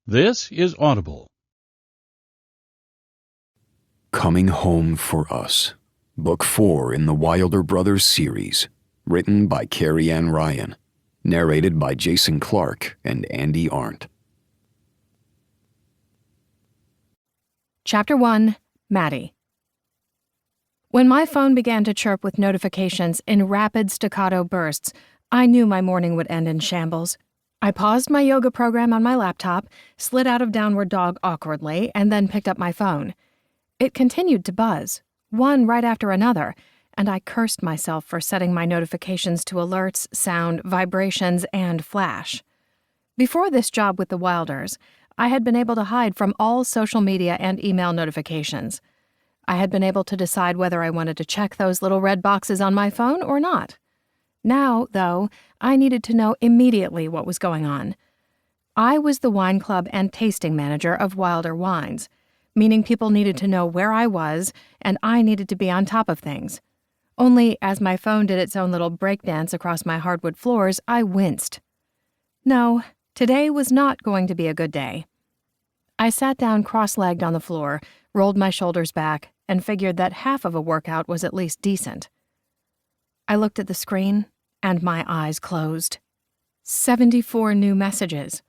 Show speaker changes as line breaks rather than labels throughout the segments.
This is Audible.
Coming Home for Us, Book 4 in the Wilder Brothers series, written by Carrie Ann Ryan, narrated by Jason Clark and Andy Arndt.
Chapter 1, Maddie. When my phone began to chirp with notifications in rapid staccato bursts, I knew my morning would end in shambles. I paused my yoga program on my laptop, slid out of downward dog awkwardly, and then picked up my phone. It continued to buzz, one right after another, and I cursed myself for setting my notifications to alerts, sound, vibrations, and flash. Before this job with the Wilders, I had been able to hide from all social media and email notifications. I had been able to decide whether I wanted to check those little red boxes on my phone or not. Now, though, I needed to know immediately what was going on. I was the wine club and tasting manager of Wilder Wines, meaning people needed to know where I was, and I needed to be on top of things. Only, as my phone did its own little breakdance across my hardwood floors, I winced. No, today was not going to be a good day. I sat down cross-legged on the floor, rolled my shoulders back, and figured that half of a workout was at least decent. I looked at the screen, and my eyes closed. 74 new messages.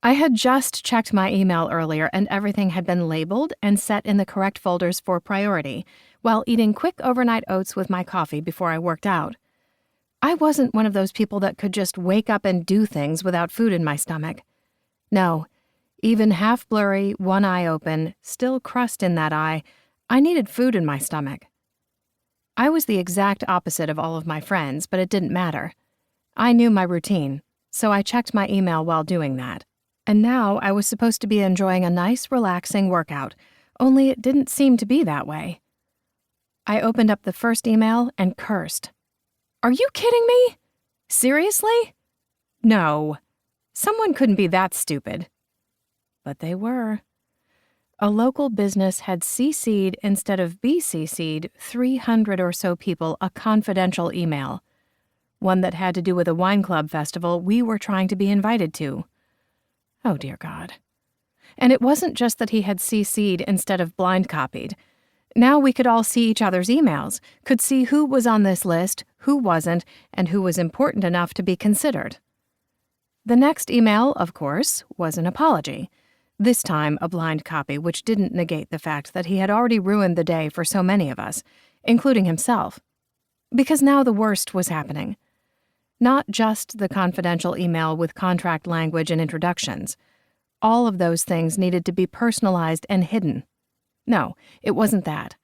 I had just checked my email earlier, and everything had been labeled and set in the correct folders for priority, while eating quick overnight oats with my coffee before I worked out. I wasn't one of those people that could just wake up and do things without food in my stomach. No, even half blurry, one eye open, still crust in that eye, I needed food in my stomach. I was the exact opposite of all of my friends, but it didn't matter. I knew my routine, so I checked my email while doing that. And now I was supposed to be enjoying a nice, relaxing workout, only it didn't seem to be that way. I opened up the first email and cursed. Are you kidding me? Seriously? No. Someone couldn't be that stupid. But they were. A local business had CC'd instead of BCC'd 300 or so people a confidential email, one that had to do with a wine club festival we were trying to be invited to. Oh, dear God. And it wasn't just that he had CC'd instead of blind copied. Now we could all see each other's emails, could see who was on this list, who wasn't, and who was important enough to be considered. The next email, of course, was an apology. This time a blind copy, which didn't negate the fact that he had already ruined the day for so many of us, including himself. Because now the worst was happening. Not just the confidential email with contract language and introductions. All of those things needed to be personalized and hidden. No, it wasn't that.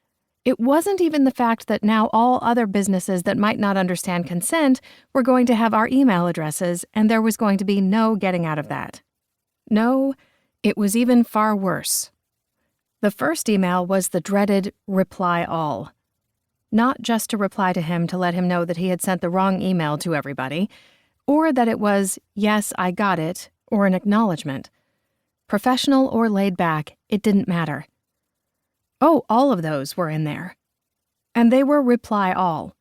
It wasn't even the fact that now all other businesses that might not understand consent were going to have our email addresses, and there was going to be no getting out of that. No, it was even far worse. The first email was the dreaded reply all. Not just to reply to him to let him know that he had sent the wrong email to everybody, or that it was, yes, I got it, or an acknowledgement. Professional or laid back, it didn't matter. Oh, all of those were in there. And they were reply all.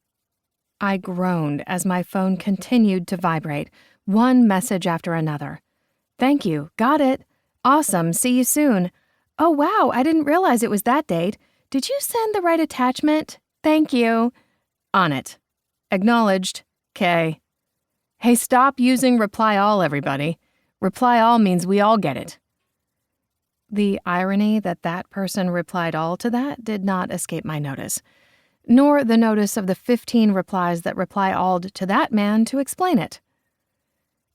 I groaned as my phone continued to vibrate, one message after another. Thank you, got it. Awesome, see you soon. Oh, wow, I didn't realize it was that date. Did you send the right attachment? Thank you. On it. Acknowledged. K. Hey, stop using reply all, everybody. Reply all means we all get it. The irony that that person replied all to that did not escape my notice, nor the notice of the 15 replies that reply alled to that man to explain it.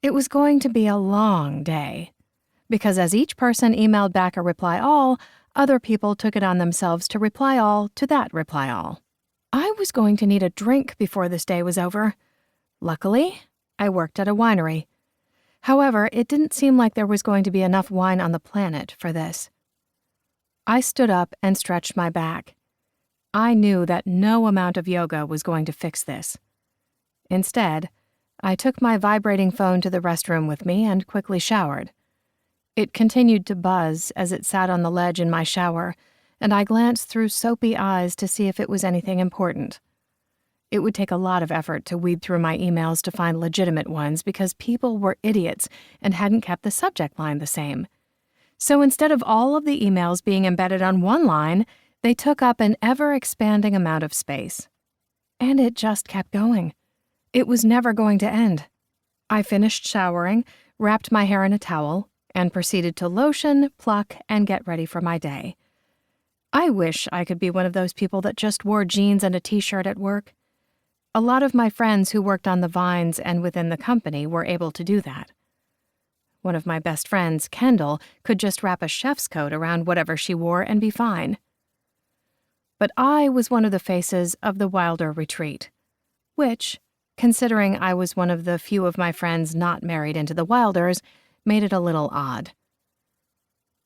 It was going to be a long day, because as each person emailed back a reply all, other people took it on themselves to reply all to that reply all. I was going to need a drink before this day was over. Luckily, I worked at a winery. However, it didn't seem like there was going to be enough wine on the planet for this. I stood up and stretched my back. I knew that no amount of yoga was going to fix this. Instead, I took my vibrating phone to the restroom with me and quickly showered. It continued to buzz as it sat on the ledge in my shower, and I glanced through soapy eyes to see if it was anything important. It would take a lot of effort to weed through my emails to find legitimate ones because people were idiots and hadn't kept the subject line the same. So instead of all of the emails being embedded on one line, they took up an ever-expanding amount of space. And it just kept going. It was never going to end. I finished showering, wrapped my hair in a towel, and proceeded to lotion, pluck, and get ready for my day. I wish I could be one of those people that just wore jeans and a t-shirt at work. A lot of my friends who worked on the vines and within the company were able to do that. One of my best friends, Kendall, could just wrap a chef's coat around whatever she wore and be fine. But I was one of the faces of the Wilder retreat, which, considering I was one of the few of my friends not married into the Wilders, made it a little odd.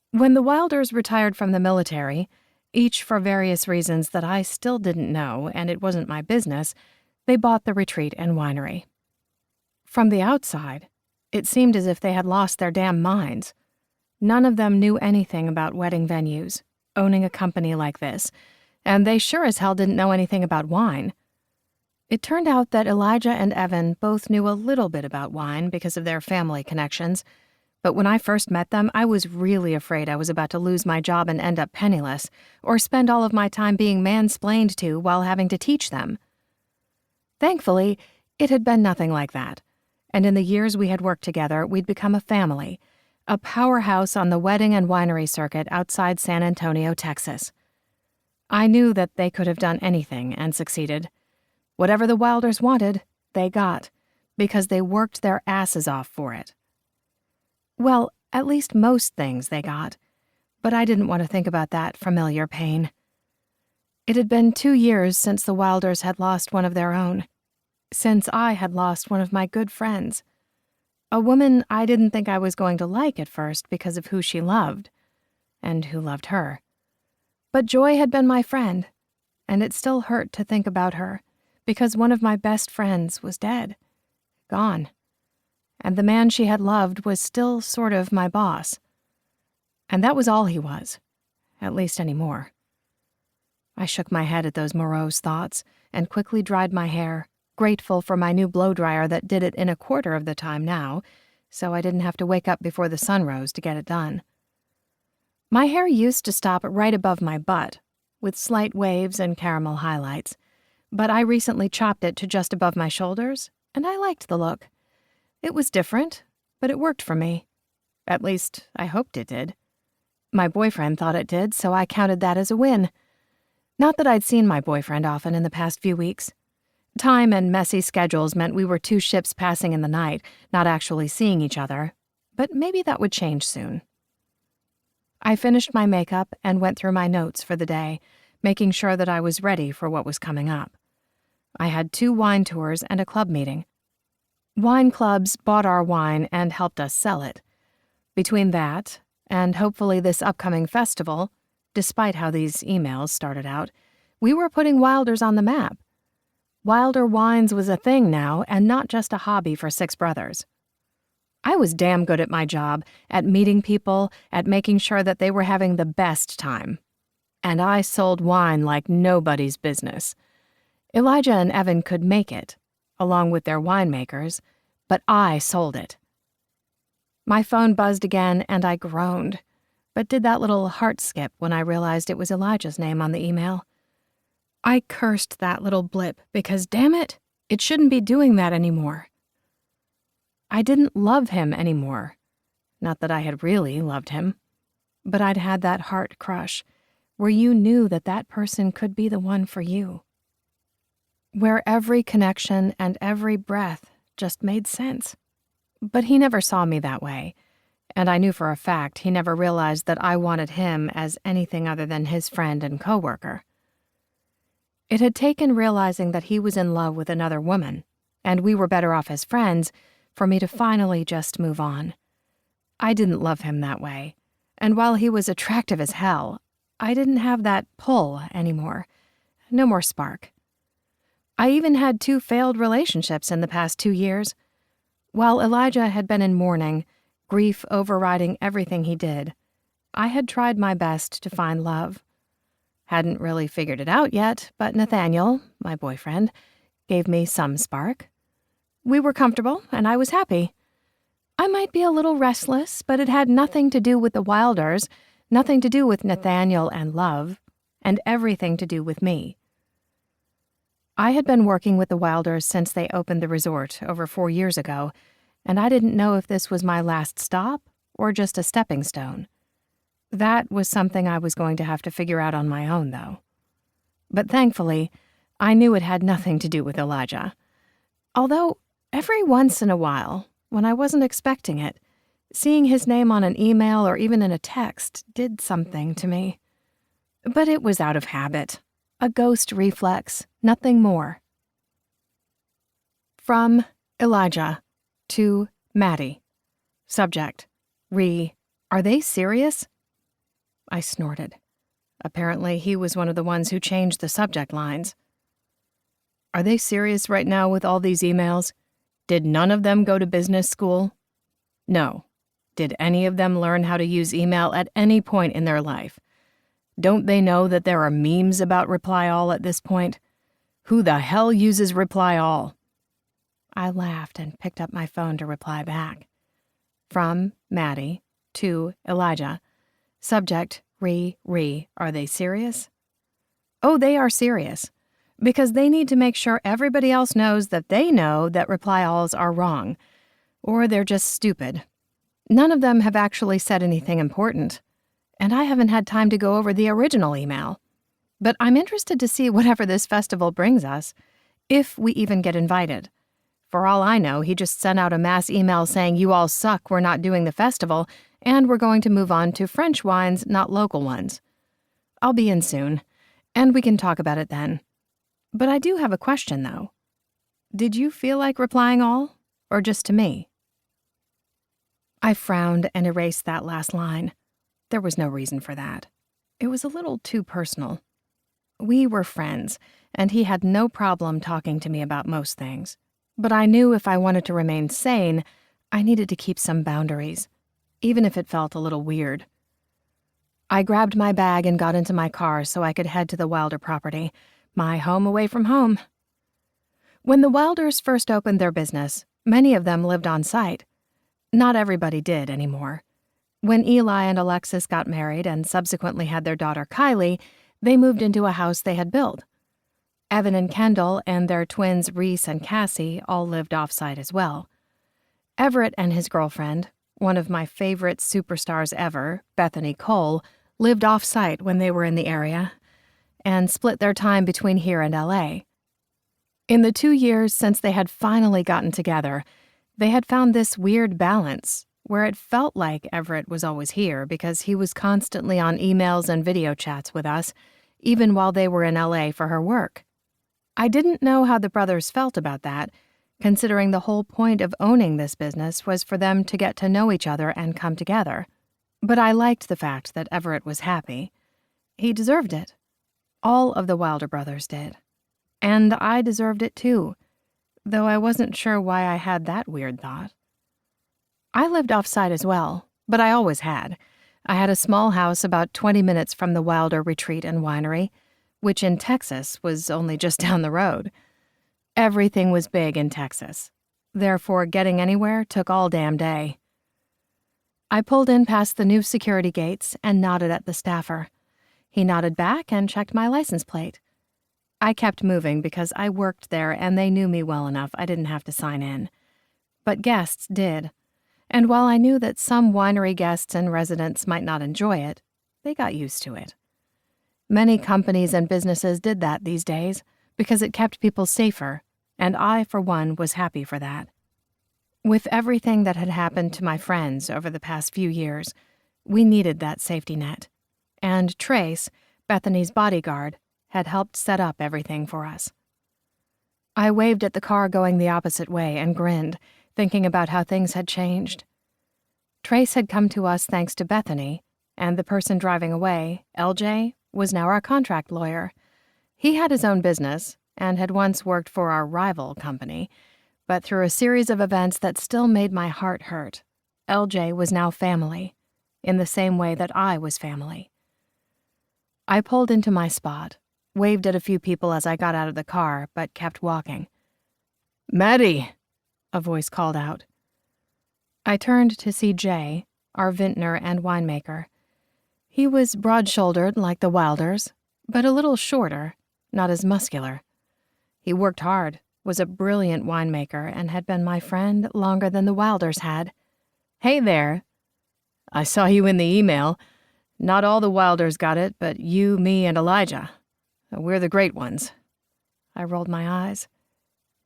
When the Wilders retired from the military, each for various reasons that I still didn't know and it wasn't my business, they bought the retreat and winery. From the outside, it seemed as if they had lost their damn minds. None of them knew anything about wedding venues, owning a company like this, and they sure as hell didn't know anything about wine. It turned out that Elijah and Evan both knew a little bit about wine because of their family connections, but when I first met them, I was really afraid I was about to lose my job and end up penniless, or spend all of my time being mansplained to while having to teach them. Thankfully, it had been nothing like that, and in the years we had worked together, we'd become a family, a powerhouse on the wedding and winery circuit outside San Antonio, Texas. I knew that they could have done anything and succeeded. Whatever the Wilders wanted, they got, because they worked their asses off for it. Well, at least most things they got, but I didn't want to think about that familiar pain. It had been 2 years since the Wilders had lost one of their own, since I had lost one of my good friends, a woman I didn't think I was going to like at first because of who she loved, and who loved her. But Joy had been my friend, and it still hurt to think about her, because one of my best friends was dead, gone, and the man she had loved was still sort of my boss. And that was all he was, at least anymore. I shook my head at those morose thoughts and quickly dried my hair, grateful for my new blow-dryer that did it in a quarter of the time now, so I didn't have to wake up before the sun rose to get it done. My hair used to stop right above my butt, with slight waves and caramel highlights, but I recently chopped it to just above my shoulders, and I liked the look. It was different, but it worked for me. At least, I hoped it did. My boyfriend thought it did, so I counted that as a win. Not that I'd seen my boyfriend often in the past few weeks. Time and messy schedules meant we were 2 ships passing in the night, not actually seeing each other, but maybe that would change soon. I finished my makeup and went through my notes for the day, making sure that I was ready for what was coming up. I had 2 wine tours and a club meeting. Wine clubs bought our wine and helped us sell it. Between that, and hopefully this upcoming festival, despite how these emails started out, we were putting Wilders on the map. Wilder Wines was a thing now, and not just a hobby for 6 brothers. I was damn good at my job, at meeting people, at making sure that they were having the best time. And I sold wine like nobody's business. Elijah and Evan could make it, along with their winemakers, but I sold it. My phone buzzed again, and I groaned, but did that little heart skip when I realized it was Elijah's name on the email. I cursed that little blip because, damn it, it shouldn't be doing that anymore. I didn't love him anymore. Not that I had really loved him, but I'd had that heart crush where you knew that that person could be the one for you. Where every connection and every breath just made sense. But he never saw me that way, and I knew for a fact he never realized that I wanted him as anything other than his friend and coworker. It had taken realizing that he was in love with another woman, and we were better off as friends, for me to finally just move on. I didn't love him that way, and while he was attractive as hell, I didn't have that pull anymore. No more spark. I even had 2 failed relationships in the past 2 years. While Elijah had been in mourning, grief overriding everything he did, I had tried my best to find love. Hadn't really figured it out yet, but Nathaniel, my boyfriend, gave me some spark. We were comfortable, and I was happy. I might be a little restless, but it had nothing to do with the Wilders, nothing to do with Nathaniel and Love, and everything to do with me. I had been working with the Wilders since they opened the resort over 4 years ago, and I didn't know if this was my last stop or just a stepping stone. That was something I was going to have to figure out on my own, though. But thankfully, I knew it had nothing to do with Elijah. Although, every once in a while, when I wasn't expecting it, seeing his name on an email or even in a text did something to me. But it was out of habit. A ghost reflex, nothing more. From Elijah to Maddie. Subject: Are they serious? I snorted. Apparently, he was one of the ones who changed the subject lines. Are they serious right now with all these emails? Did none of them go to business school? No. Did any of them learn how to use email at any point in their life? Don't they know that there are memes about Reply All at this point? Who the hell uses Reply All? I laughed and picked up my phone to reply back. From Maddie to Elijah. Subject: Are they serious? Oh, they are serious. Because they need to make sure everybody else knows that they know that Reply Alls are wrong. Or they're just stupid. None of them have actually said anything important. And I haven't had time to go over the original email. But I'm interested to see whatever this festival brings us, if we even get invited. For all I know, he just sent out a mass email saying, "You all suck, we're not doing the festival, and we're going to move on to French wines, not local ones." I'll be in soon, and we can talk about it then. But I do have a question, though. Did you feel like replying all, or just to me? I frowned and erased that last line. There was no reason for that. It was a little too personal. We were friends, and he had no problem talking to me about most things. But I knew if I wanted to remain sane, I needed to keep some boundaries, even if it felt a little weird. I grabbed my bag and got into my car so I could head to the Wilder property, my home away from home. When the Wilders first opened their business, many of them lived on site. Not everybody did anymore. When Eli and Alexis got married and subsequently had their daughter Kylie, they moved into a house they had built. Evan and Kendall and their twins Reese and Cassie all lived off-site as well. Everett and his girlfriend, one of my favorite superstars ever, Bethany Cole, lived off-site when they were in the area and split their time between here and LA. In the 2 years since they had finally gotten together, they had found this weird balance where it felt like Everett was always here because he was constantly on emails and video chats with us, even while they were in LA for her work. I didn't know how the brothers felt about that, considering the whole point of owning this business was for them to get to know each other and come together. But I liked the fact that Everett was happy. He deserved it. All of the Wilder brothers did. And I deserved it too, though I wasn't sure why I had that weird thought. I lived off-site as well, but I always had. I had a small house about 20 minutes from the Wilder Retreat and Winery, which in Texas was only just down the road. Everything was big in Texas. Therefore, getting anywhere took all damn day. I pulled in past the new security gates and nodded at the staffer. He nodded back and checked my license plate. I kept moving because I worked there and they knew me well enough I didn't have to sign in. But guests did. And while I knew that some winery guests and residents might not enjoy it, they got used to it. Many companies and businesses did that these days because it kept people safer, and I, for one, was happy for that. With everything that had happened to my friends over the past few years, we needed that safety net. And Trace, Bethany's bodyguard, had helped set up everything for us. I waved at the car going the opposite way and grinned, thinking about how things had changed. Trace had come to us thanks to Bethany, and the person driving away, LJ, was now our contract lawyer. He had his own business and had once worked for our rival company, but through a series of events that still made my heart hurt, LJ was now family, in the same way that I was family. I pulled into my spot, waved at a few people as I got out of the car, but kept walking. "Maddie!" a voice called out. I turned to see Jay, our vintner and winemaker. He was broad-shouldered like the Wilders, but a little shorter, not as muscular. He worked hard, was a brilliant winemaker, and had been my friend longer than the Wilders had. "Hey there. I saw you in the email. Not all the Wilders got it, but you, me, and Elijah. We're the great ones." I rolled my eyes.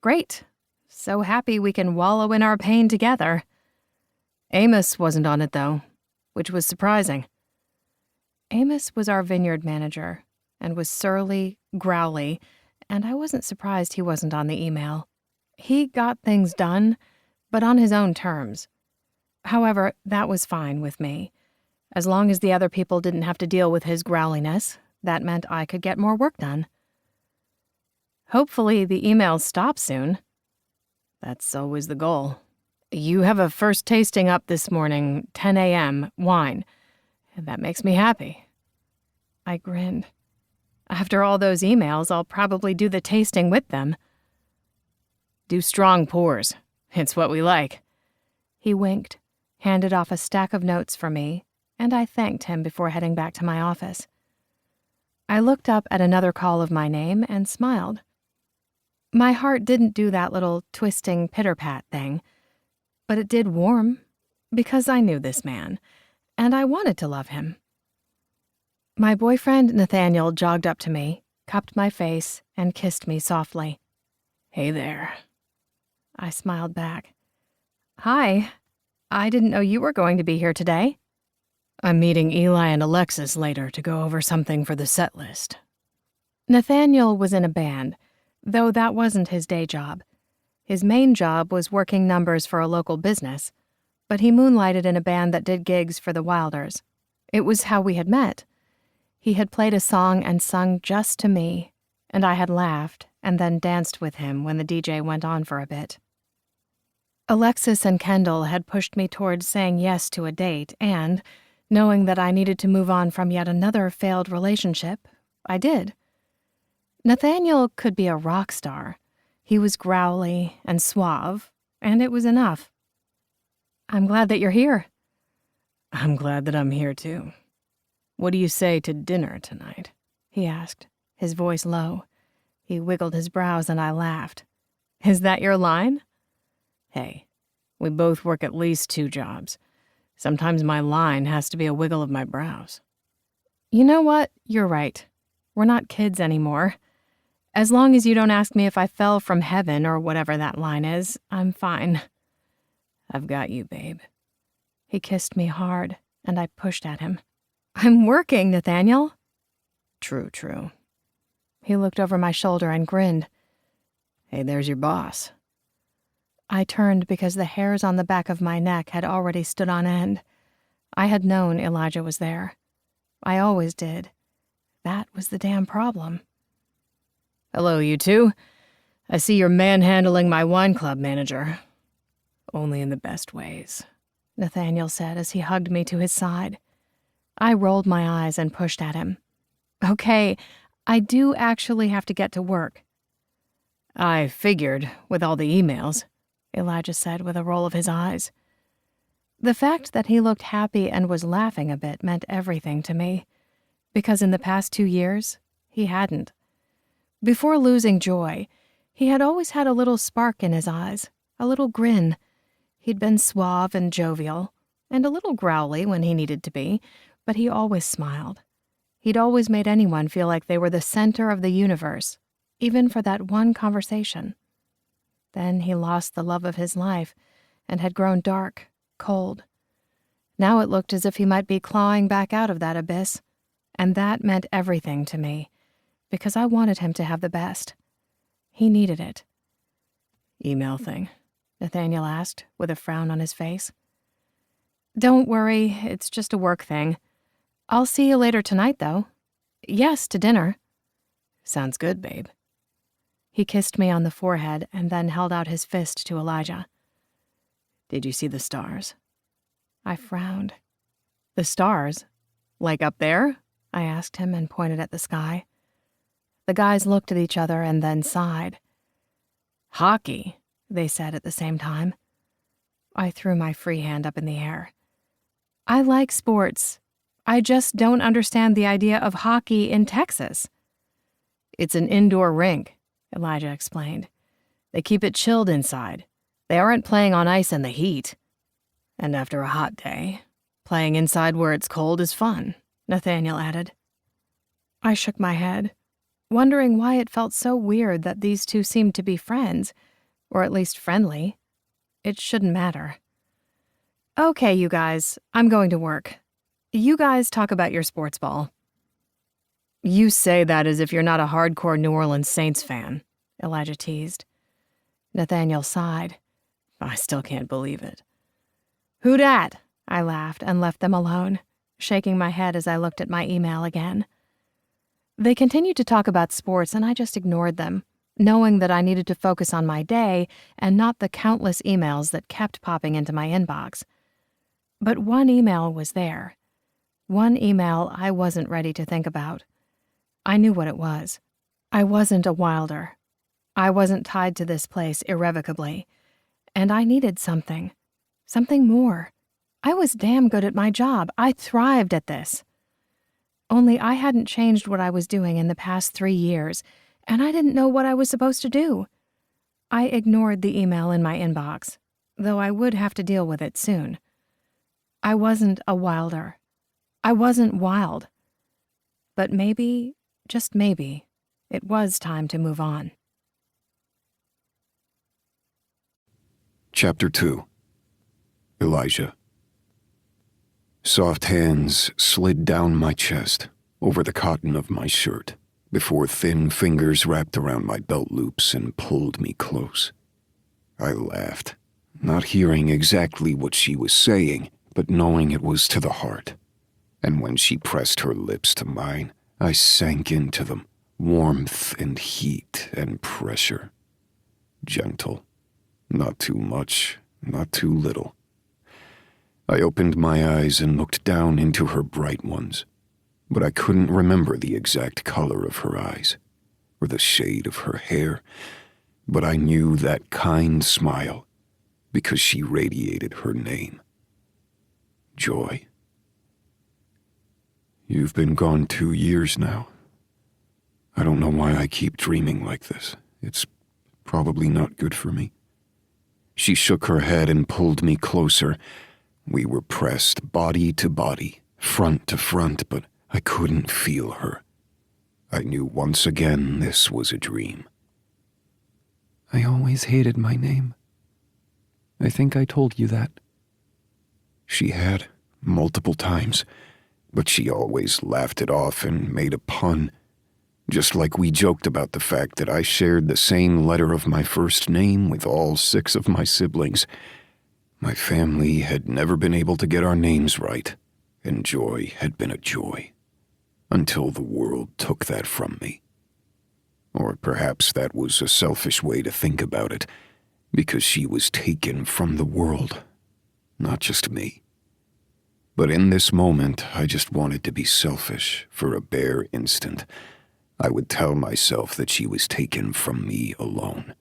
"Great. So happy we can wallow in our pain together." Amos wasn't on it, though, which was surprising. Amos was our vineyard manager and was surly, growly, and I wasn't surprised he wasn't on the email. He got things done, but on his own terms. However, that was fine with me. As long as the other people didn't have to deal with his growliness, that meant I could get more work done. Hopefully the emails stop soon. That's always the goal. You have a first tasting up this morning, 10 a.m., wine. And that makes me happy. I grinned. After all those emails, I'll probably do the tasting with them. Do strong pours. It's what we like. He winked, handed off a stack of notes for me, and I thanked him before heading back to my office. I looked up at another call of my name and smiled. My heart didn't do that little twisting pitter-pat thing, but it did warm, because I knew this man, and I wanted to love him. My boyfriend Nathaniel jogged up to me, cupped my face, and kissed me softly. "Hey there." I smiled back. "Hi. I didn't know you were going to be here today." "I'm meeting Eli and Alexis later to go over something for the set list." Nathaniel was in a band, though that wasn't his day job. His main job was working numbers for a local business, but he moonlighted in a band that did gigs for the Wilders. It was how we had met. He had played a song and sung just to me, and I had laughed and then danced with him when the DJ went on for a bit. Alexis and Kendall had pushed me towards saying yes to a date, and, knowing that I needed to move on from yet another failed relationship, I did. Nathaniel could be a rock star. He was growly and suave, and it was enough. "I'm glad that you're here." "I'm glad that I'm here, too. What do you say to dinner tonight?" he asked, his voice low. He wiggled his brows and I laughed. "Is that your line?" "Hey, we both work at least 2 jobs. Sometimes my line has to be a wiggle of my brows." "You know what? You're right. We're not kids anymore. As long as you don't ask me if I fell from heaven or whatever that line is, I'm fine." "I've got you, babe." He kissed me hard, and I pushed at him. "I'm working, Nathaniel." True. He looked over my shoulder and grinned. "Hey, there's your boss." I turned because the hairs on the back of my neck had already stood on end. I had known Elijah was there. I always did. That was the damn problem. "Hello, you two. I see you're manhandling my wine club manager." "Only in the best ways," Nathaniel said as he hugged me to his side. I rolled my eyes and pushed at him. "Okay, I do actually have to get to work." "I figured, with all the emails," Elijah said with a roll of his eyes. The fact that he looked happy and was laughing a bit meant everything to me, because in the past 2 years, he hadn't. Before losing joy, he had always had a little spark in his eyes, a little grin. He'd been suave and jovial, and a little growly when he needed to be, but he always smiled. He'd always made anyone feel like they were the center of the universe, even for that one conversation. Then he lost the love of his life and had grown dark, cold. Now it looked as if he might be clawing back out of that abyss, and that meant everything to me, because I wanted him to have the best. He needed it. "Email thing?" Nathaniel asked, with a frown on his face. "Don't worry, it's just a work thing. I'll see you later tonight, though. Yes, to dinner." "Sounds good, babe." He kissed me on the forehead and then held out his fist to Elijah. "Did you see the stars?" I frowned. "The stars? Like up there?" I asked him and pointed at the sky. The guys looked at each other and then sighed. "Hockey," they said at the same time. I threw my free hand up in the air. I like sports. I just don't understand the idea of hockey in Texas. It's an indoor rink, Elijah explained. They keep it chilled inside. They aren't playing on ice in the heat. And after a hot day, playing inside where it's cold is fun, Nathaniel added. I shook my head, wondering why it felt so weird that these two seemed to be friends, or at least friendly. It shouldn't matter. Okay, you guys, I'm going to work. You guys talk about your sports ball. You say that as if you're not a hardcore New Orleans Saints fan, Elijah teased. Nathaniel sighed. I still can't believe it. Who dat? I laughed and left them alone, shaking my head as I looked at my email again. They continued to talk about sports and I just ignored them, knowing that I needed to focus on my day and not the countless emails that kept popping into my inbox. But one email was there. One email I wasn't ready to think about. I knew what it was. I wasn't a Wilder. I wasn't tied to this place irrevocably. And I needed something. Something more. I was damn good at my job. I thrived at this. Only I hadn't changed what I was doing in the past 3 years, and I didn't know what I was supposed to do. I ignored the email in my inbox, though I would have to deal with it soon. I wasn't a Wilder. I wasn't wild. But maybe, just maybe, it was time to move on.
Chapter 2. Elijah. Soft hands slid down my chest, over the cotton of my shirt, before thin fingers wrapped around my belt loops and pulled me close. I laughed, not hearing exactly what she was saying, but knowing it was to the heart. And when she pressed her lips to mine, I sank into them, warmth and heat and pressure. Gentle. Not too much, not too little. I opened my eyes and looked down into her bright ones, but I couldn't remember the exact color of her eyes, or the shade of her hair, but I knew that kind smile, because she radiated her name. Joy. You've been gone 2 years now. I don't know why I keep dreaming like this. It's probably not good for me. She shook her head and pulled me closer. We were pressed body to body, front to front, but I couldn't feel her. I knew once again this was a dream. I always hated my name. I think I told you that. She had, multiple times, but she always laughed it off and made a pun, just like we joked about the fact that I shared the same letter of my first name with all 6 of my siblings. My family had never been able to get our names right, and Joy had been a joy, until the world took that from me. Or perhaps that was a selfish way to think about it, because she was taken from the world, not just me. But in this moment, I just wanted to be selfish for a bare instant. I would tell myself that she was taken from me alone,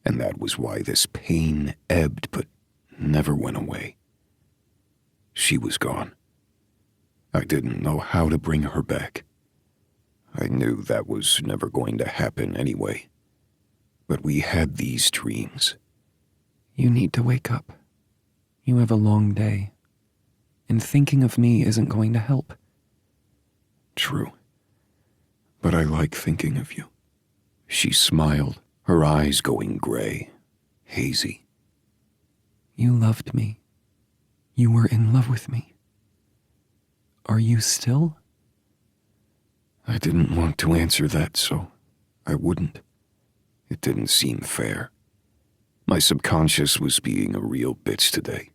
and that was why this pain ebbed but never went away. She was gone. I didn't know how to bring her back. I knew that was never going to happen anyway. But we had these dreams. You need to wake up. You have a long day, and thinking of me isn't going to help. True. But I like thinking of you. She smiled, her eyes going gray, hazy. You loved me. You were in love with me. Are you still? I didn't want to answer that, so I wouldn't. It didn't seem fair. My subconscious was being a real bitch today.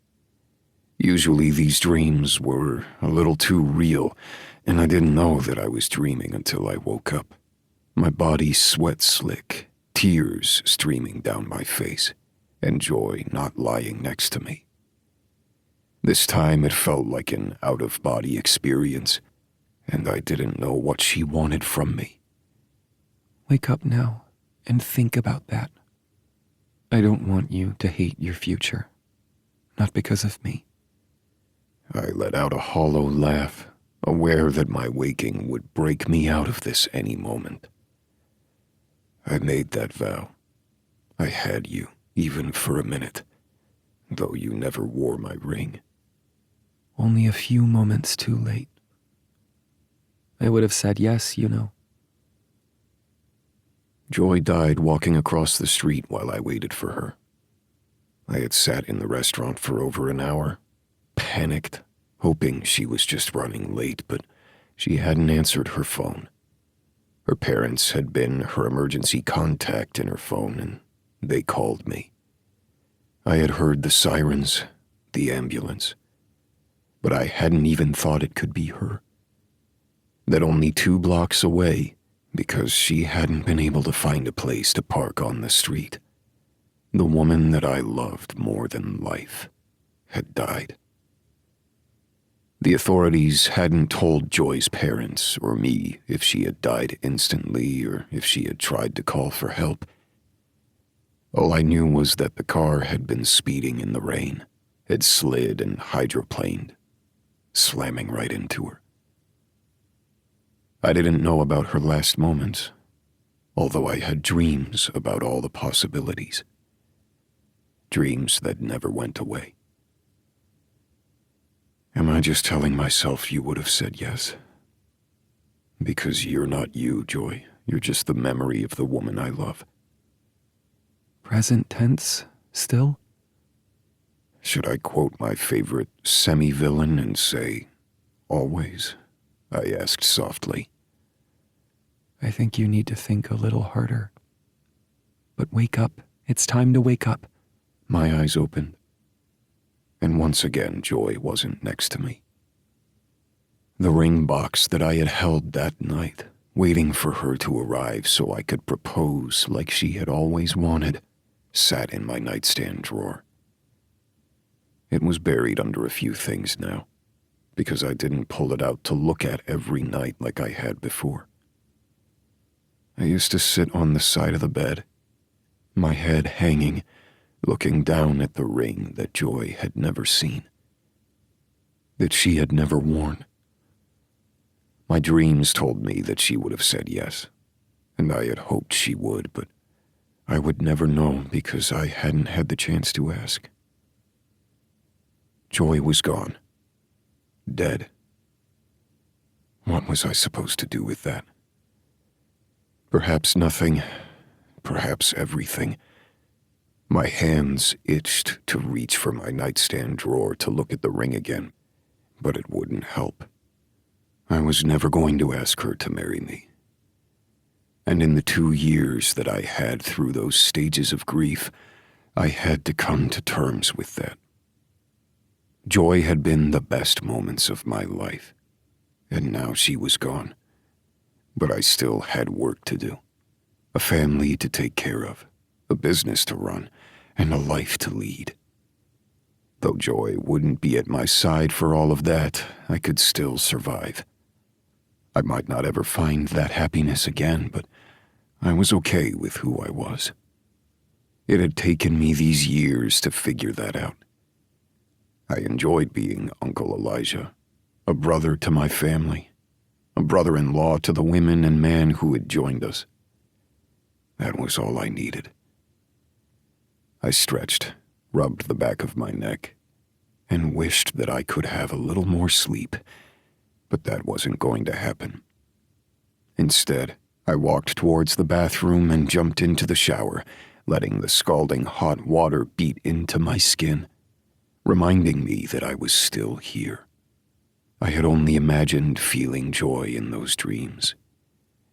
Usually these dreams were a little too real, and I didn't know that I was dreaming until I woke up. My body sweat slick, tears streaming down my face, and Joy not lying next to me. This time it felt like an out-of-body experience, and I didn't know what she wanted from me. Wake up now and think about that. I don't want you to hate your future.
not because of me.
I let out a hollow laugh, aware that my waking would break me out of this any moment. I made that vow. I had you, even for a minute, though you never wore my ring.
Only a few moments too late. I would have said yes, you know.
Joy died walking across the street while I waited for her. I had sat in the restaurant for over an hour, panicked, hoping she was just running late, but she hadn't answered her phone. Her parents had been her emergency contact in her phone, and they called me. I had heard the sirens, the ambulance, but I hadn't even thought it could be her. That only 2 blocks away, because she hadn't been able to find a place to park on the street, the woman that I loved more than life had died. The authorities hadn't told Joy's parents or me if she had died instantly or if she had tried to call for help. All I knew was that the car had been speeding in the rain, had slid and hydroplaned, slamming right into her. I didn't know about her last moments, although I had dreams about all the possibilities. Dreams that never went away. Am I just telling myself you would have said yes? Because you're not you, Joy. You're just the memory of the woman I love.
Present tense, still?
Should I quote my favorite semi-villain and say, always? I asked softly.
I think you need to think a little harder. But wake up. It's time to wake up.
My eyes opened, and once again Joy wasn't next to me. The ring box that I had held that night, waiting for her to arrive so I could propose like she had always wanted, sat in my nightstand drawer. It was buried under a few things now, because I didn't pull it out to look at every night like I had before. I used to sit on the side of the bed, my head hanging, looking down at the ring that Joy had never seen, that she had never worn. My dreams told me that she would have said yes, and I had hoped she would, but I would never know because I hadn't had the chance to ask. Joy was gone. Dead. What was I supposed to do with that? Perhaps nothing, perhaps everything. My hands itched to reach for my nightstand drawer to look at the ring again, but it wouldn't help. I was never going to ask her to marry me. And in the 2 years that I had through those stages of grief, I had to come to terms with that. Joy had been the best moments of my life, and now she was gone. But I still had work to do, a family to take care of, a business to run, and a life to lead. Though Joy wouldn't be at my side for all of that, I could still survive. I might not ever find that happiness again, but I was okay with who I was. It had taken me these years to figure that out. I enjoyed being Uncle Elijah, a brother to my family, a brother-in-law to the women and man who had joined us. That was all I needed. I stretched, rubbed the back of my neck, and wished that I could have a little more sleep, but that wasn't going to happen. Instead, I walked towards the bathroom and jumped into the shower, letting the scalding hot water beat into my skin, reminding me that I was still here. I had only imagined feeling joy in those dreams,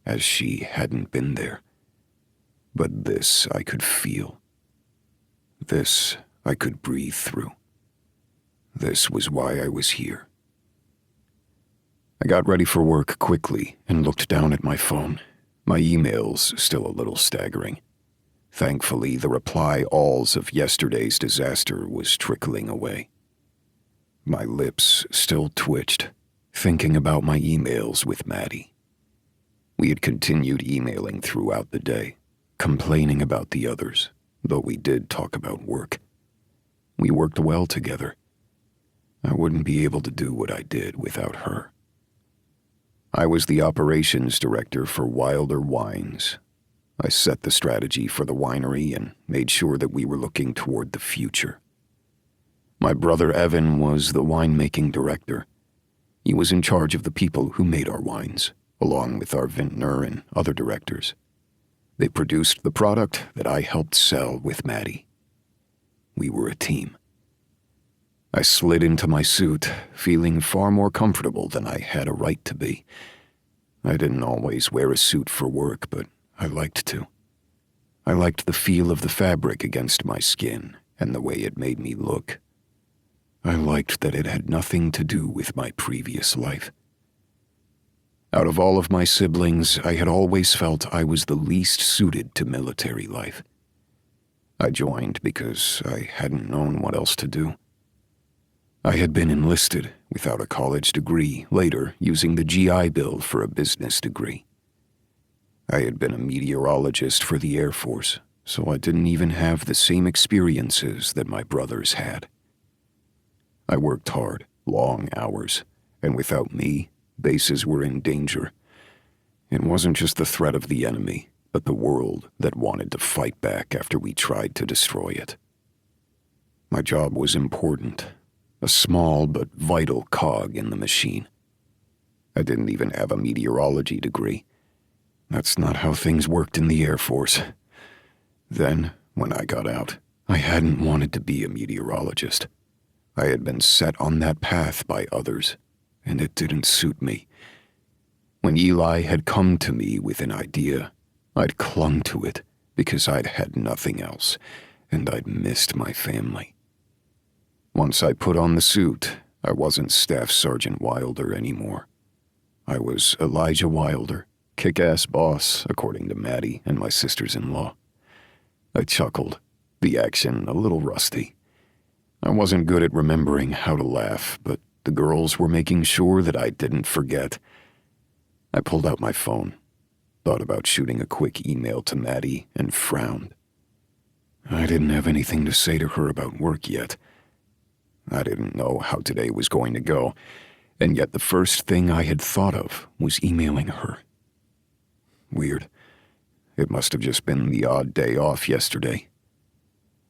as she hadn't been there. But this I could feel. This I could breathe through. This was why I was here. I got ready for work quickly and looked down at my phone, my emails still a little staggering. Thankfully, the reply alls of yesterday's disaster was trickling away. My lips still twitched, thinking about my emails with Maddie. We had continued emailing throughout the day, complaining about the others, though we did talk about work. We worked well together. I wouldn't be able to do what I did without her. I was the operations director for Wilder Wines. I set the strategy for the winery and made sure that we were looking toward the future. My brother Evan was the winemaking director. He was in charge of the people who made our wines, along with our vintner and other directors. They produced the product that I helped sell with Maddie. We were a team. I slid into my suit, feeling far more comfortable than I had a right to be. I didn't always wear a suit for work, but I liked to. I liked the feel of the fabric against my skin and the way it made me look. I liked that it had nothing to do with my previous life. Out of all of my siblings, I had always felt I was the least suited to military life. I joined because I hadn't known what else to do. I had been enlisted without a college degree, later using the GI Bill for a business degree. I had been a meteorologist for the Air Force, so I didn't even have the same experiences that my brothers had. I worked hard, long hours, and without me, bases were in danger. It wasn't just the threat of the enemy, but the world that wanted to fight back after we tried to destroy it. My job was important. A small but vital cog in the machine. I didn't even have a meteorology degree. That's not how things worked in the Air Force. Then, when I got out, I hadn't wanted to be a meteorologist. I had been set on that path by others, and it didn't suit me. When Eli had come to me with an idea, I'd clung to it because I'd had nothing else, and I'd missed my family. Once I put on the suit, I wasn't Staff Sergeant Wilder anymore. I was Elijah Wilder, kick-ass boss, according to Maddie and my sisters-in-law. I chuckled, the action a little rusty. I wasn't good at remembering how to laugh, but the girls were making sure that I didn't forget. I pulled out my phone, thought about shooting a quick email to Maddie, and frowned. I didn't have anything to say to her about work yet. I didn't know how today was going to go, and yet the first thing I had thought of was emailing her. Weird. It must have just been the odd day off yesterday.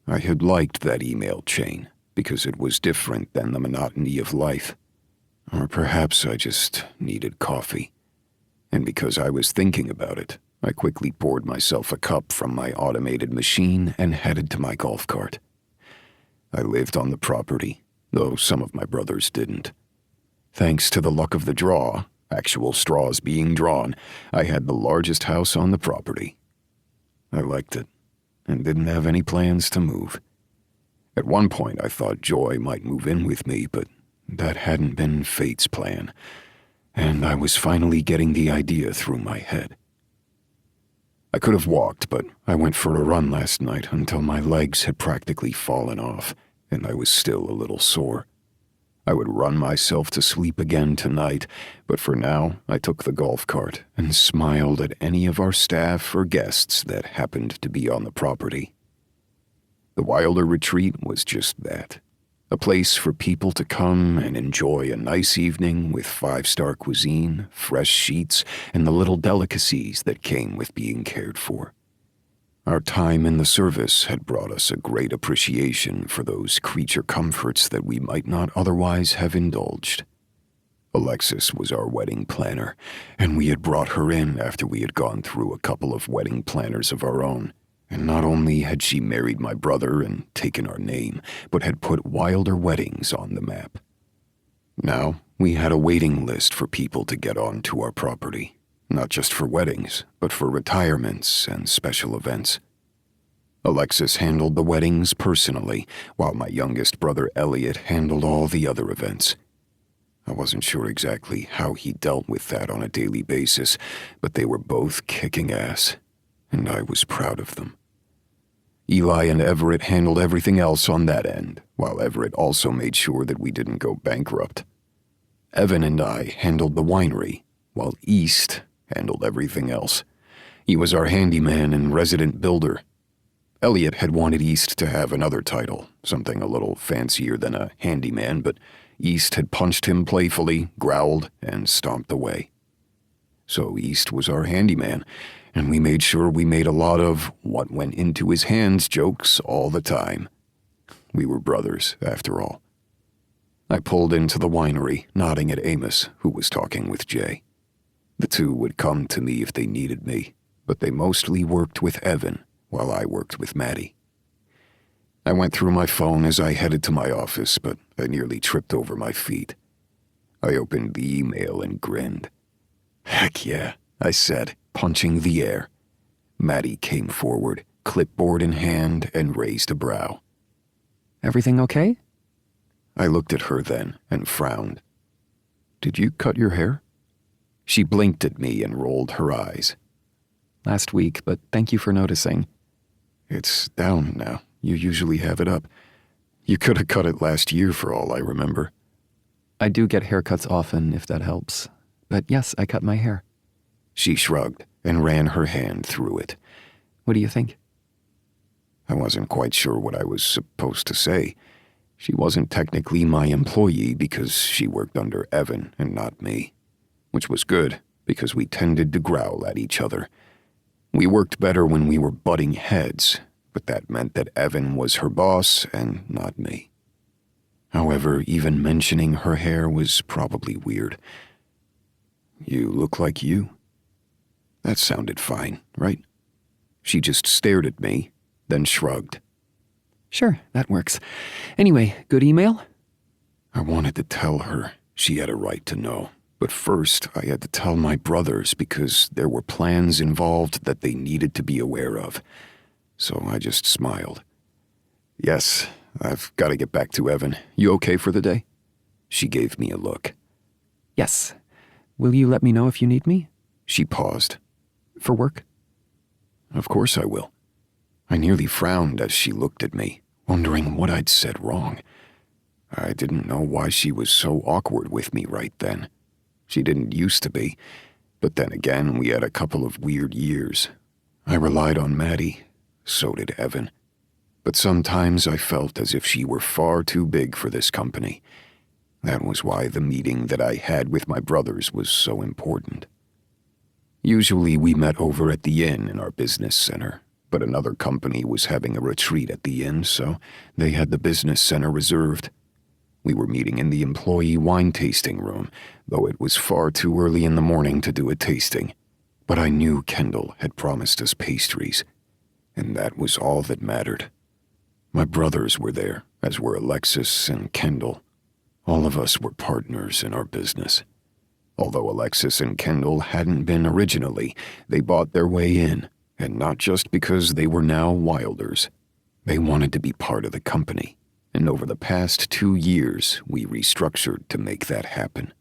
I had liked that email chain because it was different than the monotony of life. Or perhaps I just needed coffee. And because I was thinking about it, I quickly poured myself a cup from my automated machine and headed to my golf cart. I lived on the property, though some of my brothers didn't. Thanks to the luck of the draw, actual straws being drawn, I had the largest house on the property. I liked it, and didn't have any plans to move. At one point I thought Joy might move in with me, but that hadn't been fate's plan, and I was finally getting the idea through my head. I could have walked, but I went for a run last night until my legs had practically fallen off, and I was still a little sore. I would run myself to sleep again tonight, but for now I took the golf cart and smiled at any of our staff or guests that happened to be on the property. The Wilder Retreat was just that, a place for people to come and enjoy a nice evening with 5-star cuisine, fresh sheets, and the little delicacies that came with being cared for. Our time in the service had brought us a great appreciation for those creature comforts that we might not otherwise have indulged. Alexis was our wedding planner, and we had brought her in after we had gone through a couple of wedding planners of our own. And not only had she married my brother and taken our name, but had put Wilder Weddings on the map. Now, we had a waiting list for people to get onto our property. Not just for weddings, but for retirements and special events. Alexis handled the weddings personally, while my youngest brother Elliot handled all the other events. I wasn't sure exactly how he dealt with that on a daily basis, but they were both kicking ass, and I was proud of them. Eli and Everett handled everything else on that end, while Everett also made sure that we didn't go bankrupt. Evan and I handled the winery, while East handled everything else. He was our handyman and resident builder. Elliot had wanted East to have another title, something a little fancier than a handyman, but East had punched him playfully, growled, and stomped away. So East was our handyman, and we made sure we made a lot of what went into his hands jokes all the time. We were brothers, after all. I pulled into the winery, nodding at Amos, who was talking with Jay. The two would come to me if they needed me, but they mostly worked with Evan, while I worked with Maddie. I went through my phone as I headed to my office, but I nearly tripped over my feet. I opened the email and grinned. "Heck yeah," I said, punching the air. Maddie came forward, clipboard in hand, and raised a brow.
Everything okay?
I looked at her then and frowned. "Did you cut your hair?" She blinked at me and rolled her eyes.
Last week, but thank you for noticing.
"It's down now. You usually have it up. You could have cut it last year for all I remember."
I do get haircuts often, if that helps. But yes, I cut my hair.
She shrugged and ran her hand through it.
What do you think?
I wasn't quite sure what I was supposed to say. She wasn't technically my employee because she worked under Evan and not me, which was good because we tended to growl at each other. We worked better when we were butting heads, but that meant that Evan was her boss and not me. However, even mentioning her hair was probably weird. "You look like you." That sounded fine, right? She just stared at me, then shrugged.
Sure, that works. Anyway, good email?
I wanted to tell her she had a right to know, but first I had to tell my brothers because there were plans involved that they needed to be aware of. So I just smiled. "Yes, I've got to get back to Evan. You okay for the day?" She gave me a look.
Yes. Will you let me know if you need me?
She paused.
For work?
Of course I will. I nearly frowned as she looked at me, wondering what I'd said wrong. I didn't know why she was so awkward with me right then. She didn't used to be, but then again we had a couple of weird years. I relied on Maddie, so did Evan. But sometimes I felt as if she were far too big for this company. That was why the meeting that I had with my brothers was so important. Usually we met over at the inn in our business center, but another company was having a retreat at the inn, so they had the business center reserved. We were meeting in the employee wine tasting room, though it was far too early in the morning to do a tasting. But I knew Kendall had promised us pastries, and that was all that mattered. My brothers were there, as were Alexis and Kendall. All of us were partners in our business. Although Alexis and Kendall hadn't been originally, they bought their way in, and not just because they were now Wilders. They wanted to be part of the company, and over the past 2 years, we restructured to make that happen.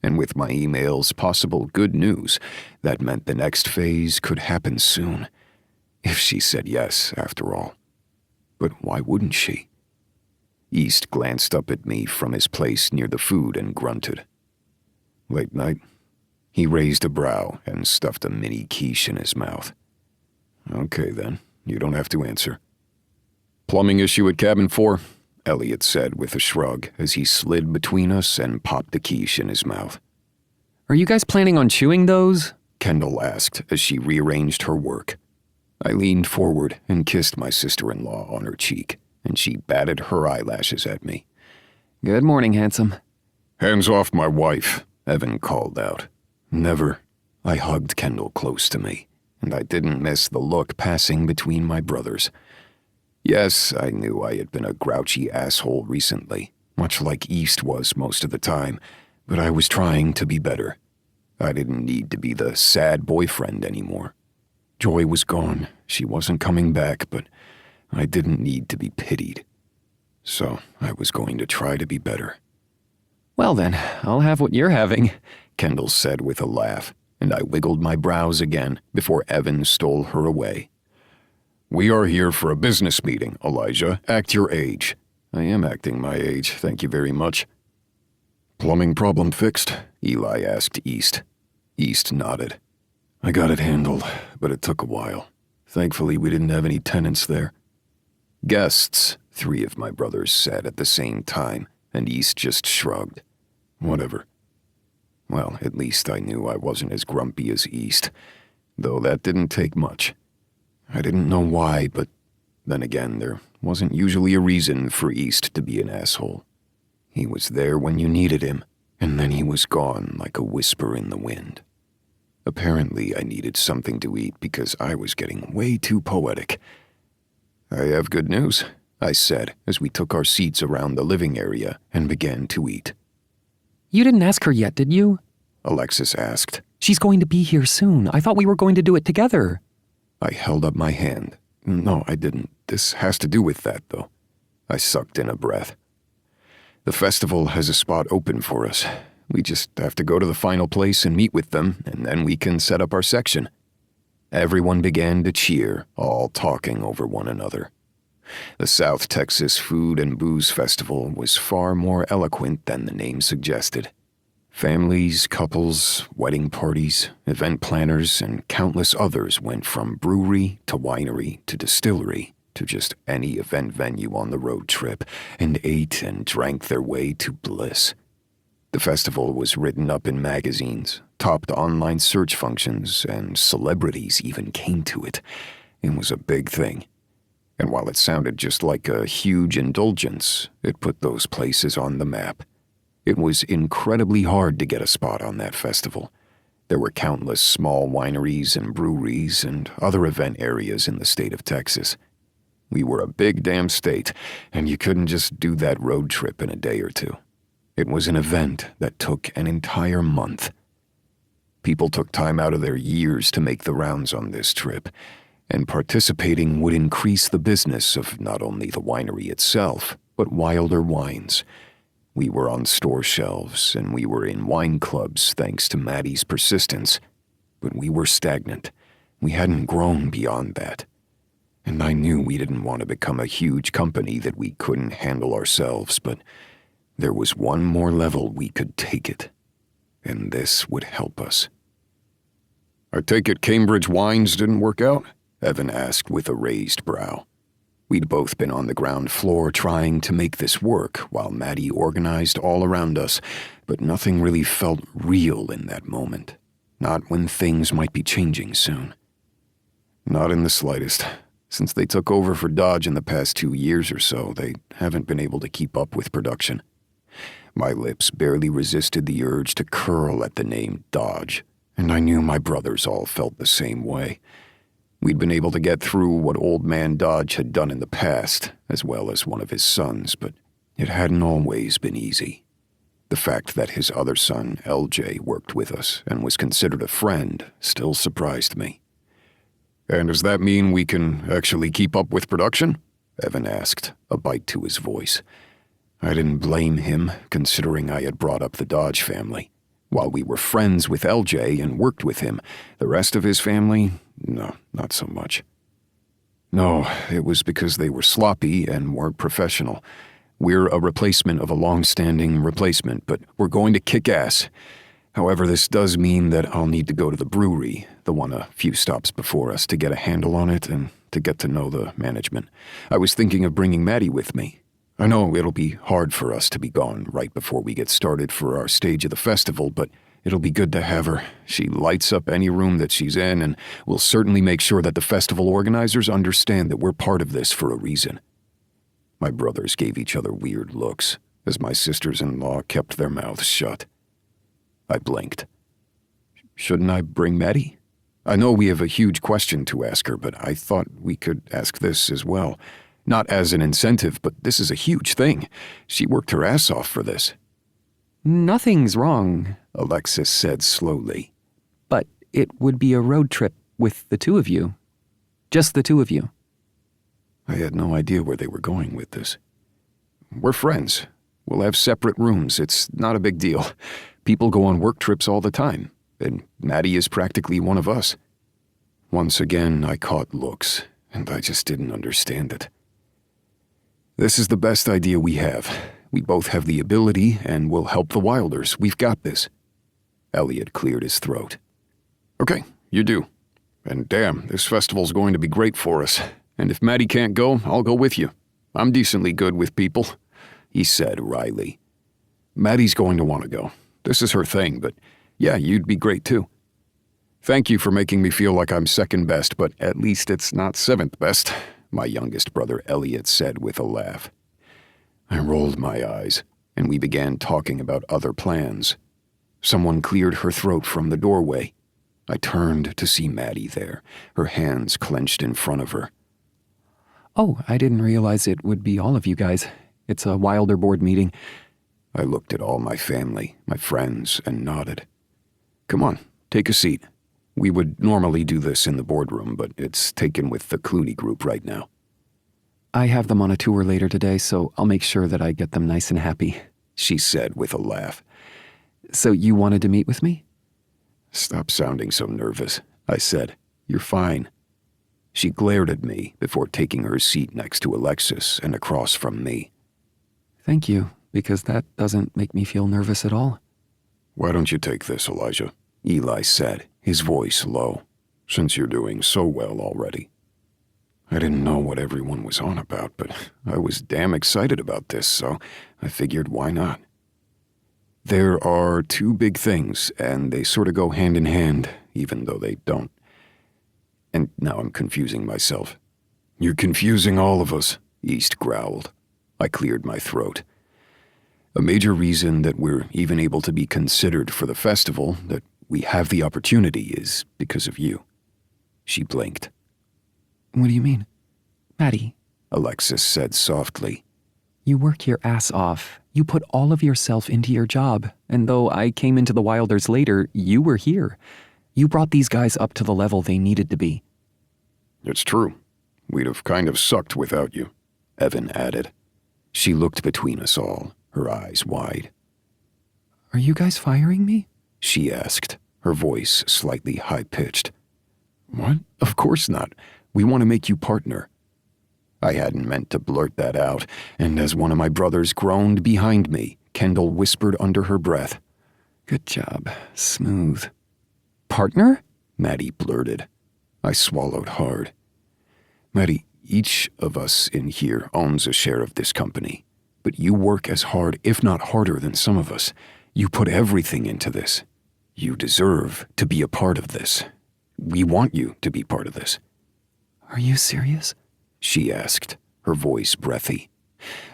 And with my email's possible good news, that meant the next phase could happen soon. If she said yes, after all. But why wouldn't she? East glanced up at me from his place near the food and grunted. "Late night?" He raised a brow and stuffed a mini quiche in his mouth. "Okay then, you don't have to answer." "Plumbing issue at cabin 4, Elliot said with a shrug as he slid between us and popped the quiche in his mouth.
Are you guys planning on chewing those?
Kendall asked as she rearranged her work. I leaned forward and kissed my sister-in-law on her cheek, and she batted her eyelashes at me.
Good morning, handsome.
"Hands off my wife," Evan called out. "Never." I hugged Kendall close to me, and I didn't miss the look passing between my brothers. Yes, I knew I had been a grouchy asshole recently, much like East was most of the time, but I was trying to be better. I didn't need to be the sad boyfriend anymore. Joy was gone, she wasn't coming back, but I didn't need to be pitied. So I was going to try to be better.
Well then, I'll have what you're having,
Kendall said with a laugh, and I wiggled my brows again before Evan stole her away. "We are here for a business meeting, Elijah. Act your age." "I am acting my age, thank you very much." "Plumbing problem fixed?" Eli asked East. East nodded. "I got it handled, but it took a while. Thankfully, we didn't have any tenants there. Guests, 3 of my brothers said at the same time, and East just shrugged. Whatever. Well, at least I knew I wasn't as grumpy as East, though that didn't take much. I didn't know why, but then again, there wasn't usually a reason for East to be an asshole. He was there when you needed him, and then he was gone like a whisper in the wind. Apparently, I needed something to eat because I was getting way too poetic. "I have good news," I said as we took our seats around the living area and began to eat.
You didn't ask her yet, did you?
Alexis asked.
She's going to be here soon. I thought we were going to do it together.
I held up my hand. "No, I didn't. This has to do with that, though." I sucked in a breath. "The festival has a spot open for us. We just have to go to the final place and meet with them, and then we can set up our section." Everyone began to cheer, all talking over one another. The South Texas Food and Booze Festival was far more eloquent than the name suggested. Families, couples, wedding parties, event planners, and countless others went from brewery to winery to distillery to just any event venue on the road trip and ate and drank their way to bliss. The festival was written up in magazines, topped online search functions, and celebrities even came to it. It was a big thing. And while it sounded just like a huge indulgence, it put those places on the map. It was incredibly hard to get a spot on that festival. There were countless small wineries and breweries and other event areas in the state of Texas. We were a big damn state, and you couldn't just do that road trip in a day or two. It was an event that took an entire month. People took time out of their years to make the rounds on this trip, and participating would increase the business of not only the winery itself, but Wilder Wines. We were on store shelves, and we were in wine clubs thanks to Maddie's persistence, but we were stagnant. We hadn't grown beyond that. And I knew we didn't want to become a huge company that we couldn't handle ourselves, but there was one more level we could take it, and this would help us. "I take it Cambridge Wines didn't work out?" Evan asked with a raised brow. We'd both been on the ground floor trying to make this work while Maddie organized all around us, but nothing really felt real in that moment, not when things might be changing soon. "Not in the slightest. Since they took over for Dodge in the past 2 years or so, they haven't been able to keep up with production." My lips barely resisted the urge to curl at the name Dodge, and I knew my brothers all felt the same way. We'd been able to get through what Old Man Dodge had done in the past, as well as one of his sons, but it hadn't always been easy. The fact that his other son, LJ, worked with us and was considered a friend still surprised me. "And does that mean we can actually keep up with production?" Evan asked, a bite to his voice. I didn't blame him, considering I had brought up the Dodge family. While we were friends with LJ and worked with him, the rest of his family, no, not so much. "No, it was because they were sloppy and weren't professional. We're a replacement of a long-standing replacement, but we're going to kick ass. However, this does mean that I'll need to go to the brewery, the one a few stops before us, to get a handle on it and to get to know the management. I was thinking of bringing Maddie with me. I know it'll be hard for us to be gone right before we get started for our stage of the festival, but it'll be good to have her. She lights up any room that she's in, and we'll certainly make sure that the festival organizers understand that we're part of this for a reason." My brothers gave each other weird looks, as my sisters-in-law kept their mouths shut. I blinked. "Shouldn't I bring Maddie? I know we have a huge question to ask her, but I thought we could ask this as well. Not as an incentive, but this is a huge thing. She worked her ass off for this."
Nothing's wrong,
Alexis said slowly.
but it would be a road trip with the two of you. Just the two of you.
I had no idea where they were going with this. "We're friends. We'll have separate rooms. It's not a big deal. People go on work trips all the time, and Maddie is practically one of us." Once again, I caught looks, and I just didn't understand it. "This is the best idea we have. We both have the ability, and we'll help the Wilders. We've got this." Elliot cleared his throat. "Okay, you do. And damn, this festival's going to be great for us. And if Maddie can't go, I'll go with you. I'm decently good with people," he said wryly. "Maddie's going to want to go. This is her thing, but yeah, you'd be great too." "Thank you for making me feel like I'm second best, but at least it's not seventh best," my youngest brother Elliot said with a laugh. I rolled my eyes, and we began talking about other plans. Someone cleared her throat from the doorway. I turned to see Maddie there, her hands clenched in front of her.
"Oh, I didn't realize it would be all of you guys. It's a Wilder board meeting."
I looked at all my family, my friends, and nodded. "Come on, take a seat. We would normally do this in the boardroom, but it's taken with the Clooney group right now."
"I have them on a tour later today, so I'll make sure that I get them nice and happy,"
she said with a laugh.
"So you wanted to meet with me?"
"Stop sounding so nervous," I said. "You're fine." She glared at me before taking her seat next to Alexis and across from me.
"Thank you, because that doesn't make me feel nervous at all."
"Why don't you take this, Elijah?" Eli said, his voice low, "since you're doing so well already." I didn't know what everyone was on about, but I was damn excited about this, so I figured why not. There are two big things, and they sort of go hand in hand, even though they don't. And now I'm confusing myself. "You're confusing all of us," East growled. I cleared my throat. "A major reason that we're even able to be considered for the festival, that we have the opportunity, is because of you." She blinked.
"What do you mean?" "Maddie,"
Alexis said softly.
"you work your ass off. You put all of yourself into your job, and though I came into the Wilders later, you were here. You brought these guys up to the level they needed to be."
"It's true. We'd have kind of sucked without you," Evan added. She looked between us all, her eyes wide.
"Are you guys firing me?"
she asked, her voice slightly high-pitched. "What? Of course not. We want to make you partner." I hadn't meant to blurt that out, and as one of my brothers groaned behind me, Kendall whispered under her breath,
"Good job. Smooth." "Partner?"
Maddie blurted. I swallowed hard. "Maddie, each of us in here owns a share of this company, but you work as hard, if not harder, than some of us. You put everything into this. You deserve to be a part of this. We want you to be part of this."
"Are you serious?"
she asked, her voice breathy.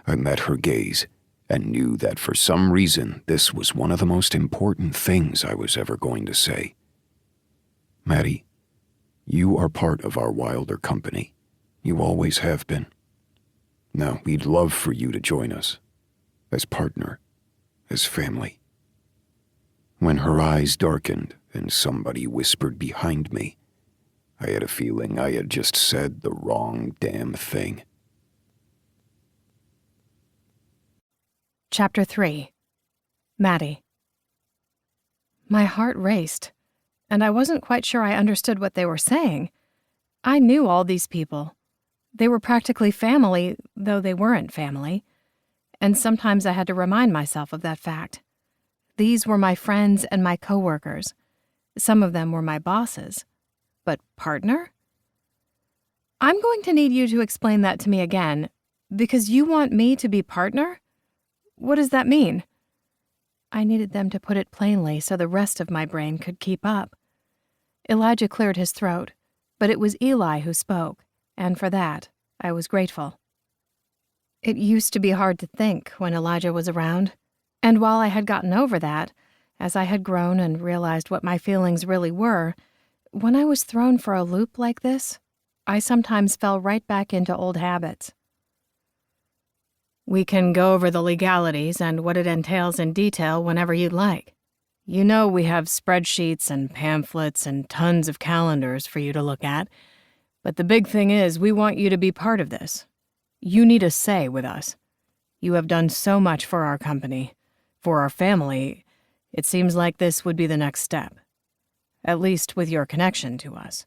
I met her gaze and knew that for some reason this was one of the most important things I was ever going to say. "Maddie, you are part of our Wilder company. You always have been. Now, we'd love for you to join us, as partner, as family." When her eyes darkened and somebody whispered behind me, I had a feeling I had just said the wrong damn thing.
Chapter 3. Maddie. My heart raced, and I wasn't quite sure I understood what they were saying. I knew all these people. They were practically family, though they weren't family. And sometimes I had to remind myself of that fact. These were my friends and my coworkers. Some of them were my bosses. But partner? I'm going to need you to explain that to me again, because you want me to be partner? What does that mean? I needed them to put it plainly so the rest of my brain could keep up. Elijah cleared his throat, but it was Eli who spoke, and for that, I was grateful. It used to be hard to think when Elijah was around, and while I had gotten over that, as I had grown and realized what my feelings really were, when I was thrown for a loop like this, I sometimes fell right back into old habits. We can go over the legalities and what it entails in detail whenever you'd like. You know we have spreadsheets and pamphlets and tons of calendars for you to look at, but the big thing is we want you to be part of this. You need a say with us. You have done so much for our company, for our family. It seems like this would be the next step. At least with your connection to us.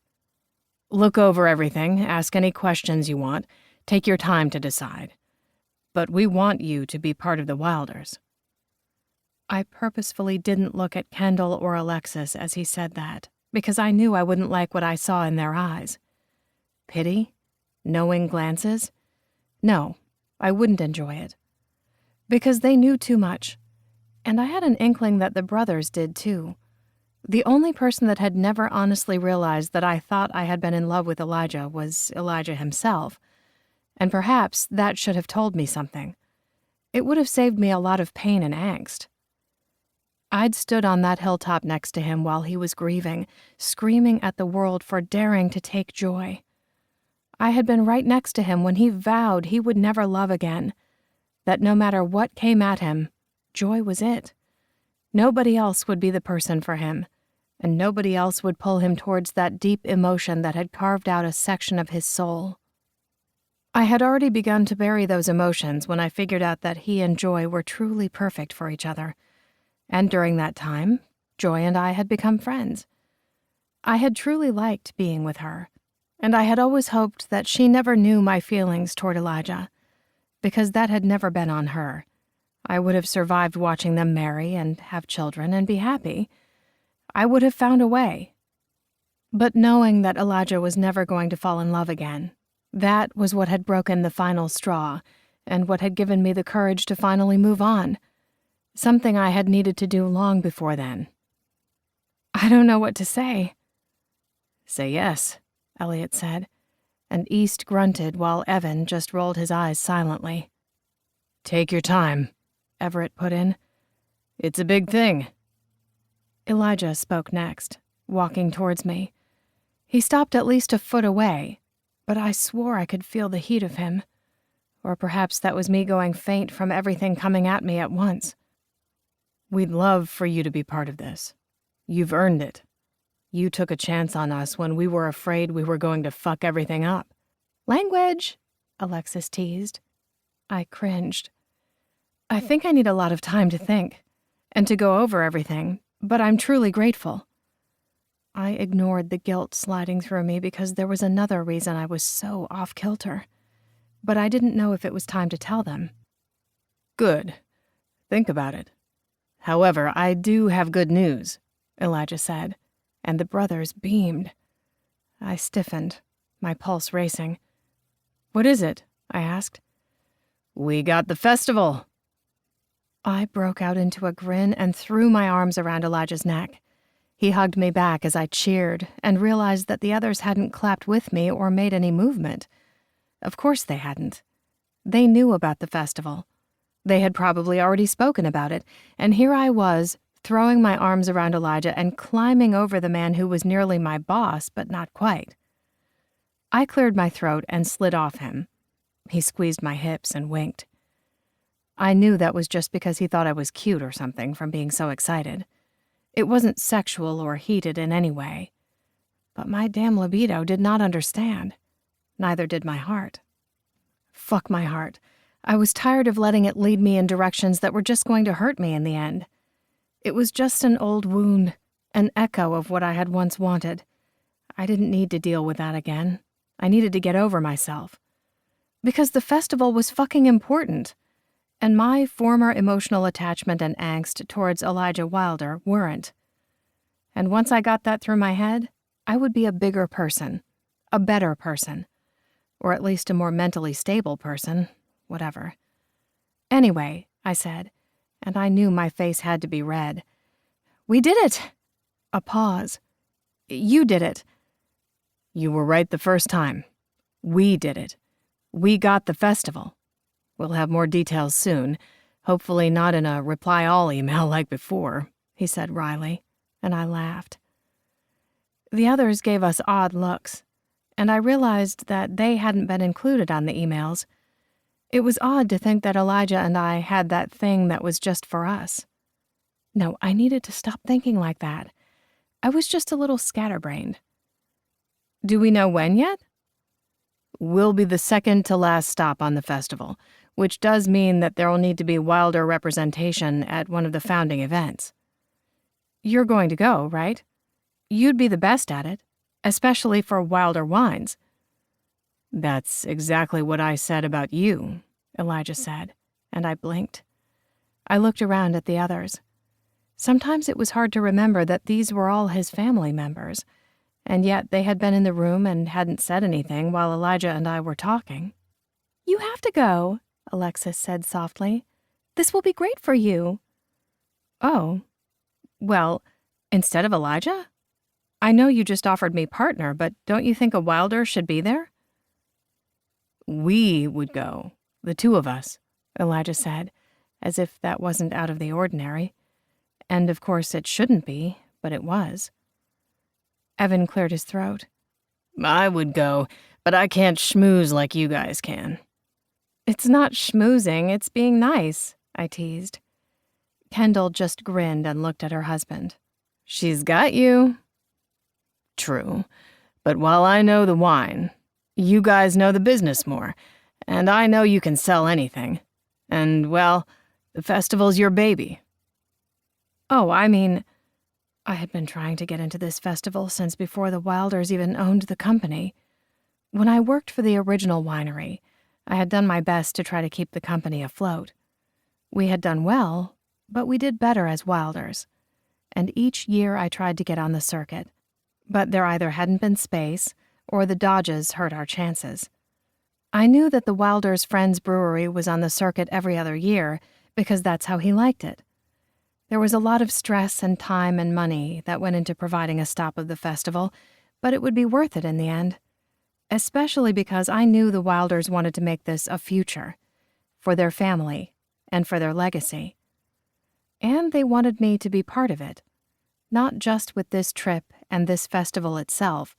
Look over everything, ask any questions you want, take your time to decide. But we want you to be part of the Wilders. I purposefully didn't look at Kendall or Alexis as he said that, because I knew I wouldn't like what I saw in their eyes. Pity? Knowing glances? No, I wouldn't enjoy it. Because they knew too much, and I had an inkling that the brothers did too. The only person that had never honestly realized that I thought I had been in love with Elijah was Elijah himself, and perhaps that should have told me something. It would have saved me a lot of pain and angst. I'd stood on that hilltop next to him while he was grieving, screaming at the world for daring to take joy. I had been right next to him when he vowed he would never love again, that no matter what came at him, joy was it. Nobody else would be the person for him, and nobody else would pull him towards that deep emotion that had carved out a section of his soul. I had already begun to bury those emotions when I figured out that he and Joy were truly perfect for each other. And during that time, Joy and I had become friends. I had truly liked being with her, and I had always hoped that she never knew my feelings toward Elijah, because that had never been on her. I would have survived watching them marry and have children and be happy. I would have found a way. But knowing that Elijah was never going to fall in love again, that was what had broken the final straw and what had given me the courage to finally move on. Something I had needed to do long before then. I don't know what to say. Say yes, Elliot said, and East grunted while Evan just rolled his eyes silently. Take your time, Everett put in. It's a big thing. Elijah spoke next, walking towards me. He stopped at least a foot away, but I swore I could feel the heat of him. Or perhaps that was me going faint from everything coming at me at once. We'd love for you to be part of this. You've earned it. You took a chance on us when we were afraid we were going to fuck everything up. Language, Alexis teased. I cringed. I think I need a lot of time to think, and to go over everything, but I'm truly grateful. I ignored the guilt sliding through me because there was another reason I was so off-kilter, but I didn't know if it was time to tell them. Good. Think about it. However, I do have good news, Elijah said, and the brothers beamed. I stiffened, my pulse racing. What is it? I asked. We got the festival. I broke out into a grin and threw my arms around Elijah's neck. He hugged me back as I cheered and realized that the others hadn't clapped with me or made any movement. Of course they hadn't. They knew about the festival. They had probably already spoken about it, and here I was, throwing my arms around Elijah and climbing over the man who was nearly my boss, but not quite. I cleared my throat and slid off him. He squeezed my hips and winked. I knew that was just because he thought I was cute or something from being so excited. It wasn't sexual or heated in any way. But my damn libido did not understand. Neither did my heart. Fuck my heart. I was tired of letting it lead me in directions that were just going to hurt me in the end. It was just an old wound, an echo of what I had once wanted. I didn't need to deal with that again. I needed to get over myself. Because the festival was fucking important, and my former emotional attachment and angst towards Elijah Wilder weren't. And once I got that through my head, I would be a bigger person, a better person, or at least a more mentally stable person. Whatever. Anyway, I said, and I knew my face had to be red. We did it! A pause. You did it. You were right the first time. We did it. We got the festival. We'll have more details soon, hopefully not in a reply-all email like before, he said wryly, and I laughed. The others gave us odd looks, and I realized that they hadn't been included on the emails. It was odd to think that Elijah and I had that thing that was just for us. No, I needed to stop thinking like that. I was just a little scatterbrained. Do we know when yet? We'll be the second to last stop on the festival, which does mean that there will need to be Wilder representation at one of the founding events. You're going to go, right? You'd be the best at it, especially for Wilder wines. That's exactly what I said about you, Elijah said, and I blinked. I looked around at the others. Sometimes it was hard to remember that these were all his family members, and yet they had been in the room and hadn't said anything while Elijah and I were talking. "You have to go," Alexis said softly. "This will be great for you." "Oh, well, instead of Elijah? I know you just offered me partner, but don't you think a Wilder should be there?" "We would go, the two of us," Elijah said, as if that wasn't out of the ordinary. And of course it shouldn't be, but it was. Evan cleared his throat. "I would go, but I can't schmooze like you guys can." "It's not schmoozing, it's being nice," I teased. Kendall just grinned and looked at her husband. "She's got you." "True, but while I know the wine, you guys know the business more, and I know you can sell anything. And, well, the festival's your baby." "Oh, I mean, I had been trying to get into this festival since before the Wilders even owned the company. When I worked for the original winery, I had done my best to try to keep the company afloat. We had done well, but we did better as Wilders. And each year I tried to get on the circuit. But there either hadn't been space, or the Dodges hurt our chances. I knew that the Wilders Friends Brewery was on the circuit every other year, because that's how he liked it. There was a lot of stress and time and money that went into providing a stop of the festival, but it would be worth it in the end. Especially because I knew the Wilders wanted to make this a future, for their family and for their legacy. And they wanted me to be part of it, not just with this trip and this festival itself,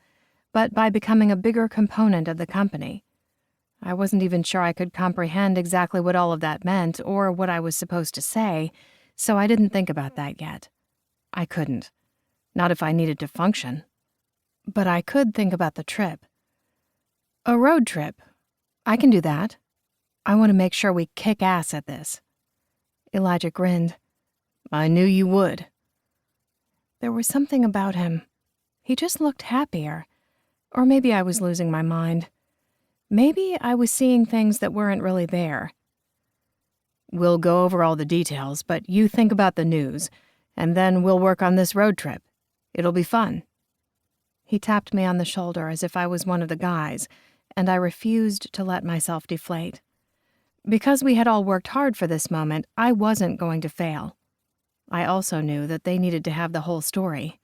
but by becoming a bigger component of the company. I wasn't even sure I could comprehend exactly what all of that meant or what I was supposed to say, so I didn't think about that yet. I couldn't. Not if I needed to function. But I could think about the trip. A road trip. I can do that. I want to make sure we kick ass at this. Elijah grinned. "I knew you would." There was something about him. He just looked happier. Or maybe I was losing my mind. Maybe I was seeing things that weren't really there. "We'll go over all the details, but you think about the news, and then we'll work on this road trip. It'll be fun." He tapped me on the shoulder as if I was one of the guys, and I refused to let myself deflate. Because we had all worked hard for this moment, I wasn't going to fail. I also knew that they needed to have the whole story.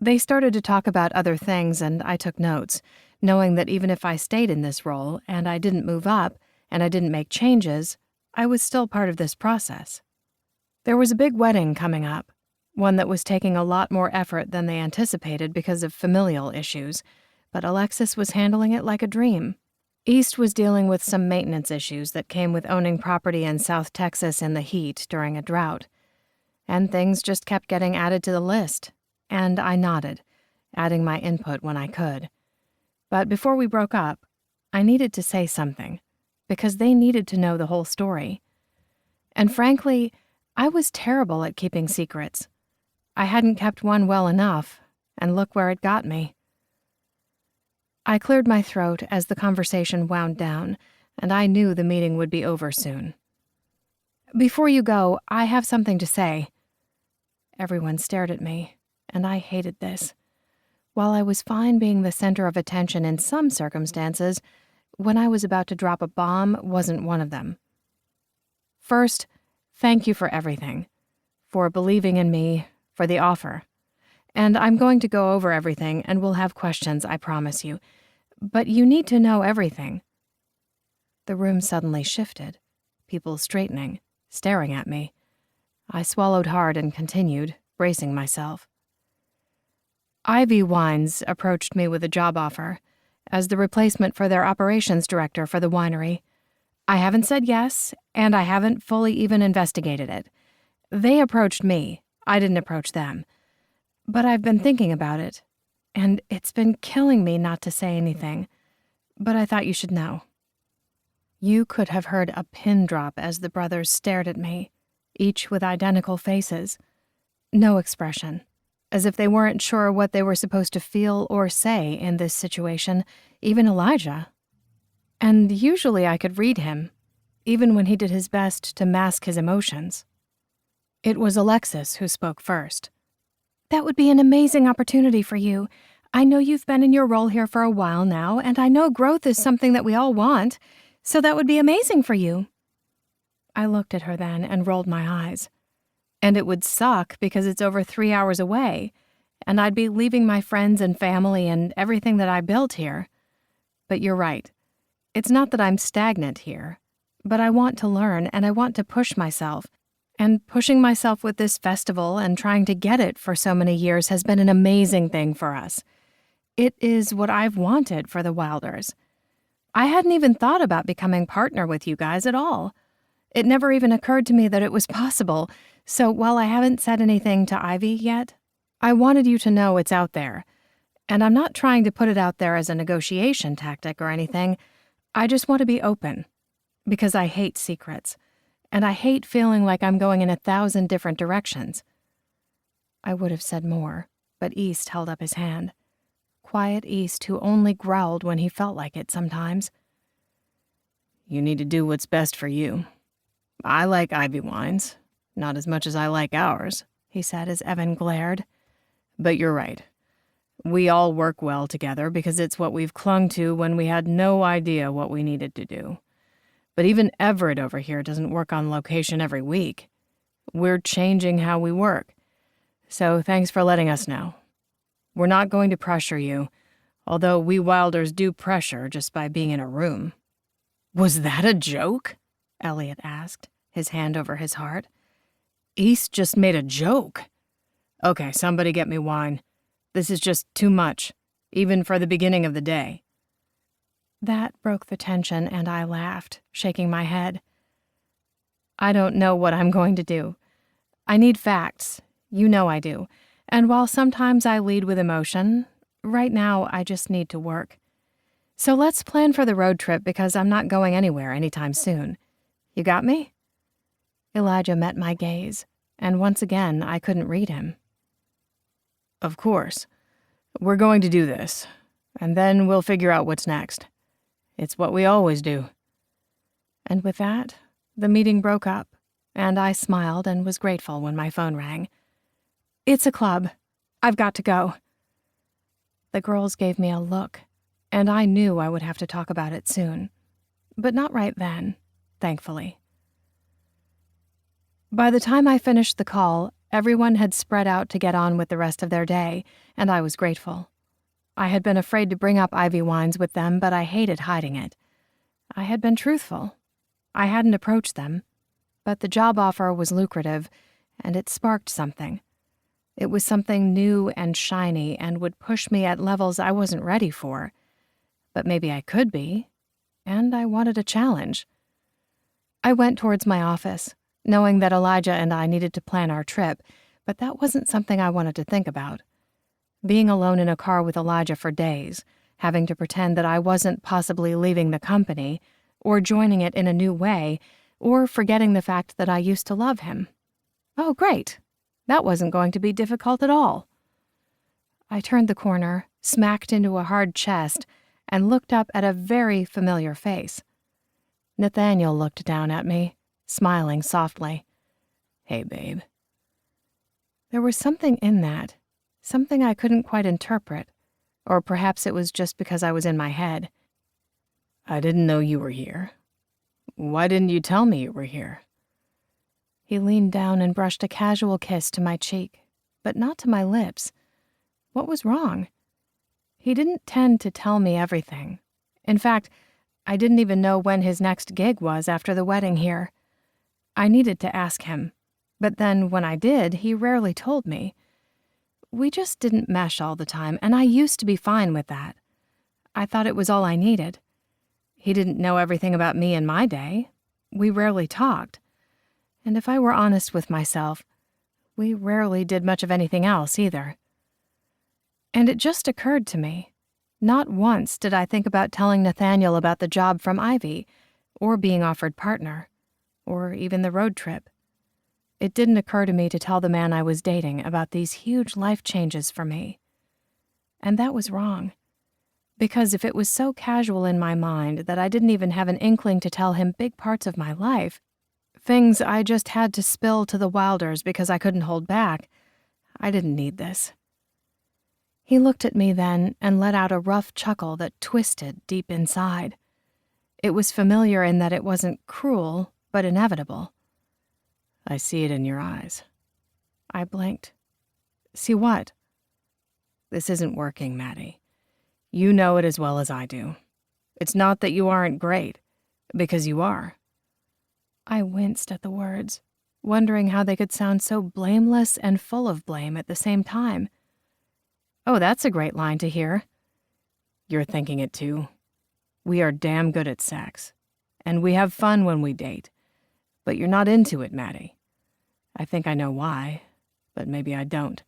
They started to talk about other things, and I took notes, knowing that even if I stayed in this role, and I didn't move up, and I didn't make changes, I was still part of this process. There was a big wedding coming up, one that was taking a lot more effort than they anticipated because of familial issues, but Alexis was handling it like a dream. East was dealing with some maintenance issues that came with owning property in South Texas in the heat during a drought. And things just kept getting added to the list, and I nodded, adding my input when I could. But before we broke up, I needed to say something, because they needed to know the whole story. And frankly, I was terrible at keeping secrets. I hadn't kept one well enough, and look where it got me. I cleared my throat as the conversation wound down, and I knew the meeting would be over soon. "Before you go, I have something to say." Everyone stared at me, and I hated this. While I was fine being the center of attention in some circumstances, when I was about to drop a bomb wasn't one of them. First, thank you for everything. For believing in me, for the offer. And I'm going to go over everything, and we'll have questions, I promise you. But you need to know everything. The room suddenly shifted, people straightening, staring at me. I swallowed hard and continued, bracing myself. Ivy Wines approached me with a job offer as the replacement for their operations director for the winery. I haven't said yes, and I haven't fully even investigated it. They approached me. I didn't approach them. But I've been thinking about it, and it's been killing me not to say anything. But I thought you should know. You could have heard a pin drop as the brothers stared at me, each with identical faces. No expression, as if they weren't sure what they were supposed to feel or say in this situation, even Elijah. And usually I could read him, even when he did his best to mask his emotions. It was Alexis who spoke first. That would be an amazing opportunity for you. I know you've been in your role here for a while now, and I know growth is something that we all want, so that would be amazing for you. I looked at her then and rolled my eyes. And it would suck because it's over 3 hours away, and I'd be leaving my friends and family and everything that I built here. But you're right. It's not that I'm stagnant here, but I want to learn and I want to push myself. And pushing myself with this festival and trying to get it for so many years has been an amazing thing for us. It is what I've wanted for the Wilders. I hadn't even thought about becoming partner with you guys at all. It never even occurred to me that it was possible, so while I haven't said anything to Ivy yet, I wanted you to know it's out there. And I'm not trying to put it out there as a negotiation tactic or anything. I just want to be open, because I hate secrets, and I hate feeling like I'm going in 1,000 different directions. I would have said more, but East held up his hand. Quiet East who only growled when he felt like it sometimes. You need to do what's best for you. I like Ivy wines. Not as much as I like ours, he said as Evan glared. But you're right. We all work well together because it's what we've clung to when we had no idea what we needed to do. But even Everett over here doesn't work on location every week. We're changing how we work. So thanks for letting us know. We're not going to pressure you, although we Wilders do pressure just by being in a room. Was that a joke? Elliot asked, his hand over his heart. East just made a joke. Okay, somebody get me wine. This is just too much, even for the beginning of the day. That broke the tension, and I laughed, shaking my head. I don't know what I'm going to do. I need facts. You know I do. And while sometimes I lead with emotion, right now I just need to work. So let's plan for the road trip because I'm not going anywhere anytime soon. You got me? Elijah met my gaze, and once again I couldn't read him. Of course. We're going to do this, and then we'll figure out what's next. It's what we always do. And with that, the meeting broke up, and I smiled and was grateful when my phone rang. It's a club. I've got to go. The girls gave me a look, and I knew I would have to talk about it soon. But not right then, thankfully. By the time I finished the call, everyone had spread out to get on with the rest of their day, and I was grateful. I had been afraid to bring up Ivy wines with them, but I hated hiding it. I had been truthful. I hadn't approached them, but the job offer was lucrative, and it sparked something. It was something new and shiny and would push me at levels I wasn't ready for. But maybe I could be, and I wanted a challenge. I went towards my office, knowing that Elijah and I needed to plan our trip, but that wasn't something I wanted to think about. Being alone in a car with Elijah for days, having to pretend that I wasn't possibly leaving the company, or joining it in a new way, or forgetting the fact that I used to love him. Oh, great. That wasn't going to be difficult at all. I turned the corner, smacked into a hard chest, and looked up at a very familiar face. Nathaniel looked down at me, smiling softly. Hey, babe. There was something in that, something I couldn't quite interpret, or perhaps it was just because I was in my head. I didn't know you were here. Why didn't you tell me you were here? He leaned down and brushed a casual kiss to my cheek, but not to my lips. What was wrong? He didn't tend to tell me everything. In fact, I didn't even know when his next gig was after the wedding here. I needed to ask him, but then when I did, he rarely told me. We just didn't mesh all the time, and I used to be fine with that. I thought it was all I needed. He didn't know everything about me in my day. We rarely talked. And if I were honest with myself, we rarely did much of anything else either. And it just occurred to me. Not once did I think about telling Nathaniel about the job from Ivy, or being offered partner, or even the road trip. It didn't occur to me to tell the man I was dating about these huge life changes for me. And that was wrong. Because if it was so casual in my mind that I didn't even have an inkling to tell him big parts of my life, Things I just had to spill to the Wilders because I couldn't hold back. I didn't need this. He looked at me then and let out a rough chuckle that twisted deep inside. It was familiar in that it wasn't cruel, but inevitable. I see it in your eyes. I blinked. See what? This isn't working, Maddie. You know it as well as I do. It's not that you aren't great, because you are. I winced at the words, wondering how they could sound so blameless and full of blame at the same time. Oh, that's a great line to hear. You're thinking it too. We are damn good at sex, and we have fun when we date, but you're not into it, Maddie. I think I know why, but maybe I don't.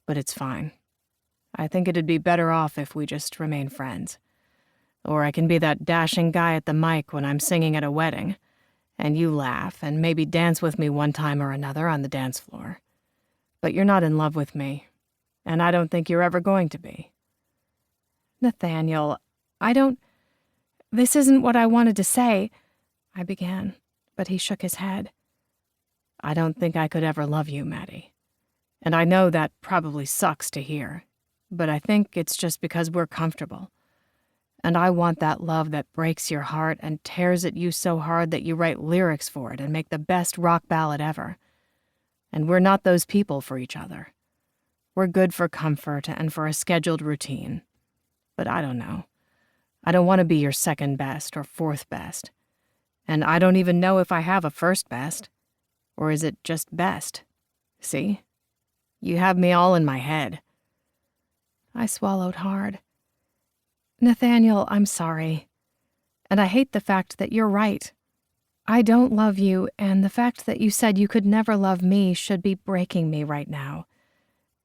But it's fine. I think it'd be better off if we just remain friends. Or I can be that dashing guy at the mic when I'm singing at a wedding, and you laugh and maybe dance with me one time or another on the dance floor. But you're not in love with me, and I don't think you're ever going to be. Nathaniel, This isn't what I wanted to say, I began, but he shook his head. I don't think I could ever love you, Maddie. And I know that probably sucks to hear, but I think it's just because we're comfortable. And I want that love that breaks your heart and tears at you so hard that you write lyrics for it and make the best rock ballad ever. And we're not those people for each other. We're good for comfort and for a scheduled routine. But I don't know. I don't want to be your second best or fourth best. And I don't even know if I have a first best. Or is it just best? See? You have me all in my head. I swallowed hard. Nathaniel, I'm sorry. And I hate the fact that you're right. I don't love you, and the fact that you said you could never love me should be breaking me right now.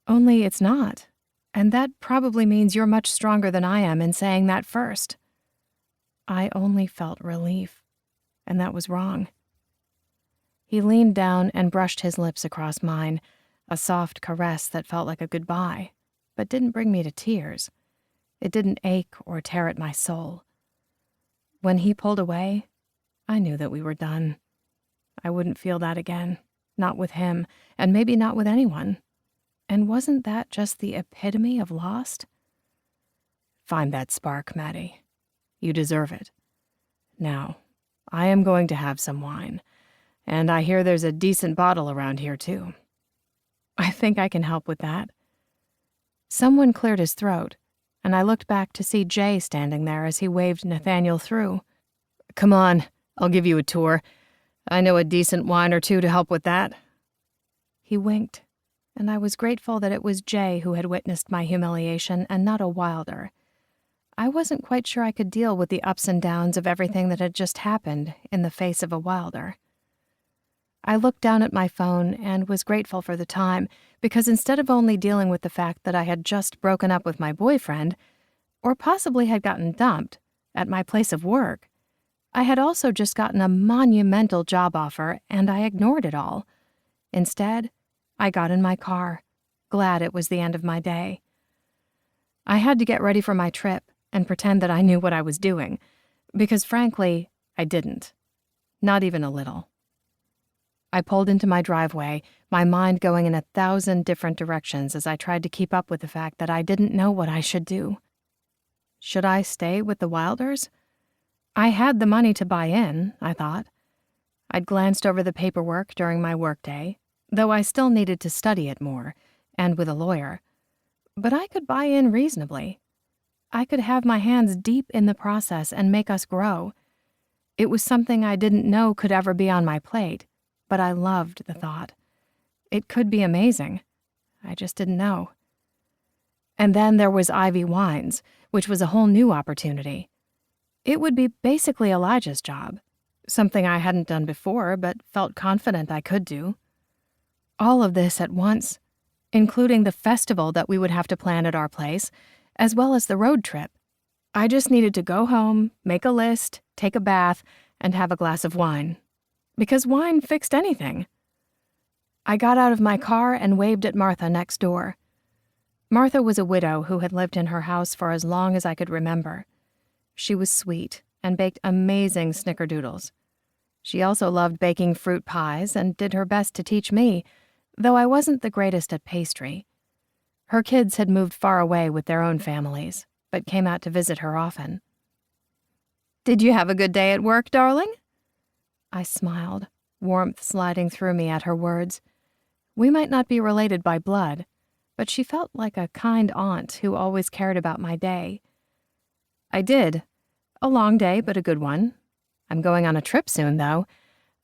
Only it's not. And that probably means you're much stronger than I am in saying that first. I only felt relief, and that was wrong. He leaned down and brushed his lips across mine, a soft caress that felt like a goodbye, but didn't bring me to tears. It didn't ache or tear at my soul. When he pulled away, I knew that we were done. I wouldn't feel that again, not with him, and maybe not with anyone. And wasn't that just the epitome of lost? Find that spark, Maddie. You deserve it. Now, I am going to have some wine, and I hear there's a decent bottle around here, too. I think I can help with that. Someone cleared his throat, and I looked back to see Jay standing there as he waved Nathaniel through. Come on, I'll give you a tour. I know a decent wine or two to help with that. He winked, and I was grateful that it was Jay who had witnessed my humiliation and not a Wilder. I wasn't quite sure I could deal with the ups and downs of everything that had just happened in the face of a Wilder. I looked down at my phone and was grateful for the time, because instead of only dealing with the fact that I had just broken up with my boyfriend, or possibly had gotten dumped, at my place of work, I had also just gotten a monumental job offer, and I ignored it all. Instead, I got in my car, glad it was the end of my day. I had to get ready for my trip and pretend that I knew what I was doing, because frankly, I didn't. Not even a little. I pulled into my driveway, my mind going in 1,000 different directions as I tried to keep up with the fact that I didn't know what I should do. Should I stay with the Wilders? I had the money to buy in, I thought. I'd glanced over the paperwork during my workday, though I still needed to study it more, and with a lawyer. But I could buy in reasonably. I could have my hands deep in the process and make us grow. It was something I didn't know could ever be on my plate, but I loved the thought. It could be amazing. I just didn't know. And then there was Ivy Wines, which was a whole new opportunity. It would be basically Elijah's job, something I hadn't done before but felt confident I could do. All of this at once, including the festival that we would have to plan at our place, as well as the road trip. I just needed to go home, make a list, take a bath, and have a glass of wine. Because wine fixed anything. I got out of my car and waved at Martha next door. Martha was a widow who had lived in her house for as long as I could remember. She was sweet and baked amazing snickerdoodles. She also loved baking fruit pies and did her best to teach me, though I wasn't the greatest at pastry. Her kids had moved far away with their own families, but came out to visit her often. "Did you have a good day at work, darling?" I smiled, warmth sliding through me at her words. We might not be related by blood, but she felt like a kind aunt who always cared about my day. I did. A long day, but a good one. I'm going on a trip soon, though.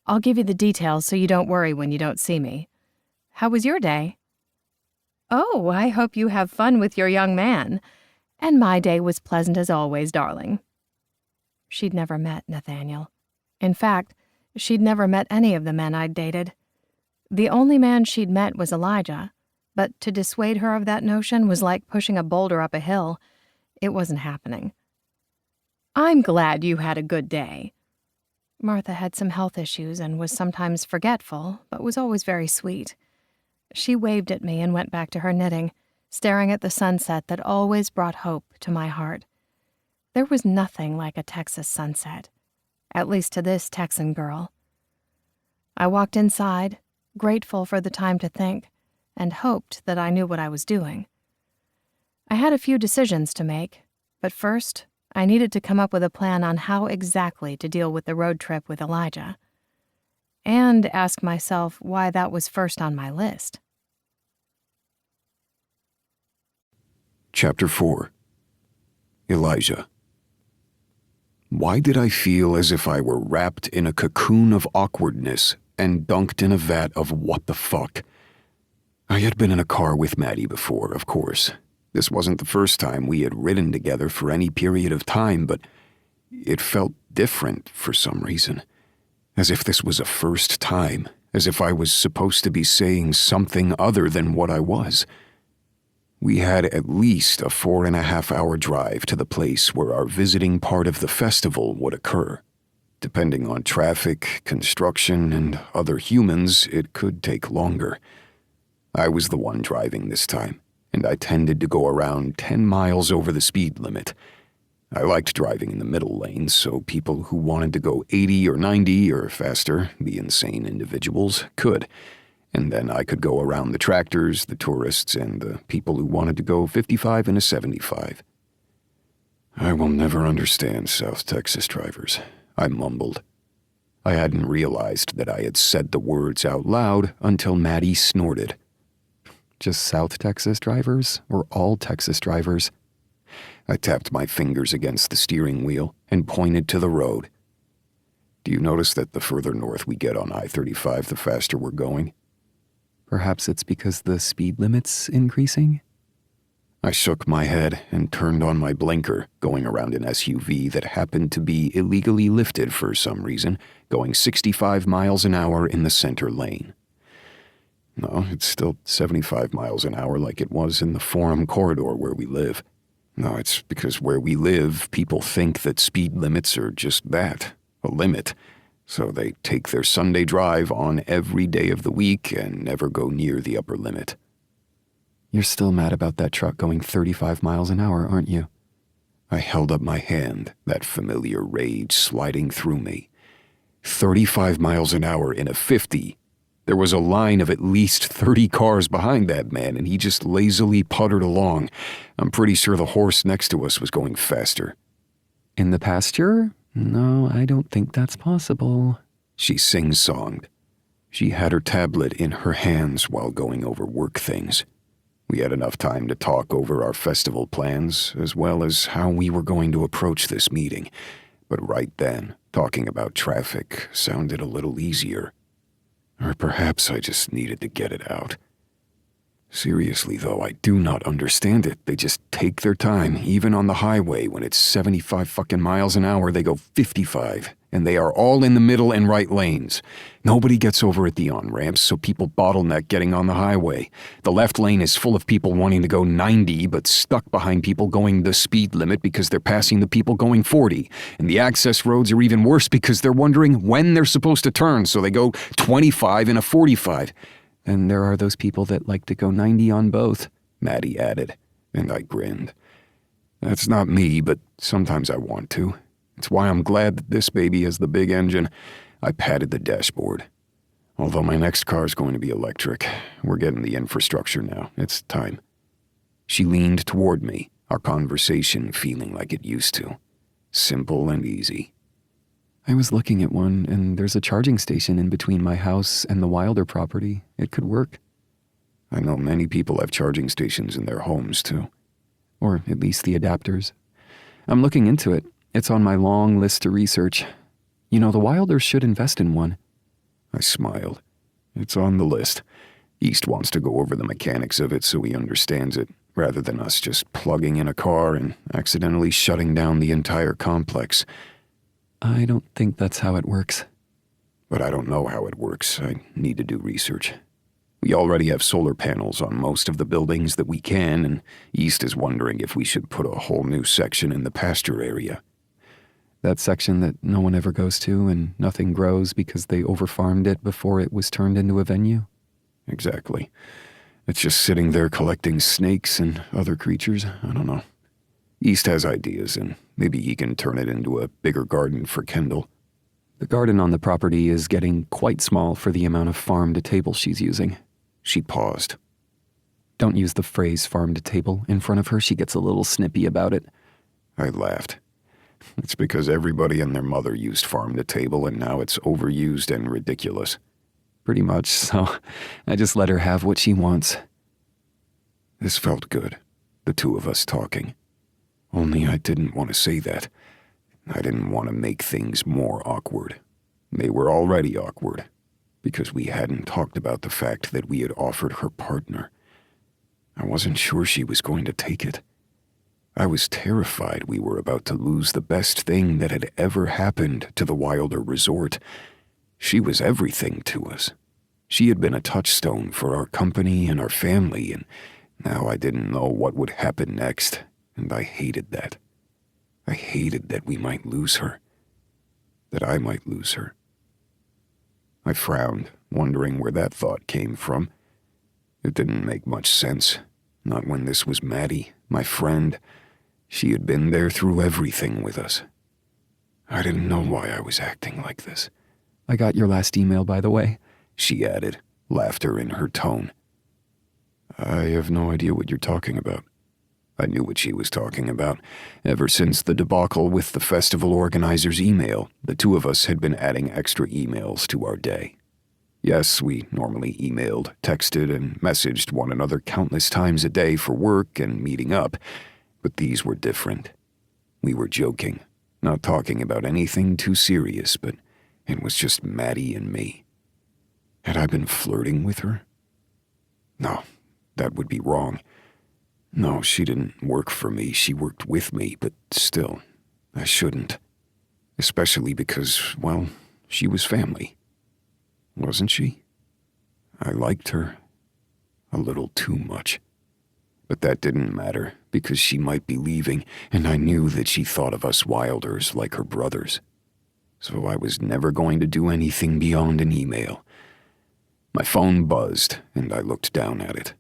I'll give you the details so you don't worry when you don't see me. How was your day? Oh, I hope you have fun with your young man. And my day was pleasant as always, darling. She'd never met Nathaniel. In fact, she'd never met any of the men I'd dated. The only man she'd met was Elijah, but to dissuade her of that notion was like pushing a boulder up a hill. It wasn't happening. "I'm glad you had a good day." Martha had some health issues and was sometimes forgetful, but was always very sweet. She waved at me and went back to her knitting, staring at the sunset that always brought hope to my heart. There was nothing like a Texas sunset, at least to this Texan girl. I walked inside, grateful for the time to think, and hoped that I knew what I was doing. I had a few decisions to make, but first, I needed to come up with a plan on how exactly to deal with the road trip with Elijah, and ask myself why that was first on my list.
Chapter 4. Elijah. Why did I feel as if I were wrapped in a cocoon of awkwardness and dunked in a vat of what the fuck? I had been in a car with Maddie before, of course. This wasn't the first time we had ridden together for any period of time, but it felt different for some reason. As if this was a first time, as if I was supposed to be saying something other than what I was. We had at least a 4.5-hour drive to the place where our visiting part of the festival would occur. Depending on traffic, construction, and other humans, it could take longer. I was the one driving this time, and I tended to go around 10 miles over the speed limit. I liked driving in the middle lanes so people who wanted to go 80 or 90 or faster, the insane individuals, could. And then I could go around the tractors, the tourists, and the people who wanted to go 55 and a 75. I will never understand South Texas drivers, I mumbled. I hadn't realized that I had said the words out loud until Maddie snorted.
Just South Texas drivers, or all Texas drivers?
I tapped my fingers against the steering wheel and pointed to the road. Do you notice that the further north we get on I-35, the faster we're going?
Perhaps it's because the speed limit's increasing?
I shook my head and turned on my blinker, going around an SUV that happened to be illegally lifted for some reason, going 65 miles an hour in the center lane. No, it's still 75 miles an hour like it was in the Forum corridor where we live. No, it's because where we live, people think that speed limits are just that, a limit. So they take their Sunday drive on every day of the week and never go near the upper limit.
You're still mad about that truck going 35 miles an hour, aren't you?
I held up my hand, that familiar rage sliding through me. 35 miles an hour in a 50. There was a line of at least 30 cars behind that man, and he just lazily puttered along. I'm pretty sure the horse next to us was going faster.
In the pasture? No, I don't think that's possible.
She sing-songed. She had her tablet in her hands while going over work things. We had enough time to talk over our festival plans, as well as how we were going to approach this meeting. But right then, talking about traffic sounded a little easier. Or perhaps I just needed to get it out. Seriously, though, I do not understand it. They just take their time. Even on the highway, when it's 75 fucking miles an hour, they go 55. And they are all in the middle and right lanes. Nobody gets over at the on-ramps, so people bottleneck getting on the highway. The left lane is full of people wanting to go 90, but stuck behind people going the speed limit because they're passing the people going 40. And the access roads are even worse because they're wondering when they're supposed to turn, so they go 25 and a 45.
And there are those people that like to go 90 on both,
Maddie added, and I grinned. That's not me, but sometimes I want to. It's why I'm glad that this baby has the big engine. I patted the dashboard. Although my next car's going to be electric, we're getting the infrastructure now. It's time. She leaned toward me, our conversation feeling like it used to. Simple and easy.
I was looking at one, and there's a charging station in between my house and the Wilder property. It could work.
I know many people have charging stations in their homes, too.
Or at least the adapters. I'm looking into it. It's on my long list to research. You know, the Wilders should invest in one.
I smiled. It's on the list. East wants to go over the mechanics of it so he understands it, rather than us just plugging in a car and accidentally shutting down the entire complex.
I don't think that's how it works.
But I don't know how it works. I need to do research. We already have solar panels on most of the buildings that we can, and East is wondering if we should put a whole new section in the pasture area.
That section that no one ever goes to and nothing grows because they overfarmed it before it was turned into a venue?
Exactly. It's just sitting there collecting snakes and other creatures. I don't know. East has ideas, and maybe he can turn it into a bigger garden for Kendall.
The garden on the property is getting quite small for the amount of farm-to-table she's using.
She paused.
Don't use the phrase farm-to-table in front of her. She gets a little snippy about it.
I laughed. It's because everybody and their mother used farm-to-table, and now it's overused and ridiculous.
Pretty much, so I just let her have what she wants.
This felt good, the two of us talking. Only I didn't want to say that. I didn't want to make things more awkward. They were already awkward, because we hadn't talked about the fact that we had offered her partner. I wasn't sure she was going to take it. I was terrified we were about to lose the best thing that had ever happened to the Wilder resort. She was everything to us. She had been a touchstone for our company and our family, and now I didn't know what would happen next, and I hated that. I hated that we might lose her. That I might lose her. I frowned, wondering where that thought came from. It didn't make much sense. Not when this was Maddie, my friend. She had been there through everything with us. I didn't know why I was acting like this.
I got your last email, by the way,
she added, laughter in her tone. I have no idea what you're talking about. I knew what she was talking about. Ever since the debacle with the festival organizer's email, the two of us had been adding extra emails to our day. Yes, we normally emailed, texted, and messaged one another countless times a day for work and meeting up, but these were different. We were joking, not talking about anything too serious, but it was just Maddie and me. Had I been flirting with her? No, that would be wrong. No, she didn't work for me. She worked with me, but still, I shouldn't. Especially because, well, she was family. Wasn't she? I liked her. A little too much. But that didn't matter, because she might be leaving, and I knew that she thought of us Wilders like her brothers. So I was never going to do anything beyond an email. My phone buzzed, and I looked down at it.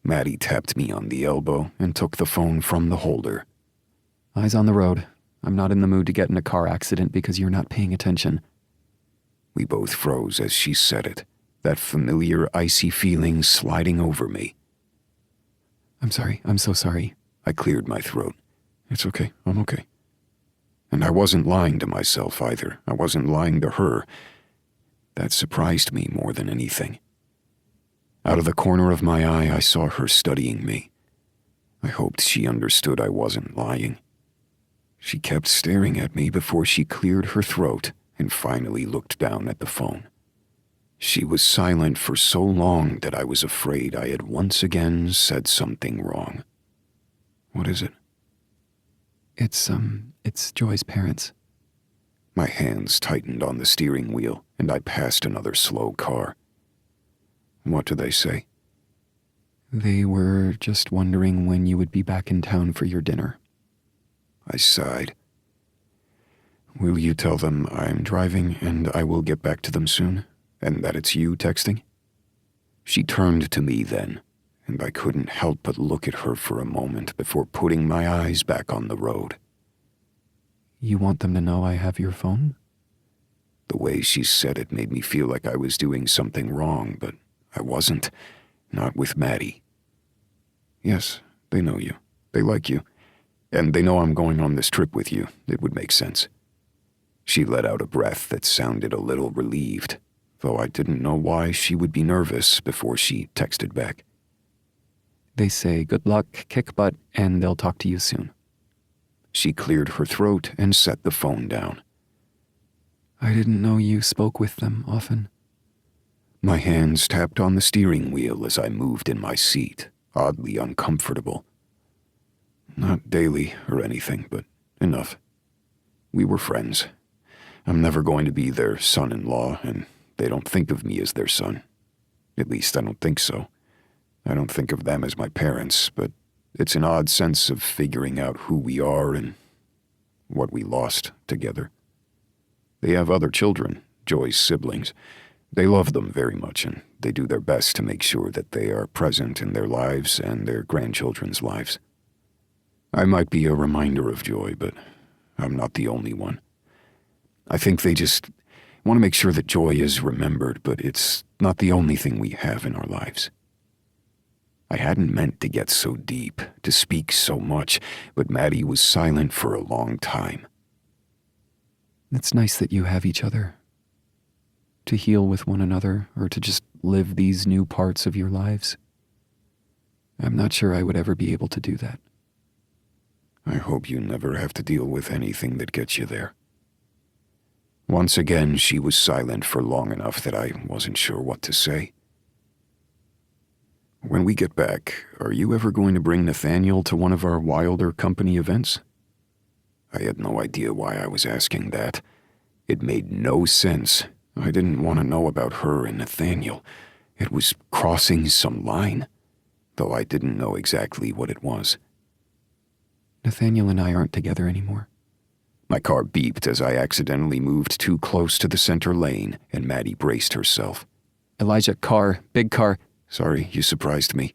Maddie tapped me on the elbow and took the phone from the holder.
Eyes on the road. I'm not in the mood to get in a car accident because you're not paying attention.
We both froze as she said it, that familiar icy feeling sliding over me.
I'm sorry. I'm so sorry.
I cleared my throat. It's okay. I'm okay. And I wasn't lying to myself either. I wasn't lying to her. That surprised me more than anything. Out of the corner of my eye, I saw her studying me. I hoped she understood I wasn't lying. She kept staring at me before she cleared her throat and finally looked down at the phone. She was silent for so long that I was afraid I had once again said something wrong. What is it?
It's Joy's parents.
My hands tightened on the steering wheel, and I passed another slow car. What do they say?
They were just wondering when you would be back in town for your dinner.
I sighed. Will you tell them I'm driving and I will get back to them soon, and that it's you texting? She turned to me then, and I couldn't help but look at her for a moment before putting my eyes back on the road.
You want them to know I have your phone?
The way she said it made me feel like I was doing something wrong, but I wasn't. Not with Maddie. Yes, they know you. They like you. And they know I'm going on this trip with you. It would make sense. She let out a breath that sounded a little relieved, though I didn't know why she would be nervous before she texted back.
They say good luck, kick butt, and they'll talk to you soon.
She cleared her throat and set the phone down.
I didn't know you spoke with them often.
My hands tapped on the steering wheel as I moved in my seat, oddly uncomfortable. Not daily or anything, but enough. We were friends. I'm never going to be their son-in-law, and they don't think of me as their son. At least I don't think so. I don't think of them as my parents, but it's an odd sense of figuring out who we are and what we lost together. They have other children, Joy's siblings. They love them very much, and they do their best to make sure that they are present in their lives and their grandchildren's lives. I might be a reminder of Joy, but I'm not the only one. I think they just want to make sure that Joy is remembered, but it's not the only thing we have in our lives. I hadn't meant to get so deep, to speak so much, but Maddie was silent for a long time.
It's nice that you have each other. To heal with one another, or to just live these new parts of your lives. I'm not sure I would ever be able to do that.
I hope you never have to deal with anything that gets you there. Once again, she was silent for long enough that I wasn't sure what to say. When we get back, are you ever going to bring Nathaniel to one of our Wilder Company events? I had no idea why I was asking that. It made no sense. I didn't want to know about her and Nathaniel. It was crossing some line, though I didn't know exactly what it was.
Nathaniel and I aren't together anymore.
My car beeped as I accidentally moved too close to the center lane, and Maddie braced herself.
Elijah, car, big car.
Sorry, you surprised me.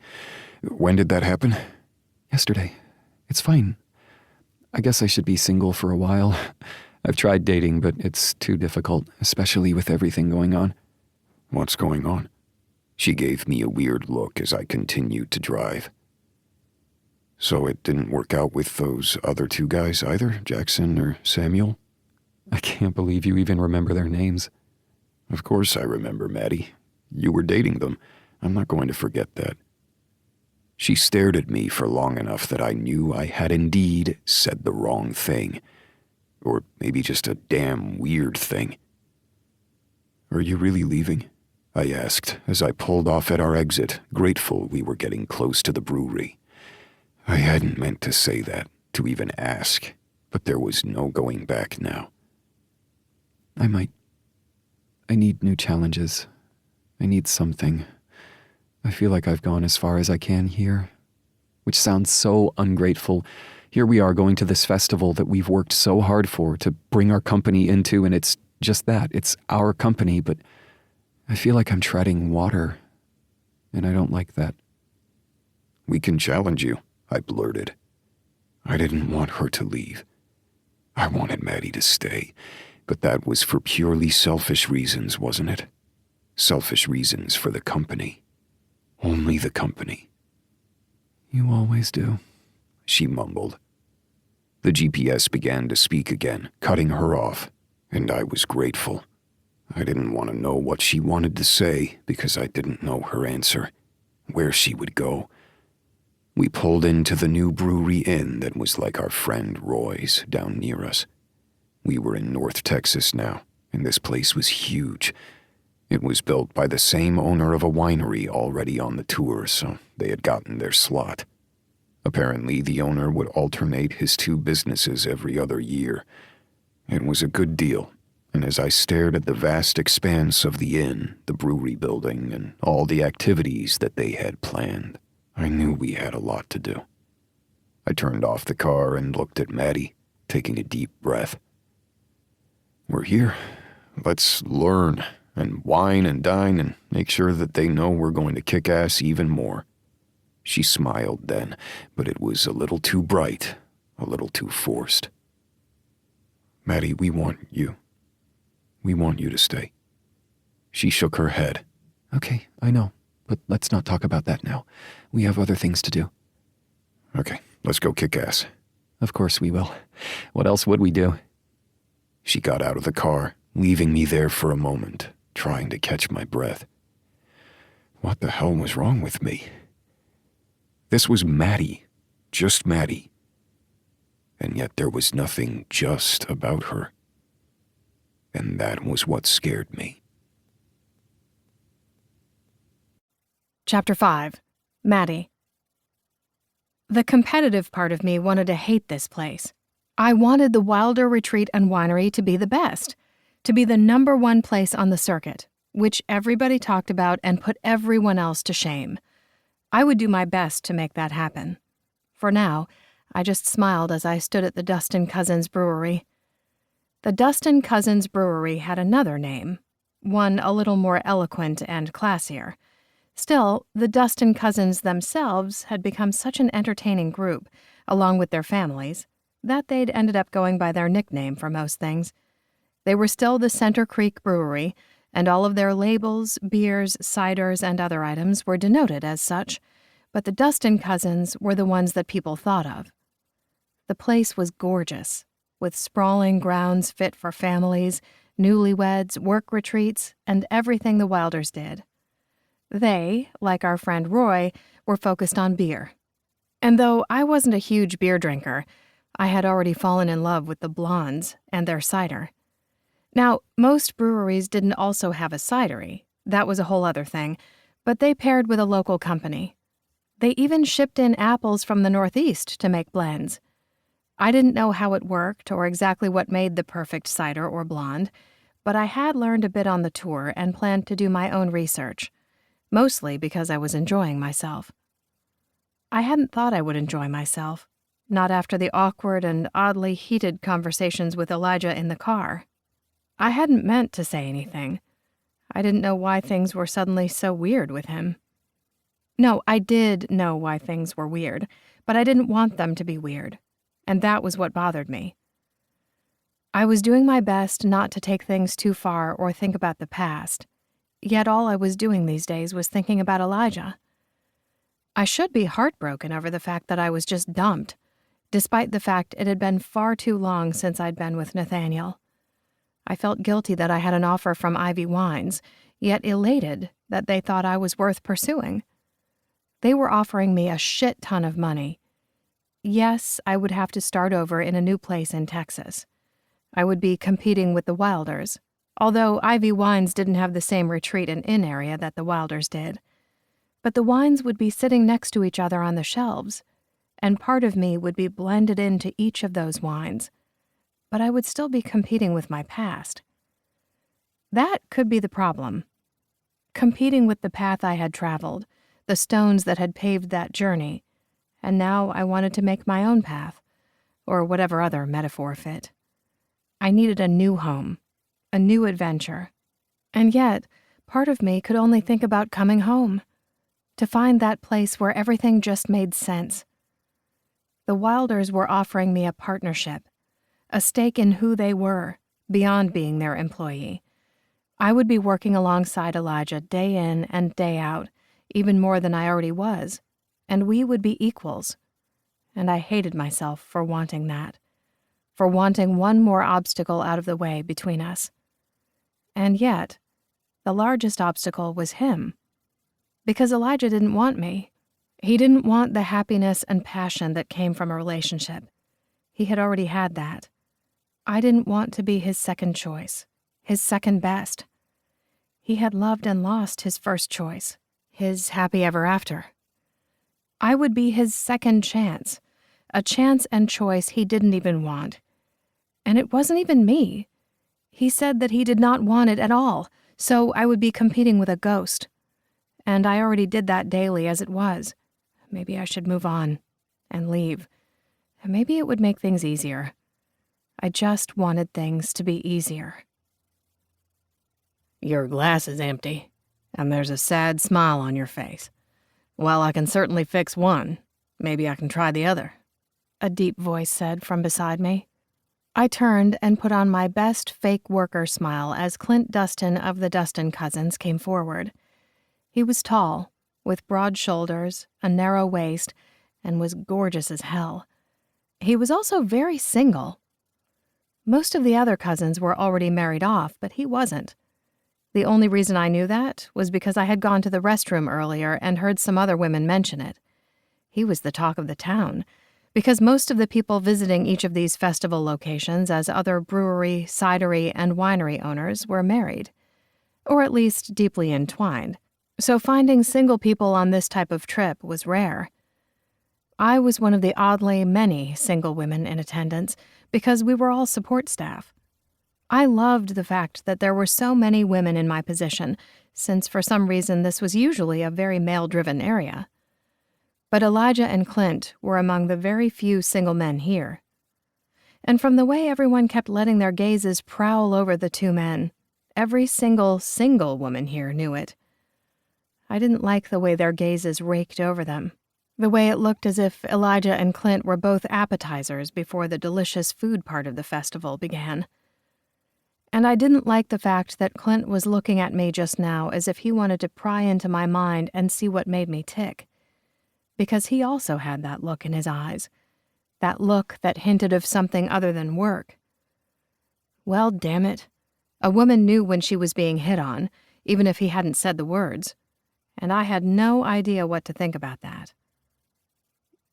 When did that happen?
Yesterday. It's fine. I guess I should be single for a while. I've tried dating, but it's too difficult, especially with everything going on.
What's going on? She gave me a weird look as I continued to drive. So it didn't work out with those other two guys either, Jackson or Samuel?
I can't believe you even remember their names.
Of course I remember, Maddie. You were dating them. I'm not going to forget that. She stared at me for long enough that I knew I had indeed said the wrong thing. Or maybe just a damn weird thing. Are you really leaving? I asked as I pulled off at our exit, grateful we were getting close to the brewery. I hadn't meant to say that, to even ask, but there was no going back now.
I might. I need new challenges. I need something. I feel like I've gone as far as I can here, which sounds so ungrateful. Here we are going to this festival that we've worked so hard for to bring our company into, and it's just that. It's our company, but I feel like I'm treading water, and I don't like that.
We can challenge you, I blurted. I didn't want her to leave. I wanted Maddie to stay, but that was for purely selfish reasons, wasn't it? Selfish reasons for the company. Only the company.
You always do,
she mumbled. The GPS began to speak again, cutting her off, and I was grateful. I didn't want to know what she wanted to say because I didn't know her answer, where she would go. We pulled into the new brewery inn that was like our friend Roy's down near us. We were in North Texas now, and this place was huge. It was built by the same owner of a winery already on the tour, so they had gotten their slot. Apparently, the owner would alternate his two businesses every other year. It was a good deal, and as I stared at the vast expanse of the inn, the brewery building, and all the activities that they had planned, I knew we had a lot to do. I turned off the car and looked at Maddie, taking a deep breath. We're here. Let's learn and wine and dine and make sure that they know we're going to kick ass even more. She smiled then, but it was a little too bright, a little too forced. Maddie, we want you. We want you to stay. She shook her head.
Okay, I know, but let's not talk about that now. We have other things to do.
Okay, let's go kick ass.
Of course we will. What else would we do?
She got out of the car, leaving me there for a moment, trying to catch my breath. What the hell was wrong with me? This was Maddie, just Maddie. And yet there was nothing just about her. And that was what scared me.
Chapter 5. Maddie. The competitive part of me wanted to hate this place. I wanted the Wilder Retreat and Winery to be the best, to be the #1 place on the circuit, which everybody talked about and put everyone else to shame. I would do my best to make that happen. For now, I just smiled as I stood at the Dustin Cousins Brewery. The Dustin Cousins Brewery had another name, one a little more eloquent and classier. Still, the Dustin Cousins themselves had become such an entertaining group, along with their families, that they'd ended up going by their nickname for most things. They were still the Center Creek Brewery, and all of their labels, beers, ciders, and other items were denoted as such, but the Dustin Cousins were the ones that people thought of. The place was gorgeous, with sprawling grounds fit for families, newlyweds, work retreats, and everything the Wilders did. They, like our friend Roy, were focused on beer. And though I wasn't a huge beer drinker, I had already fallen in love with the blondes and their cider. Now, most breweries didn't also have a cidery. That was a whole other thing, but they paired with a local company. They even shipped in apples from the Northeast to make blends. I didn't know how it worked or exactly what made the perfect cider or blonde, but I had learned a bit on the tour and planned to do my own research, mostly because I was enjoying myself. I hadn't thought I would enjoy myself, not after the awkward and oddly heated conversations with Elijah in the car. I hadn't meant to say anything. I didn't know why things were suddenly so weird with him. No, I did know why things were weird, but I didn't want them to be weird, and that was what bothered me. I was doing my best not to take things too far or think about the past, yet all I was doing these days was thinking about Elijah. I should be heartbroken over the fact that I was just dumped, despite the fact it had been far too long since I'd been with Nathaniel. I felt guilty that I had an offer from Ivy Wines, yet elated that they thought I was worth pursuing. They were offering me a shit ton of money. Yes, I would have to start over in a new place in Texas. I would be competing with the Wilders, although Ivy Wines didn't have the same retreat and inn area that the Wilders did. But the wines would be sitting next to each other on the shelves, and part of me would be blended into each of those wines. But I would still be competing with my past. That could be the problem. Competing with the path I had traveled, the stones that had paved that journey, and now I wanted to make my own path, or whatever other metaphor fit. I needed a new home, a new adventure, and yet part of me could only think about coming home, to find that place where everything just made sense. The Wilders were offering me a partnership, a stake in who they were, beyond being their employee. I would be working alongside Elijah day in and day out, even more than I already was, and we would be equals. And I hated myself for wanting that, for wanting one more obstacle out of the way between us. And yet, the largest obstacle was him. Because Elijah didn't want me. He didn't want the happiness and passion that came from a relationship. He had already had that. I didn't want to be his second choice, his second best. He had loved and lost his first choice, his happy ever after. I would be his second chance, a chance and choice he didn't even want. And it wasn't even me. He said that he did not want it at all, so I would be competing with a ghost. And I already did that daily as it was. Maybe I should move on and leave. And maybe it would make things easier. I just wanted things to be easier. Your glass is empty, and there's a sad smile on your face. Well, I can certainly fix one. Maybe I can try the other, a deep voice said from beside me. I turned and put on my best fake worker smile as Clint Dustin of the Dustin cousins came forward. He was tall, with broad shoulders, a narrow waist, and was gorgeous as hell. He was also very single. Most of the other cousins were already married off, but he wasn't. The only reason I knew that was because I had gone to the restroom earlier and heard some other women mention it. He was the talk of the town, because most of the people visiting each of these festival locations as other brewery, cidery, and winery owners were married, or at least deeply entwined, so finding single people on this type of trip was rare. I was one of the oddly many single women in attendance because we were all support staff. I loved the fact that there were so many women in my position, since for some reason this was usually a very male-driven area. But Elijah and Clint were among the very few single men here. And from the way everyone kept letting their gazes prowl over the two men, every single woman here knew it. I didn't like the way their gazes raked over them, the way it looked as if Elijah and Clint were both appetizers before the delicious food part of the festival began. And I didn't like the fact that Clint was looking at me just now as if he wanted to pry into my mind and see what made me tick. Because he also had that look in his eyes, that look that hinted of something other than work. Well, damn it, a woman knew when she was being hit on, even if he hadn't said the words, and I had no idea what to think about that.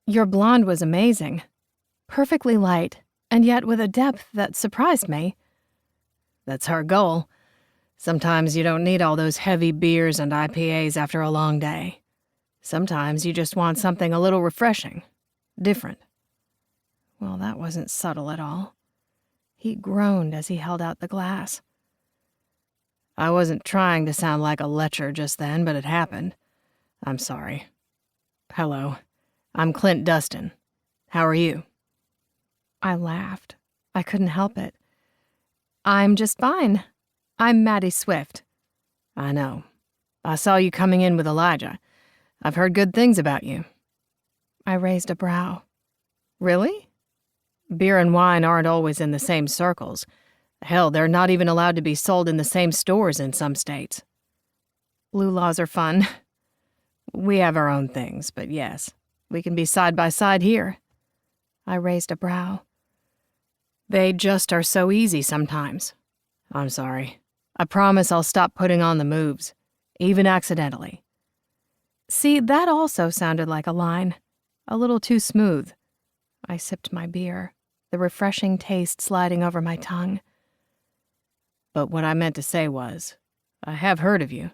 Your blonde was amazing, perfectly light, and yet with a depth that surprised me. That's our goal. Sometimes you don't need all those heavy beers and IPAs after a long day. Sometimes you just want something a little refreshing, different. Well, that wasn't subtle at all. He groaned as he held out the glass. I wasn't trying to sound like a lecher just then, but it happened. I'm sorry. Hello, I'm Clint Dustin. How are you? I laughed. I couldn't help it. I'm just fine. I'm Maddie Swift. I know. I saw you coming in with Elijah. I've heard good things about you. I raised a brow. Really? Beer and wine aren't always in the same circles. Hell, they're not even allowed to be sold in the same stores in some states. Blue laws are fun. We have our own things, but yes, we can be side by side here. I raised a brow. They just are so easy sometimes. I'm sorry. I promise I'll stop putting on the moves, even accidentally. See, that also sounded like a line. A little too smooth. I sipped my beer, the refreshing taste sliding over my tongue. But what I meant to say was, I have heard of you.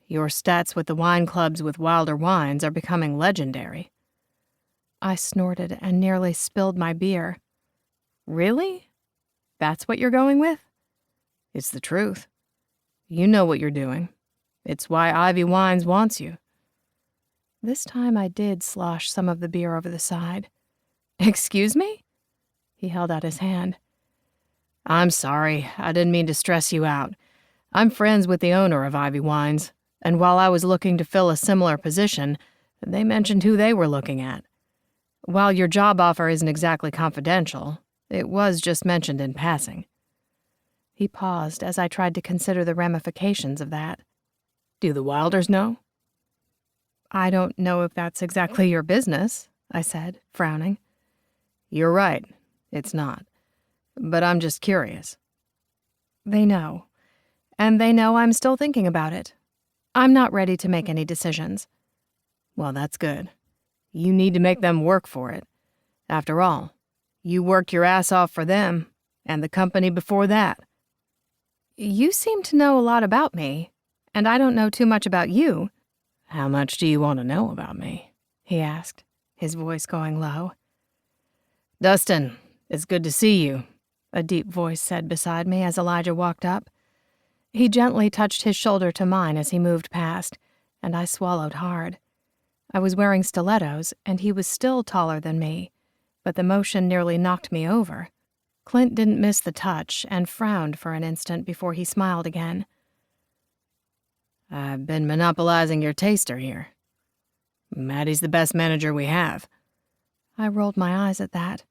Your stats with the wine clubs with Wilder wines are becoming legendary. I snorted and nearly spilled my beer. Really? That's what you're going with? It's the truth. You know what you're doing. It's why Ivy Wines wants you. This time I did slosh some of the beer over the side. Excuse me? He held out his hand. I'm sorry, I didn't mean to stress you out. I'm friends with the owner of Ivy Wines, and while I was looking to fill a similar position, they mentioned who they were looking at. While your job offer isn't exactly confidential, it was just mentioned in passing. He paused as I tried to consider the ramifications of that. Do the Wilders know? I don't know if that's exactly your business, I said, frowning. You're right, it's not. But I'm just curious. They know. And they know I'm still thinking about it. I'm not ready to make any decisions. Well, that's good. You need to make them work for it. After all, you worked your ass off for them, and the company before that. You seem to know a lot about me, and I don't know too much about you. How much do you want to know about me? He asked, his voice going low. Dustin, it's good to see you, a deep voice said beside me as Elijah walked up. He gently touched his shoulder to mine as he moved past, and I swallowed hard. I was wearing stilettos, and he was still taller than me, but the motion nearly knocked me over. Clint didn't miss the touch and frowned for an instant before he smiled again. I've been monopolizing your taster here. Maddie's the best manager we have. I rolled my eyes at that.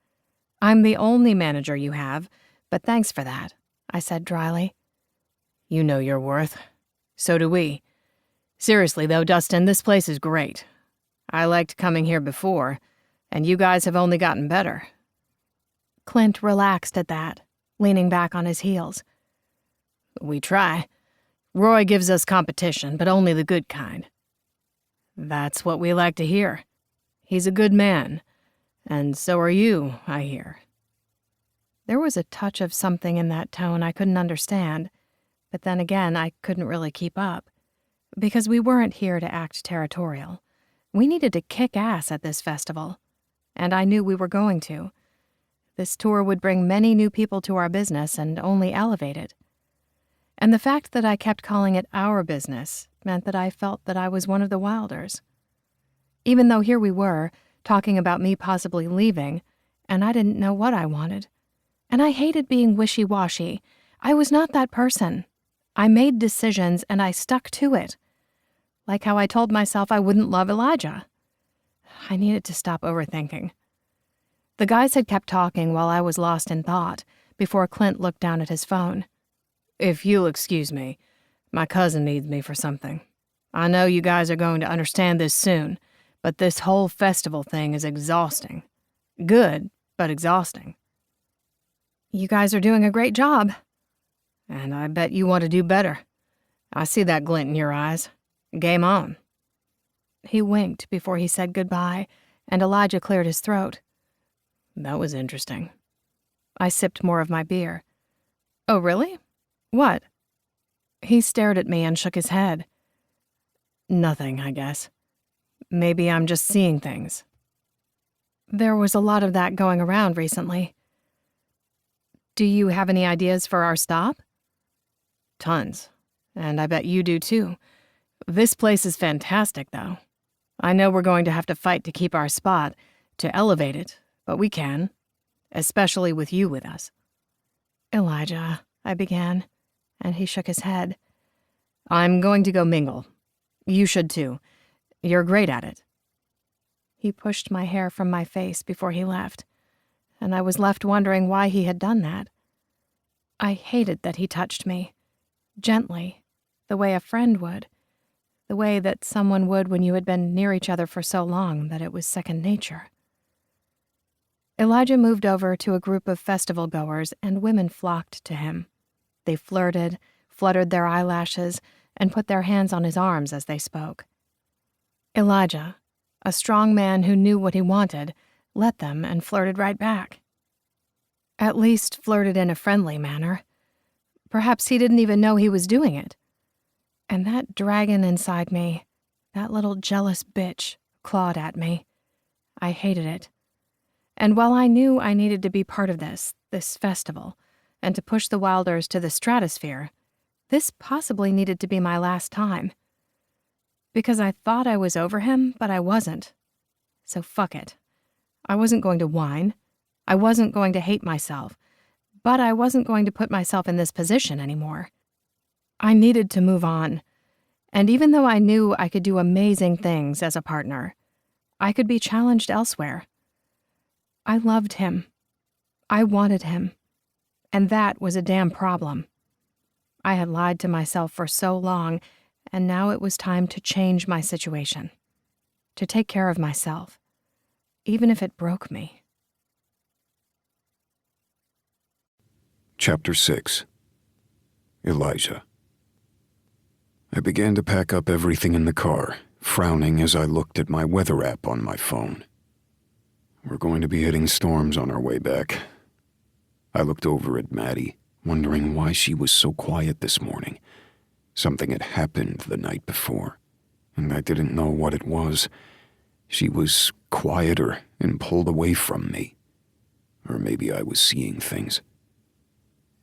I'm the only manager you have, but thanks for that, I said dryly. You know your worth. So do we. Seriously though, Dustin, this place is great. I liked coming here before, and you guys have only gotten better. Clint relaxed at that, leaning back on his heels. We try. Roy gives us competition, but only the good kind. That's what we like to hear. He's a good man, and so are you, I hear. There was a touch of something in that tone I couldn't understand, but then again I couldn't really keep up, because we weren't here to act territorial. We needed to kick ass at this festival, and I knew we were going to. This tour would bring many new people to our business and only elevate it. And the fact that I kept calling it our business meant that I felt that I was one of the Wilders. Even though here we were, talking about me possibly leaving, and I didn't know what I wanted. And I hated being wishy-washy. I was not that person. I made decisions and I stuck to it. Like how I told myself I wouldn't love Elijah. I needed to stop overthinking. The guys had kept talking while I was lost in thought, before Clint looked down at his phone. If you'll excuse me, my cousin needs me for something. I know you guys are going to understand this soon, but this whole festival thing is exhausting. Good, but exhausting. You guys are doing a great job. And I bet you want to do better. I see that glint in your eyes. Game on. He winked before he said goodbye, and Elijah cleared his throat. That was interesting. I sipped more of my beer. Oh, really? What? He stared at me and shook his head. Nothing, I guess. Maybe I'm just seeing things. There was a lot of that going around recently. Do you have any ideas for our stop? Tons. And I bet you do too. This place is fantastic, though. I know we're going to have to fight to keep our spot, to elevate it, but we can. Especially with you with us. Elijah, I began, and he shook his head. I'm going to go mingle. You should too. You're great at it. He pushed my hair from my face before he left, and I was left wondering why he had done that. I hated that he touched me, gently, the way a friend would, the way that someone would when you had been near each other for so long that it was second nature. Elijah moved over to a group of festival goers, and women flocked to him. They flirted, fluttered their eyelashes, and put their hands on his arms as they spoke. Elijah, a strong man who knew what he wanted, let them and flirted right back. At least flirted in a friendly manner. Perhaps he didn't even know he was doing it. And that dragon inside me, that little jealous bitch, clawed at me. I hated it. And while I knew I needed to be part of this festival, and to push the Wilders to the stratosphere, this possibly needed to be my last time. Because I thought I was over him, but I wasn't. So fuck it. I wasn't going to whine. I wasn't going to hate myself. But I wasn't going to put myself in this position anymore. I needed to move on. And even though I knew I could do amazing things as a partner, I could be challenged elsewhere. I loved him. I wanted him. And that was a damn problem. I had lied to myself for so long, and now it was time to change my situation. To take care of myself. Even if it broke me.
Chapter 6. Elijah. I began to pack up everything in the car, frowning as I looked at my weather app on my phone. We're going to be hitting storms on our way back. I looked over at Maddie, wondering why she was so quiet this morning. Something had happened the night before, and I didn't know what it was. She was quieter and pulled away from me. Or maybe I was seeing things.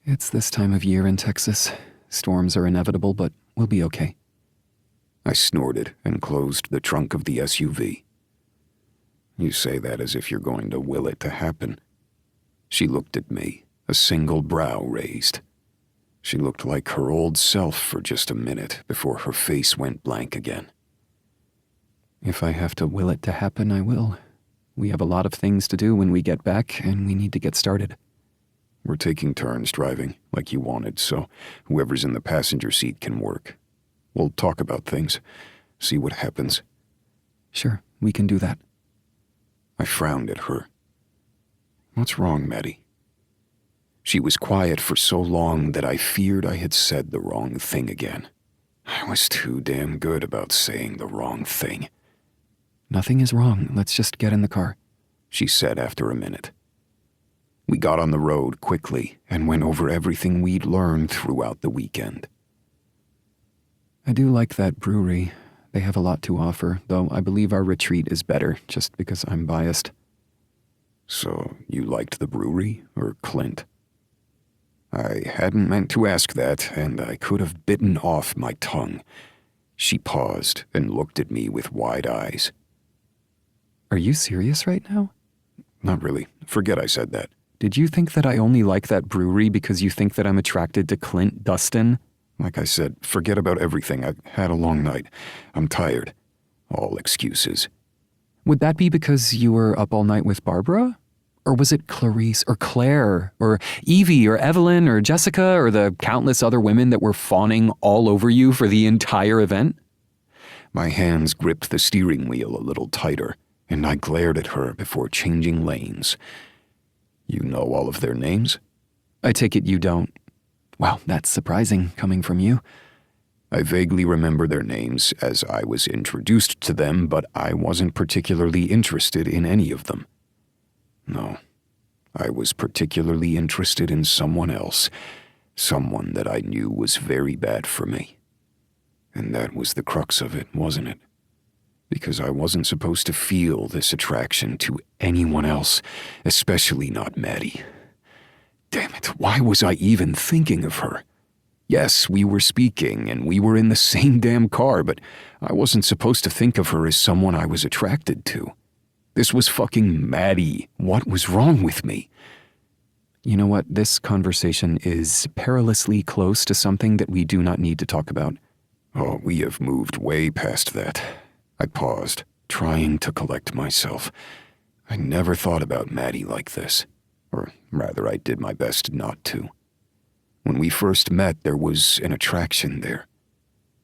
It's this time of year in Texas. Storms are inevitable, but we'll be okay.
I snorted and closed the trunk of the SUV. You say that as if you're going to will it to happen. She looked at me, a single brow raised. She looked like her old self for just a minute before her face went blank again.
If I have to will it to happen, I will. We have a lot of things to do when we get back, and we need to get started.
We're taking turns driving, like you wanted, so whoever's in the passenger seat can work. We'll talk about things, see what happens.
Sure, we can do that.
I frowned at her. What's wrong, Maddie? She was quiet for so long that I feared I had said the wrong thing again. I was too damn good about saying the wrong thing.
Nothing is wrong. Let's just get in the car,
she said after a minute. We got on the road quickly and went over everything we'd learned throughout the weekend.
I do like that brewery. They have a lot to offer, though I believe our retreat is better, just because I'm biased.
So, you liked the brewery, or Clint? I hadn't meant to ask that, and I could have bitten off my tongue. She paused and looked at me with wide eyes.
Are you serious right now?
Not really. Forget I said that.
Did you think that I only like that brewery because you think that I'm attracted to Clint Dustin?
Like I said, forget about everything. I've had a long night. I'm tired. All excuses.
Would that be because you were up all night with Barbara? Or was it Clarice, or Claire, or Evie, or Evelyn, or Jessica, or the countless other women that were fawning all over you for the entire event?
My hands gripped the steering wheel a little tighter, and I glared at her before changing lanes. You know all of their names?
I take it you don't. Well, that's surprising, coming from you.
I vaguely remember their names as I was introduced to them, but I wasn't particularly interested in any of them. No, I was particularly interested in someone else, someone that I knew was very bad for me. And that was the crux of it, wasn't it? Because I wasn't supposed to feel this attraction to anyone else, especially not Maddie. Damn it, why was I even thinking of her? Yes, we were speaking, and we were in the same damn car, but I wasn't supposed to think of her as someone I was attracted to. This was fucking Maddie. What was wrong with me?
You know what? This conversation is perilously close to something that we do not need to talk about.
Oh, we have moved way past that. I paused, trying to collect myself. I never thought about Maddie like this. Or rather, I did my best not to. When we first met, there was an attraction there.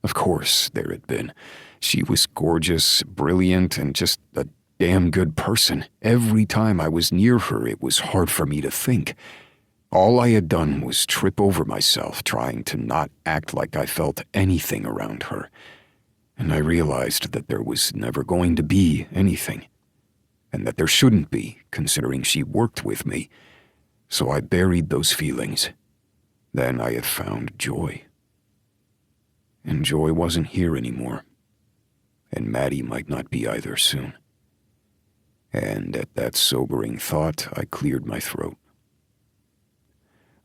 Of course, there had been. She was gorgeous, brilliant, and just a damn good person. Every time I was near her, it was hard for me to think. All I had done was trip over myself, trying to not act like I felt anything around her. And I realized that there was never going to be anything. And that there shouldn't be, considering she worked with me. So I buried those feelings. Then I had found joy. And joy wasn't here anymore. And Maddie might not be either soon. And at that sobering thought, I cleared my throat.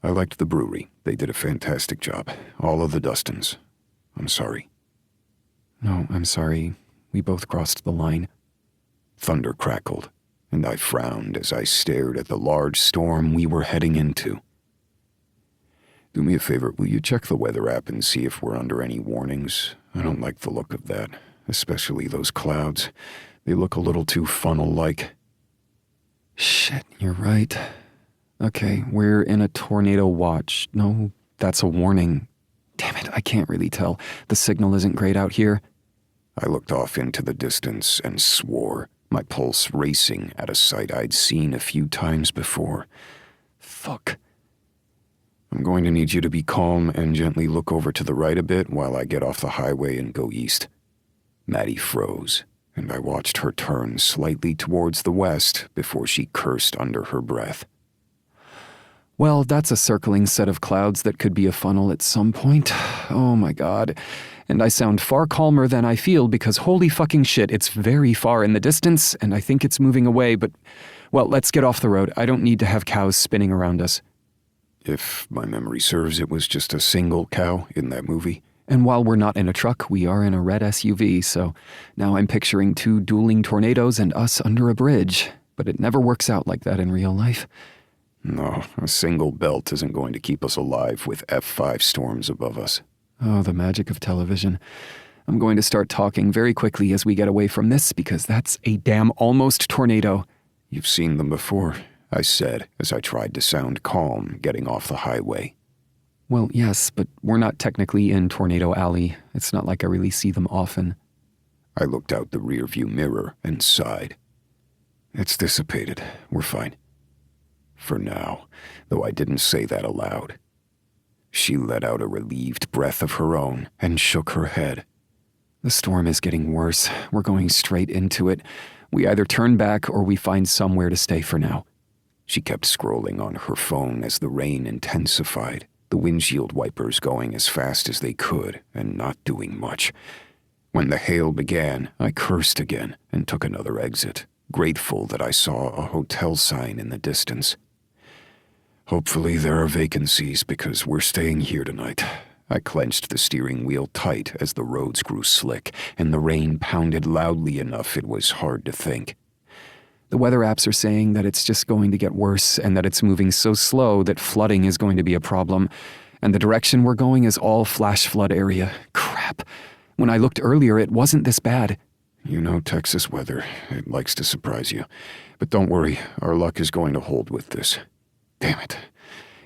I liked the brewery. They did a fantastic job. All of the Dustins. I'm sorry.
No, I'm sorry. We both crossed the line.
Thunder crackled, and I frowned as I stared at the large storm we were heading into. Do me a favor, will you check the weather app and see if we're under any warnings? I don't like the look of that, especially those clouds. They look a little too funnel-like.
Shit, you're right. Okay, we're in a tornado watch. No, that's a warning. Damn it, I can't really tell. The signal isn't great out here.
I looked off into the distance and swore, my pulse racing at a sight I'd seen a few times before. Fuck. I'm going to need you to be calm and gently look over to the right a bit while I get off the highway and go east. Maddie froze, and I watched her turn slightly towards the west before she cursed under her breath.
Well, that's a circling set of clouds that could be a funnel at some point. Oh my god. And I sound far calmer than I feel because holy fucking shit, it's very far in the distance, and I think it's moving away, but, well, let's get off the road. I don't need to have cows spinning around us.
If my memory serves, it was just a single cow in that movie.
And while we're not in a truck, we are in a red SUV, so now I'm picturing two dueling tornadoes and us under a bridge. But it never works out like that in real life.
No, a single belt isn't going to keep us alive with F5 storms above us.
Oh, the magic of television. I'm going to start talking very quickly as we get away from this because that's a damn almost tornado.
You've seen them before, I said as I tried to sound calm getting off the highway.
Well, yes, but we're not technically in Tornado Alley. It's not like I really see them often.
I looked out the rearview mirror and sighed. It's dissipated. We're fine. For now, though I didn't say that aloud. She let out a relieved breath of her own and shook her head.
The storm is getting worse. We're going straight into it. We either turn back or we find somewhere to stay for now.
She kept scrolling on her phone as the rain intensified, the windshield wipers going as fast as they could and not doing much. When the hail began, I cursed again and took another exit, grateful that I saw a hotel sign in the distance. Hopefully there are vacancies because we're staying here tonight. I clenched the steering wheel tight as the roads grew slick and the rain pounded loudly enough it was hard to think.
The weather apps are saying that it's just going to get worse and that it's moving so slow that flooding is going to be a problem. And the direction we're going is all flash flood area. Crap. When I looked earlier, it wasn't this bad.
You know Texas weather. It likes to surprise you. But don't worry, our luck is going to hold with this. Damn it.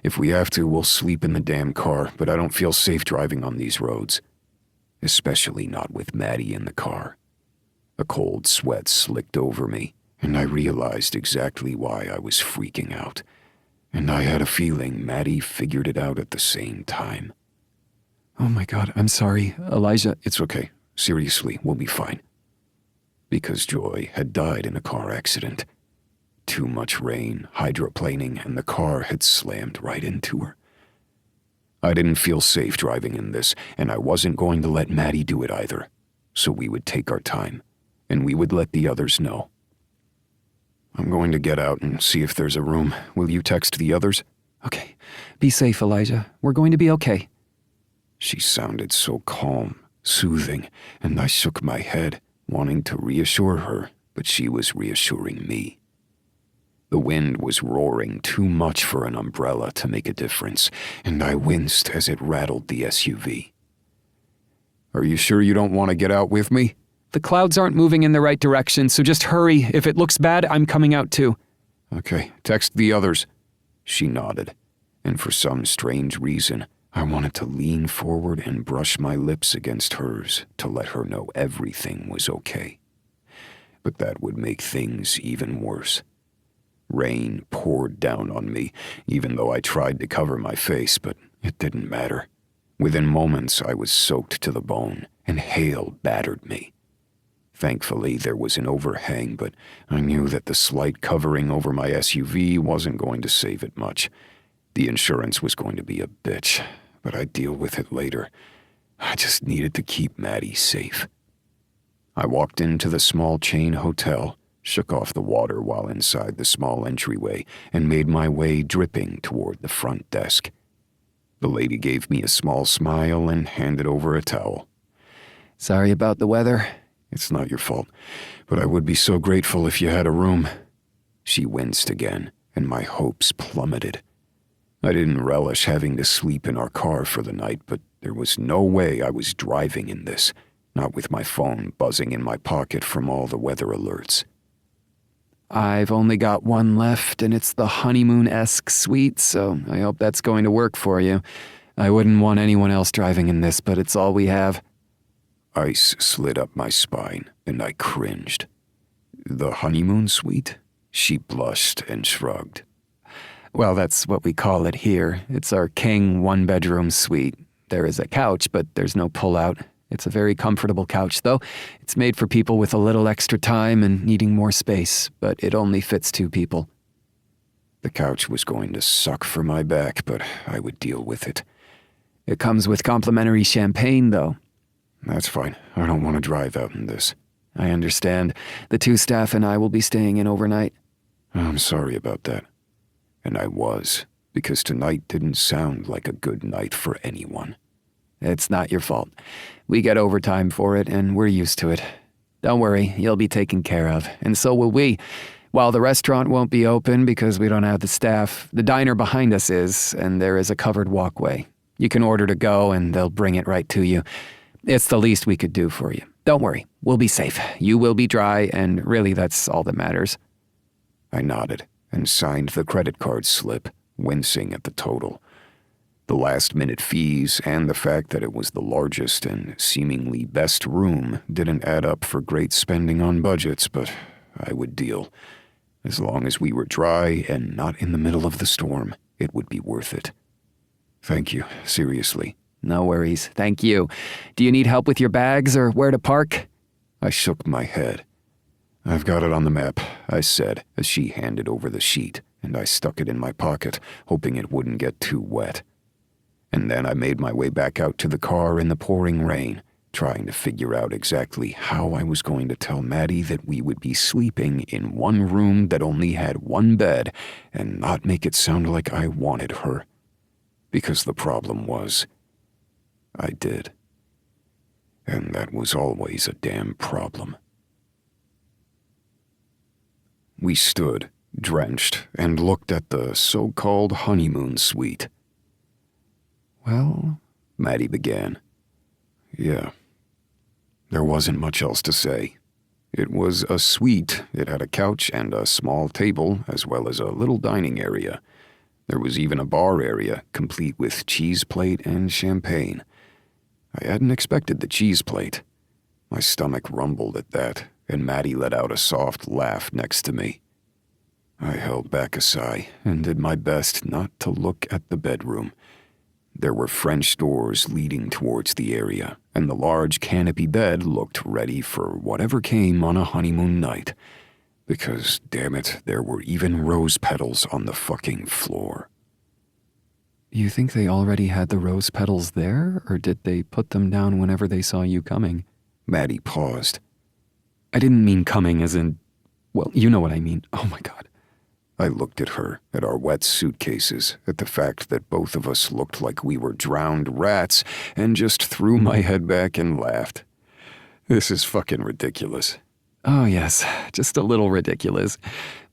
If we have to, we'll sleep in the damn car, but I don't feel safe driving on these roads. Especially not with Maddie in the car. A cold sweat slicked over me, and I realized exactly why I was freaking out. And I had a feeling Maddie figured it out at the same time.
Oh my God, I'm sorry. Elijah,
It's okay. Seriously, we'll be fine. Because Joy had died in a car accident. Too much rain, hydroplaning, and the car had slammed right into her. I didn't feel safe driving in this, and I wasn't going to let Maddie do it either. So we would take our time, and we would let the others know. I'm going to get out and see if there's a room. Will you text the others?
Okay. Be safe, Elijah. We're going to be okay.
She sounded so calm, soothing, and I shook my head, wanting to reassure her, but she was reassuring me. The wind was roaring too much for an umbrella to make a difference, and I winced as it rattled the SUV. Are you sure you don't want to get out with me?
The clouds aren't moving in the right direction, so just hurry. If it looks bad, I'm coming out too.
Okay, text the others. She nodded, and for some strange reason, I wanted to lean forward and brush my lips against hers to let her know everything was okay. But that would make things even worse. Rain poured down on me, even though I tried to cover my face, but it didn't matter. Within moments, I was soaked to the bone, and hail battered me. Thankfully, there was an overhang, but I knew that the slight covering over my SUV wasn't going to save it much. The insurance was going to be a bitch, but I'd deal with it later. I just needed to keep Maddie safe. I walked into the small chain hotel, shook off the water while inside the small entryway, and made my way dripping toward the front desk. The lady gave me a small smile and handed over a towel.
Sorry about the weather.
It's not your fault, but I would be so grateful if you had a room. She winced again, and my hopes plummeted. I didn't relish having to sleep in our car for the night, but there was no way I was driving in this, not with my phone buzzing in my pocket from all the weather alerts.
I've only got one left, and it's the honeymoon-esque suite, so I hope that's going to work for you. I wouldn't want anyone else driving in this, but it's all we have.
Ice slid up my spine, and I cringed. The honeymoon suite? She blushed and shrugged.
Well, that's what we call it here. It's our king one-bedroom suite. There is a couch, but there's no pull-out. It's a very comfortable couch, though. It's made for people with a little extra time and needing more space, but it only fits 2 people.
The couch was going to suck for my back, but I would deal with it.
It comes with complimentary champagne, though.
That's fine. I don't want to drive out in this.
I understand. The 2 staff and I will be staying in overnight.
I'm sorry about that. And I was, because tonight didn't sound like a good night for anyone.
It's not your fault. We get overtime for it, and we're used to it. Don't worry, you'll be taken care of, and so will we. While the restaurant won't be open because we don't have the staff, the diner behind us is, and there is a covered walkway. You can order to go, and they'll bring it right to you. It's the least we could do for you. Don't worry, we'll be safe. You will be dry, and really that's all that matters.
I nodded and signed the credit card slip, wincing at the total. The last-minute fees and the fact that it was the largest and seemingly best room didn't add up for great spending on budgets, but I would deal. As long as we were dry and not in the middle of the storm, it would be worth it. Thank you, seriously.
No worries, thank you. Do you need help with your bags or where to park?
I shook my head. I've got it on the map, I said as she handed over the sheet, and I stuck it in my pocket, hoping it wouldn't get too wet. And then I made my way back out to the car in the pouring rain, trying to figure out exactly how I was going to tell Maddie that we would be sleeping in one room that only had one bed and not make it sound like I wanted her. Because the problem was, I did. And that was always a damn problem. We stood, drenched, and looked at the so-called honeymoon suite.
Well,
Maddie began. Yeah. There wasn't much else to say. It was a suite. It had a couch and a small table, as well as a little dining area. There was even a bar area, complete with cheese plate and champagne. I hadn't expected the cheese plate. My stomach rumbled at that, and Maddie let out a soft laugh next to me. I held back a sigh and did my best not to look at the bedroom. There were French doors leading towards the area, and the large canopy bed looked ready for whatever came on a honeymoon night. Because, damn it, there were even rose petals on the fucking floor.
You think they already had the rose petals there, or did they put them down whenever they saw you coming?
Maddie paused.
I didn't mean coming as in, well, you know what I mean. Oh my God.
I looked at her, at our wet suitcases, at the fact that both of us looked like we were drowned rats, and just threw my head back and laughed. This is fucking ridiculous.
Oh yes, just a little ridiculous.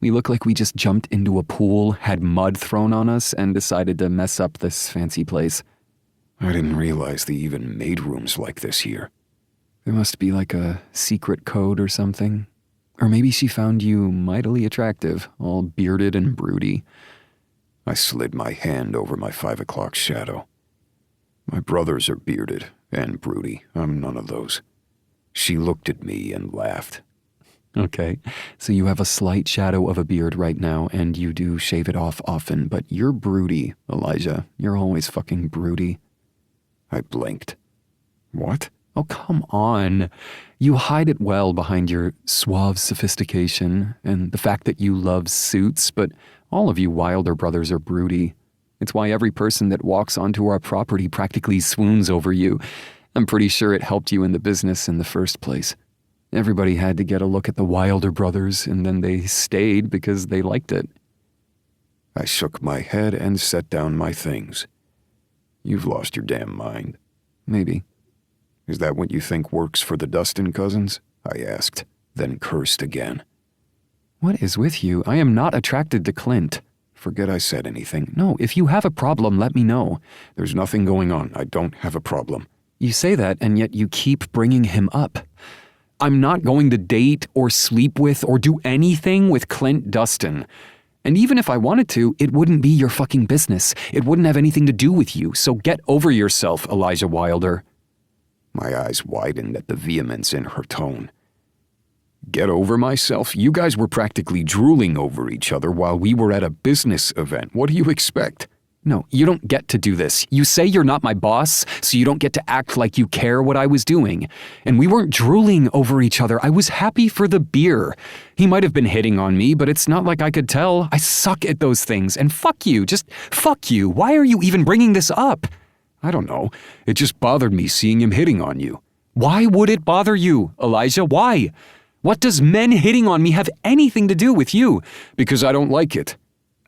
We look like we just jumped into a pool, had mud thrown on us, and decided to mess up this fancy place.
I didn't realize they even made rooms like this here.
There must be like a secret code or something. Or maybe she found you mightily attractive, all bearded and broody.
I slid my hand over my 5 o'clock shadow. My brothers are bearded and broody. I'm none of those. She looked at me and laughed.
Okay, so you have a slight shadow of a beard right now, and you do shave it off often, but you're broody, Elijah. You're always fucking broody.
I blinked. What?
Oh, come on. You hide it well behind your suave sophistication and the fact that you love suits, but all of you Wilder brothers are broody. It's why every person that walks onto our property practically swoons over you. I'm pretty sure it helped you in the business in the first place. Everybody had to get a look at the Wilder brothers, and then they stayed because they liked it.
I shook my head and set down my things. You've lost your damn mind.
Maybe.
Is that what you think works for the Dustin cousins? I asked, then cursed again.
What is with you? I am not attracted to Clint.
Forget I said anything.
No, if you have a problem, let me know.
There's nothing going on. I don't have a problem.
You say that, and yet you keep bringing him up. I'm not going to date or sleep with or do anything with Clint Dustin. And even if I wanted to, it wouldn't be your fucking business. It wouldn't have anything to do with you, so get over yourself, Elijah Wilder.
My eyes widened at the vehemence in her tone. Get over myself? You guys were practically drooling over each other while we were at a business event. What do you expect?
No, you don't get to do this. You say you're not my boss, so you don't get to act like you care what I was doing. And we weren't drooling over each other. I was happy for the beer. He might have been hitting on me, but it's not like I could tell. I suck at those things. And fuck you. Just fuck you. Why are you even bringing this up?
I don't know. It just bothered me seeing him hitting on you.
Why would it bother you, Elijah? Why? What does men hitting on me have anything to do with you?
Because I don't like it.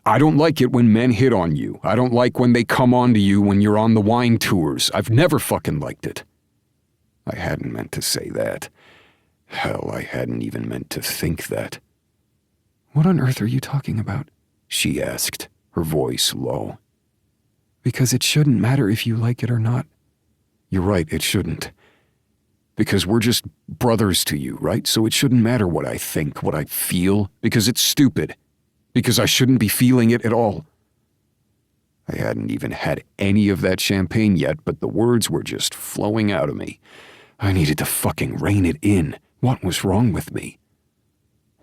I don't like it when men hit on you. I don't like when they come on to you when you're on the wine tours. I've never fucking liked it. I hadn't meant to say that. Hell, I hadn't even meant to think that.
What on earth are you talking about?
She asked, her voice low.
Because it shouldn't matter if you like it or not.
You're right, it shouldn't. Because we're just brothers to you, right? So it shouldn't matter what I think, what I feel, because it's stupid. because I shouldn't be feeling it at all. I hadn't even had any of that champagne yet, but the words were just flowing out of me. I needed to fucking rein it in. What was wrong with me?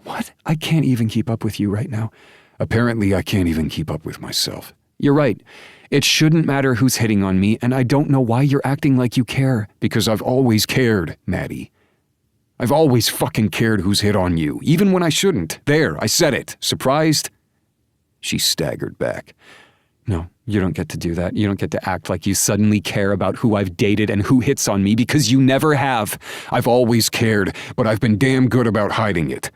What? I can't even keep up with you right now.
Apparently, I can't even keep up with myself.
You're right. It shouldn't matter who's hitting on me, and I don't know why you're acting like you care.
Because I've always cared, Maddie. I've always fucking cared who's hit on you, even when I shouldn't. There, I said it. Surprised? She staggered back.
No, you don't get to do that. You don't get to act like you suddenly care about who I've dated and who hits on me, because you never have.
I've always cared, but I've been damn good about hiding it.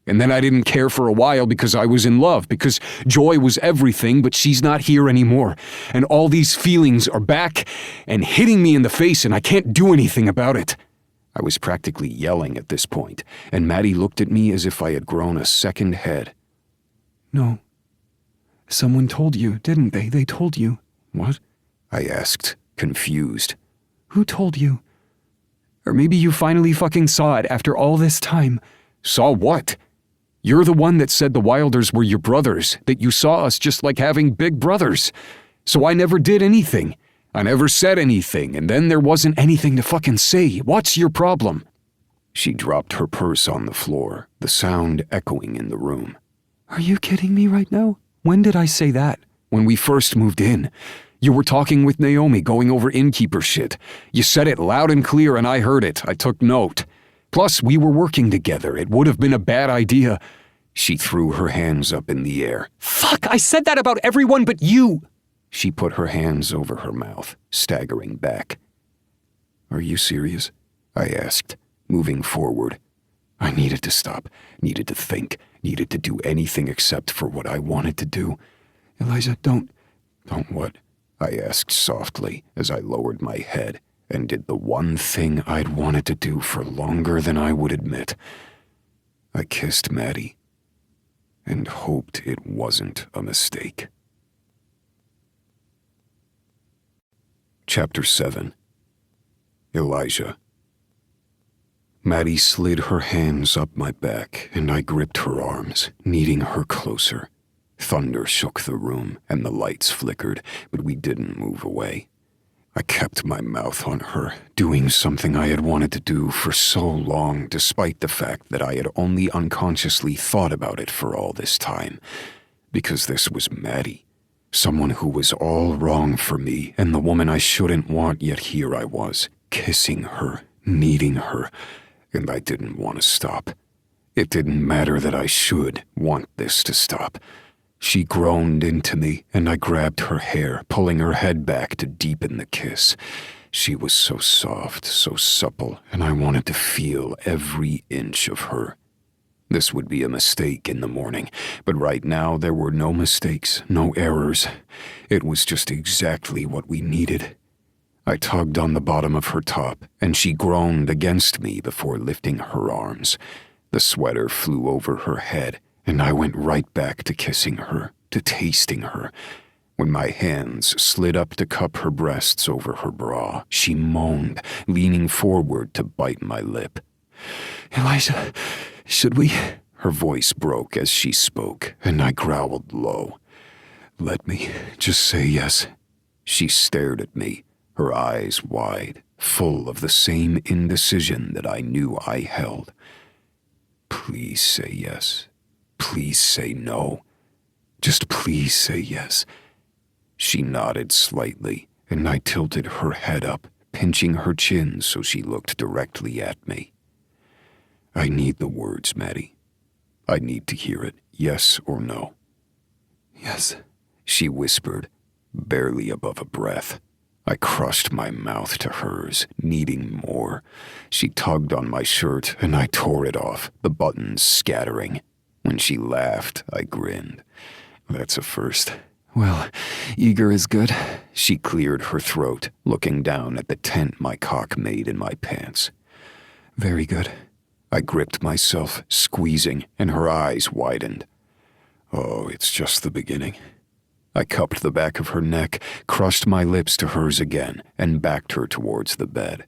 And then I didn't care for a while because I was in love, because Joy was everything, but she's not here anymore. And all these feelings are back and hitting me in the face, and I can't do anything about it. I was practically yelling at this point, and Maddie looked at me as if I had grown a second head.
No. Someone told you, didn't they? They told you.
What? I asked, confused.
Who told you? Or maybe you finally fucking saw it after all this time.
Saw what? You're the one that said the Wilders were your brothers, that you saw us just like having big brothers. So I never did anything. I never said anything, and then there wasn't anything to fucking say. What's your problem? She dropped her purse on the floor, the sound echoing in the room.
Are you kidding me right now? When did I say that?
When we first moved in. You were talking with Naomi, going over innkeeper shit. You said it loud and clear, and I heard it. I took note. Plus, we were working together. It would have been a bad idea. She threw her hands up in the air.
Fuck, I said that about everyone but you!
She put her hands over her mouth, staggering back. Are you serious? I asked, moving forward. I needed to stop, needed to think, needed to do anything except for what I wanted to do.
Elijah, don't...
Don't what? I asked softly as I lowered my head and did the one thing I'd wanted to do for longer than I would admit. I kissed Maddie and hoped it wasn't a mistake. Chapter 7. Elijah. Maddie slid her hands up my back, and I gripped her arms, needing her closer. Thunder shook the room, and the lights flickered, but we didn't move away. I kept my mouth on her, doing something I had wanted to do for so long, despite the fact that I had only unconsciously thought about it for all this time. Because this was Maddie. Someone who was all wrong for me, and the woman I shouldn't want, yet here I was, kissing her, needing her, and I didn't want to stop. It didn't matter that I should want this to stop. She groaned into me, and I grabbed her hair, pulling her head back to deepen the kiss. She was so soft, so supple, and I wanted to feel every inch of her. This would be a mistake in the morning, but right now there were no mistakes, no errors. It was just exactly what we needed. I tugged on the bottom of her top, and she groaned against me before lifting her arms. The sweater flew over her head, and I went right back to kissing her, to tasting her. When my hands slid up to cup her breasts over her bra, she moaned, leaning forward to bite my lip.
Elijah, should we?
Her voice broke as she spoke, and I growled low. Let me just say yes. She stared at me, her eyes wide, full of the same indecision that I knew I held. Please say yes. Please say no. Just please say yes. She nodded slightly, and I tilted her head up, pinching her chin so she looked directly at me. I need the words, Maddie. I need to hear it, yes or no.
Yes,
she whispered, barely above a breath. I crushed my mouth to hers, needing more. She tugged on my shirt, and I tore it off, the buttons scattering. When she laughed, I grinned. That's a first.
Well, eager is good.
She cleared her throat, looking down at the tent my cock made in my pants.
Very good.
I gripped myself, squeezing, and her eyes widened. Oh, it's just the beginning. I cupped the back of her neck, crushed my lips to hers again, and backed her towards the bed.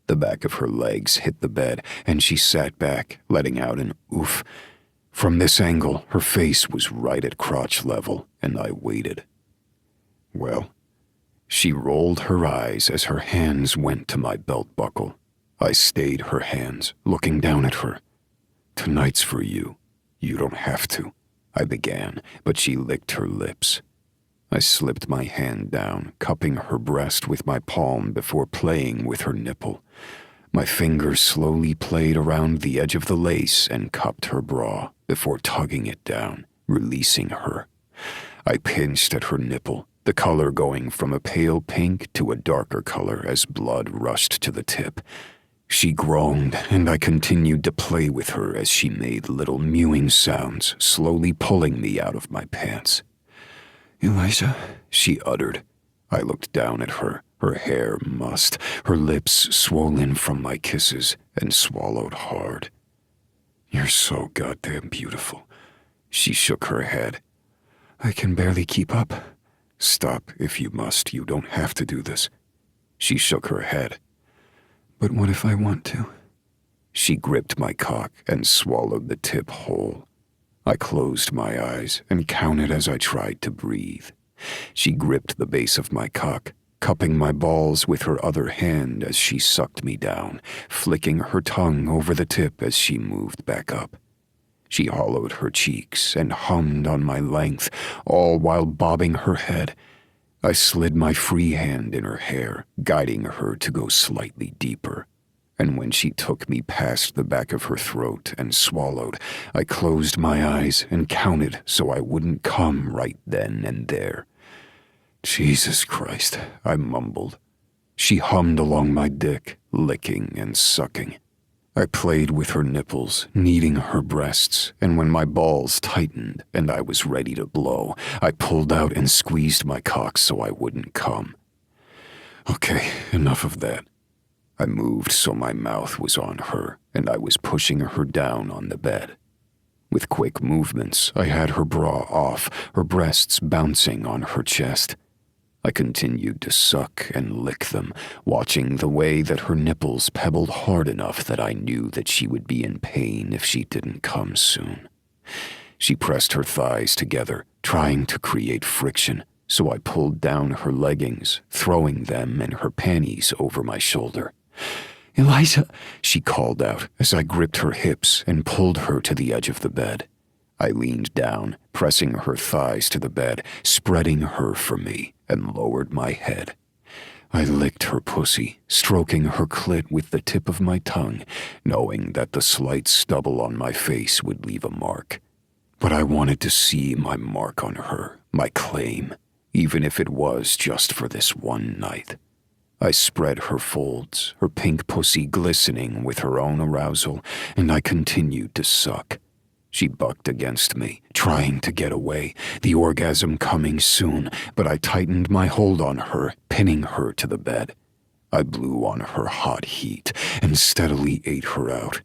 The back of her legs hit the bed, and she sat back, letting out an oof. From this angle, her face was right at crotch level, and I waited. Well, she rolled her eyes as her hands went to my belt buckle. I stayed her hands, looking down at her. "Tonight's for you. You don't have to," I began, but she licked her lips. I slipped my hand down, cupping her breast with my palm before playing with her nipple. My fingers slowly played around the edge of the lace and cupped her bra before tugging it down, releasing her. I pinched at her nipple, the color going from a pale pink to a darker color as blood rushed to the tip. She groaned, and I continued to play with her as she made little mewing sounds, slowly pulling me out of my pants. "Elijah," she uttered. I looked down at her hair mussed, her lips swollen from my kisses, and swallowed hard. "You're so goddamn beautiful." She shook her head. "I can barely keep up." "Stop if you must. You don't have to do this." She shook her head. "But what if I want to?" She gripped my cock and swallowed the tip whole. I closed my eyes and counted as I tried to breathe. She gripped the base of my cock, cupping my balls with her other hand as she sucked me down, flicking her tongue over the tip as she moved back up. She hollowed her cheeks and hummed on my length, all while bobbing her head. I slid my free hand in her hair, guiding her to go slightly deeper. And when she took me past the back of her throat and swallowed, I closed my eyes and counted so I wouldn't come right then and there. "Jesus Christ," I mumbled. She hummed along my dick, licking and sucking. I played with her nipples, kneading her breasts, and when my balls tightened and I was ready to blow, I pulled out and squeezed my cock so I wouldn't come. "Okay, enough of that." I moved so my mouth was on her, and I was pushing her down on the bed. With quick movements, I had her bra off, her breasts bouncing on her chest. I continued to suck and lick them, watching the way that her nipples pebbled hard enough that I knew that she would be in pain if she didn't come soon. She pressed her thighs together, trying to create friction, so I pulled down her leggings, throwing them and her panties over my shoulder. "Elijah," she called out as I gripped her hips and pulled her to the edge of the bed. I leaned down, pressing her thighs to the bed, spreading her for me, and lowered my head. I licked her pussy, stroking her clit with the tip of my tongue, knowing that the slight stubble on my face would leave a mark. But I wanted to see my mark on her, my claim, even if it was just for this one night. I spread her folds, her pink pussy glistening with her own arousal, and I continued to suck. She bucked against me, trying to get away, the orgasm coming soon, but I tightened my hold on her, pinning her to the bed. I blew on her hot heat and steadily ate her out.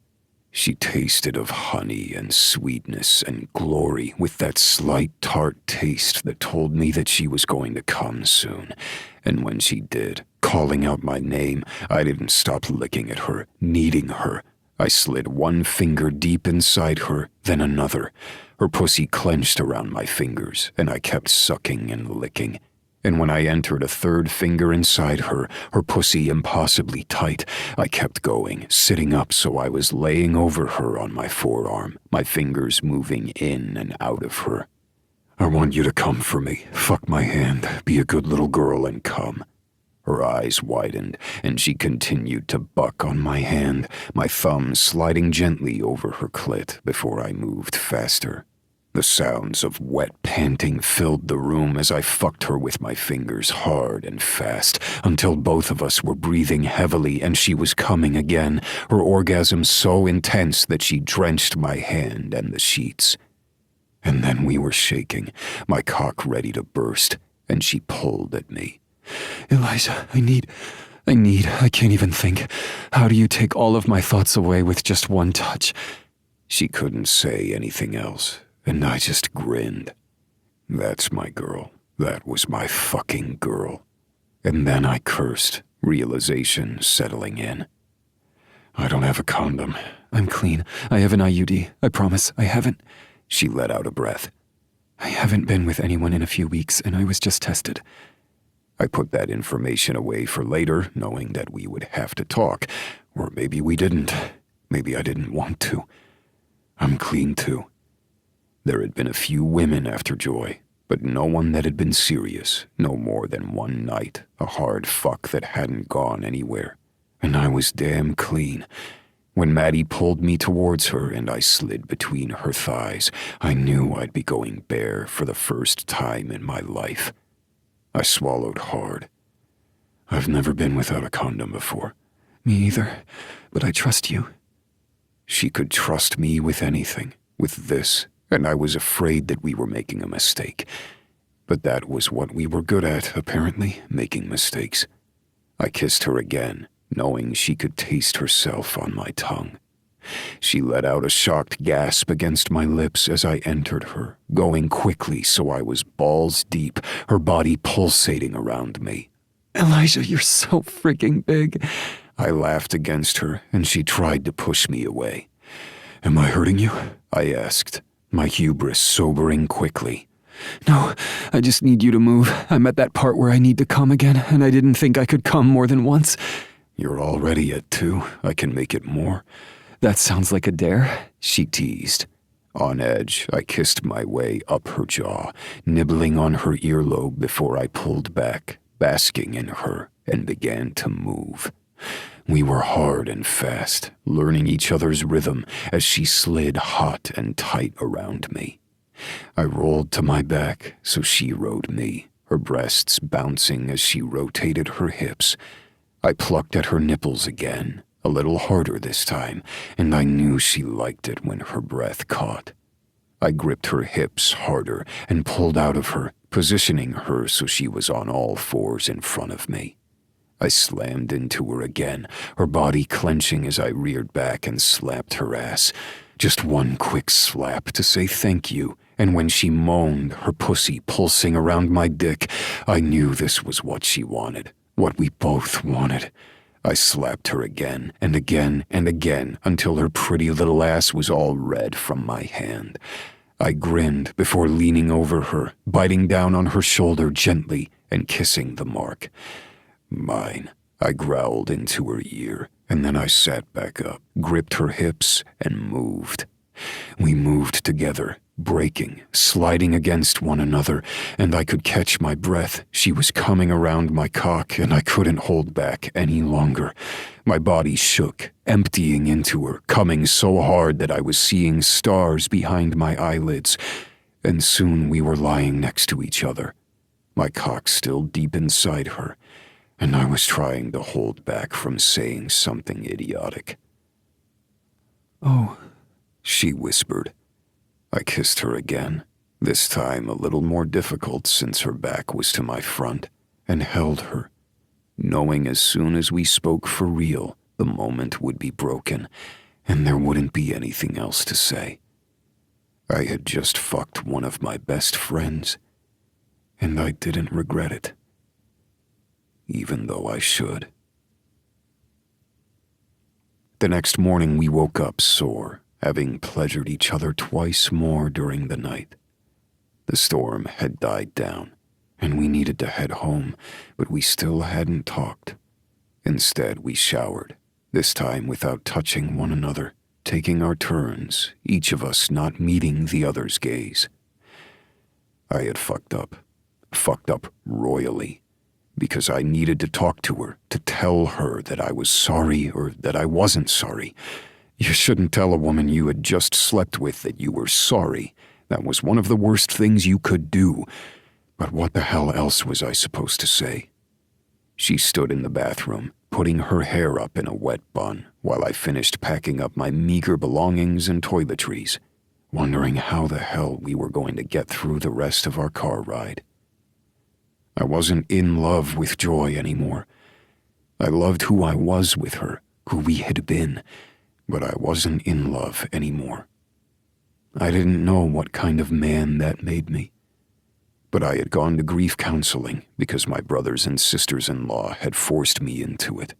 She tasted of honey and sweetness and glory with that slight tart taste that told me that she was going to come soon. And when she did, calling out my name, I didn't stop licking at her, kneading her. I slid one finger deep inside her, then another. Her pussy clenched around my fingers, and I kept sucking and licking. And when I entered a third finger inside her, her pussy impossibly tight, I kept going, sitting up so I was laying over her on my forearm, my fingers moving in and out of her. "I want you to come for me. Fuck my hand. Be a good little girl and come." Her eyes widened, and she continued to buck on my hand, my thumb sliding gently over her clit before I moved faster. The sounds of wet panting filled the room as I fucked her with my fingers hard and fast, until both of us were breathing heavily and she was coming again, her orgasm so intense that she drenched my hand and the sheets. And then we were shaking, my cock ready to burst, and she pulled at me. "Elijah, I can't even think. How do you take all of my thoughts away with just one touch?" She couldn't say anything else, and I just grinned. That's my girl. That was my fucking girl. And then I cursed, realization settling in. I don't have a condom.
I'm clean. I have an IUD. I promise. I haven't.
She let out a breath.
I haven't been with anyone in a few weeks, and I was just tested.
I put that information away for later, knowing that we would have to talk. Or maybe we didn't. Maybe I didn't want to. I'm clean too. There had been a few women after Joy, but no one that had been serious, no more than one night, a hard fuck that hadn't gone anywhere. And I was damn clean. When Maddie pulled me towards her and I slid between her thighs, I knew I'd be going bare for the first time in my life. I swallowed hard. I've never been without a condom before.
Me either, but I trust you.
She could trust me with anything, with this, and I was afraid that we were making a mistake. But that was what we were good at, apparently, making mistakes. I kissed her again, knowing she could taste herself on my tongue. She let out a shocked gasp against my lips as I entered her, going quickly so I was balls deep, her body pulsating around me.
Elijah, you're so freaking big.
I laughed against her, and she tried to push me away. Am I hurting you? I asked, my hubris sobering quickly.
No, I just need you to move. I'm at that part where I need to come again, and I didn't think I could come more than once.
You're already at 2. I can make it more.
That sounds like a dare,
she teased. On edge, I kissed my way up her jaw, nibbling on her earlobe before I pulled back, basking in her, and began to move. We were hard and fast, learning each other's rhythm as she slid hot and tight around me. I rolled to my back, so she rode me, her breasts bouncing as she rotated her hips. I plucked at her nipples again, a little harder this time, and I knew she liked it when her breath caught. I gripped her hips harder and pulled out of her, positioning her so she was on all fours in front of me. I slammed into her again, her body clenching as I reared back and slapped her ass. Just one quick slap to say thank you, and when she moaned, her pussy pulsing around my dick, I knew this was what she wanted, what we both wanted. I slapped her again and again and again until her pretty little ass was all red from my hand. I grinned before leaning over her, biting down on her shoulder gently and kissing the mark. Mine, I growled into her ear, and then I sat back up, gripped her hips, and moved. We moved together, breaking, sliding against one another, and I could catch my breath. She was coming around my cock, and I couldn't hold back any longer. My body shook, emptying into her, coming so hard that I was seeing stars behind my eyelids, and soon we were lying next to each other, my cock still deep inside her, and I was trying to hold back from saying something idiotic.
Oh,
she whispered. I kissed her again, this time a little more difficult since her back was to my front, and held her, knowing as soon as we spoke for real, the moment would be broken, and there wouldn't be anything else to say. I had just fucked one of my best friends, and I didn't regret it, even though I should. The next morning we woke up sore, having pleasured each other twice more during the night. The storm had died down, and we needed to head home, but we still hadn't talked. Instead, we showered, this time without touching one another, taking our turns, each of us not meeting the other's gaze. I had fucked up royally, because I needed to talk to her, to tell her that I was sorry or that I wasn't sorry. You shouldn't tell a woman you had just slept with that you were sorry. That was one of the worst things you could do. But what the hell else was I supposed to say? She stood in the bathroom, putting her hair up in a wet bun, while I finished packing up my meager belongings and toiletries, wondering how the hell we were going to get through the rest of our car ride. I wasn't in love with Joy anymore. I loved who I was with her, who we had been, but I wasn't in love anymore. I didn't know what kind of man that made me, but I had gone to grief counseling because my brothers and sisters-in-law had forced me into it.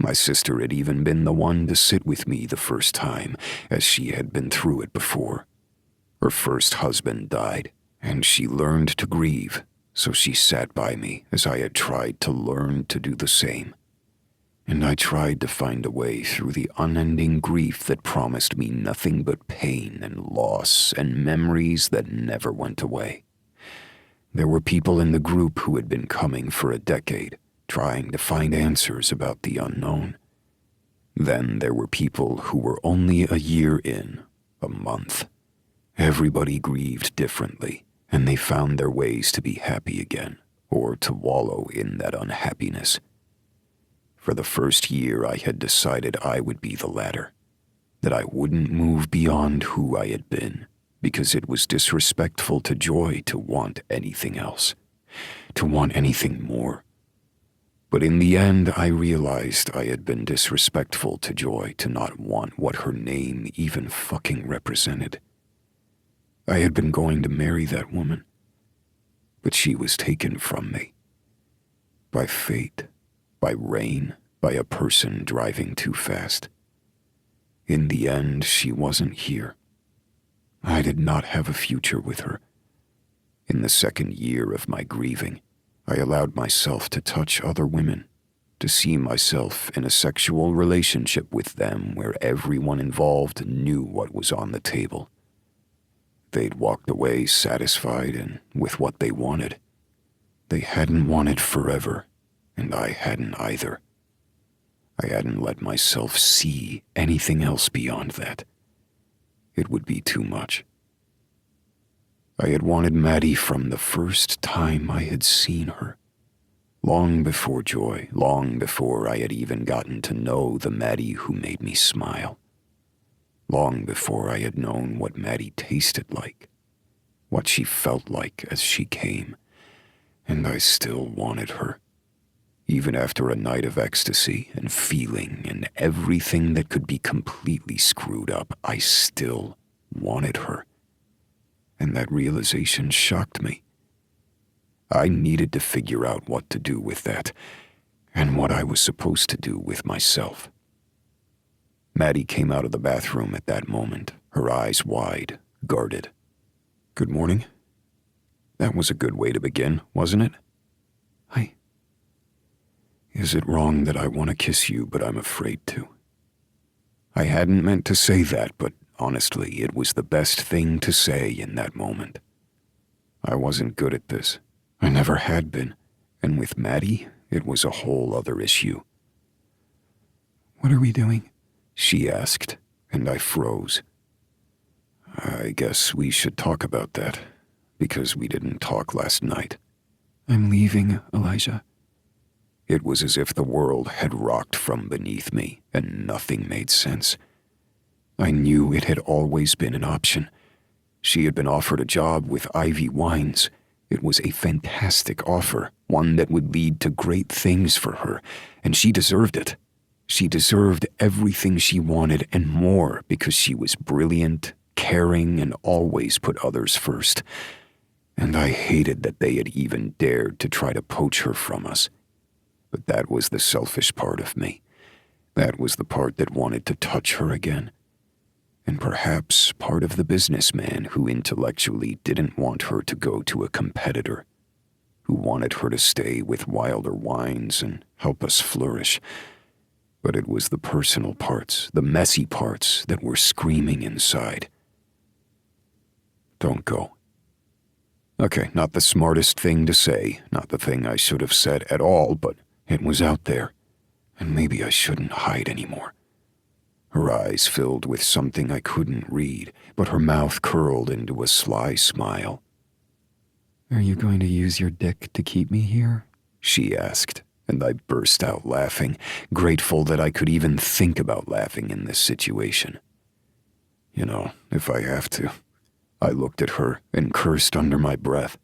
My sister had even been the one to sit with me the first time, as she had been through it before. Her first husband died, and she learned to grieve, so she sat by me as I had tried to learn to do the same. And I tried to find a way through the unending grief that promised me nothing but pain and loss and memories that never went away. There were people in the group who had been coming for a decade, trying to find answers about the unknown. Then there were people who were only a year in, a month. Everybody grieved differently, and they found their ways to be happy again, or to wallow in that unhappiness. For the first year, I had decided I would be the latter, that I wouldn't move beyond who I had been, because it was disrespectful to Joy to want anything else, to want anything more. But in the end, I realized I had been disrespectful to Joy to not want what her name even fucking represented. I had been going to marry that woman, but she was taken from me. By fate, by rain, by a person driving too fast. In the end, she wasn't here. I did not have a future with her. In the second year of my grieving, I allowed myself to touch other women, to see myself in a sexual relationship with them where everyone involved knew what was on the table. They'd walked away satisfied and with what they wanted. They hadn't wanted forever, and I hadn't either. I hadn't let myself see anything else beyond that. It would be too much. I had wanted Maddie from the first time I had seen her. Long before Joy, long before I had even gotten to know the Maddie who made me smile. Long before I had known what Maddie tasted like, what she felt like as she came, and I still wanted her. Even after a night of ecstasy and feeling and everything that could be completely screwed up, I still wanted her. And that realization shocked me. I needed to figure out what to do with that, and what I was supposed to do with myself. Maddie came out of the bathroom at that moment, her eyes wide, guarded. "Good morning." That was a good way to begin, wasn't it?
"Hi."
"Is it wrong that I want to kiss you, but I'm afraid to?" I hadn't meant to say that, but honestly, it was the best thing to say in that moment. I wasn't good at this. I never had been, and with Maddie, it was a whole other issue.
"What are we doing?"
she asked, and I froze. I guess we should talk about that, because we didn't talk last night.
"I'm leaving, Elijah."
It was as if the world had rocked from beneath me, and nothing made sense. I knew it had always been an option. She had been offered a job with Ivy Wines. It was a fantastic offer, one that would lead to great things for her, and she deserved it. She deserved everything she wanted and more because she was brilliant, caring, and always put others first. And I hated that they had even dared to try to poach her from us. But that was the selfish part of me. That was the part that wanted to touch her again. And perhaps part of the businessman who intellectually didn't want her to go to a competitor, who wanted her to stay with Wilder Wines and help us flourish. But it was the personal parts, the messy parts that were screaming inside. "Don't go." Okay, not the smartest thing to say, not the thing I should have said at all, but it was out there, and maybe I shouldn't hide anymore. Her eyes filled with something I couldn't read, but her mouth curled into a sly smile.
"Are you going to use your dick to keep me here?"
she asked, and I burst out laughing, grateful that I could even think about laughing in this situation. You know, if I have to. I looked at her and cursed under my breath.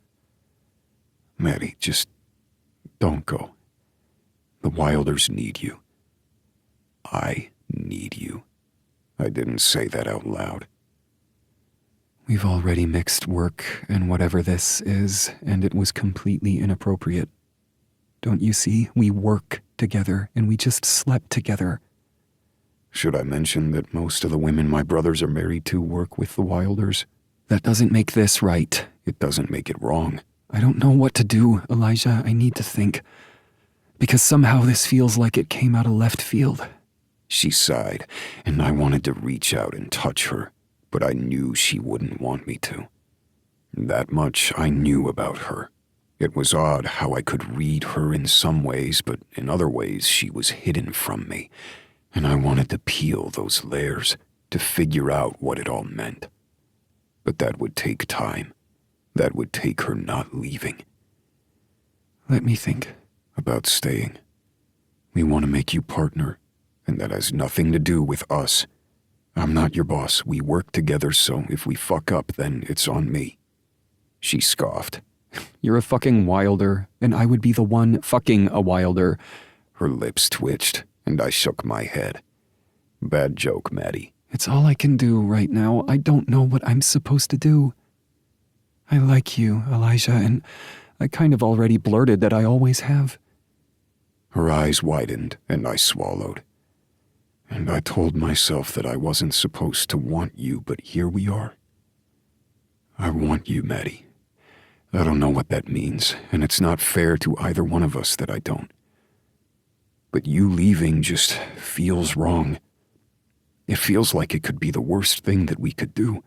"Maddie, just don't go. The Wilders need you. I need you." I didn't say that out loud.
"We've already mixed work and whatever this is, and it was completely inappropriate. Don't you see? We work worked together and we just slept together.
Should I mention that most of the women my brothers are married to work with the Wilders?
That doesn't make this right.
It doesn't make it wrong.
I don't know what to do, Elijah. I need to think. Because somehow this feels like it came out of left field.
She sighed, and I wanted to reach out and touch her, but I knew she wouldn't want me to. That much I knew about her. It was odd how I could read her in some ways, but in other ways she was hidden from me, and I wanted to peel those layers to figure out what it all meant. But that would take time. That would take her not leaving.
Let me think.
About staying. We want to make you partner, and that has nothing to do with us. I'm not your boss. We work together, so if we fuck up, then it's on me. She scoffed.
You're a fucking Wilder, and I would be the one fucking a Wilder.
Her lips twitched, and I shook my head. Bad joke, Maddie.
It's all I can do right now. I don't know what I'm supposed to do. I like you, Elijah, and I kind of already blurted that I always have.
Her eyes widened, and I swallowed. And I told myself that I wasn't supposed to want you, but here we are. I want you, Maddie. I don't know what that means, and it's not fair to either one of us that I don't. But you leaving just feels wrong. It feels like it could be the worst thing that we could do.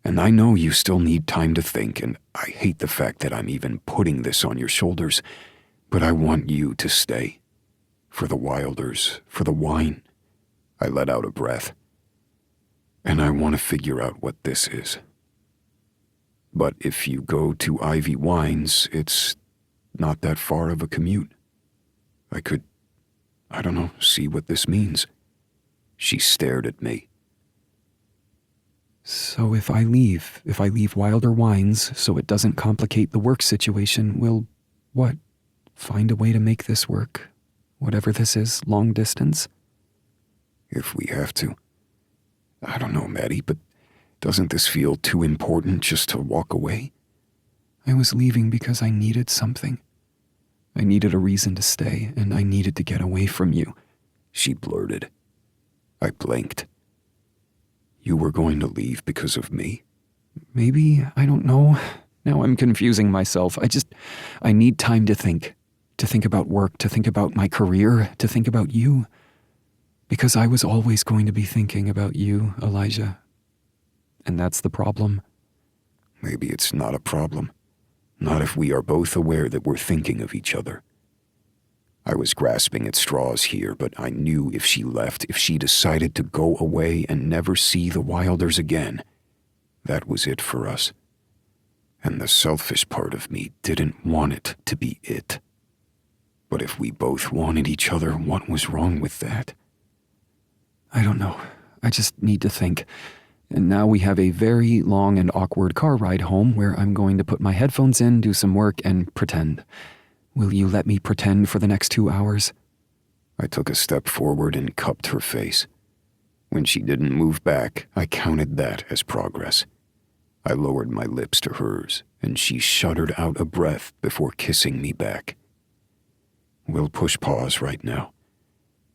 And I know you still need time to think, and I hate the fact that I'm even putting this on your shoulders, but I want you to stay. For the Wilders, for the wine. I let out a breath. And I want to figure out what this is. But if you go to Ivy Wines, it's not that far of a commute. I could, see what this means. She stared at me.
So if I leave Wilder Wines so it doesn't complicate the work situation, we'll, what, find a way to make this work? Whatever this is, long distance?
If we have to. I don't know, Maddie, but doesn't this feel too important just to walk away?
I was leaving because I needed something. I needed a reason to stay, and I needed to get away from you.
She blurted. I blinked. You were going to leave because of me?
Maybe, I don't know. Now I'm confusing myself. I need time to think. To think about work, to think about my career, to think about you. Because I was always going to be thinking about you, Elijah. And that's the problem.
Maybe it's not a problem. Not if we are both aware that we're thinking of each other. I was grasping at straws here, but I knew if she left, if she decided to go away and never see the Wilders again, that was it for us. And the selfish part of me didn't want it to be it. But if we both wanted each other, what was wrong with that?
I don't know. I just need to think. And now we have a very long and awkward car ride home where I'm going to put my headphones in, do some work, and pretend. Will you let me pretend for the next 2 hours?
I took a step forward and cupped her face. When she didn't move back, I counted that as progress. I lowered my lips to hers, and she shuddered out a breath before kissing me back. We'll push pause right now,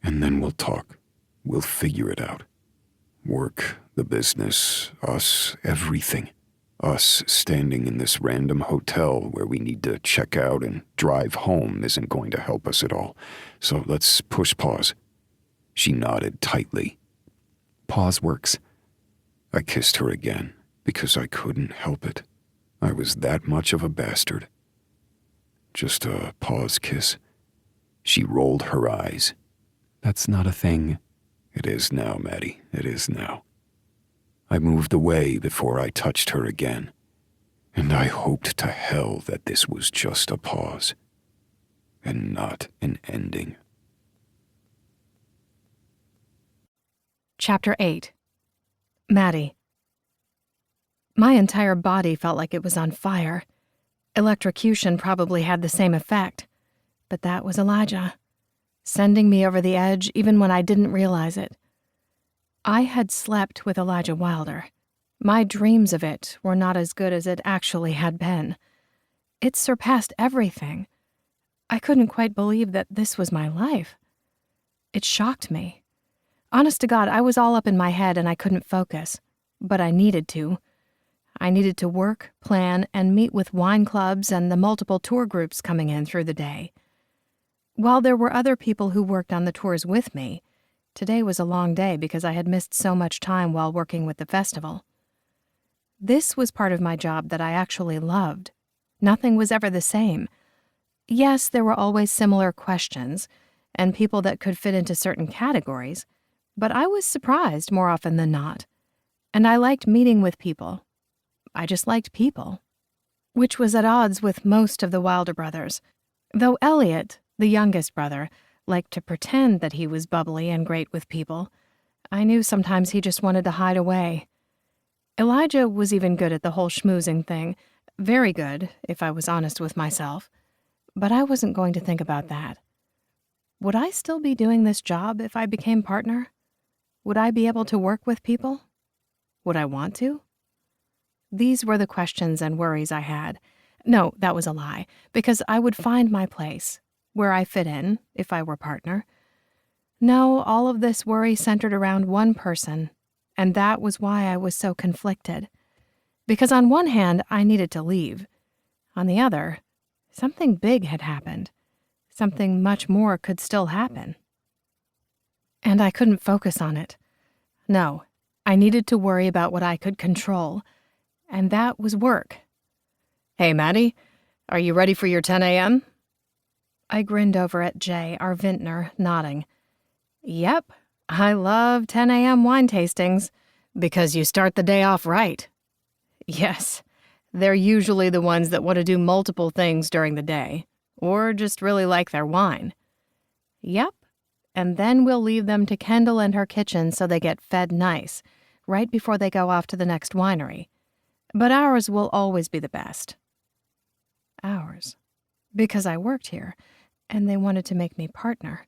and then we'll talk. We'll figure it out. Work, the business, us, everything. Us standing in this random hotel where we need to check out and drive home isn't going to help us at all. So let's push pause. She nodded tightly.
Pause works.
I kissed her again because I couldn't help it. I was that much of a bastard. Just a pause kiss. She rolled her eyes.
That's not a thing.
It is now, Maddie. It is now. I moved away before I touched her again, and I hoped to hell that this was just a pause, and not an ending.
Chapter 8. Maddie. My entire body felt like it was on fire. Electrocution probably had the same effect, but that was Elijah, sending me over the edge even when I didn't realize it. I had slept with Elijah Wilder. My dreams of it were not as good as it actually had been. It surpassed everything. I couldn't quite believe that this was my life. It shocked me. Honest to God, I was all up in my head and I couldn't focus. But I needed to. I needed to work, plan, and meet with wine clubs and the multiple tour groups coming in through the day. While there were other people who worked on the tours with me, today was a long day because I had missed so much time while working with the festival. This was part of my job that I actually loved. Nothing was ever the same. Yes, there were always similar questions and people that could fit into certain categories, but I was surprised more often than not. And I liked meeting with people. I just liked people, which was at odds with most of the Wilder brothers. Though Elliot, the youngest brother, liked to pretend that he was bubbly and great with people, I knew sometimes he just wanted to hide away. Elijah was even good at the whole schmoozing thing, very good, if I was honest with myself. But I wasn't going to think about that. Would I still be doing this job if I became partner? Would I be able to work with people? Would I want to? These were the questions and worries I had. No, that was a lie, because I would find my place, where I fit in, if I were partner. No, all of this worry centered around one person, and that was why I was so conflicted. Because on one hand, I needed to leave. On the other, something big had happened. Something much more could still happen. And I couldn't focus on it. No, I needed to worry about what I could control, and that was work. "Hey, Maddie, are you ready for your 10 a.m.? I grinned over at Jay, our vintner, nodding. Yep, I love 10 a.m. wine tastings, because you start the day off right. Yes, they're usually the ones that want to do multiple things during the day, or just really like their wine. Yep, and then we'll leave them to Kendall and her kitchen so they get fed nice, right before they go off to the next winery. But ours will always be the best. Ours. Because I worked here, and they wanted to make me partner.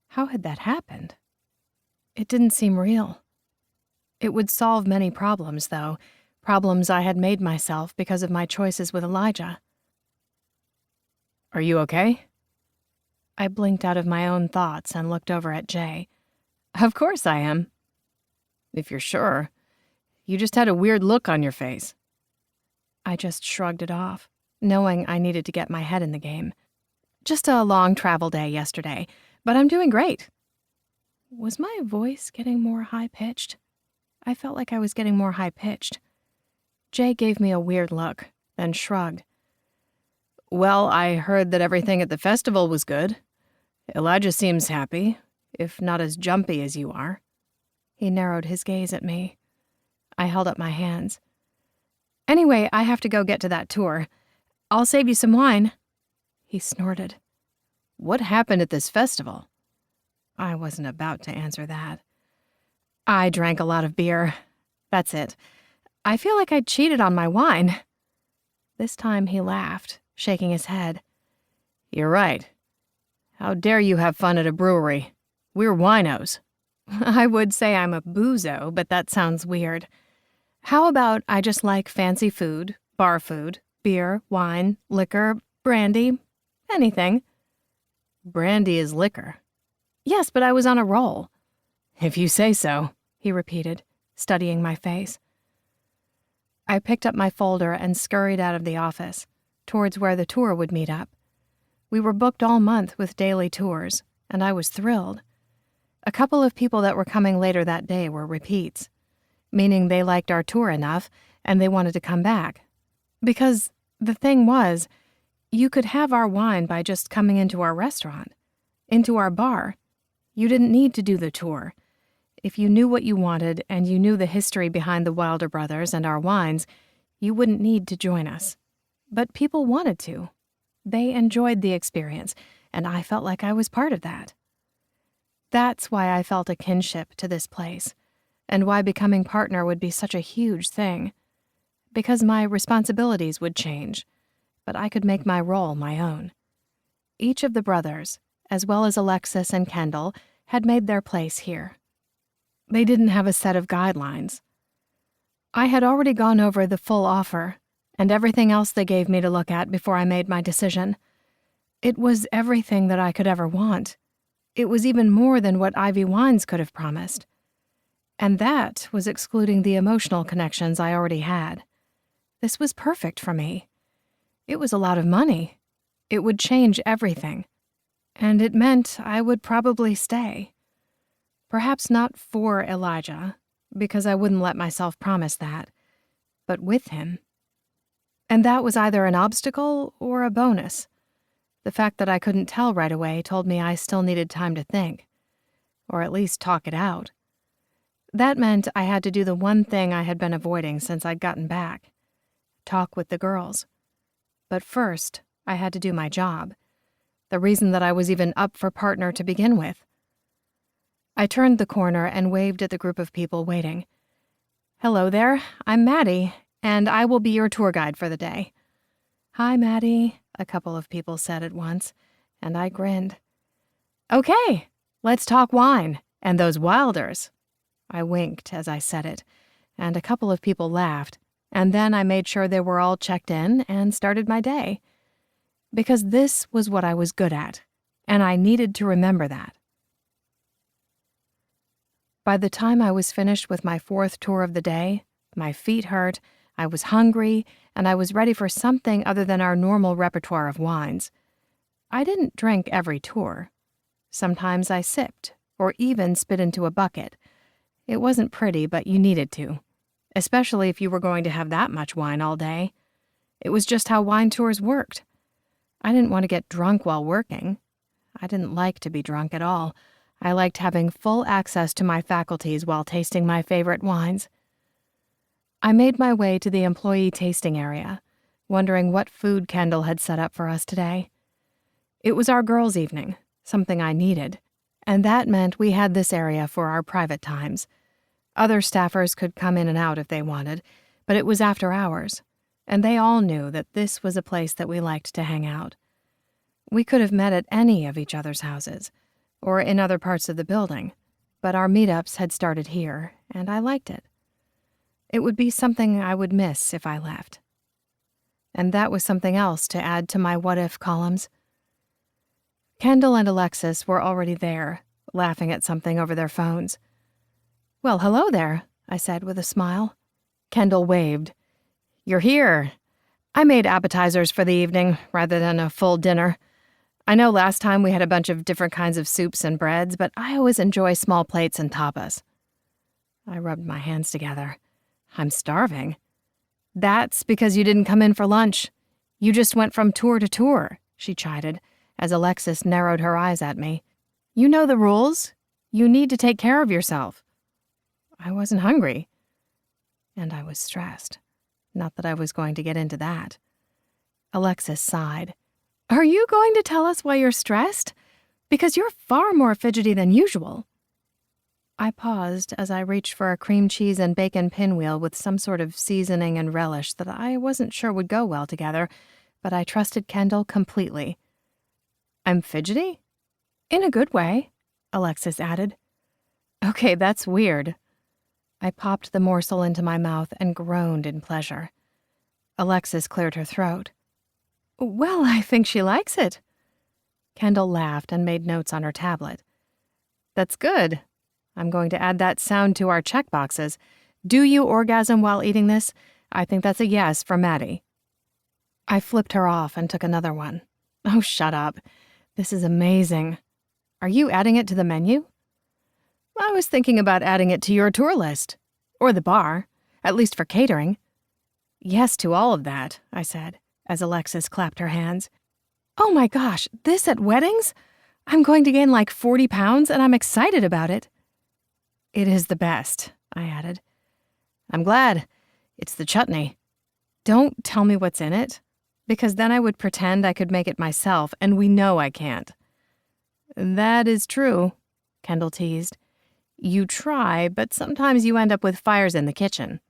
How had that happened? It didn't seem real. It would solve many problems, though, problems I had made myself because of my choices with Elijah. "Are you okay?" I blinked out of my own thoughts and looked over at Jay. "Of course I am." "If you're sure. You just had a weird look on your face." I just shrugged it off, knowing I needed to get my head in the game. Just a long travel day yesterday, but I'm doing great. Was my voice getting more high-pitched? I felt like I was getting more high-pitched. Jay gave me a weird look, then shrugged. "Well, I heard that everything at the festival was good. Elijah seems happy, if not as jumpy as you are." He narrowed his gaze at me. I held up my hands. "Anyway, I have to go get to that tour. I'll save you some wine." He snorted. "What happened at this festival?" I wasn't about to answer that. I drank a lot of beer. That's it. I feel like I cheated on my wine. This time he laughed, shaking his head. "You're right. How dare you have fun at a brewery? We're winos." I would say I'm a boozo, but that sounds weird. How about I just like fancy food, bar food, beer, wine, liquor, brandy, anything. Brandy is liquor. Yes, but I was on a roll. If you say so, he repeated, studying my face. I picked up my folder and scurried out of the office, towards where the tour would meet up. We were booked all month with daily tours, and I was thrilled. A couple of people that were coming later that day were repeats, meaning they liked our tour enough and they wanted to come back. Because the thing was, you could have our wine by just coming into our restaurant, into our bar. You didn't need to do the tour. If you knew what you wanted and you knew the history behind the Wilder brothers and our wines, you wouldn't need to join us. But people wanted to. They enjoyed the experience, and I felt like I was part of that. That's why I felt a kinship to this place, and why becoming partner would be such a huge thing. Because my responsibilities would change, but I could make my role my own. Each of the brothers, as well as Alexis and Kendall, had made their place here. They didn't have a set of guidelines. I had already gone over the full offer, and everything else they gave me to look at before I made my decision. It was everything that I could ever want. It was even more than what Ivy Wines could have promised. And that was excluding the emotional connections I already had. This was perfect for me. It was a lot of money. It would change everything. And it meant I would probably stay. Perhaps not for Elijah, because I wouldn't let myself promise that, but with him. And that was either an obstacle or a bonus. The fact that I couldn't tell right away told me I still needed time to think, or at least talk it out. That meant I had to do the one thing I had been avoiding since I'd gotten back: talk with the girls. But first, I had to do my job, the reason that I was even up for partner to begin with. I turned the corner and waved at the group of people waiting. "Hello there, I'm Maddie, and I will be your tour guide for the day." "Hi, Maddie," a couple of people said at once, and I grinned. "Okay, let's talk wine, and those Wilders." I winked as I said it, and a couple of people laughed, and then I made sure they were all checked in and started my day. Because this was what I was good at, and I needed to remember that. By the time I was finished with my 4th tour of the day, my feet hurt, I was hungry, and I was ready for something other than our normal repertoire of wines. I didn't drink every tour. Sometimes I sipped, or even spit into a bucket. It wasn't pretty, but you needed to, especially if you were going to have that much wine all day. It was just how wine tours worked. I didn't want to get drunk while working. I didn't like to be drunk at all. I liked having full access to my faculties while tasting my favorite wines. I made my way to the employee tasting area, wondering what food Kendall had set up for us today. It was our girls' evening, something I needed, and that meant we had this area for our private times. Other staffers could come in and out if they wanted, but it was after hours, and they all knew that this was a place that we liked to hang out. We could have met at any of each other's houses, or in other parts of the building, but our meetups had started here, and I liked it. It would be something I would miss if I left. And that was something else to add to my what-if columns. Kendall and Alexis were already there, laughing at something over their phones. "Well, hello there," I said with a smile. Kendall waved. "You're here. I made appetizers for the evening rather than a full dinner. I know last time we had a bunch of different kinds of soups and breads, but I always enjoy small plates and tapas." I rubbed my hands together. "I'm starving." "That's because you didn't come in for lunch. You just went from tour to tour," she chided, as Alexis narrowed her eyes at me. "You know the rules. You need to take care of yourself." I wasn't hungry. And I was stressed. Not that I was going to get into that. Alexis sighed. "Are you going to tell us why you're stressed? Because you're far more fidgety than usual." I paused as I reached for a cream cheese and bacon pinwheel with some sort of seasoning and relish that I wasn't sure would go well together, but I trusted Kendall completely. "I'm fidgety?" "In a good way," Alexis added. "Okay, that's weird." I popped the morsel into my mouth and groaned in pleasure. Alexis cleared her throat. "Well, I think she likes it." Kendall laughed and made notes on her tablet. "That's good. I'm going to add that sound to our checkboxes. Do you orgasm while eating this? I think that's a yes for Maddie." I flipped her off and took another one. "Oh, shut up. This is amazing. Are you adding it to the menu?" "I was thinking about adding it to your tour list. Or the bar, at least for catering." "Yes to all of that," I said, as Alexis clapped her hands. "Oh my gosh, this at weddings? I'm going to gain like 40 pounds and I'm excited about it." "It is the best," I added. "I'm glad. It's the chutney." "Don't tell me what's in it, because then I would pretend I could make it myself, and we know I can't." "That is true," Kendall teased. "You try, but sometimes you end up with fires in the kitchen."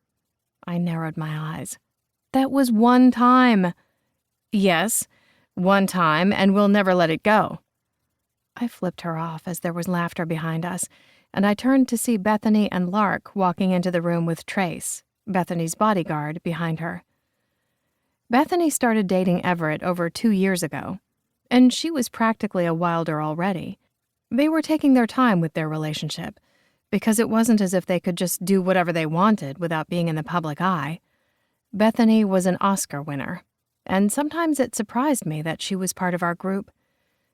I narrowed my eyes. "That was one time." "Yes, one time, and we'll never let it go." I flipped her off as there was laughter behind us, and I turned to see Bethany and Lark walking into the room with Trace, Bethany's bodyguard, behind her. Bethany started dating Everett over 2 years ago, and she was practically a Wilder already. They were taking their time with their relationship, because it wasn't as if they could just do whatever they wanted without being in the public eye. Bethany was an Oscar winner, and sometimes it surprised me that she was part of our group.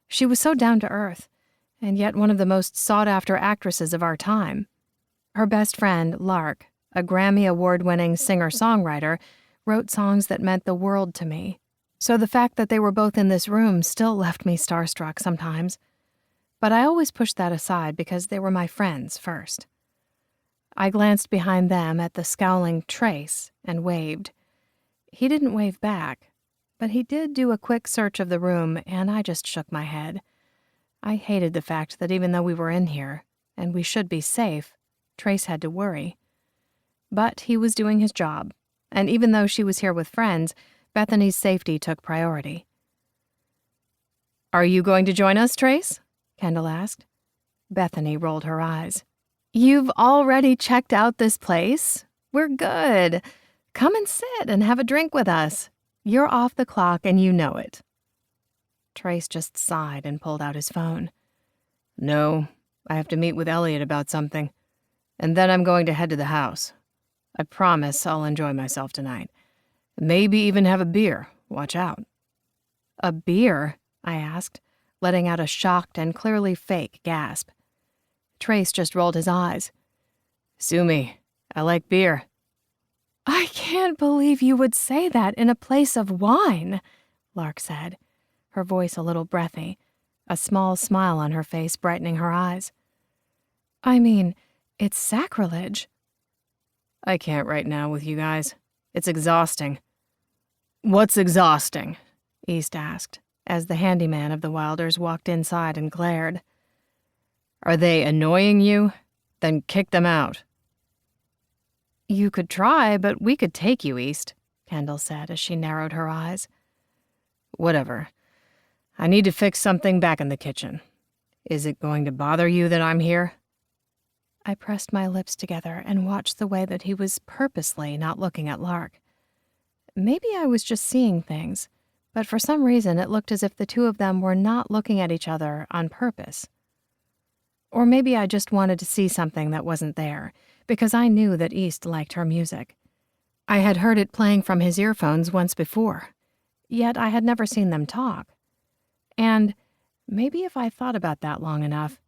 She was so down to earth, and yet one of the most sought-after actresses of our time. Her best friend, Lark, a Grammy Award-winning singer-songwriter, wrote songs that meant the world to me. So the fact that they were both in this room still left me starstruck sometimes. But I always pushed that aside because they were my friends first. I glanced behind them at the scowling Trace and waved. He didn't wave back, but he did do a quick search of the room, and I just shook my head. I hated the fact that even though we were in here, and we should be safe, Trace had to worry. But he was doing his job, and even though she was here with friends, Bethany's safety took priority. "Are you going to join us, Trace?" Kendall asked. Bethany rolled her eyes. "You've already checked out this place? We're good. Come and sit and have a drink with us. You're off the clock and you know it." Trace just sighed and pulled out his phone. "No, I have to meet with Elliot about something. And then I'm going to head to the house. I promise I'll enjoy myself tonight. Maybe even have a beer. Watch out." "A beer?" I asked, letting out a shocked and clearly fake gasp. Trace just rolled his eyes. "Sue me. I like beer." "I can't believe you would say that in a place of wine," Lark said, her voice a little breathy, a small smile on her face brightening her eyes. "I mean, it's sacrilege." "I can't right now with you guys. It's exhausting." "What's exhausting?" East asked, as the handyman of the Wilders walked inside and glared. "Are they annoying you? Then kick them out." "You could try, but we could take you, East," Kendall said as she narrowed her eyes. "Whatever. I need to fix something back in the kitchen. Is it going to bother you that I'm here?" I pressed my lips together and watched the way that he was purposely not looking at Lark. Maybe I was just seeing things, but for some reason it looked as if the two of them were not looking at each other on purpose. Or maybe I just wanted to see something that wasn't there, because I knew that East liked her music. I had heard it playing from his earphones once before, yet I had never seen them talk. And maybe if I thought about that long enough,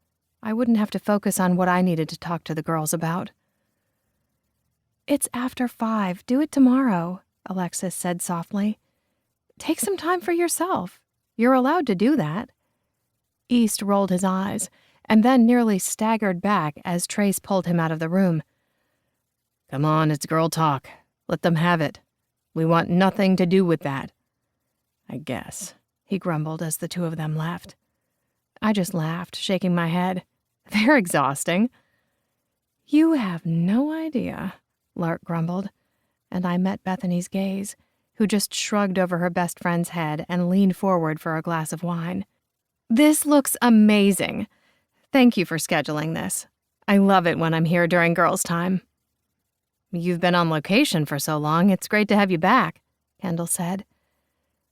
I wouldn't have to focus on what I needed to talk to the girls about. "It's after 5. Do it tomorrow," Alexis said softly. "Take some time for yourself. You're allowed to do that." East rolled his eyes, and then nearly staggered back as Trace pulled him out of the room. "Come on, it's girl talk. Let them have it. We want nothing to do with that." "I guess," he grumbled as the two of them left. I just laughed, shaking my head. "They're exhausting." "You have no idea," Lark grumbled, and I met Bethany's gaze, who just shrugged over her best friend's head and leaned forward for a glass of wine. "This looks amazing. Thank you for scheduling this. I love it when I'm here during girls' time." "You've been on location for so long, it's great to have you back," Kendall said.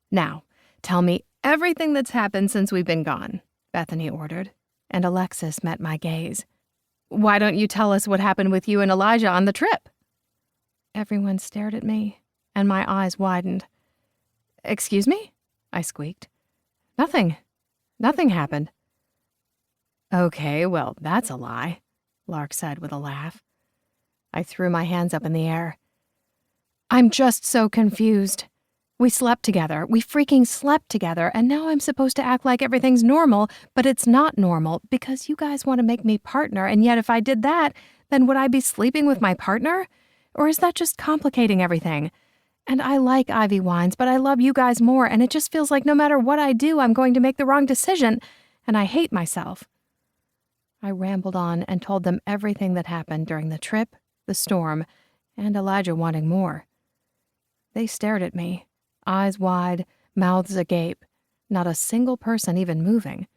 "Now, tell me everything that's happened since we've been gone," Bethany ordered, and Alexis met my gaze. "Why don't you tell us what happened with you and Elijah on the trip?" Everyone stared at me, and my eyes widened. "Excuse me?" I squeaked. Nothing happened." "Okay, well, that's a lie," Lark said with a laugh. I threw my hands up in the air. "I'm just so confused. We slept together. We freaking slept together, and now I'm supposed to act like everything's normal, but it's not normal because you guys want to make me partner, and yet if I did that, then would I be sleeping with my partner? Or is that just complicating everything? And I like Ivy Wines, but I love you guys more, and it just feels like no matter what I do, I'm going to make the wrong decision, and I hate myself." I rambled on and told them everything that happened during the trip, the storm, and Elijah wanting more. They stared at me, eyes wide, mouths agape, not a single person even moving.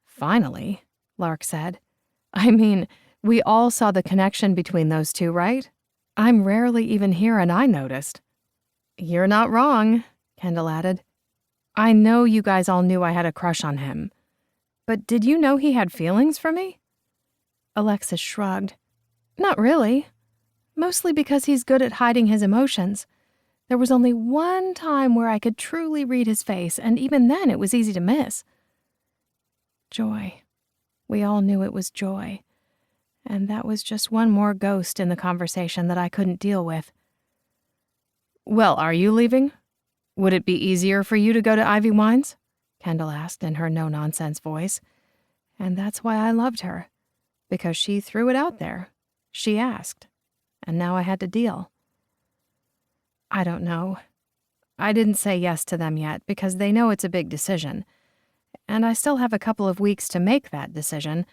"Finally," Lark said. "I mean, we all saw the connection between those two, right? I'm rarely even here and I noticed." "You're not wrong," Kendall added. I know you guys all knew I had a crush on him. But did you know he had feelings for me? Alexis shrugged. Not really. Mostly because he's good at hiding his emotions. There was only one time where I could truly read his face, and even then it was easy to miss. Joy. We all knew it was Joy. And that was just one more ghost in the conversation that I couldn't deal with. Well, are you leaving? Would it be easier for you to go to Ivy Wines? Kendall asked in her no-nonsense voice. And that's why I loved her. Because she threw it out there. She asked. And now I had to deal. I don't know. I didn't say yes to them yet because they know it's a big decision. And I still have a couple of weeks to make that decision,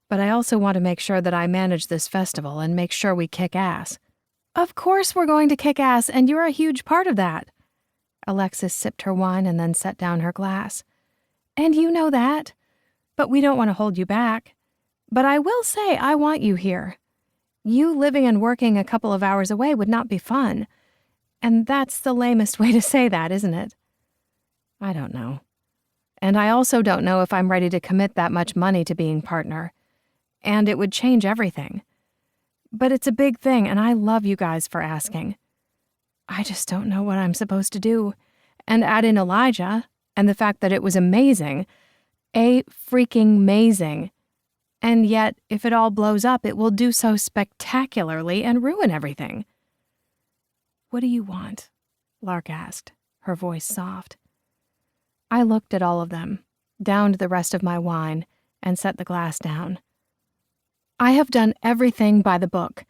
but I also want to make sure that I manage this festival and make sure we kick ass. Of course we're going to kick ass, and you're a huge part of that. Alexis sipped her wine and then set down her glass. And you know that. But we don't want to hold you back. But I will say I want you here. You living and working a couple of hours away would not be fun. And that's the lamest way to say that, isn't it? I don't know. And I also don't know if I'm ready to commit that much money to being partner. And it would change everything. But it's a big thing, and I love you guys for asking. I just don't know what I'm supposed to do. And add in Elijah, and the fact that it was amazing. Freaking amazing. And yet, if it all blows up, it will do so spectacularly and ruin everything. What do you want? Lark asked, her voice soft. I looked at all of them, downed the rest of my wine, and set the glass down. I have done everything by the book.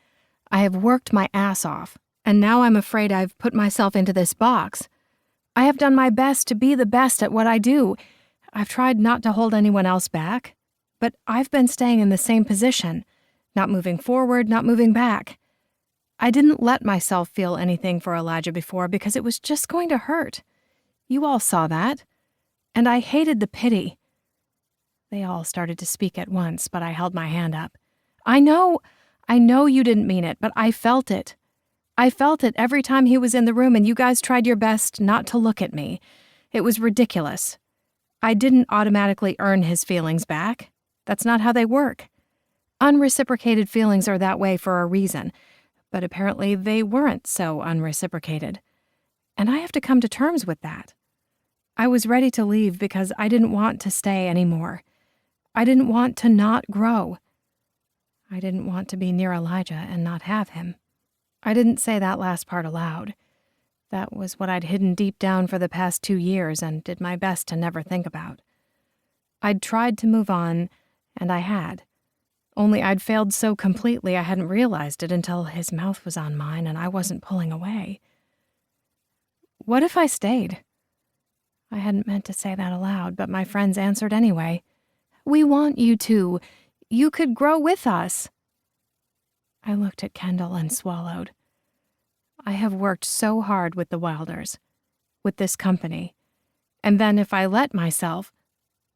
I have worked my ass off, and now I'm afraid I've put myself into this box. I have done my best to be the best at what I do. I've tried not to hold anyone else back, but I've been staying in the same position, not moving forward, not moving back. I didn't let myself feel anything for Elijah before because it was just going to hurt. You all saw that. And I hated the pity. They all started to speak at once, but I held my hand up. I know you didn't mean it, but I felt it. I felt it every time he was in the room and you guys tried your best not to look at me. It was ridiculous. I didn't automatically earn his feelings back. That's not how they work. Unreciprocated feelings are that way for a reason, but apparently they weren't so unreciprocated. And I have to come to terms with that. I was ready to leave because I didn't want to stay anymore. I didn't want to not grow. I didn't want to be near Elijah and not have him. I didn't say that last part aloud. That was what I'd hidden deep down for the past 2 years and did my best to never think about. I'd tried to move on, and I had. Only I'd failed so completely I hadn't realized it until his mouth was on mine and I wasn't pulling away. What if I stayed? I hadn't meant to say that aloud, but my friends answered anyway. We want you to. You could grow with us. I looked at Kendall and swallowed. I have worked so hard with the Wilders, with this company, and then if I let myself,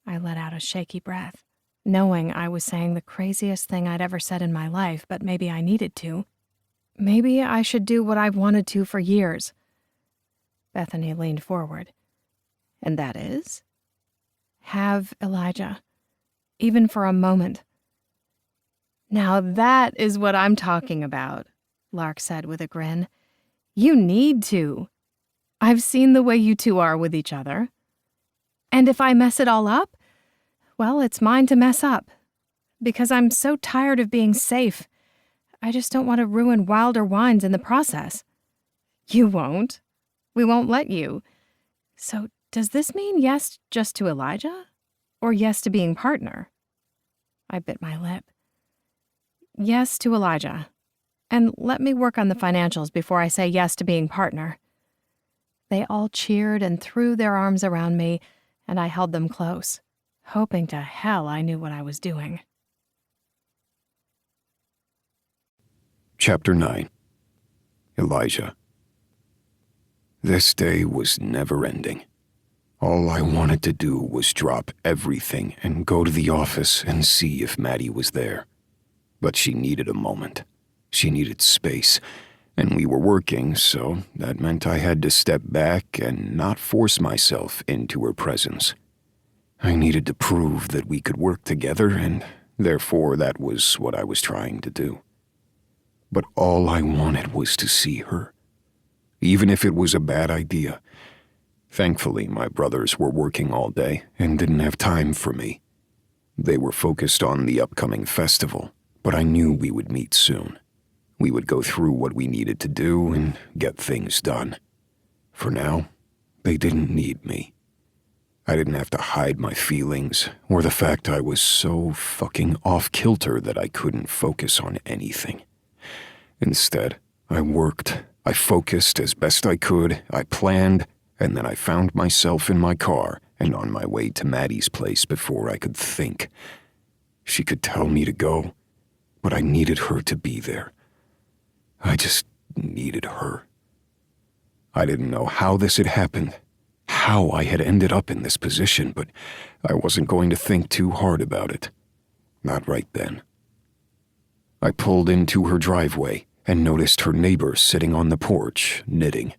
I let out a shaky breath, knowing I was saying the craziest thing I'd ever said in my life, but maybe I needed to. Maybe I should do what I've wanted to for years. Bethany leaned forward. And that is? Have Elijah, even for a moment. Now that is what I'm talking about, Lark said with a grin. You need to. I've seen the way you two are with each other. And if I mess it all up, well, it's mine to mess up. Because I'm so tired of being safe. I just don't want to ruin Wilder Wines in the process. You won't. We won't let you. So does this mean yes just to Elijah? Or yes to being partner? I bit my lip. Yes to Elijah. And let me work on the financials before I say yes to being partner. They all cheered and threw their arms around me, and I held them close, hoping to hell I knew what I was doing.
Chapter 9. Elijah. This day was never-ending. All I wanted to do was drop everything and go to the office and see if Maddie was there. But she needed a moment. She needed space, And we were working, so that meant I had to step back and not force myself into her presence. I needed to prove that we could work together, and therefore that was what I was trying to do. But all I wanted was to see her, even if it was a bad idea. Thankfully, my brothers were working all day and didn't have time for me. They were focused on the upcoming festival, but I knew we would meet soon. We would go through what we needed to do and get things done. For now, they didn't need me. I didn't have to hide my feelings or the fact I was so fucking off-kilter that I couldn't focus on anything. Instead, I worked, I focused as best I could, I planned, and then I found myself in my car and on my way to Maddie's place before I could think. She could tell me to go, but I needed her to be there. I just needed her. I didn't know how this had happened, how I had ended up in this position, but I wasn't going to think too hard about it. Not right then. I pulled into her driveway and noticed her neighbor sitting on the porch, knitting.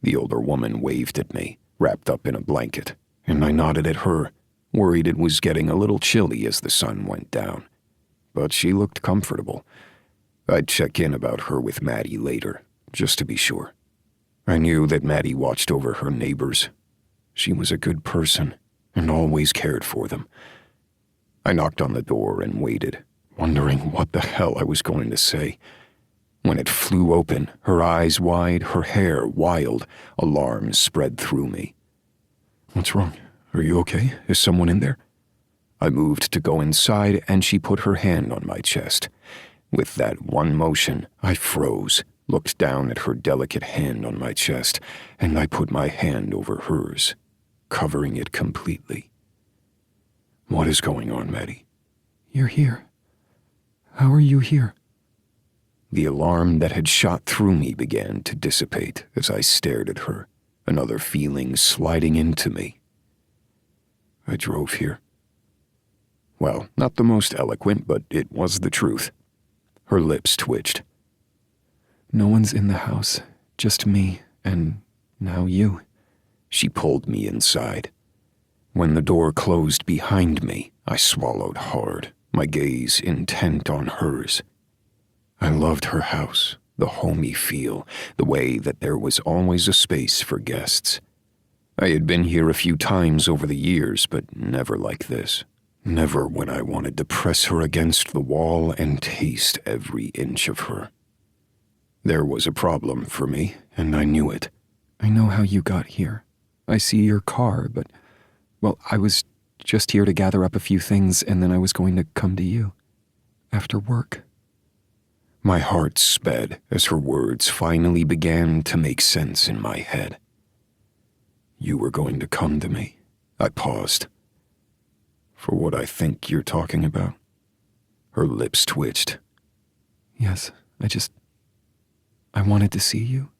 The older woman waved at me, wrapped up in a blanket, and I nodded at her, worried it was getting a little chilly as the sun went down. But she looked comfortable. I'd check in about her with Maddie later, just to be sure. I knew that Maddie watched over her neighbors. She was a good person and always cared for them. I knocked on the door and waited, wondering what the hell I was going to say. When it flew open, her eyes wide, her hair wild, alarm spread through me. "What's wrong? Are you okay? Is someone in there?" I moved to go inside, and she put her hand on my chest. With that one motion, I froze, looked down at her delicate hand on my chest, and I put my hand over hers, covering it completely. "What is going on, Maddie?"
You're here. How are you here?
The alarm that had shot through me began to dissipate as I stared at her, another feeling sliding into me. "I drove here." Well, not the most eloquent, but it was the truth. Her lips twitched.
No one's in the house, just me, and now you.
She pulled me inside. When the door closed behind me, I swallowed hard, my gaze intent on hers. I loved her house, the homey feel, the way that there was always a space for guests. I had been here a few times over the years, but never like this. Never when I wanted to press her against the wall and taste every inch of her. There was a problem for me, and I knew it.
I know how you got here. I see your car, but, well, I was just here to gather up a few things, and then I was going to come to you. After work.
My heart sped as her words finally began to make sense in my head. "You were going to come to me." I paused. "For what I think you're talking about?" Her lips twitched.
Yes, I wanted to see you.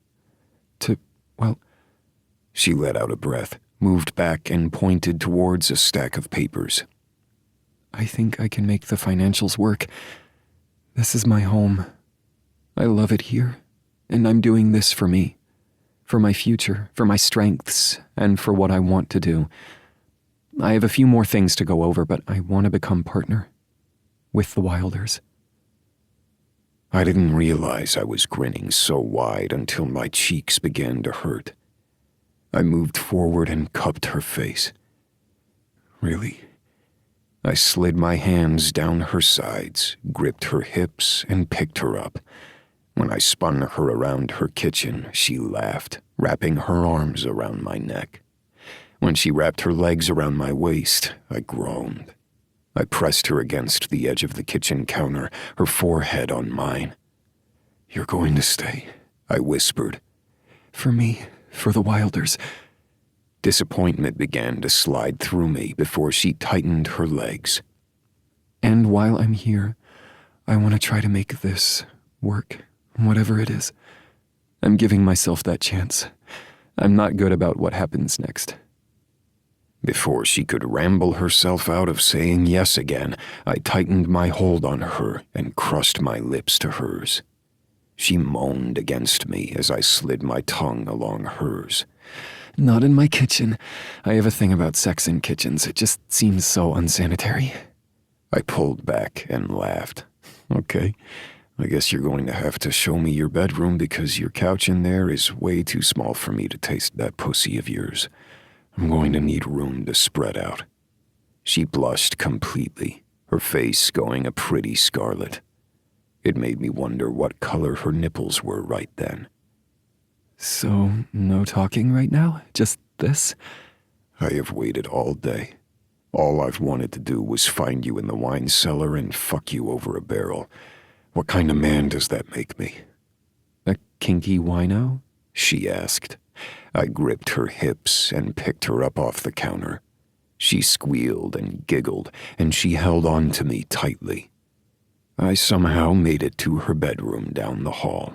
She let out a breath, moved back, and pointed towards a stack of papers.
I think I can make the financials work. This is my home. I love it here, and I'm doing this for me, for my future, for my strengths, and for what I want to do. I have a few more things to go over, but I want to become partner with the Wilders.
I didn't realize I was grinning so wide until my cheeks began to hurt. I moved forward and cupped her face. "Really?" I slid my hands down her sides, gripped her hips, and picked her up. When I spun her around her kitchen, she laughed, wrapping her arms around my neck. When she wrapped her legs around my waist, I groaned. I pressed her against the edge of the kitchen counter, her forehead on mine. "You're going to stay," I whispered.
For me, for the Wilders.
Disappointment began to slide through me before she tightened her legs.
And while I'm here, I want to try to make this work, whatever it is. I'm giving myself that chance. I'm not good about what happens next.
Before she could ramble herself out of saying yes again, I tightened my hold on her and crushed my lips to hers. She moaned against me as I slid my tongue along hers.
Not in my kitchen. I have a thing about sex in kitchens. It just seems so unsanitary.
I pulled back and laughed. Okay, I guess you're going to have to show me your bedroom because your couch in there is way too small for me to taste that pussy of yours. I'm going to need room to spread out. She blushed completely, her face going a pretty scarlet. It made me wonder what color her nipples were right then.
So, no talking right now? Just this?
I have waited all day. All I've wanted to do was find you in the wine cellar and fuck you over a barrel. What kind of man does that make me?
A kinky wino?
She asked. I gripped her hips and picked her up off the counter. She squealed and giggled, and she held on to me tightly. I somehow made it to her bedroom down the hall.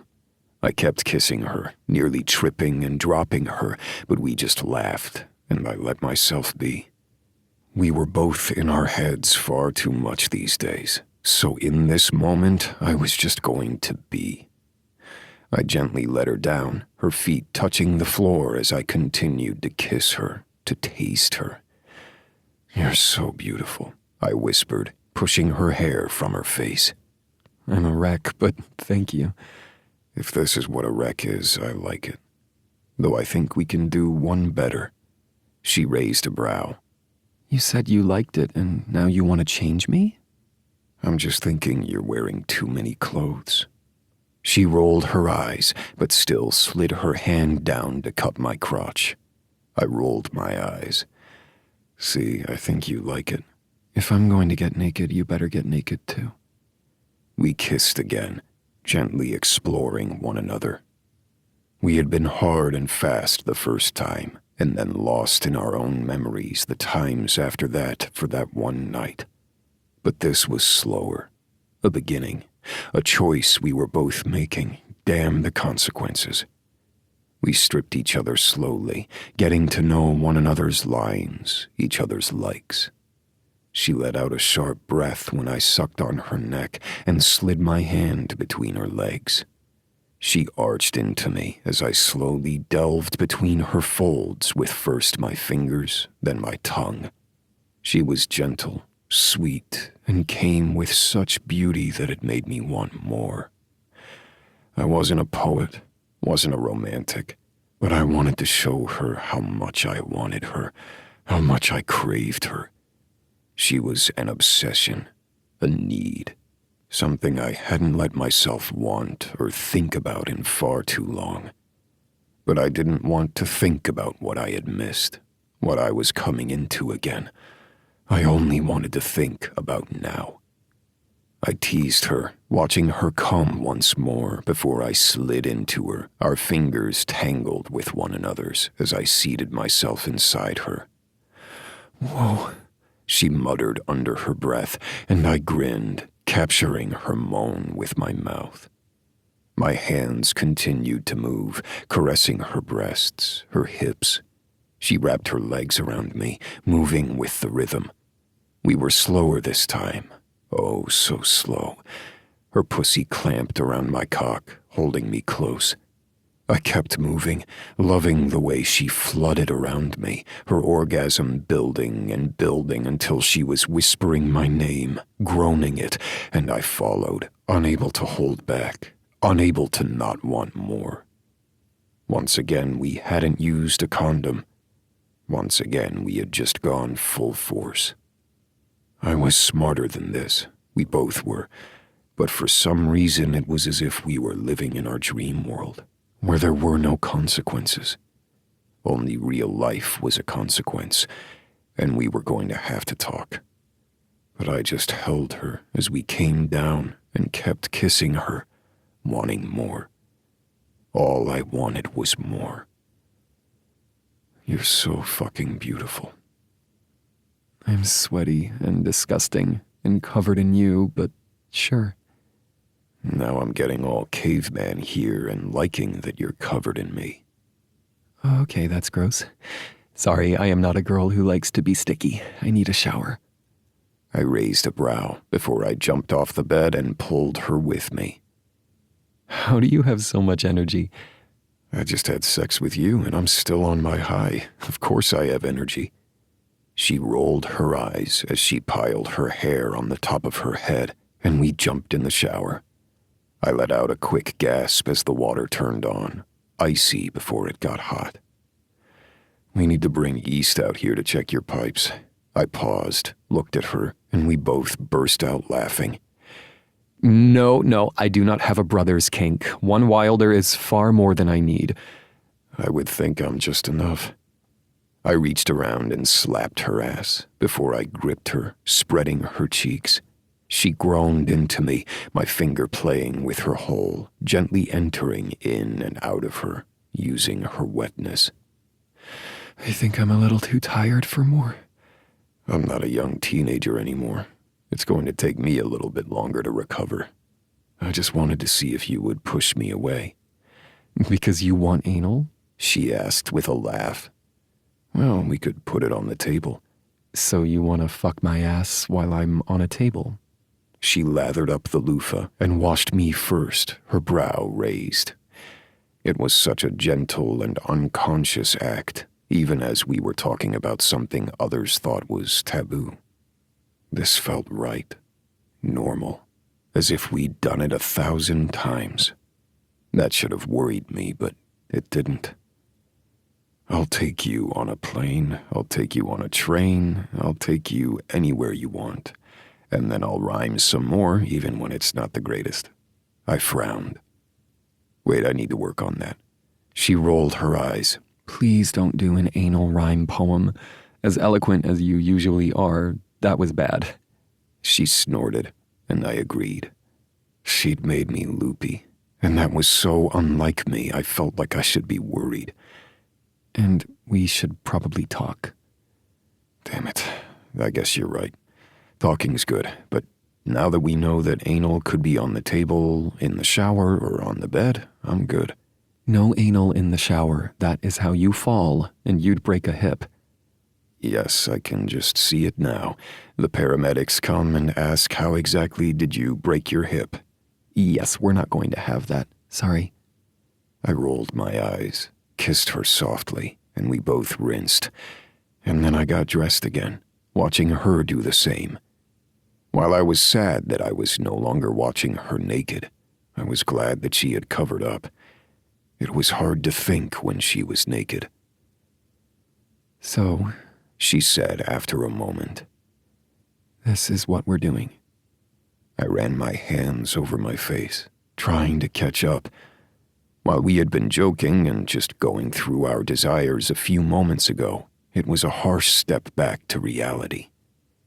I kept kissing her, nearly tripping and dropping her, but we just laughed, and I let myself be. We were both in our heads far too much these days, so in this moment, I was just going to be. I gently let her down, her feet touching the floor as I continued to kiss her, to taste her. "You're so beautiful," I whispered, pushing her hair from her face.
I'm a wreck, but thank you.
If this is what a wreck is, I like it. Though I think we can do one better. She raised a brow.
You said you liked it, and now you want to change me?
I'm just thinking you're wearing too many clothes. She rolled her eyes, but still slid her hand down to cup my crotch. I rolled my eyes. See, I think you like it.
If I'm going to get naked, you better get naked too.
We kissed again, gently exploring one another. We had been hard and fast the first time, and then lost in our own memories the times after that for that one night. But this was slower, a beginning, a choice we were both making, damn the consequences. We stripped each other slowly, getting to know one another's lines, each other's likes. She let out a sharp breath when I sucked on her neck and slid my hand between her legs. She arched into me as I slowly delved between her folds with first my fingers, then my tongue. She was gentle, sweet, and came with such beauty that it made me want more. I wasn't a poet, wasn't a romantic, but I wanted to show her how much I wanted her, how much I craved her. She was an obsession, a need, something I hadn't let myself want or think about in far too long. But I didn't want to think about what I had missed, what I was coming into again. I only wanted to think about now. I teased her, watching her come once more before I slid into her, our fingers tangled with one another's as I seated myself inside her. "Whoa," she muttered under her breath, and I grinned, capturing her moan with my mouth. My hands continued to move, caressing her breasts, her hips. She wrapped her legs around me, moving with the rhythm. We were slower this time. Oh, so slow. Her pussy clamped around my cock, holding me close. I kept moving, loving the way she flooded around me, her orgasm building and building until she was whispering my name, groaning it, and I followed, unable to hold back, unable to not want more. Once again, we hadn't used a condom. Once again, we had just gone full force. I was smarter than this, we both were, but for some reason it was as if we were living in our dream world, where there were no consequences. Only real life was a consequence, and we were going to have to talk. But I just held her as we came down and kept kissing her, wanting more. All I wanted was more. You're so fucking beautiful.
I'm sweaty and disgusting and covered in you, but sure.
Now I'm getting all caveman here and liking that you're covered in me.
Okay, that's gross. Sorry, I am not a girl who likes to be sticky. I need a shower.
I raised a brow before I jumped off the bed and pulled her with me.
How do you have so much energy?
I just had sex with you and I'm still on my high. Of course I have energy. She rolled her eyes as she piled her hair on the top of her head, and we jumped in the shower. I let out a quick gasp as the water turned on, icy before it got hot. We need to bring East out here to check your pipes. I paused, looked at her, and we both burst out laughing.
No, I do not have a brother's kink. One Wilder is far more than I need.
I would think I'm just enough. I reached around and slapped her ass before I gripped her, spreading her cheeks. She groaned into me, my finger playing with her hole, gently entering in and out of her, using her wetness.
I think I'm a little too tired for more.
I'm not a young teenager anymore. It's going to take me a little bit longer to recover. I just wanted to see if you would push me away.
Because you want anal?
She asked with a laugh. Well, we could put it on the table.
So you want to fuck my ass while I'm on a table?
She lathered up the loofah and washed me first, her brow raised. It was such a gentle and unconscious act, even as we were talking about something others thought was taboo. This felt right, normal, as if we'd done it 1,000 times. That should have worried me, but it didn't. I'll take you on a plane, I'll take you on a train, I'll take you anywhere you want, and then I'll rhyme some more even when it's not the greatest. I frowned. Wait, I need to work on that. She rolled her eyes.
Please don't do an anal rhyme poem. As eloquent as you usually are, that was bad.
She snorted, and I agreed. She'd made me loopy, and that was so unlike me I felt like I should be worried.
And we should probably talk.
Damn it, I guess you're right. Talking's good, but now that we know that anal could be on the table, in the shower, or on the bed, I'm good.
No anal in the shower. That is how you fall, and you'd break a hip.
Yes, I can just see it now. The paramedics come and ask how exactly did you break your hip.
Yes, we're not going to have that. Sorry.
I rolled my eyes, kissed her softly, and we both rinsed. And then I got dressed again, watching her do the same. While I was sad that I was no longer watching her naked, I was glad that she had covered up. It was hard to think when she was naked.
So,
she said after a moment.
This is what we're doing.
I ran my hands over my face, trying to catch up. While we had been joking and just going through our desires a few moments ago, it was a harsh step back to reality.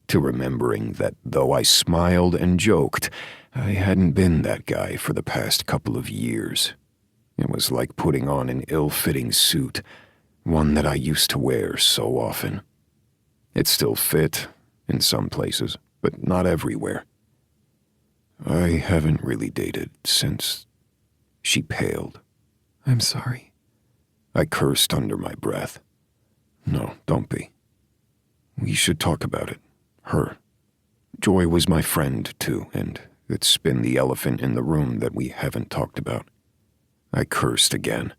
To remembering that though I smiled and joked, I hadn't been that guy for the past couple of years. It was like putting on an ill-fitting suit, one that I used to wear so often. It still fit in some places, but not everywhere. I haven't really dated since... She paled.
I'm sorry.
I cursed under my breath. No, don't be. We should talk about it. Her. Joy was my friend, too, and it's been the elephant in the room that we haven't talked about. I cursed again.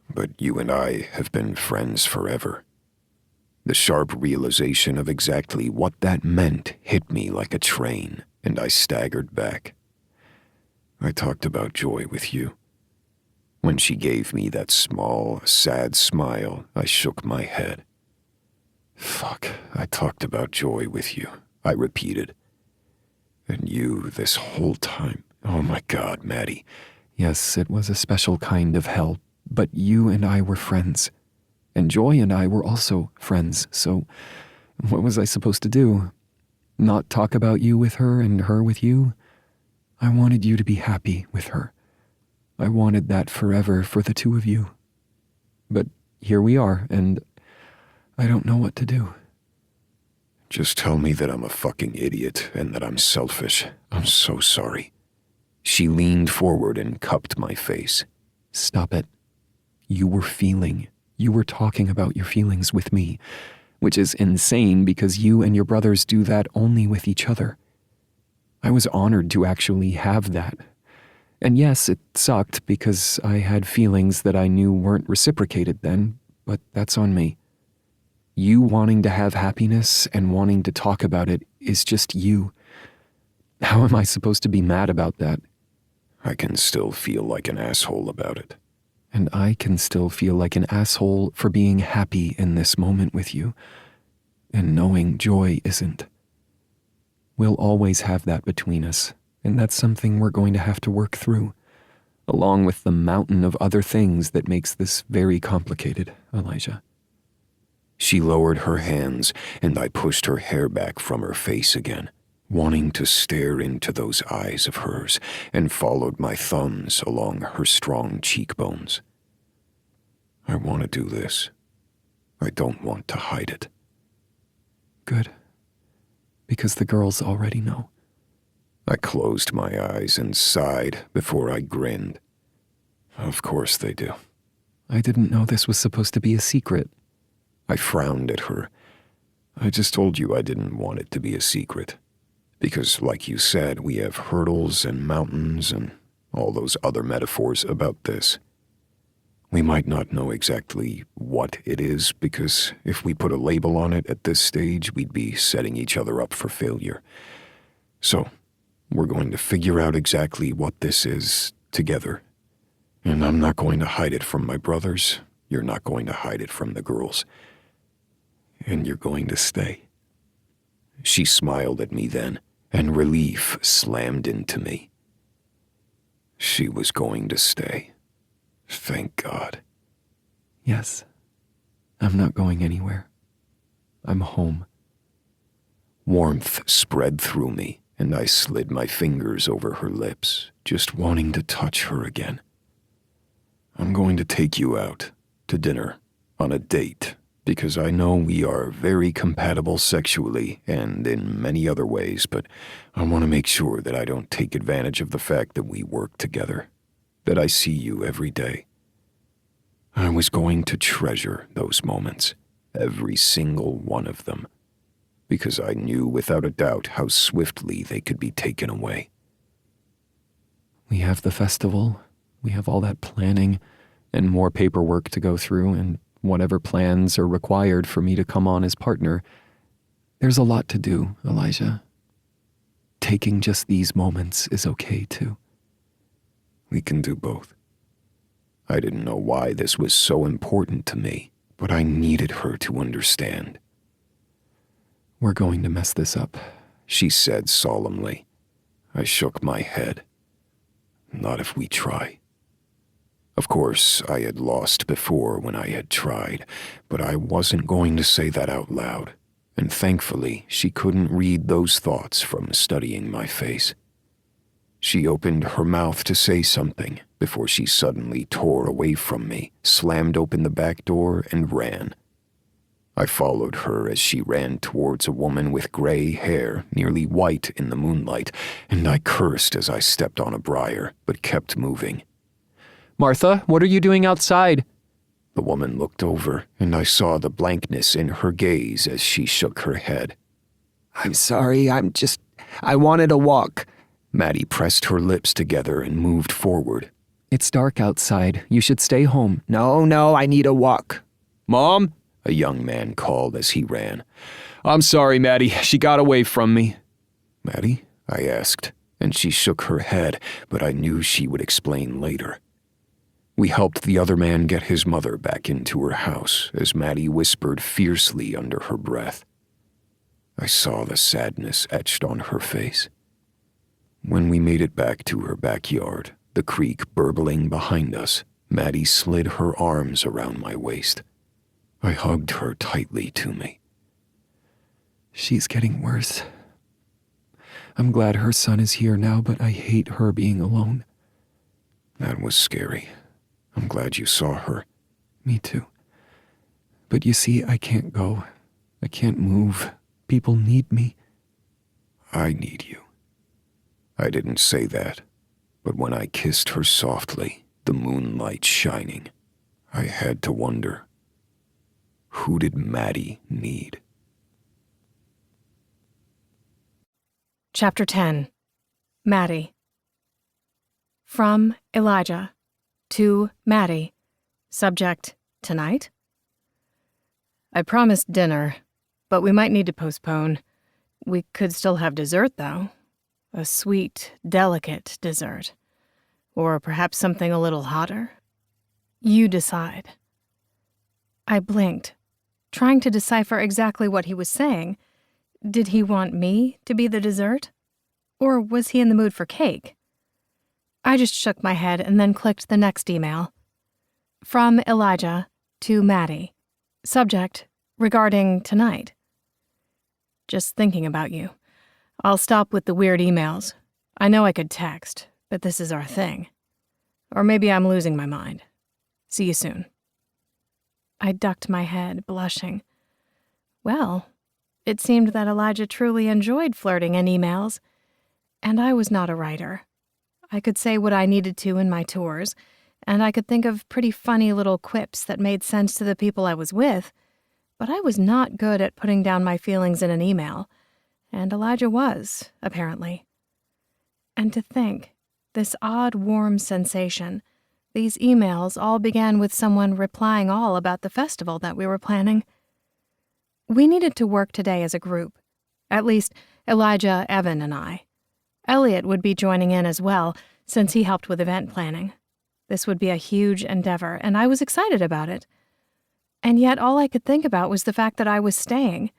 But you and I have been friends forever. The sharp realization of exactly what that meant hit me like a train, and I staggered back. I talked about Joy with you. When she gave me that small, sad smile, I shook my head. Fuck, I talked about Joy with you, I repeated. And you this whole time. Oh my God, Maddie.
Yes, it was a special kind of hell, but you and I were friends. And Joy and I were also friends, so what was I supposed to do? Not talk about you with her and her with you? I wanted you to be happy with her. I wanted that forever for the two of you. But here we are, and I don't know what to do.
Just tell me that I'm a fucking idiot and that I'm selfish. I'm so sorry. She leaned forward and cupped my face.
Stop it. You were feeling. You were talking about your feelings with me, which is insane because you and your brothers do that only with each other. I was honored to actually have that. And yes, it sucked because I had feelings that I knew weren't reciprocated then, but that's on me. You wanting to have happiness and wanting to talk about it is just you. How am I supposed to be mad about that?
I can still feel like an asshole about it.
And I can still feel like an asshole for being happy in this moment with you, and knowing Joy isn't. We'll always have that between us, and that's something we're going to have to work through, along with the mountain of other things that makes this very complicated, Elijah.
She lowered her hands, and I pushed her hair back from her face again, wanting to stare into those eyes of hers, and followed my thumbs along her strong cheekbones. I want to do this. I don't want to hide it.
Good. Because the girls already know.
I closed my eyes and sighed before I grinned. Of course they do.
I didn't know this was supposed to be a secret.
I frowned at her. I just told you I didn't want it to be a secret. Because, like you said, we have hurdles and mountains and all those other metaphors about this. We might not know exactly what it is, because if we put a label on it at this stage, we'd be setting each other up for failure. So, we're going to figure out exactly what this is together. And I'm not going to hide it from my brothers. You're not going to hide it from the girls. And you're going to stay. She smiled at me then, and relief slammed into me. She was going to stay. Thank God.
Yes. I'm not going anywhere. I'm home.
Warmth spread through me, and I slid my fingers over her lips, just wanting to touch her again. I'm going to take you out to dinner on a date, because I know we are very compatible sexually and in many other ways, but I want to make sure that I don't take advantage of the fact that we work together, that I see you every day. I was going to treasure those moments, every single one of them, because I knew without a doubt how swiftly they could be taken away.
We have the festival, we have all that planning, and more paperwork to go through, and whatever plans are required for me to come on as partner. There's a lot to do, Elijah. Taking just these moments is okay, too.
We can do both. I didn't know why this was so important to me, but I needed her to understand.
We're going to mess this up,
She said solemnly. I shook my head. Not if we try. Of course, I had lost before when I had tried, but I wasn't going to say that out loud, and thankfully she couldn't read those thoughts from studying my face. She opened her mouth to say something before she suddenly tore away from me, slammed open the back door, and ran. I followed her as she ran towards a woman with gray hair, nearly white in the moonlight, and I cursed as I stepped on a briar, but kept moving.
Martha, what are you doing outside?
The woman looked over, and I saw the blankness in her gaze as she shook her head.
I'm sorry, I wanted a walk.
Maddie pressed her lips together and moved forward.
It's dark outside. You should stay home.
No, I need a walk.
Mom?
A young man called as he ran.
I'm sorry, Maddie. She got away from me.
Maddie? I asked, and she shook her head, but I knew she would explain later. We helped the other man get his mother back into her house as Maddie whispered fiercely under her breath. I saw the sadness etched on her face. When we made it back to her backyard, the creek burbling behind us, Maddie slid her arms around my waist. I hugged her tightly to me.
She's getting worse. I'm glad her son is here now, but I hate her being alone.
That was scary. I'm glad you saw her.
Me too. But you see, I can't go. I can't move. People need me.
I need you. I didn't say that, but when I kissed her softly, the moonlight shining, I had to wonder, who did Maddie need?
Chapter 10. Maddie. From Elijah to Maddie. Subject, tonight? I promised dinner, but we might need to postpone. We could still have dessert, though. A sweet, delicate dessert. Or perhaps something a little hotter. You decide. I blinked, trying to decipher exactly what he was saying. Did he want me to be the dessert? Or was he in the mood for cake? I just shook my head and then clicked the next email. From Elijah to Maddie. Subject, regarding tonight. Just thinking about you. I'll stop with the weird emails. I know I could text, but this is our thing. Or maybe I'm losing my mind. See you soon. I ducked my head, blushing. Well, it seemed that Elijah truly enjoyed flirting in emails. And I was not a writer. I could say what I needed to in my tours, and I could think of pretty funny little quips that made sense to the people I was with, but I was not good at putting down my feelings in an email, and Elijah was, apparently. And to think, this odd, warm sensation, these emails all began with someone replying all about the festival that we were planning. We needed to work today as a group, at least Elijah, Evan, and I. Elliot would be joining in as well, since he helped with event planning. This would be a huge endeavor, and I was excited about it. And yet all I could think about was the fact that I was staying,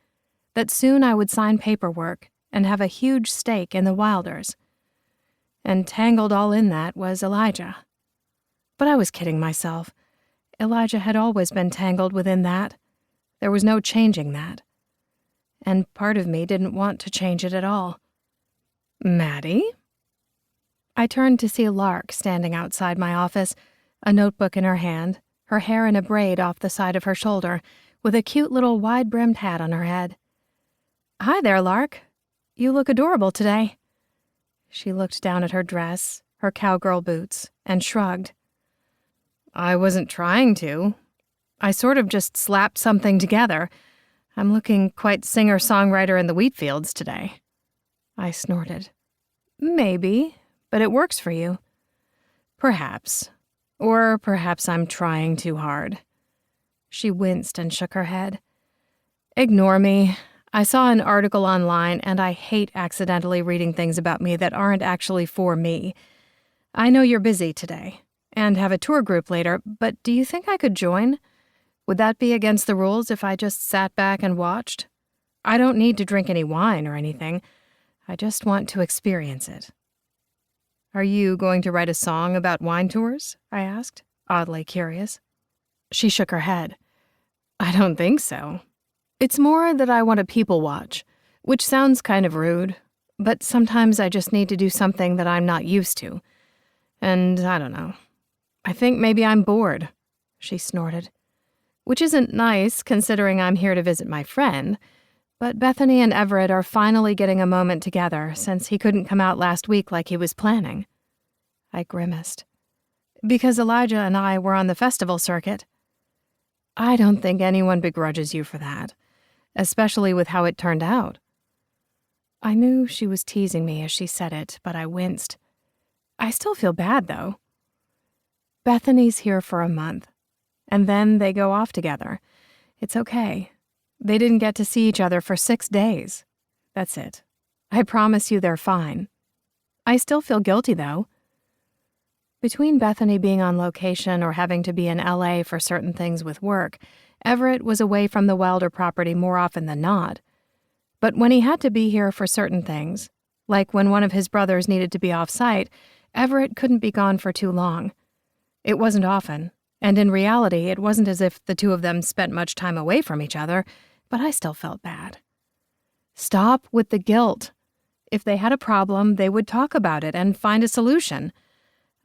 that soon I would sign paperwork and have a huge stake in the Wilders. And tangled all in that was Elijah. But I was kidding myself. Elijah had always been tangled within that. There was no changing that. And part of me didn't want to change it at all. Maddie? I turned to see Lark standing outside my office, a notebook in her hand, her hair in a braid off the side of her shoulder, with a cute little wide-brimmed hat on her head. Hi there, Lark. You look adorable today. She looked down at her dress, her cowgirl boots, and shrugged. I wasn't trying to. I sort of just slapped something together. I'm looking quite singer-songwriter in the wheat fields today. I snorted. Maybe, but it works for you. Perhaps. Or perhaps I'm trying too hard. She winced and shook her head. Ignore me. I saw an article online, and I hate accidentally reading things about me that aren't actually for me. I know you're busy today, and have a tour group later, but do you think I could join? Would that be against the rules if I just sat back and watched? I don't need to drink any wine or anything. I just want to experience it. Are you going to write a song about wine tours? I asked, oddly curious. She shook her head. I don't think so. It's more that I want to people watch, which sounds kind of rude, but sometimes I just need to do something that I'm not used to. And I don't know. I think maybe I'm bored, she snorted. Which isn't nice, considering I'm here to visit my friend, but Bethany and Everett are finally getting a moment together since he couldn't come out last week like he was planning. I grimaced. Because Elijah and I were on the festival circuit. I don't think anyone begrudges you for that, especially with how it turned out. I knew she was teasing me as she said it, but I winced. I still feel bad, though. Bethany's here for a month, and then they go off together. It's okay. They didn't get to see each other for 6 days. That's it. I promise you they're fine. I still feel guilty, though. Between Bethany being on location or having to be in LA for certain things with work, Everett was away from the Wilder property more often than not. But when he had to be here for certain things, like when one of his brothers needed to be off-site, Everett couldn't be gone for too long. It wasn't often, and in reality, it wasn't as if the two of them spent much time away from each other, but I still felt bad. Stop with the guilt. If they had a problem, they would talk about it and find a solution.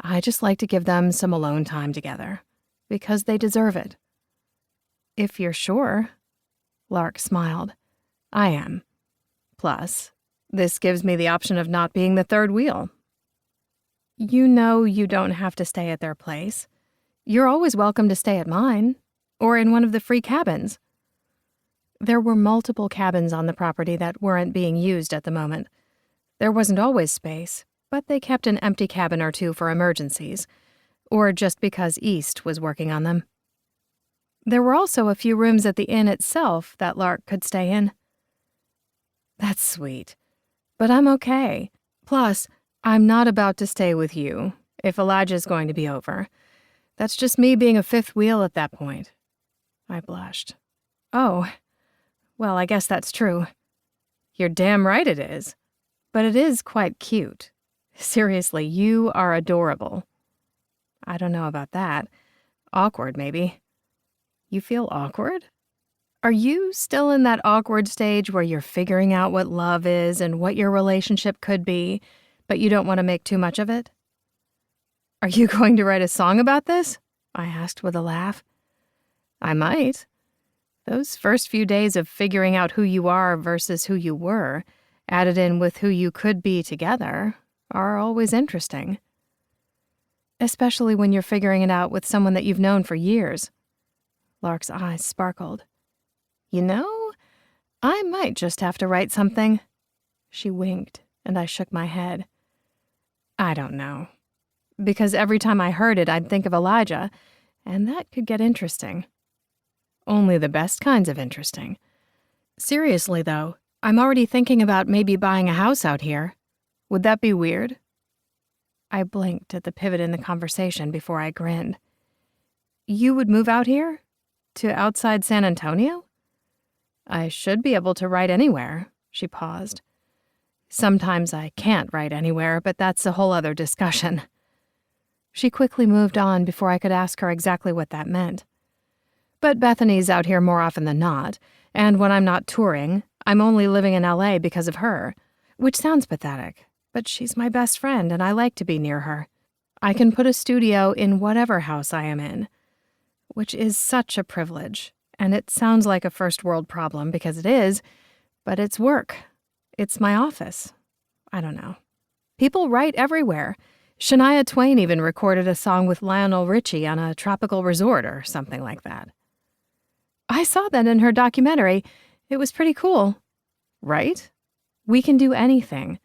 I just like to give them some alone time together, because they deserve it. If you're sure, Lark smiled. I am. Plus, this gives me the option of not being the third wheel. You know you don't have to stay at their place. You're always welcome to stay at mine, or in one of the free cabins. There were multiple cabins on the property that weren't being used at the moment. There wasn't always space, but they kept an empty cabin or two for emergencies, or just because East was working on them. There were also a few rooms at the inn itself that Lark could stay in. That's sweet, but I'm okay. Plus, I'm not about to stay with you if Elijah's going to be over. That's just me being a fifth wheel at that point. I blushed. Oh, well, I guess that's true. You're damn right it is. But it is quite cute. Seriously, you are adorable. I don't know about that. Awkward, maybe. You feel awkward? Are you still in that awkward stage where you're figuring out what love is and what your relationship could be, but you don't want to make too much of it? Are you going to write a song about this? I asked with a laugh. I might. Those first few days of figuring out who you are versus who you were, added in with who you could be together, are always interesting. Especially when you're figuring it out with someone that you've known for years. Lark's eyes sparkled. You know, I might just have to write something. She winked, and I shook my head. I don't know. Because every time I heard it, I'd think of Elijah, and that could get interesting. Only the best kinds of interesting. Seriously, though, I'm already thinking about maybe buying a house out here. Would that be weird? I blinked at the pivot in the conversation before I grinned. You would move out here? To outside San Antonio? I should be able to write anywhere, she paused. Sometimes I can't write anywhere, but that's a whole other discussion. She quickly moved on before I could ask her exactly what that meant. But Bethany's out here more often than not, and when I'm not touring, I'm only living in LA because of her, which sounds pathetic, but she's my best friend and I like to be near her. I can put a studio in whatever house I am in, which is such a privilege, and it sounds like a first world problem because it is, but it's work. It's my office. I don't know. People write everywhere. Shania Twain even recorded a song with Lionel Richie on a tropical resort or something like that. I saw that in her documentary. It was pretty cool. Right? We can do anything.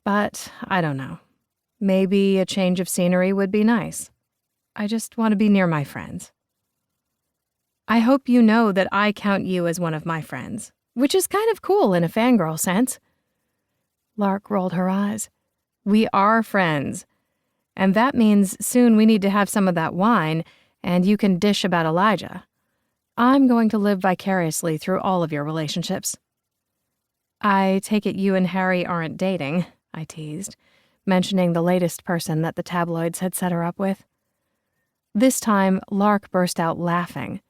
But I don't know. Maybe a change of scenery would be nice. I just want to be near my friends. I hope you know that I count you as one of my friends, which is kind of cool in a fangirl sense. Lark rolled her eyes. We are friends. And that means soon we need to have some of that wine, and you can dish about Elijah. I'm going to live vicariously through all of your relationships. I take it you and Harry aren't dating, I teased, mentioning the latest person that the tabloids had set her up with. This time, Lark burst out laughing.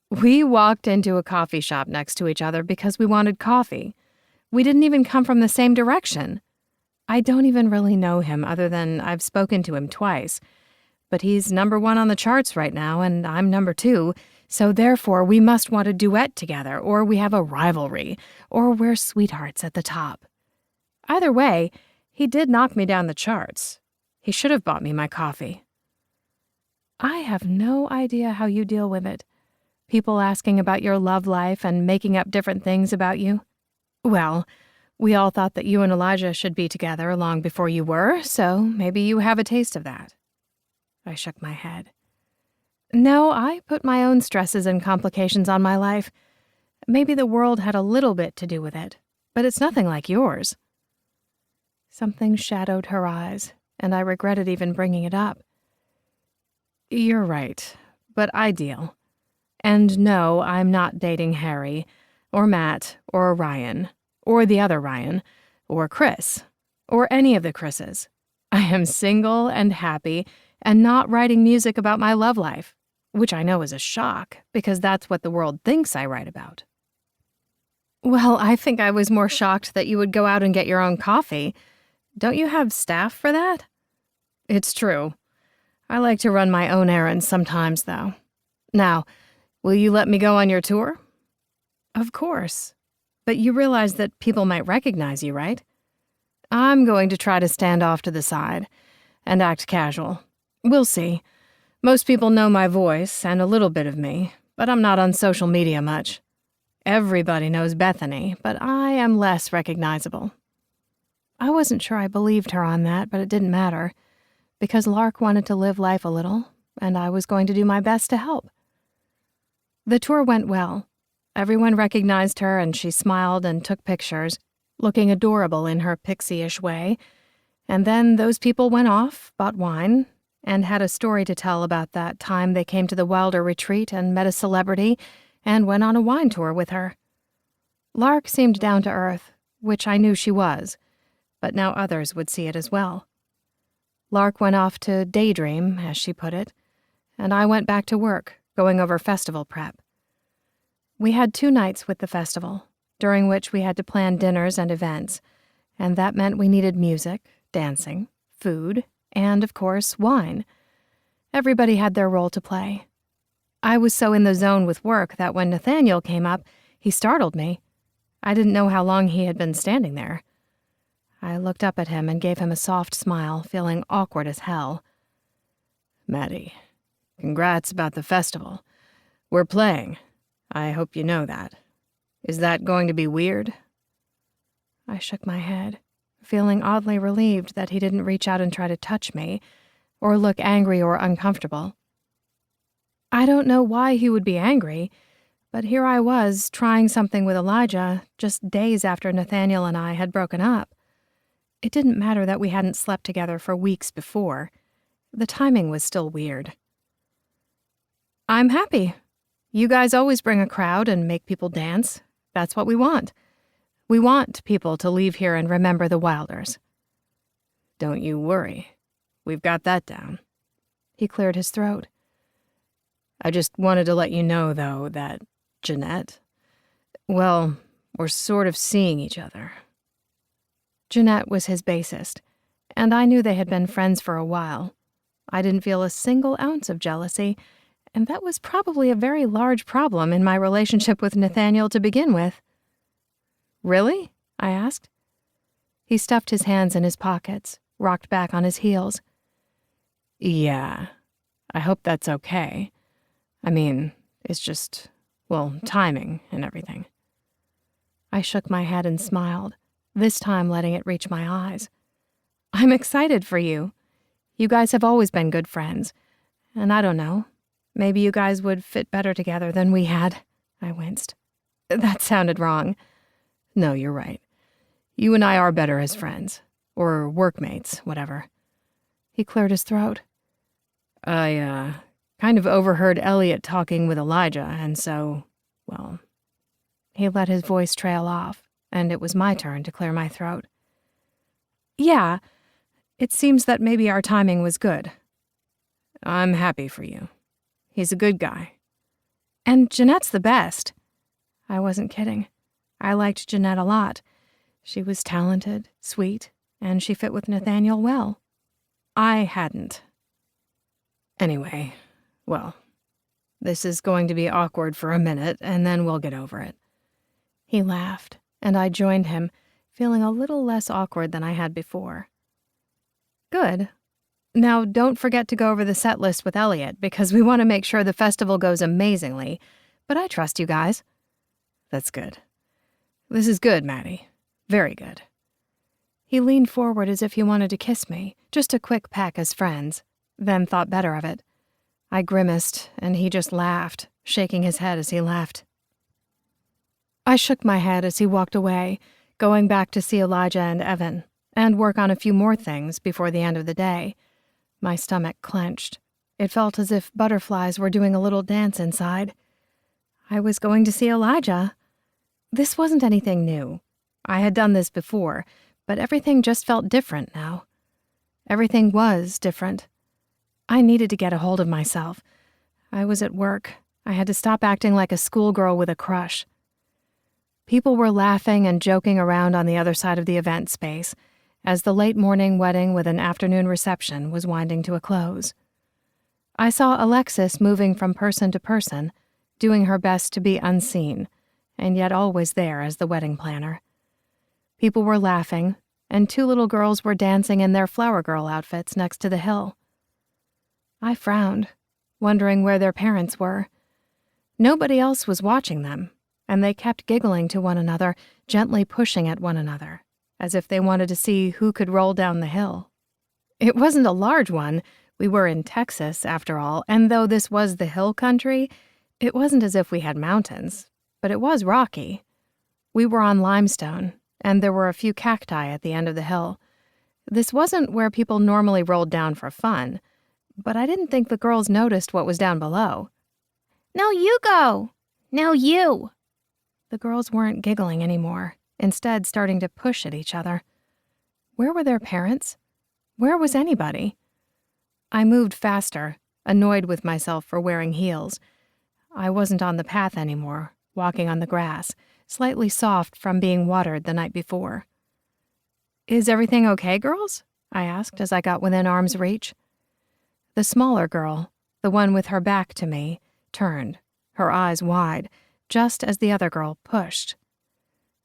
We walked into a coffee shop next to each other because we wanted coffee. We didn't even come from the same direction. I don't even really know him other than I've spoken to him twice. But he's #1 on the charts right now, and I'm #2, so therefore we must want a duet together, or we have a rivalry, or we're sweethearts at the top. Either way, he did knock me down the charts. He should have bought me my coffee. I have no idea how you deal with it. People asking about your love life and making up different things about you. Well, we all thought that you and Elijah should be together long before you were, so maybe you have a taste of that. I shook my head. No, I put my own stresses and complications on my life. Maybe the world had a little bit to do with it, but it's nothing like yours. Something shadowed her eyes, and I regretted even bringing it up. You're right, but I deal. And no, I'm not dating Harry, or Matt, or Ryan, or the other Ryan, or Chris, or any of the Chris's. I am single and happy and not writing music about my love life, which I know is a shock because that's what the world thinks I write about. Well, I think I was more shocked that you would go out and get your own coffee. Don't you have staff for that? It's true. I like to run my own errands sometimes, though. Now, will you let me go on your tour? Of course. But you realize that people might recognize you, right? I'm going to try to stand off to the side and act casual. We'll see. Most people know my voice and a little bit of me, but I'm not on social media much. Everybody knows Bethany, but I am less recognizable. I wasn't sure I believed her on that, but it didn't matter, because Lark wanted to live life a little, and I was going to do my best to help. The tour went well. Everyone recognized her, and she smiled and took pictures, looking adorable in her pixie-ish way. And then those people went off, bought wine, and had a story to tell about that time they came to the Wilder retreat and met a celebrity and went on a wine tour with her. Lark seemed down to earth, which I knew she was, but now others would see it as well. Lark went off to daydream, as she put it, and I went back to work, going over festival prep. We had 2 nights with the festival, during which we had to plan dinners and events, and that meant we needed music, dancing, food, and, of course, wine. Everybody had their role to play. I was so in the zone with work that when Nathaniel came up, he startled me. I didn't know how long he had been standing there. I looked up at him and gave him a soft smile, feeling awkward as hell.
Maddie, congrats about the festival. We're playing. I hope you know that. Is that going to be weird?
I shook my head, feeling oddly relieved that he didn't reach out and try to touch me, or look angry or uncomfortable. I don't know why he would be angry, but here I was, trying something with Elijah just days after Nathaniel and I had broken up. It didn't matter that we hadn't slept together for weeks before. The timing was still weird. I'm happy. You guys always bring a crowd and make people dance. That's what we want. We want people to leave here and remember the Wilders.
Don't you worry. We've got that down.
He cleared his throat.
I just wanted to let you know, though, that Jeanette, well, we're sort of seeing each other.
Jeanette was his bassist, and I knew they had been friends for a while. I didn't feel a single ounce of jealousy, and that was probably a very large problem in my relationship with Nathaniel to begin with. Really? I asked. He stuffed his hands in his pockets, rocked back on his heels.
Yeah, I hope that's okay. I mean, it's just, well, timing and everything.
I shook my head and smiled, this time letting it reach my eyes. I'm excited for you. You guys have always been good friends, and I don't know, maybe you guys would fit better together than we had. I winced. That sounded wrong.
No, you're right. You and I are better as friends, or workmates, whatever.
He cleared his throat.
I, kind of overheard Elliot talking with Elijah, and so, well...
He let his voice trail off, and it was my turn to clear my throat. Yeah, it seems that maybe our timing was good.
I'm happy for you. He's a good guy.
And Jeanette's the best. I wasn't kidding. I liked Jeanette a lot. She was talented, sweet, and she fit with Nathaniel well. I hadn't.
Anyway, well, this is going to be awkward for a minute, and then we'll get over it.
He laughed, and I joined him, feeling a little less awkward than I had before. Good. Now, don't forget to go over the set list with Elliot, because we want to make sure the festival goes amazingly, but I trust you guys.
That's good. This is good, Maddie. Very good.
He leaned forward as if he wanted to kiss me, just a quick peck as friends, then thought better of it. I grimaced, and he just laughed, shaking his head as he left. I shook my head as he walked away, going back to see Elijah and Evan, and work on a few more things before the end of the day. My stomach clenched. It felt as if butterflies were doing a little dance inside. I was going to see Elijah. This wasn't anything new. I had done this before, but everything just felt different now. Everything was different. I needed to get a hold of myself. I was at work. I had to stop acting like a schoolgirl with a crush. People were laughing and joking around on the other side of the event space as the late morning wedding with an afternoon reception was winding to a close. I saw Alexis moving from person to person, doing her best to be unseen, and yet always there as the wedding planner. People were laughing, and 2 little girls were dancing in their flower girl outfits next to the hill. I frowned, wondering where their parents were. Nobody else was watching them, and they kept giggling to one another, gently pushing at one another, as if they wanted to see who could roll down the hill. It wasn't a large one. We were in Texas, after all, and though this was the hill country, it wasn't as if we had mountains, but it was rocky. We were on limestone, and there were a few cacti at the end of the hill. This wasn't where people normally rolled down for fun, but I didn't think the girls noticed what was down below.
"No, you go! No, you!"
The girls weren't giggling anymore, instead starting to push at each other. Where were their parents? Where was anybody? I moved faster, annoyed with myself for wearing heels. I wasn't on the path anymore, walking on the grass, slightly soft from being watered the night before. "Is everything okay, girls?" I asked as I got within arm's reach. The smaller girl, the one with her back to me, turned, her eyes wide, just as the other girl pushed.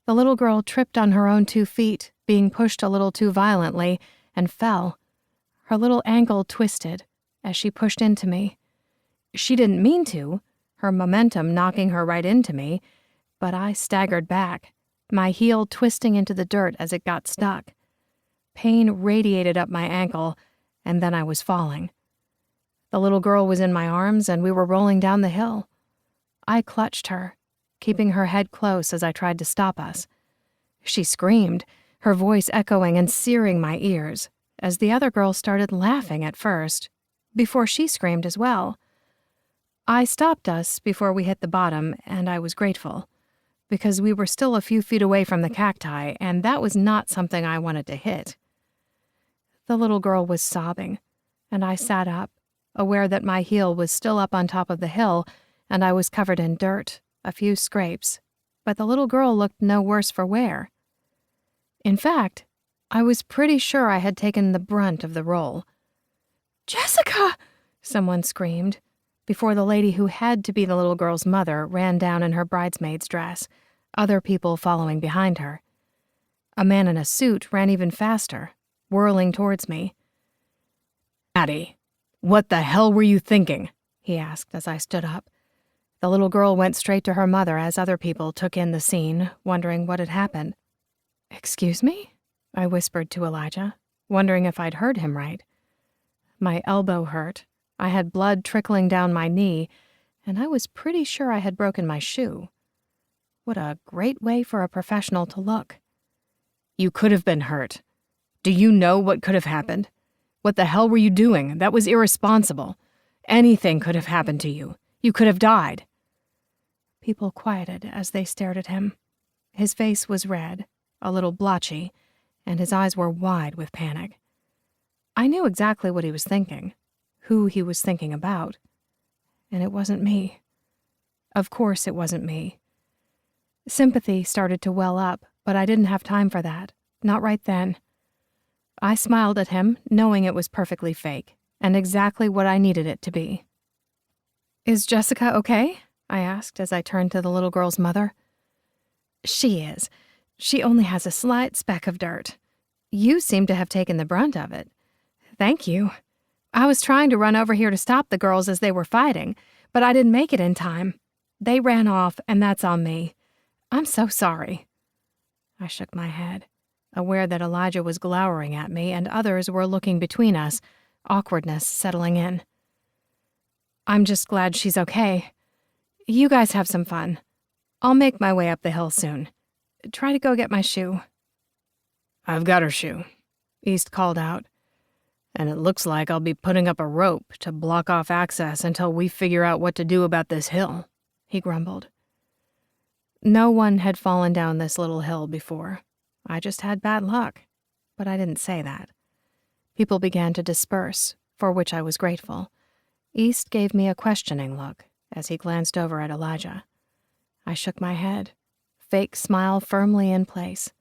The little girl tripped on her own 2 feet, being pushed a little too violently, and fell. Her little ankle twisted as she pushed into me. She didn't mean to, her momentum knocking her right into me, but I staggered back, my heel twisting into the dirt as it got stuck. Pain radiated up my ankle, and then I was falling. The little girl was in my arms, and we were rolling down the hill. I clutched her, keeping her head close as I tried to stop us. She screamed, her voice echoing and searing my ears, as the other girl started laughing at first, before she screamed as well. I stopped us before we hit the bottom, and I was grateful, because we were still a few feet away from the cacti, and that was not something I wanted to hit. The little girl was sobbing, and I sat up, aware that my heel was still up on top of the hill, and I was covered in dirt, a few scrapes, but the little girl looked no worse for wear. In fact, I was pretty sure I had taken the brunt of the roll. "Jessica!" someone screamed, before the lady who had to be the little girl's mother ran down in her bridesmaid's dress, other people following behind her. A man in a suit ran even faster, whirling towards me.
"Maddie, what the hell were you thinking?"
he asked as I stood up. The little girl went straight to her mother as other people took in the scene, wondering what had happened. "Excuse me?" I whispered to Elijah, wondering if I'd heard him right. My elbow hurt, I had blood trickling down my knee, and I was pretty sure I had broken my shoe. What a great way for a professional to look.
"You could have been hurt. Do you know what could have happened? What the hell were you doing? That was irresponsible. Anything could have happened to you. You could have died."
People quieted as they stared at him. His face was red, a little blotchy, and his eyes were wide with panic. I knew exactly what he was thinking, who he was thinking about, and it wasn't me. Of course it wasn't me. Sympathy started to well up, but I didn't have time for that, not right then. I smiled at him, knowing it was perfectly fake, and exactly what I needed it to be. "Is Jessica okay?" I asked as I turned to the little girl's mother. "She is. She only has a slight speck of dirt. You seem to have taken the brunt of it. Thank you. I was trying to run over here to stop the girls as they were fighting, but I didn't make it in time. They ran off, and that's on me. I'm so sorry." I shook my head, aware that Elijah was glowering at me and others were looking between us, awkwardness settling in. "I'm just glad she's okay. You guys have some fun. I'll make my way up the hill soon. Try to go get my shoe."
"I've got her shoe," East called out. "And it looks like I'll be putting up a rope to block off access until we figure out what to do about this hill," he grumbled.
No one had fallen down this little hill before. I just had bad luck, but I didn't say that. People began to disperse, for which I was grateful. East gave me a questioning look as he glanced over at Elijah. I shook my head, fake smile firmly in place.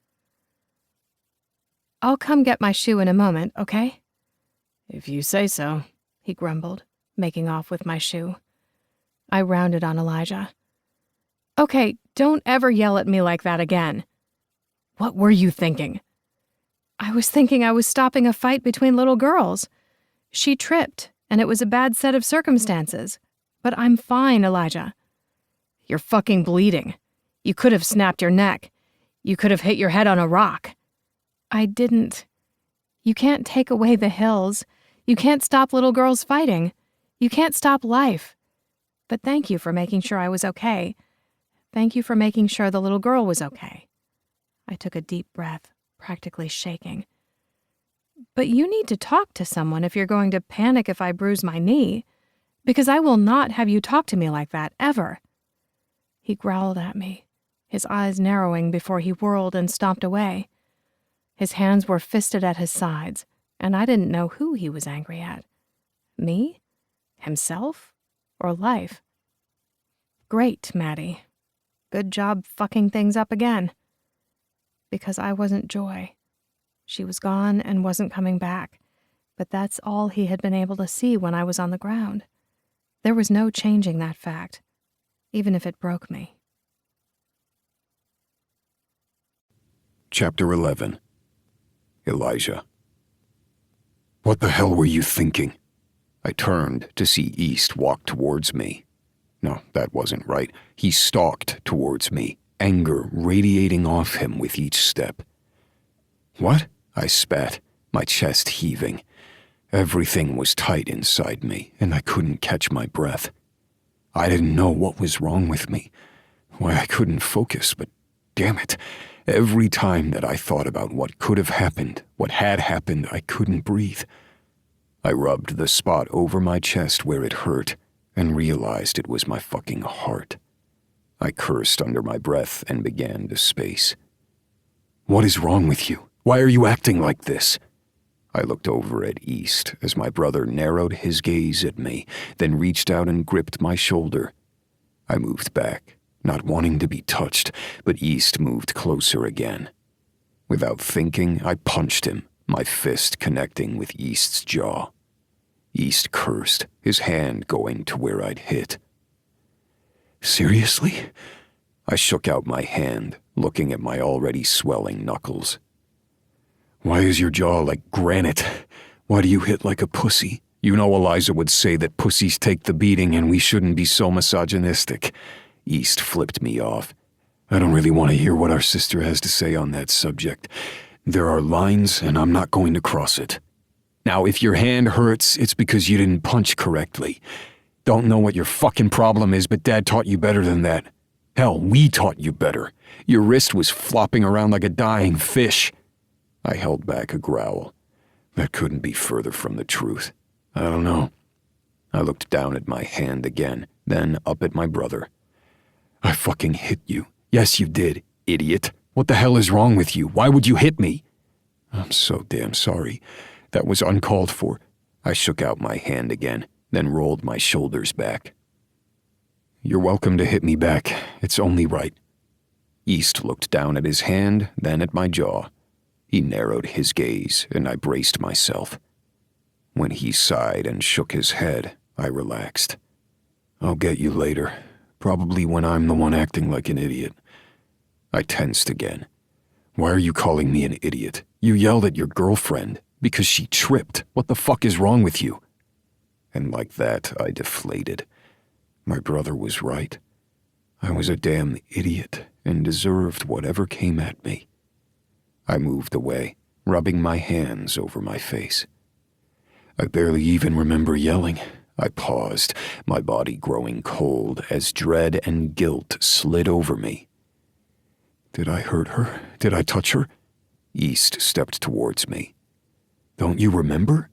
"I'll come get my shoe in a moment, okay?"
"If you say so,"
he grumbled, making off with my shoe. I rounded on Elijah. "Okay, don't ever yell at me like that again."
"What were you thinking?"
"I was thinking I was stopping a fight between little girls. She tripped, and it was a bad set of circumstances. But I'm fine, Elijah."
"You're fucking bleeding. You could have snapped your neck. You could have hit your head on a rock."
I didn't. You can't take away the hills. You can't stop little girls fighting. You can't stop life. But thank you for making sure I was okay. Thank you for making sure the little girl was okay. I took a deep breath, practically shaking. But you need to talk to someone if you're going to panic if I bruise my knee, because I will not have you talk to me like that, ever. He growled at me, his eyes narrowing before he whirled and stomped away. His hands were fisted at his sides, and I didn't know who he was angry at. Me? Himself? Or life? Great, Maddie. Good job fucking things up again. Because I wasn't Joy. She was gone and wasn't coming back, but that's all he had been able to see when I was on the ground. There was no changing that fact, even if it broke me.
Chapter 11. Elijah. What the hell were you thinking? I turned to see East walk towards me. No, that wasn't right. He stalked towards me, anger radiating off him with each step. What? I spat, my chest heaving. Everything was tight inside me, and I couldn't catch my breath. I didn't know what was wrong with me, why I couldn't focus, but damn it, every time that I thought about what could have happened, what had happened, I couldn't breathe. I rubbed the spot over my chest where it hurt, and realized it was my fucking heart. I cursed under my breath and began to space. What is wrong with you? Why are you acting like this? I looked over at East as my brother narrowed his gaze at me, then reached out and gripped my shoulder. I moved back, not wanting to be touched, but East moved closer again. Without thinking, I punched him, my fist connecting with East's jaw. East cursed, his hand going to where I'd hit. Seriously? I shook out my hand, looking at my already swelling knuckles. Why is your jaw like granite? Why do you hit like a pussy? You know Eliza would say that pussies take the beating and we shouldn't be so misogynistic. East flipped me off. I don't really want to hear what our sister has to say on that subject. There are lines and I'm not going to cross it. Now, if your hand hurts, it's because you didn't punch correctly. Don't know what your fucking problem is, but Dad taught you better than that. Hell, we taught you better. Your wrist was flopping around like a dying fish. I held back a growl. That couldn't be further from the truth. I don't know. I looked down at my hand again, then up at my brother. I fucking hit you. Yes, you did, idiot. What the hell is wrong with you? Why would you hit me? I'm so damn sorry. That was uncalled for. I shook out my hand again, then rolled my shoulders back. You're welcome to hit me back. It's only right. East looked down at his hand, then at my jaw. He narrowed his gaze, and I braced myself. When he sighed and shook his head, I relaxed. I'll get you later, probably when I'm the one acting like an idiot. I tensed again. Why are you calling me an idiot? You yelled at your girlfriend because she tripped. What the fuck is wrong with you? And like that, I deflated. My brother was right. I was a damn idiot and deserved whatever came at me. I moved away, rubbing my hands over my face. I barely even remember yelling. I paused, my body growing cold as dread and guilt slid over me. Did I hurt her? Did I touch her? East stepped towards me. Don't you remember?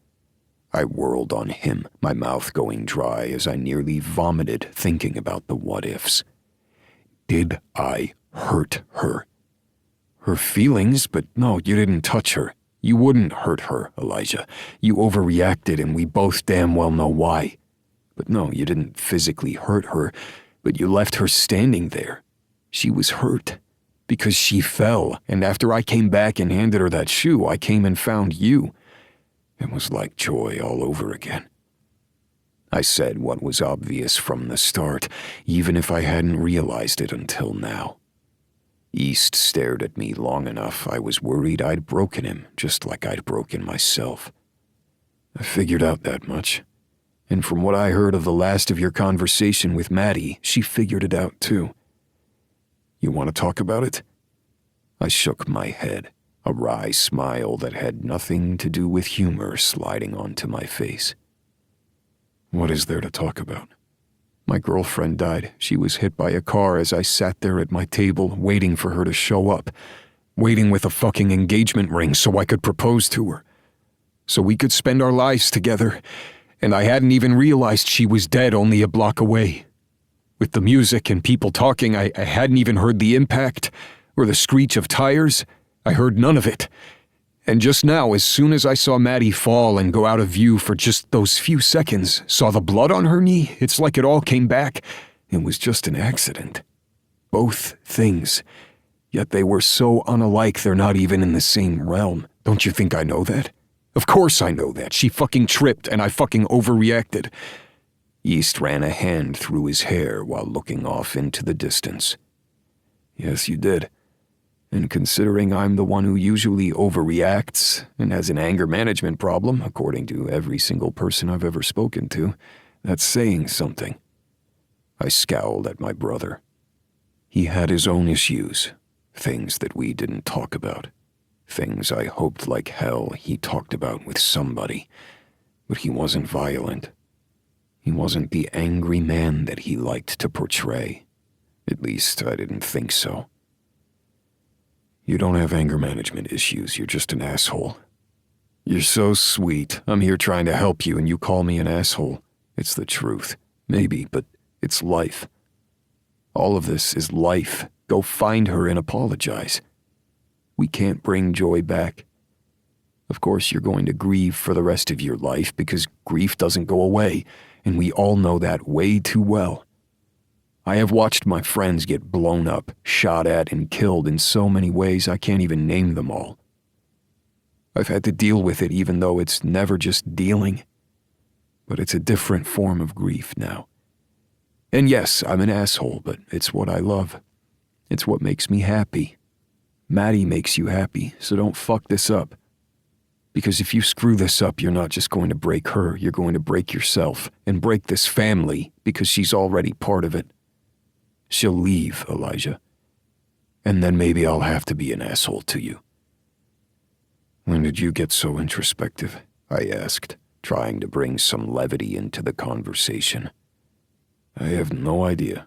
I whirled on him, my mouth going dry as I nearly vomited thinking about the what-ifs. Did I hurt her? Her feelings, but no, you didn't touch her. You wouldn't hurt her, Elijah. You overreacted and we both damn well know why. But no, you didn't physically hurt her, but you left her standing there. She was hurt because she fell, and after I came back and handed her that shoe, I came and found you. It was like joy all over again. I said what was obvious from the start, even if I hadn't realized it until now. East stared at me long enough I was worried I'd broken him, just like I'd broken myself. I figured out that much. And from what I heard of the last of your conversation with Maddie, she figured it out too. You want to talk about it? I shook my head, a wry smile that had nothing to do with humor sliding onto my face. "What is there to talk about?" "My girlfriend died. She was hit by a car as I sat there at my table waiting for her to show up, waiting with a fucking engagement ring so I could propose to her, so we could spend our lives together, and I hadn't even realized she was dead only a block away. With the music and people talking, I hadn't even heard the impact or the screech of tires. I heard none of it. And just now, as soon as I saw Maddie fall and go out of view for just those few seconds, saw the blood on her knee, it's like it all came back. It was just an accident. Both things. Yet they were so unalike they're not even in the same realm. Don't you think I know that? Of course I know that. She fucking tripped and I fucking overreacted." East ran a hand through his hair while looking off into the distance. "Yes, you did. And considering I'm the one who usually overreacts and has an anger management problem, according to every single person I've ever spoken to, that's saying something." I scowled at my brother. He had his own issues, things that we didn't talk about, things I hoped like hell he talked about with somebody, but he wasn't violent. He wasn't the angry man that he liked to portray. At least I didn't think so. "You don't have anger management issues, you're just an asshole." "You're so sweet. I'm here trying to help you and you call me an asshole. It's the truth. Maybe, but it's life. All of this is life. Go find her and apologize. We can't bring joy back. Of course you're going to grieve for the rest of your life because grief doesn't go away, and we all know that way too well. I have watched my friends get blown up, shot at, and killed in so many ways I can't even name them all. I've had to deal with it even though it's never just dealing. But it's a different form of grief now. And yes, I'm an asshole, but it's what I love. It's what makes me happy. Maddie makes you happy, so don't fuck this up. Because if you screw this up, you're not just going to break her, you're going to break yourself and break this family because she's already part of it. She'll leave, Elijah. And then maybe I'll have to be an asshole to you." "When did you get so introspective?" I asked, trying to bring some levity into the conversation. "I have no idea.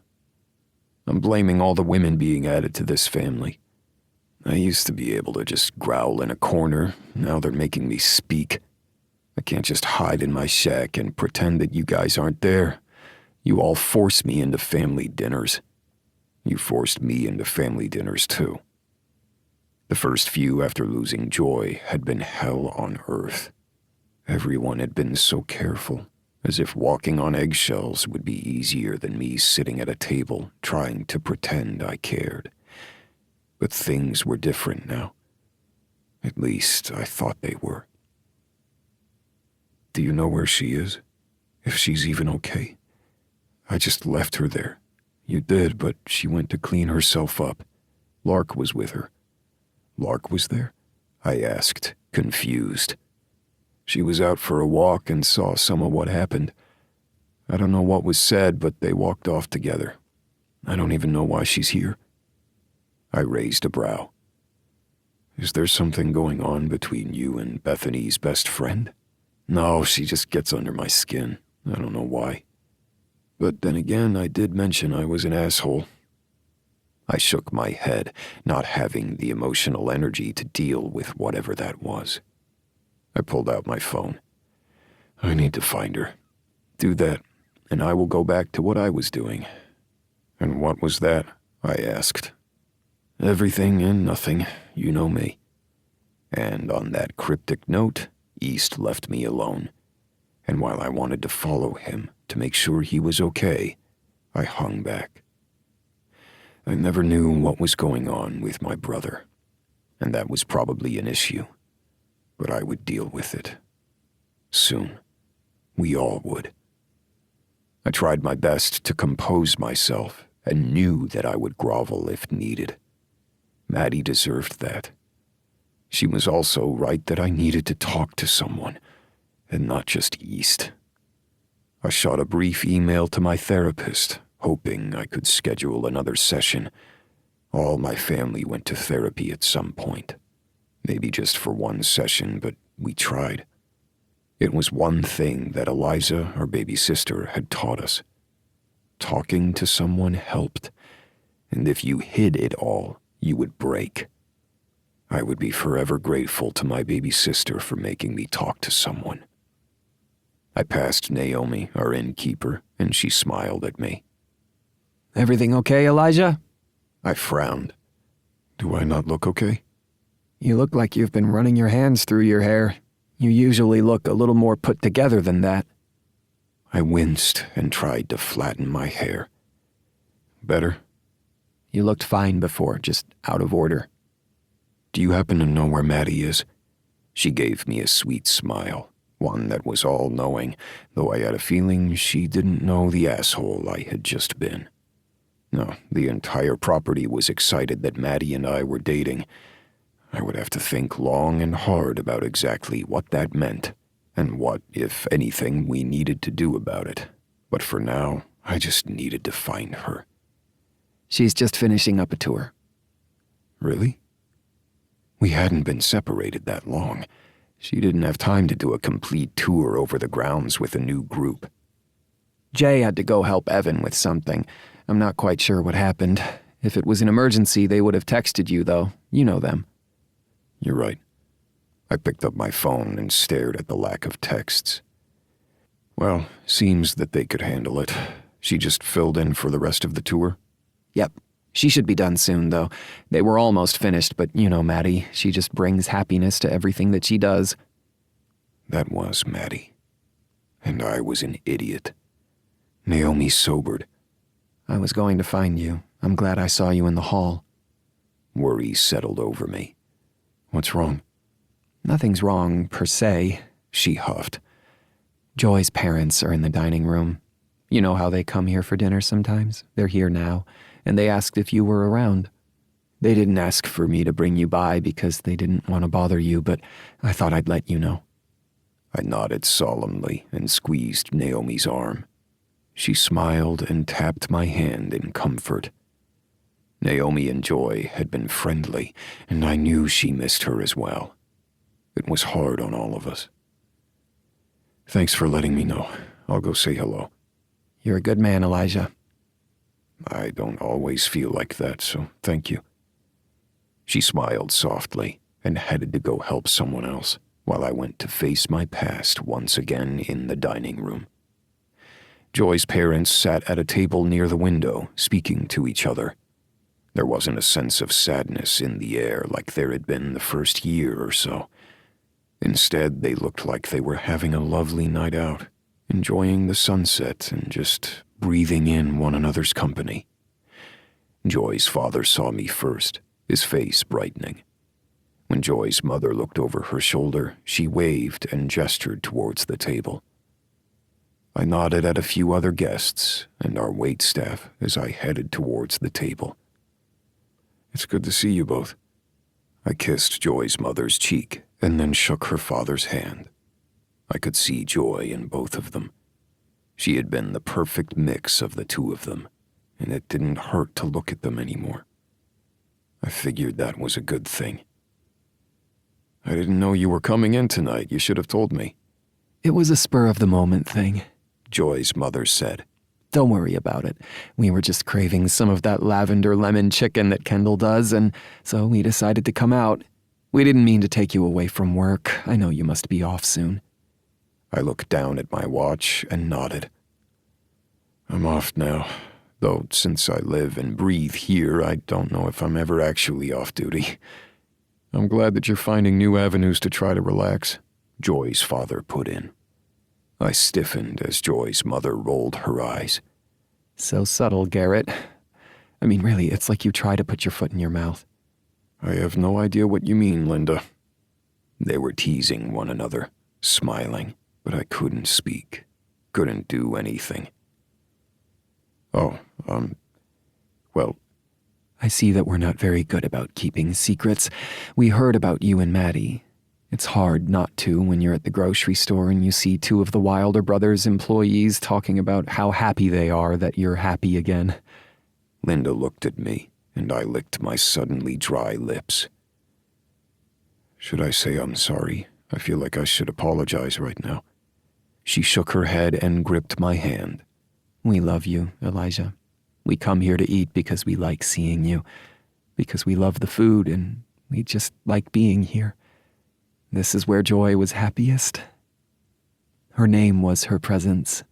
I'm blaming all the women being added to this family. I used to be able to just growl in a corner. Now they're making me speak. I can't just hide in my shack and pretend that you guys aren't there. You all force me into family dinners. You forced me into family dinners too." The first few after losing Joy had been hell on earth. Everyone had been so careful, as if walking on eggshells would be easier than me sitting at a table trying to pretend I cared. But things were different now. At least I thought they were. "Do you know where she is? If she's even okay? I just left her there." "You did, but she went to clean herself up. Lark was with her." "Lark was there?" I asked, confused. "She was out for a walk and saw some of what happened. I don't know what was said, but they walked off together. I don't even know why she's here." I raised a brow. "Is there something going on between you and Bethany's best friend?" "No, she just gets under my skin. I don't know why. But then again, I did mention I was an asshole." I shook my head, not having the emotional energy to deal with whatever that was. I pulled out my phone. "I need to find her." "Do that, and I will go back to what I was doing." "And what was that?" I asked. "Everything and nothing, you know me." And on that cryptic note, East left me alone. And while I wanted to follow him to make sure he was okay, I hung back. I never knew what was going on with my brother, and that was probably an issue. But I would deal with it. Soon. We all would. I tried my best to compose myself and knew that I would grovel if needed. Maddie deserved that. She was also right that I needed to talk to someone, and not just East. I shot a brief email to my therapist, hoping I could schedule another session. All my family went to therapy at some point. Maybe just for one session, but we tried. It was one thing that Eliza, our baby sister, had taught us. Talking to someone helped, and if you hid it all, you would break. I would be forever grateful to my baby sister for making me talk to someone. I passed Naomi, our innkeeper, and she smiled at me.
Everything okay, Elijah?
I frowned. Do I not look okay?
You look like you've been running your hands through your hair. You usually look a little more put together than that.
I winced and tried to flatten my hair. Better?
You looked fine before, just out of order.
Do you happen to know where Maddie is? She gave me a sweet smile, one that was all-knowing, though I had a feeling she didn't know the asshole I had just been. No, the entire property was excited that Maddie and I were dating. I would have to think long and hard about exactly what that meant, and what, if anything, we needed to do about it. But for now, I just needed to find her.
She's just finishing up a tour.
Really? We hadn't been separated that long. She didn't have time to do a complete tour over the grounds with a new group.
Jay had to go help Evan with something. I'm not quite sure what happened. If it was an emergency, they would have texted you, though. You know them.
You're right. I picked up my phone and stared at the lack of texts. Well, seems that they could handle it. She just filled in for the rest of the tour?
Yep. She should be done soon, though. They were almost finished, but you know Maddie. She just brings happiness to everything that she does.
That was Maddie. And I was an idiot. Naomi sobered.
I was going to find you. I'm glad I saw you in the hall.
Worry settled over me. What's wrong?
Nothing's wrong, per se,
she huffed.
Joy's parents are in the dining room. You know how they come here for dinner sometimes? They're here now, and they asked if you were around. They didn't ask for me to bring you by because they didn't want to bother you, but I thought I'd let you know.
I nodded solemnly and squeezed Naomi's arm. She smiled and tapped my hand in comfort. Naomi and Joy had been friendly, and I knew she missed her as well. It was hard on all of us. Thanks for letting me know. I'll go say hello.
You're a good man, Elijah.
I don't always feel like that, so thank you. She smiled softly and headed to go help someone else, while I went to face my past once again in the dining room. Joy's parents sat at a table near the window, speaking to each other. There wasn't a sense of sadness in the air like there had been the first year or so. Instead, they looked like they were having a lovely night out, enjoying the sunset and just breathing in one another's company. Joy's father saw me first, his face brightening. When Joy's mother looked over her shoulder, she waved and gestured towards the table. I nodded at a few other guests and our waitstaff as I headed towards the table. It's good to see you both. I kissed Joy's mother's cheek and then shook her father's hand. I could see joy in both of them. She had been the perfect mix of the two of them, and it didn't hurt to look at them anymore. I figured that was a good thing. I didn't know you were coming in tonight. You should have told me.
It was a spur-of-the-moment thing,
Joy's mother said.
Don't worry about it. We were just craving some of that lavender lemon chicken that Kendall does, and so we decided to come out. We didn't mean to take you away from work. I know you must be off soon.
I looked down at my watch and nodded. I'm off now, though since I live and breathe here, I don't know if I'm ever actually off duty. I'm glad that you're finding new avenues to try to relax, Joy's father put in. I stiffened as Joy's mother rolled her eyes.
So subtle, Garrett. I mean, really, it's like you try to put your foot in your mouth.
I have no idea what you mean, Linda. They were teasing one another, smiling, but I couldn't speak, couldn't do anything. Oh, well,
I see that we're not very good about keeping secrets. We heard about you and Maddie. It's hard not to when you're at the grocery store and you see two of the Wilder brothers' employees talking about how happy they are that you're happy again.
Linda looked at me, and I licked my suddenly dry lips. Should I say I'm sorry? I feel like I should apologize right now. She shook her head and gripped my hand.
We love you, Elijah. We come here to eat because we like seeing you, because we love the food and we just like being here. This is where Joy was happiest. Her name was her presence.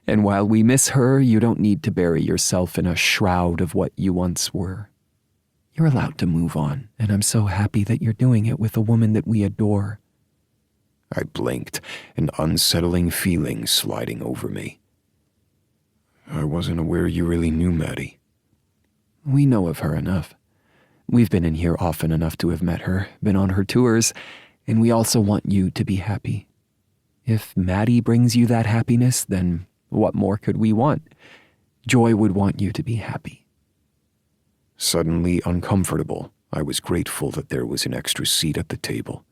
And while we miss her, you don't need to bury yourself in a shroud of what you once were. You're allowed to move on, and I'm so happy that you're doing it with a woman that we adore.
I blinked, an unsettling feeling sliding over me. I wasn't aware you really knew Maddie.
We know of her enough. We've been in here often enough to have met her, been on her tours, and we also want you to be happy. If Maddie brings you that happiness, then what more could we want? Joy would want you to be happy.
Suddenly uncomfortable, I was grateful that there was an extra seat at the table.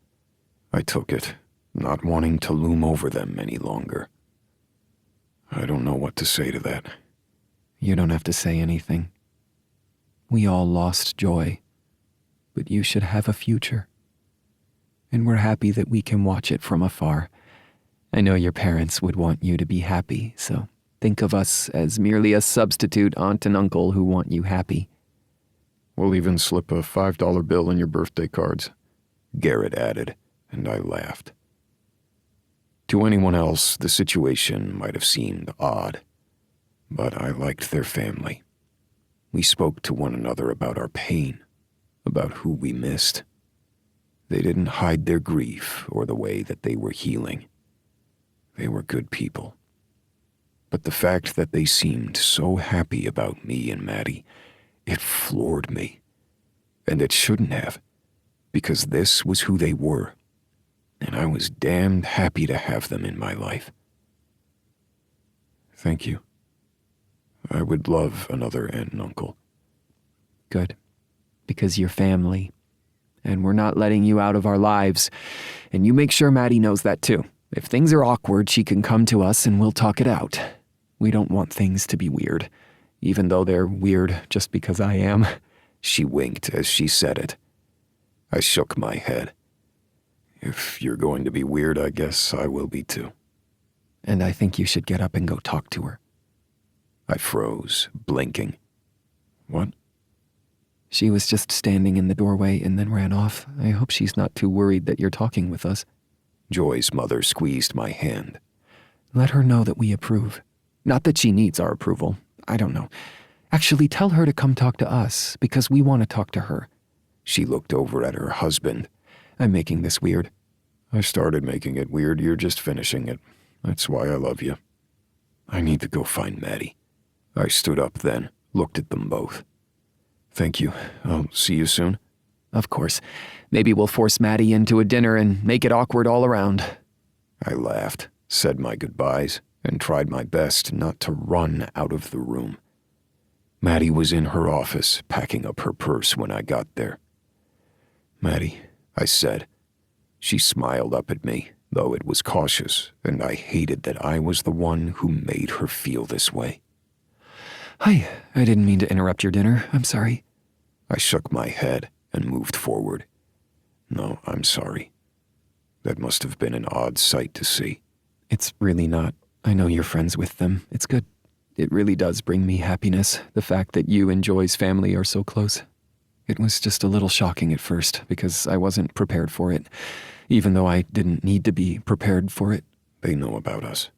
I took it, not wanting to loom over them any longer. I don't know what to say to that.
You don't have to say anything. We all lost Joy, but you should have a future. And we're happy that we can watch it from afar. I know your parents would want you to be happy, so think of us as merely a substitute aunt and uncle who want you happy.
We'll even slip a $5 bill in your birthday cards, Garrett added, and I laughed. To anyone else, the situation might have seemed odd, but I liked their family. We spoke to one another about our pain, about who we missed. They didn't hide their grief or the way that they were healing. They were good people. But the fact that they seemed so happy about me and Maddie, it floored me. And it shouldn't have, because this was who they were, and I was damned happy to have them in my life. Thank you. I would love another aunt and uncle.
Good, because you're family, and we're not letting you out of our lives, and you make sure Maddie knows that too. If things are awkward, she can come to us and we'll talk it out. We don't want things to be weird, even though they're weird just because I am.
She winked as she said it. I shook my head. If you're going to be weird, I guess I will be too.
And I think you should get up and go talk to her.
I froze, blinking. What?
She was just standing in the doorway and then ran off. I hope she's not too worried that you're talking with us.
Joy's mother squeezed my hand.
Let her know that we approve. Not that she needs our approval. I don't know. Actually, tell her to come talk to us, because we want to talk to her.
She looked over at her husband.
I'm making this weird.
I started making it weird, you're just finishing it. That's why I love you. I need to go find Maddie. I stood up then, looked at them both. Thank you. I'll see you soon.
Of course. Maybe we'll force Maddie into a dinner and make it awkward all around.
I laughed, said my goodbyes, and tried my best not to run out of the room. Maddie was in her office, packing up her purse when I got there. Maddie, I said. She smiled up at me, though it was cautious, and I hated that I was the one who made her feel this way.
Hi, I didn't mean to interrupt your dinner. I'm sorry.
I shook my head and moved forward. No, I'm sorry. That must have been an odd sight to see.
It's really not. I know you're friends with them. It's good. It really does bring me happiness, the fact that you and Joy's family are so close. It was just a little shocking at first, because I wasn't prepared for it, even though I didn't need to be prepared for it.
They know about us.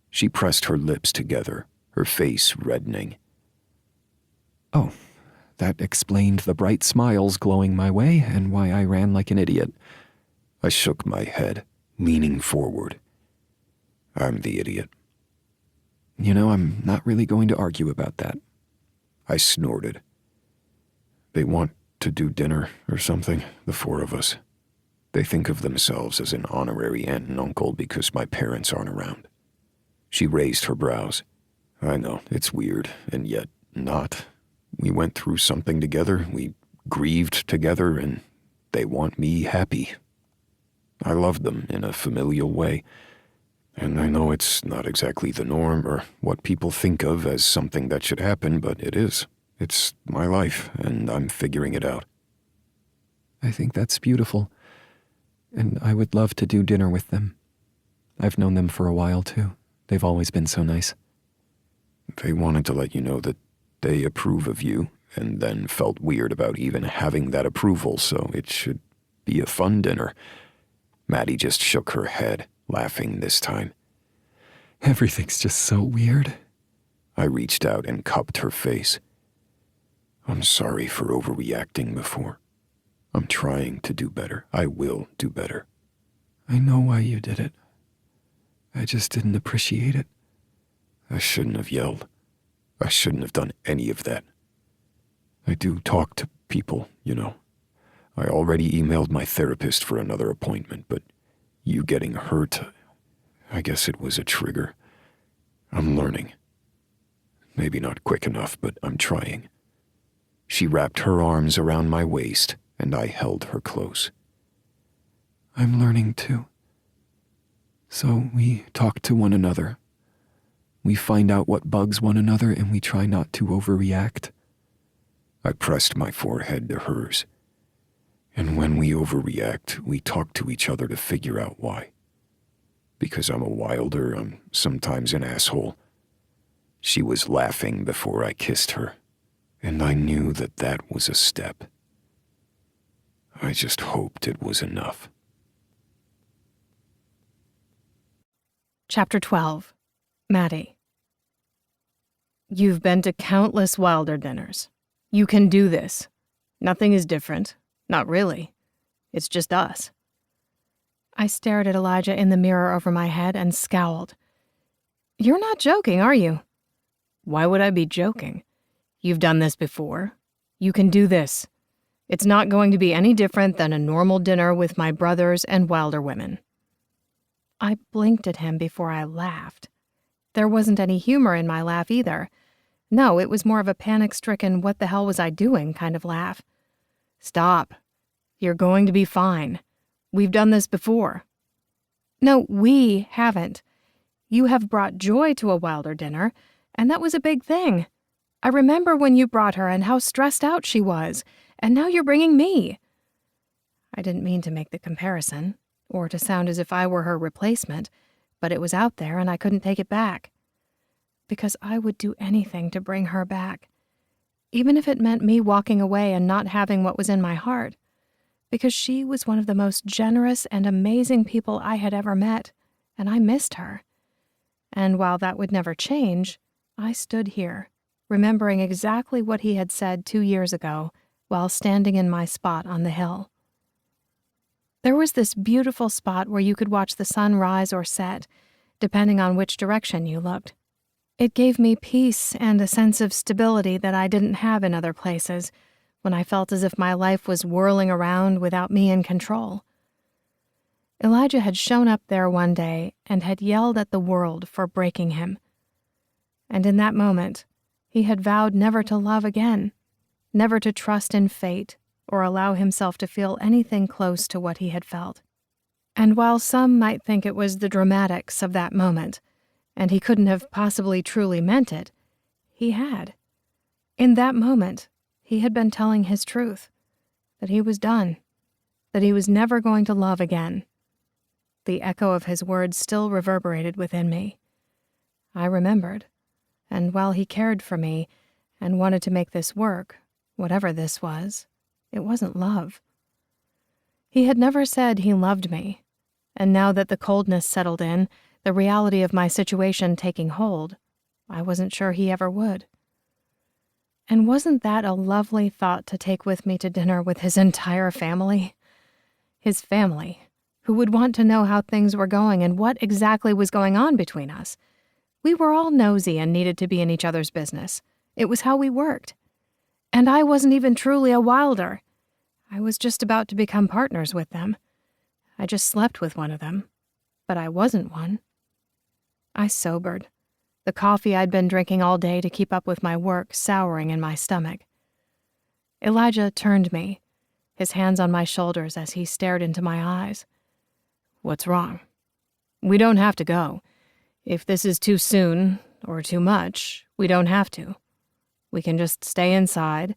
She pressed her lips together, her face reddening.
Oh, that explained the bright smiles glowing my way and why I ran like an idiot.
I shook my head, leaning forward. I'm the idiot.
You know, I'm not really going to argue about that.
I snorted. They want to do dinner or something, the four of us. They think of themselves as an honorary aunt and uncle because my parents aren't around. She raised her brows. I know, it's weird, and yet not. We went through something together, we grieved together, and they want me happy. I love them in a familial way, and I know it's not exactly the norm or what people think of as something that should happen, but it is. It's my life, and I'm figuring it out.
I think that's beautiful. and I would love to do dinner with them. I've known them for a while, too. They've always been so nice.
They wanted to let you know that they approve of you, and then felt weird about even having that approval, so it should be a fun dinner. Maddie just shook her head, laughing this time.
Everything's just so weird.
I reached out and cupped her face. I'm sorry for overreacting before. I'm trying to do better. I will do better.
I know why you did it. I just didn't appreciate it.
I shouldn't have yelled. I shouldn't have done any of that. I do talk to people, you know. I already emailed my therapist for another appointment, but you getting hurt, I guess it was a trigger. I'm learning. Maybe not quick enough, but I'm trying. She wrapped her arms around my waist, and I held her close.
I'm learning too. So we talk to one another. We find out what bugs one another, and we try not to overreact.
I pressed my forehead to hers. And when we overreact, we talk to each other to figure out why. Because I'm a wilder, I'm sometimes an asshole. She was laughing before I kissed her, and I knew that that was a step. I just hoped it was enough.
Chapter 12. Maddie. You've been to countless Wilder dinners. You can do this. Nothing is different. Not really. It's just us. I stared at Elijah in the mirror over my head and scowled. You're not joking, are you? Why would I be joking? You've done this before. You can do this. It's not going to be any different than a normal dinner with my brothers and Wilder women. I blinked at him before I laughed. There wasn't any humor in my laugh either. No, it was more of a panic-stricken, what the hell was I doing kind of laugh. Stop. You're going to be fine. We've done this before. No, we haven't. You have brought Joy to a Wilder dinner, and that was a big thing. I remember when you brought her and how stressed out she was, and now you're bringing me. I didn't mean to make the comparison, or to sound as if I were her replacement, but it was out there and I couldn't take it back. Because I would do anything to bring her back, even if it meant me walking away and not having what was in my heart, because she was one of the most generous and amazing people I had ever met, and I missed her. And while that would never change, I stood here, remembering exactly what he had said 2 years ago while standing in my spot on the hill. There was this beautiful spot where you could watch the sun rise or set, depending on which direction you looked. It gave me peace and a sense of stability that I didn't have in other places, when I felt as if my life was whirling around without me in control. Elijah had shown up there one day and had yelled at the world for breaking him. And in that moment, he had vowed never to love again, never to trust in fate or allow himself to feel anything close to what he had felt. And while some might think it was the dramatics of that moment, and he couldn't have possibly truly meant it, he had. In that moment, he had been telling his truth, that he was done, that he was never going to love again. The echo of his words still reverberated within me. I remembered, and while he cared for me and wanted to make this work, whatever this was, it wasn't love. He had never said he loved me, and now that the coldness settled in, the reality of my situation taking hold, I wasn't sure he ever would. And wasn't that a lovely thought to take with me to dinner with his entire family? His family, who would want to know how things were going and what exactly was going on between us. We were all nosy and needed to be in each other's business. It was how we worked. And I wasn't even truly a Wilder. I was just about to become partners with them. I just slept with one of them, but I wasn't one. I sobered, the coffee I'd been drinking all day to keep up with my work souring in my stomach. Elijah turned me, his hands on my shoulders as he stared into my eyes. What's wrong? We don't have to go. If this is too soon or too much, we don't have to. We can just stay inside,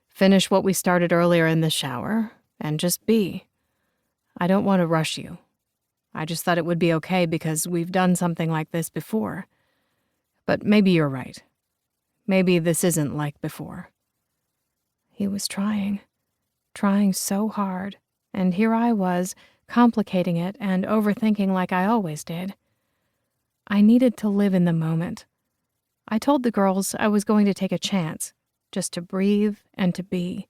finish what we started earlier in the shower, and just be.
I don't want to rush you. I just thought it would be okay because we've done something like this before. But maybe you're right. Maybe this isn't like before." He was trying so hard, and here I was, complicating it and overthinking like I always did. I needed to live in the moment. I told the girls I was going to take a chance, just to breathe and to be.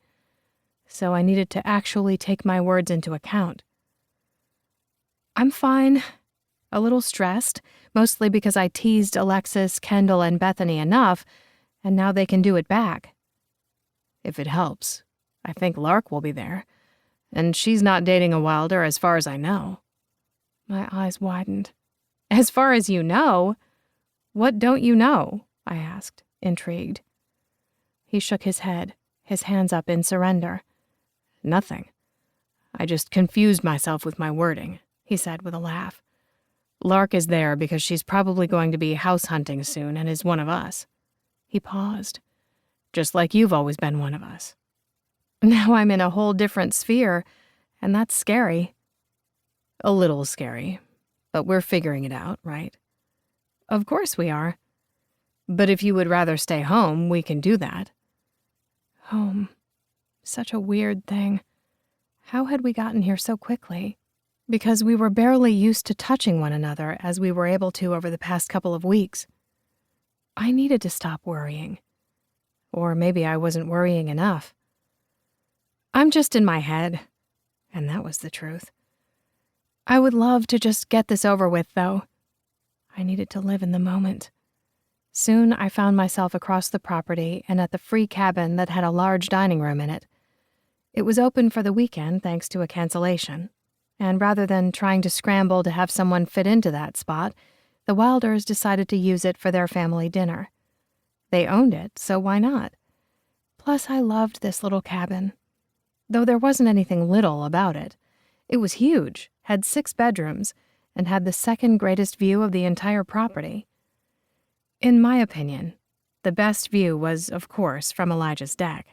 So I needed to actually take my words into account. "I'm fine. A little stressed, mostly because I teased Alexis, Kendall, and Bethany enough, and now they can do it back. If it helps, I think Lark will be there, and she's not dating a Wilder as far as I know." My eyes widened. "As far as you know? What don't you know?" I asked, intrigued. He shook his head, his hands up in surrender. "Nothing. I just confused myself with my wording," he said with a laugh. "Lark is there because she's probably going to be house hunting soon and is one of us." He paused. "Just like you've always been one of us." Now I'm in a whole different sphere, and that's scary. "A little scary, but we're figuring it out, right?" "Of course we are. But if you would rather stay home, we can do that." Home. Such a weird thing. How had we gotten here so quickly? Because we were barely used to touching one another as we were able to over the past couple of weeks. I needed to stop worrying. Or maybe I wasn't worrying enough. I'm just in my head, and that was the truth. I would love to just get this over with, though. I needed to live in the moment. Soon I found myself across the property and at the free cabin that had a large dining room in it. It was open for the weekend thanks to a cancellation, and rather than trying to scramble to have someone fit into that spot, the Wilders decided to use it for their family dinner. They owned it, so why not? Plus, I loved this little cabin. Though there wasn't anything little about it. It was huge, had 6 bedrooms, and had the second greatest view of the entire property. In my opinion, the best view was, of course, from Elijah's deck.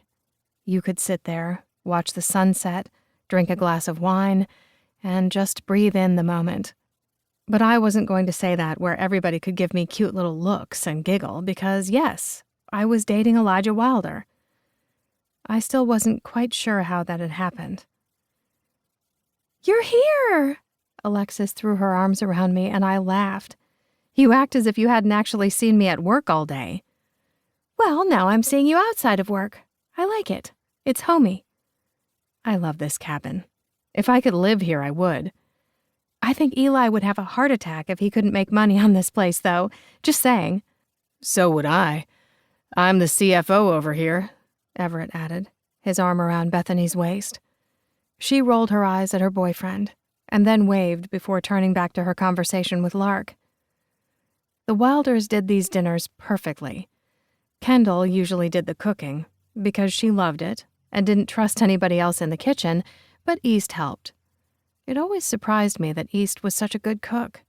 You could sit there, watch the sunset, drink a glass of wine, and just breathe in the moment. But I wasn't going to say that where everybody could give me cute little looks and giggle because, yes, I was dating Elijah Wilder. I still wasn't quite sure how that had happened. "You're here!" Alexis threw her arms around me, and I laughed. "You act as if you hadn't actually seen me at work all day." "Well, now I'm seeing you outside of work. I like it. It's homey." I love this cabin. If I could live here, I would. I think Eli would have a heart attack if he couldn't make money on this place, though. Just saying. "So would I. I'm the CFO over here," Everett added, his arm around Bethany's waist. She rolled her eyes at her boyfriend, and then waved before turning back to her conversation with Lark. The Wilders did these dinners perfectly. Kendall usually did the cooking, because she loved it and didn't trust anybody else in the kitchen, but East helped. It always surprised me that East was such a good cook.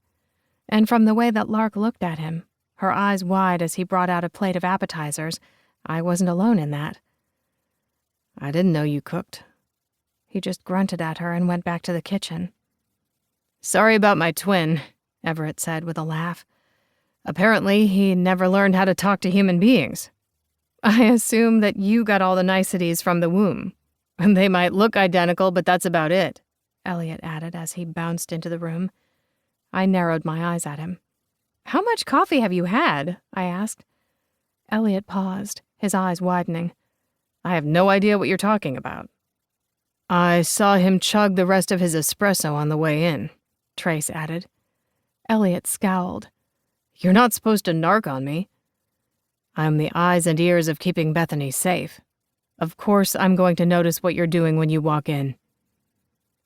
And from the way that Lark looked at him, her eyes wide as he brought out a plate of appetizers, I wasn't alone in that. "I didn't know you cooked." He just grunted at her and went back to the kitchen. "Sorry about my twin," Everett said with a laugh. "Apparently, he never learned how to talk to human beings. I assume that you got all the niceties from the womb. And they might look identical, but that's about it," Elliot added as he bounced into the room. I narrowed my eyes at him. "How much coffee have you had?" I asked. Elliot paused, his eyes widening. "I have no idea what you're talking about." "I saw him chug the rest of his espresso on the way in," Trace added. Elliot scowled. "You're not supposed to narc on me." "I'm the eyes and ears of keeping Bethany safe. Of course I'm going to notice what you're doing when you walk in."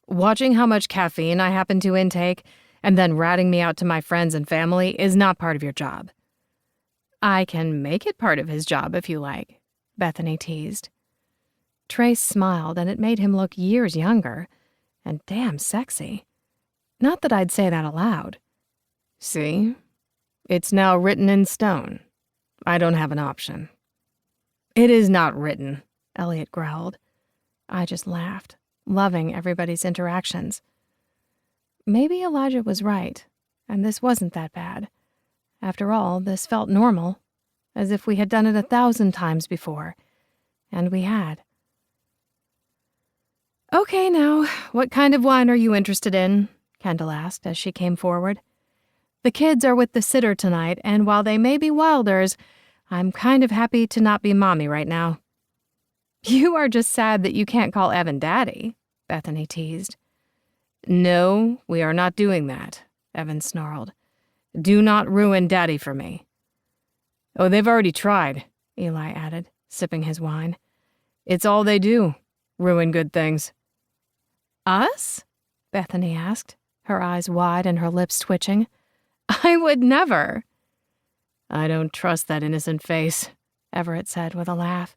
"Watching how much caffeine I happen to intake and then ratting me out to my friends and family is not part of your job." "I can make it part of his job if you like," Bethany teased. Trace smiled, and it made him look years younger, and damn sexy. Not that I'd say that aloud. "See? It's now written in stone. I don't have an option." "It is not written," Elliot growled. I just laughed, loving everybody's interactions.
Maybe Elijah was right, and this wasn't that bad. After all, this felt normal, as if we had done it 1,000 times before, and we had. "Okay, now, what kind of wine are you interested in?" Kendall asked as she came forward. "The kids are with the sitter tonight, and while they may be Wilders, I'm kind of happy to not be mommy right now." "You are just sad that you can't call Evan Daddy," Bethany teased. "No, we are not doing that," Evan snarled. "Do not ruin Daddy for me." "Oh, they've already tried," Eli added, sipping his wine. "It's all they do, ruin good things." "Us?" Bethany asked, her eyes wide and her lips twitching. "I would never." "I don't trust that innocent face," Everett said with a laugh.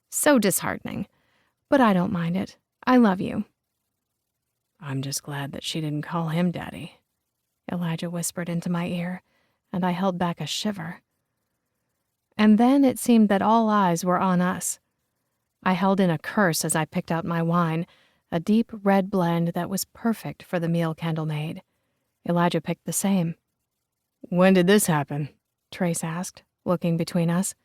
"So disheartening. But I don't mind it. I love you." "I'm just glad that she didn't call him Daddy," Elijah whispered into my ear, and I held back a shiver. And then it seemed that all eyes were on us. I held in a curse as I picked out my wine, a deep red blend that was perfect for the meal Kendall made. Elijah picked the same. "When did this happen?" Trace asked, looking between us.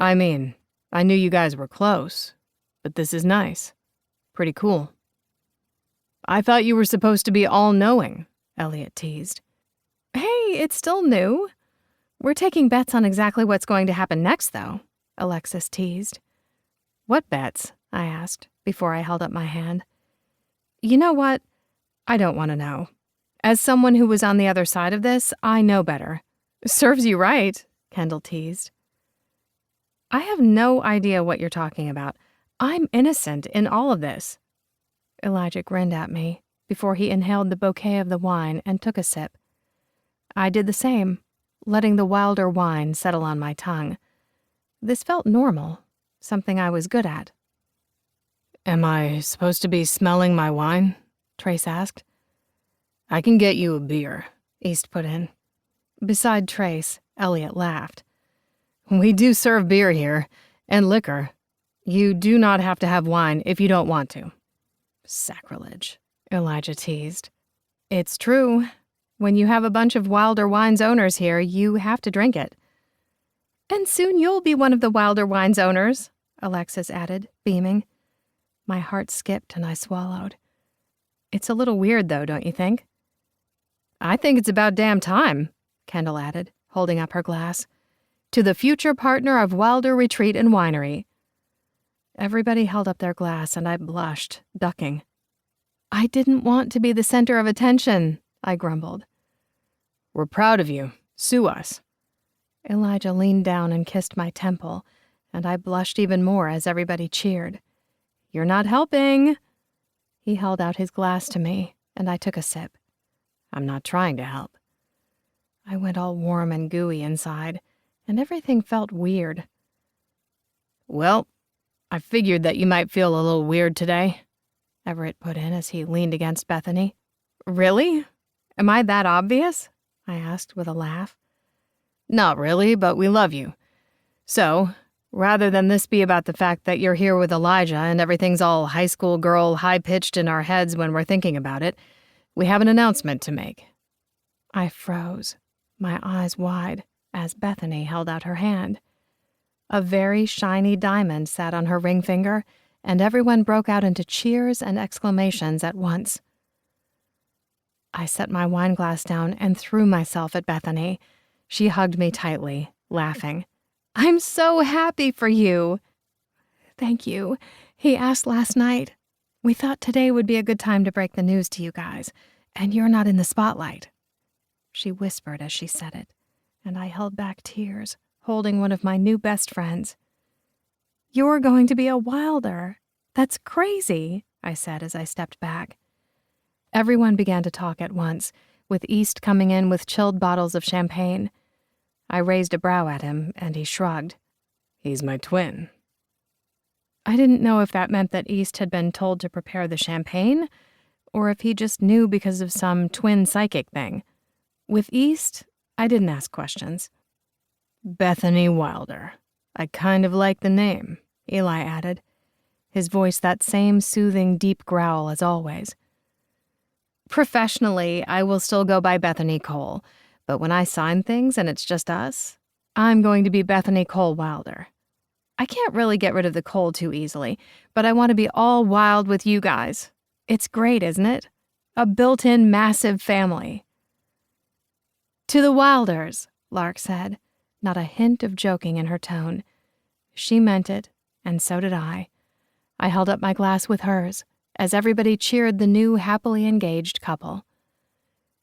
"I mean, I knew you guys were close, but this is nice. Pretty cool." "I thought you were supposed to be all-knowing," Elliot teased. "Hey, it's still new. We're taking bets on exactly what's going to happen next, though," Alexis teased. "What bets?" I asked, before I held up my hand. "You know what? I don't want to know. As someone who was on the other side of this, I know better." "Serves you right," Kendall teased. "I have no idea what you're talking about. I'm innocent in all of this." Elijah grinned at me before he inhaled the bouquet of the wine and took a sip. I did the same, letting the Wilder wine settle on my tongue. This felt normal, something I was good at. "Am I supposed to be smelling my wine?" Trace asked. "I can get you a beer," East put in. Beside Trace, Elliot laughed. "We do serve beer here, and liquor. You do not have to have wine if you don't want to." "Sacrilege," Elijah teased. "It's true. When you have a bunch of Wilder Wines owners here, you have to drink it." "And soon you'll be one of the Wilder Wines owners," Alexis added, beaming. My heart skipped and I swallowed. "It's a little weird, though, don't you think?" "I think it's about damn time," Kendall added, holding up her glass. "To the future partner of Wilder Retreat and Winery." Everybody held up their glass and I blushed, ducking. "I didn't want to be the center of attention," I grumbled. "We're proud of you. Sue us." Elijah leaned down and kissed my temple, and I blushed even more as everybody cheered. "You're not helping." He held out his glass to me, and I took a sip. "I'm not trying to help." I went all warm and gooey inside, and everything felt weird. "Well, I figured that you might feel a little weird today," Everett put in as he leaned against Bethany. "Really? Am I that obvious?" I asked with a laugh. "Not really, but we love you. So, rather than this be about the fact that you're here with Elijah and everything's all high school girl high-pitched in our heads when we're thinking about it, we have an announcement to make." I froze, my eyes wide, as Bethany held out her hand. A very shiny diamond sat on her ring finger, and everyone broke out into cheers and exclamations at once. I set my wine glass down and threw myself at Bethany. She hugged me tightly, laughing. "I'm so happy for you." "Thank you. He asked last night. We thought today would be a good time to break the news to you guys, and you're not in the spotlight." She whispered as she said it, and I held back tears, holding one of my new best friends. "You're going to be a Wilder. That's crazy," I said as I stepped back. Everyone began to talk at once, with East coming in with chilled bottles of champagne. I raised a brow at him, and he shrugged. "He's my twin." I didn't know if that meant that East had been told to prepare the champagne, or if he just knew because of some twin psychic thing. With East, I didn't ask questions. "Bethany Wilder. I kind of like the name," Eli added, his voice that same soothing deep growl as always.
Professionally, I will still go by Bethany Cole, but when I sign things and it's just us, I'm going to be Bethany Cole Wilder. I can't really get rid of the Cole too easily, but I want to be all wild with you guys. It's great, isn't it? A built-in massive family. To the Wilders, Lark said, not a hint of joking in her tone. She meant it, and so did I. I held up my glass with hers, as everybody cheered the new happily engaged couple.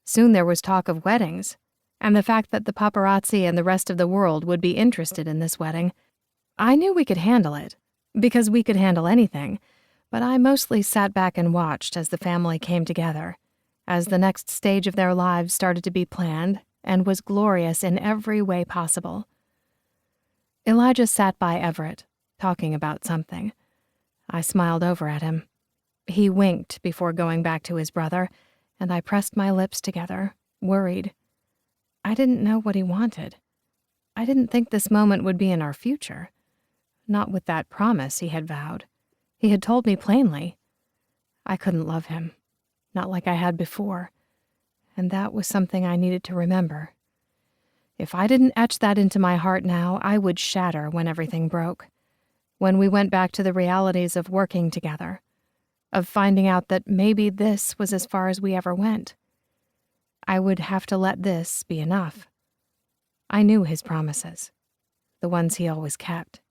Soon there was talk of weddings, and the fact that the paparazzi and the rest of the world would be interested in this wedding. I knew we could handle it, because we could handle anything, but I mostly sat back and watched as the family came together, as the next stage of their lives started to be planned and was glorious in every way possible. Elijah sat by Everett, talking about something. I smiled over at him. He winked before going back to his brother, and I pressed my lips together, worried. I didn't know what he wanted. I didn't think this moment would be in our future. Not with that promise he had vowed. He had told me plainly. I couldn't love him, not like I had before, and that was something I needed to remember. If I didn't etch that into my heart now, I would shatter when everything broke, when we went back to the realities of working together, of finding out that maybe this was as far as we ever went. I would have to let this be enough. I knew his promises, the ones he always kept.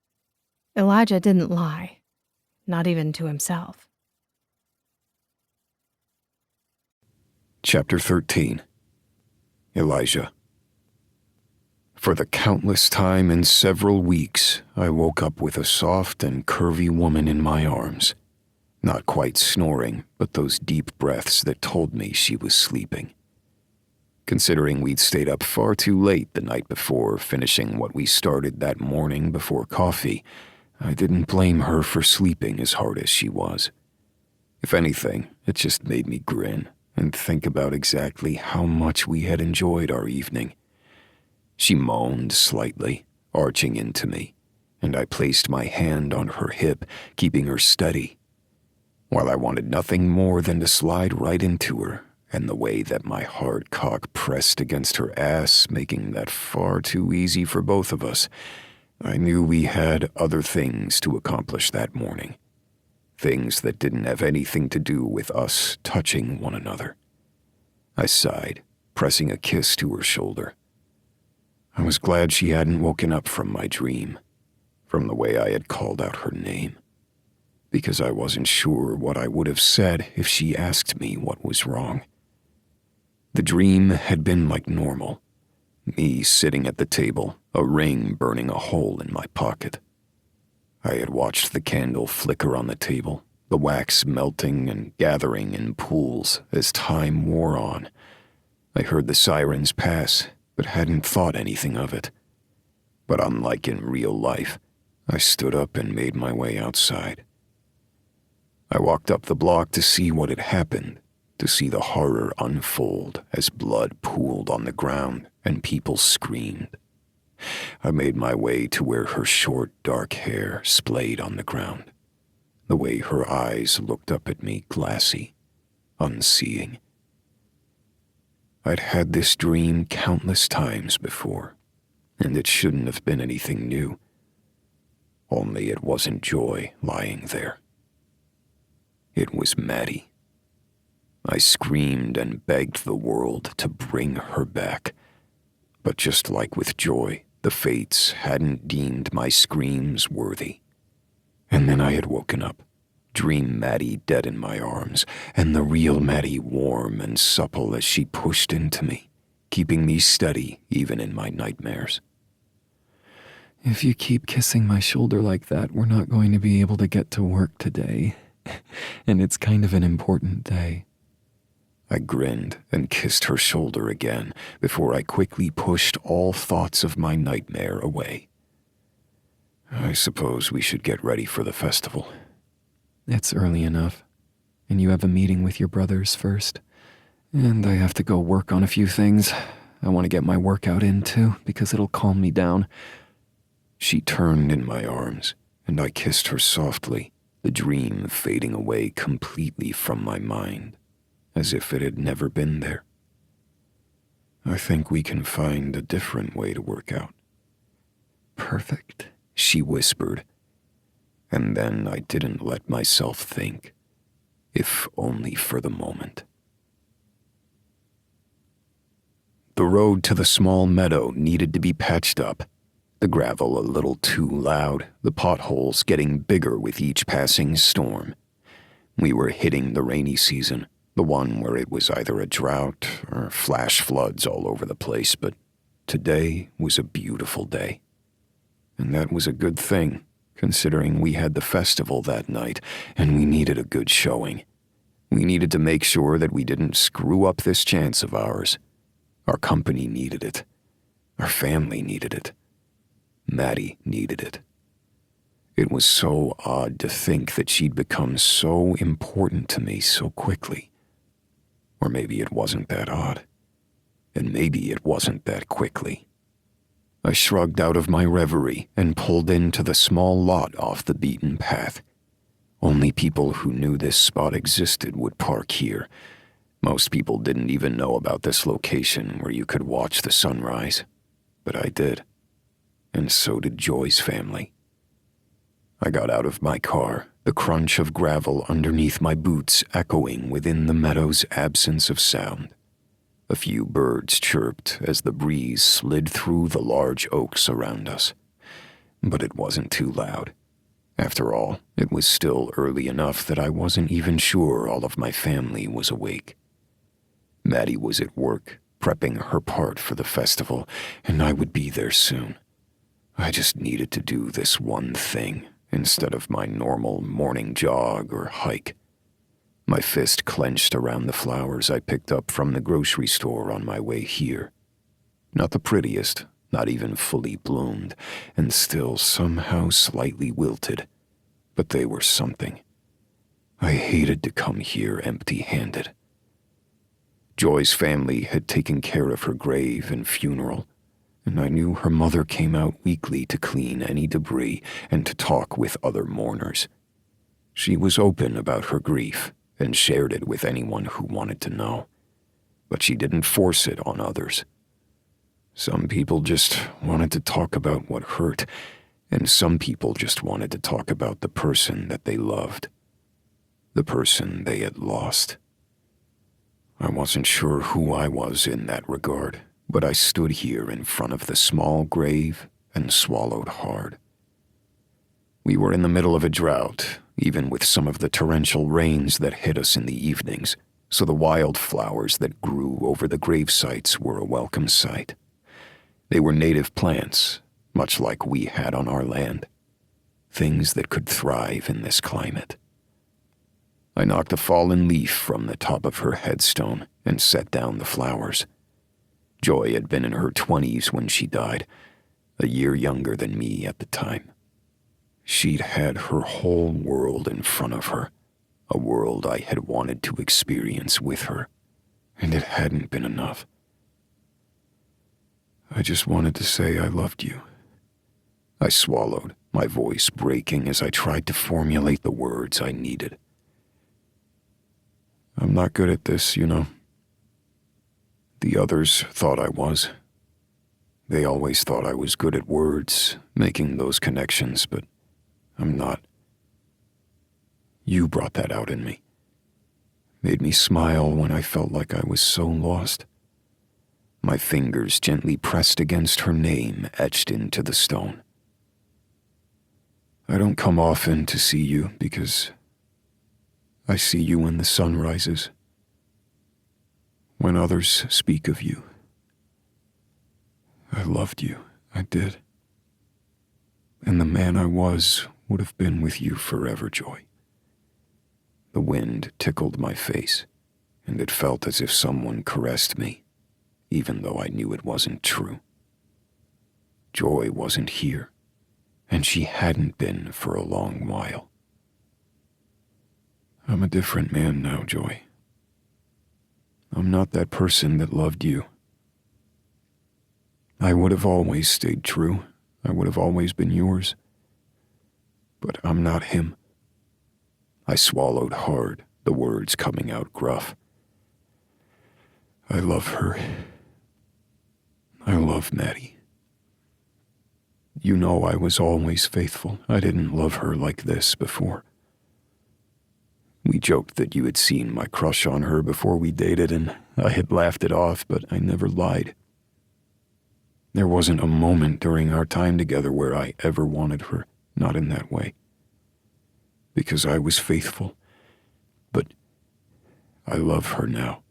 Elijah didn't lie, not even to himself.
Chapter 13. Elijah. For the countless time in several weeks, I woke up with a soft and curvy woman in my arms. Not quite snoring, but those deep breaths that told me she was sleeping. Considering we'd stayed up far too late the night before, finishing what we started that morning before coffee, I didn't blame her for sleeping as hard as she was. If anything, it just made me grin and think about exactly how much we had enjoyed our evening. She moaned slightly, arching into me, and I placed my hand on her hip, keeping her steady, while I wanted nothing more than to slide right into her, and the way that my hard cock pressed against her ass, making that far too easy for both of us. I knew we had other things to accomplish that morning. Things that didn't have anything to do with us touching one another. I sighed, pressing a kiss to her shoulder. I was glad she hadn't woken up from my dream, from the way I had called out her name, because I wasn't sure what I would have said if she asked me what was wrong. The dream had been like normal. Me sitting at the table, a ring burning a hole in my pocket. I had watched the candle flicker on the table, the wax melting and gathering in pools as time wore on. I heard the sirens pass, but hadn't thought anything of it. But unlike in real life, I stood up and made my way outside. I walked up the block to see what had happened, to see the horror unfold as blood pooled on the ground and people screamed. I made my way to where her short, dark hair splayed on the ground, the way her eyes looked up at me glassy, unseeing. I'd had this dream countless times before, and it shouldn't have been anything new. Only it wasn't Joy lying there. It was Maddie. I screamed and begged the world to bring her back. But just like with Joy, the fates hadn't deemed my screams worthy. And then I had woken up, Dream Maddie dead in my arms, and the real Maddie warm and supple as she pushed into me, keeping me steady even in my nightmares.
If you keep kissing my shoulder like that, we're not going to be able to get to work today. And it's kind of an important day.
I grinned and kissed her shoulder again before I quickly pushed all thoughts of my nightmare away. I suppose we should get ready for the festival.
It's early enough, and you have a meeting with your brothers first. And I have to go work on a few things. I want to get my workout in too, because it'll calm me down.
She turned in my arms, and I kissed her softly, the dream fading away completely from my mind. as if it had never been there. I think we can find a different way to work out.
Perfect.
She whispered, and then I didn't let myself think, if only for the moment. The road to the small meadow needed to be patched up, the gravel a little too loud, the potholes getting bigger with each passing storm. We were hitting the rainy season, the one where it was either a drought or flash floods all over the place, but today was a beautiful day. And that was a good thing, considering we had the festival that night, and we needed a good showing. We needed to make sure that we didn't screw up this chance of ours. Our company needed it. Our family needed it. Maddie needed it. It was so odd to think that she'd become so important to me so quickly. Or maybe it wasn't that odd. And maybe it wasn't that quickly. I shrugged out of my reverie and pulled into the small lot off the beaten path. Only people who knew this spot existed would park here. Most people didn't even know about this location where you could watch the sunrise. But I did. And so did Joy's family. I got out of my car, the crunch of gravel underneath my boots echoing within the meadow's absence of sound. A few birds chirped as the breeze slid through the large oaks around us. But it wasn't too loud. After all, it was still early enough that I wasn't even sure all of my family was awake. Maddie was at work, prepping her part for the festival, and I would be there soon. I just needed to do this one thing instead of my normal morning jog or hike. My fist clenched around the flowers I picked up from the grocery store on my way here. Not the prettiest, not even fully bloomed, and still somehow slightly wilted, but they were something. I hated to come here empty-handed. Joy's family had taken care of her grave and funeral, and I knew her mother came out weekly to clean any debris and to talk with other mourners. She was open about her grief and shared it with anyone who wanted to know, but she didn't force it on others. Some people just wanted to talk about what hurt, and some people just wanted to talk about the person that they loved, the person they had lost. I wasn't sure who I was in that regard, but I stood here in front of the small grave and swallowed hard. We were in the middle of a drought, even with some of the torrential rains that hit us in the evenings, so the wildflowers that grew over the gravesites were a welcome sight. They were native plants, much like we had on our land, things that could thrive in this climate. I knocked a fallen leaf from the top of her headstone and set down the flowers. Joy had been in her 20s when she died, a year younger than me at the time. She'd had her whole world in front of her, a world I had wanted to experience with her, and it hadn't been enough. I just wanted to say I loved you. I swallowed, my voice breaking as I tried to formulate the words I needed. I'm not good at this, you know. The others thought I was. They always thought I was good at words, making those connections, but I'm not. You brought that out in me. Made me smile when I felt like I was so lost. My fingers gently pressed against her name etched into the stone. I don't come often to see you because I see you when the sun rises. When others speak of you. I loved you, I did. And the man I was would have been with you forever, Joy. The wind tickled my face, and it felt as if someone caressed me, even though I knew it wasn't true. Joy wasn't here, and she hadn't been for a long while. I'm a different man now, Joy. I'm not that person that loved you. I would have always stayed true. I would have always been yours. But I'm not him. I swallowed hard, the words coming out gruff. love her. I love Maddie. You know I was always faithful. I didn't love her like this before. We joked that you had seen my crush on her before we dated, and I had laughed it off, but I never lied. There wasn't a moment during our time together where I ever wanted her, not in that way. Because I was faithful. But I love her now.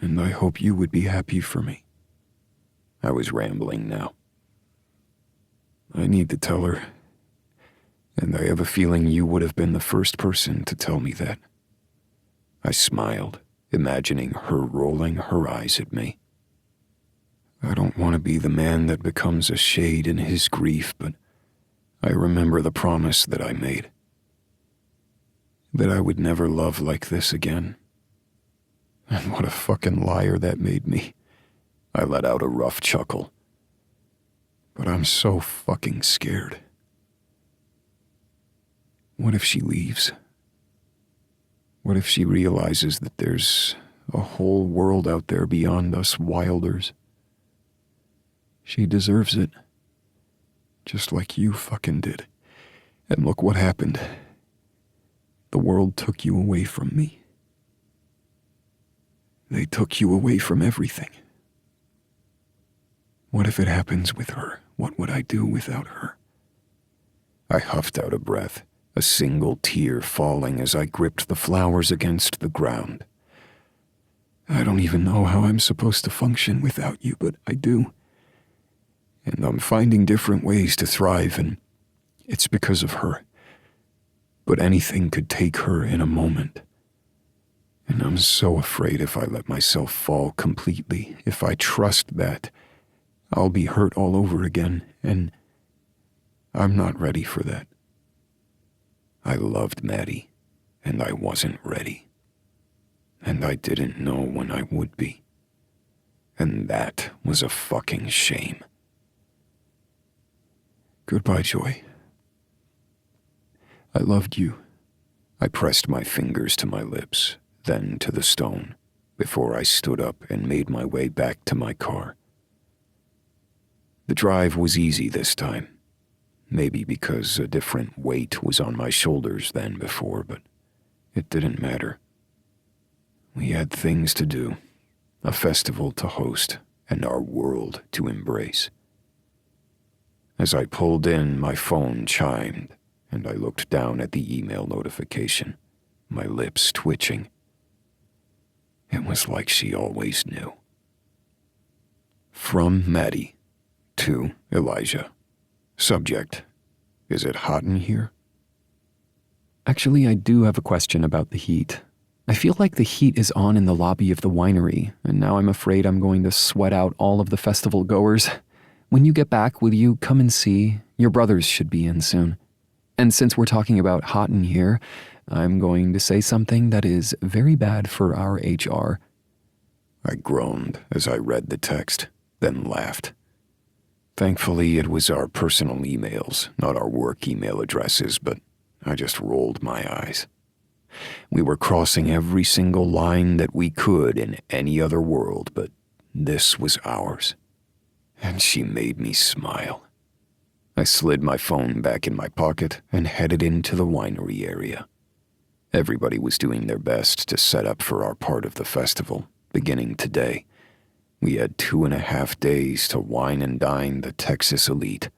And I hope you would be happy for me. I was rambling now. I need to tell her, and I have a feeling you would have been the first person to tell me that. I smiled, imagining her rolling her eyes at me. I don't want to be the man that becomes a shade in his grief, but I remember the promise that I made. That I would never love like this again. And what a fucking liar that made me. I let out a rough chuckle. But I'm so fucking scared. What if she leaves? What if she realizes that there's a whole world out there beyond us Wilders? She deserves it. Just like you fucking did. And look what happened. The world took you away from me. They took you away from everything. What if it happens with her? What would I do without her? I huffed out a breath, a single tear falling as I gripped the flowers against the ground. I don't even know how I'm supposed to function without you, but I do. And I'm finding different ways to thrive, and it's because of her. But anything could take her in a moment. And I'm so afraid if I let myself fall completely, if I trust that, I'll be hurt all over again, and I'm not ready for that. I loved Maddie, and I wasn't ready. And I didn't know when I would be. And that was a fucking shame. Goodbye, Joy. I loved you. I pressed my fingers to my lips, then to the stone, before I stood up and made my way back to my car. The drive was easy this time, maybe because a different weight was on my shoulders than before, but it didn't matter. We had things to do, a festival to host, and our world to embrace. As I pulled in, my phone chimed, and I looked down at the email notification, my lips twitching. It was like she always knew. From Maddie to Elijah. Subject: is it hot in here?
Actually, I do have a question about the heat. I feel like the heat is on in the lobby of the winery, and now I'm afraid I'm going to sweat out all of the festival goers. When you get back, will you come and see? Your brothers should be in soon. And since we're talking about hot in here, I'm going to say something that is very bad for our HR.
I groaned as I read the text, then laughed. Thankfully, it was our personal emails, not our work email addresses, but I just rolled my eyes. We were crossing every single line that we could in any other world, but this was ours. And she made me smile. I slid my phone back in my pocket and headed into the winery area. Everybody was doing their best to set up for our part of the festival, beginning today. We had 2.5 days to wine and dine the Texas elite.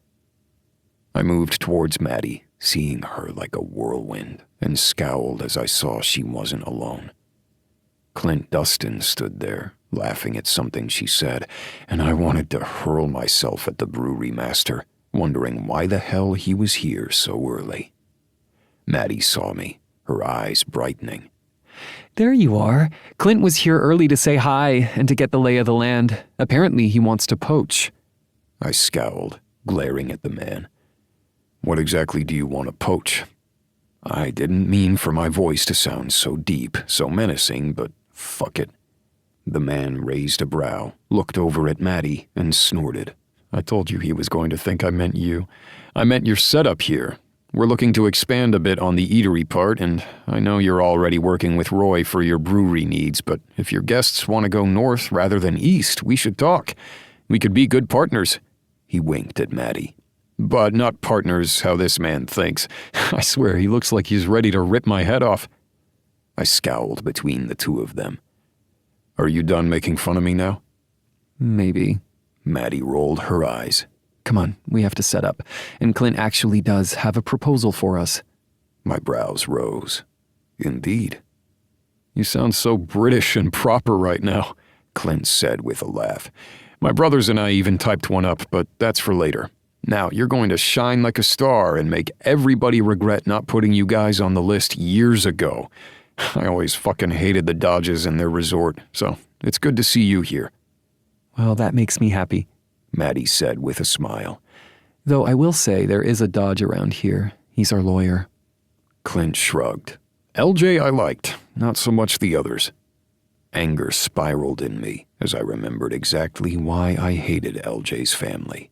I moved towards Maddie, seeing her like a whirlwind, and scowled as I saw she wasn't alone. Clint Dustin stood there, laughing at something she said, and I wanted to hurl myself at the brewery master, wondering why the hell he was here so early. Maddie saw me, her eyes brightening.
There you are. Clint was here early to say hi and to get the lay of the land. Apparently he wants to poach.
I scowled, glaring at the man. What exactly do you want to poach? I didn't mean for my voice to sound so deep, so menacing, but fuck it. The man raised a brow, looked over at Maddie, and snorted. I told you he was going to think I meant you. I meant your setup here. We're looking to expand a bit on the eatery part, and I know you're already working with Roy for your brewery needs, but if your guests want to go north rather than east, we should talk. We could be good partners." He winked at Maddie. "But not partners how this man thinks. I swear he looks like he's ready to rip my head off." I scowled between the two of them. "Are you done making fun of me now?"
Maybe.
Maddie rolled her eyes.
Come on, we have to set up. And Clint actually does have a proposal for us.
My brows rose. "Indeed." "You sound so British and proper right now," Clint said with a laugh. "My brothers and I even typed one up, but that's for later. Now, you're going to shine like a star and make everybody regret not putting you guys on the list years ago. I always fucking hated the Dodges and their resort, so it's good to see you here."
Well, that makes me happy.
Maddie said with a smile.
Though I will say there is a Dodge around here. He's our lawyer.
Clint shrugged. "LJ I liked, not so much the others." Anger spiraled in me as I remembered exactly why I hated LJ's family.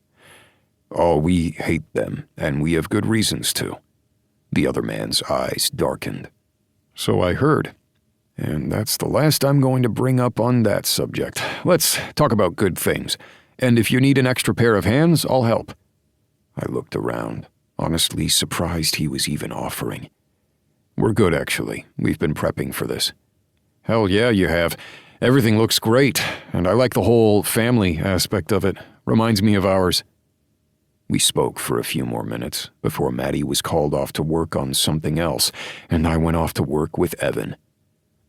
"Oh, we hate them, and we have good reasons to." The other man's eyes darkened. "So I heard. And that's the last I'm going to bring up on that subject. Let's talk about good things. And if you need an extra pair of hands, I'll help." I looked around, honestly surprised he was even offering. "We're good, actually. We've been prepping for this." "Hell yeah, you have. Everything looks great, and I like the whole family aspect of it. Reminds me of ours." We spoke for a few more minutes before Maddie was called off to work on something else, and I went off to work with Evan.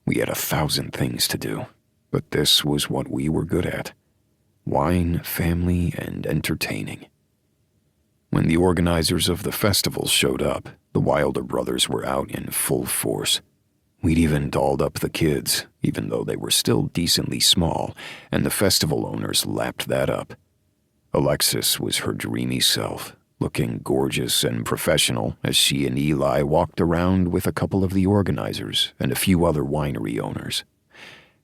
We had 1,000 things to do, but this was what we were good at. Wine, family, and entertaining. When the organizers of the festival showed up, the Wilder brothers were out in full force. We'd even dolled up the kids, even though they were still decently small, and the festival owners lapped that up. Alexis was her dreamy self, looking gorgeous and professional as she and Eli walked around with a couple of the organizers and a few other winery owners.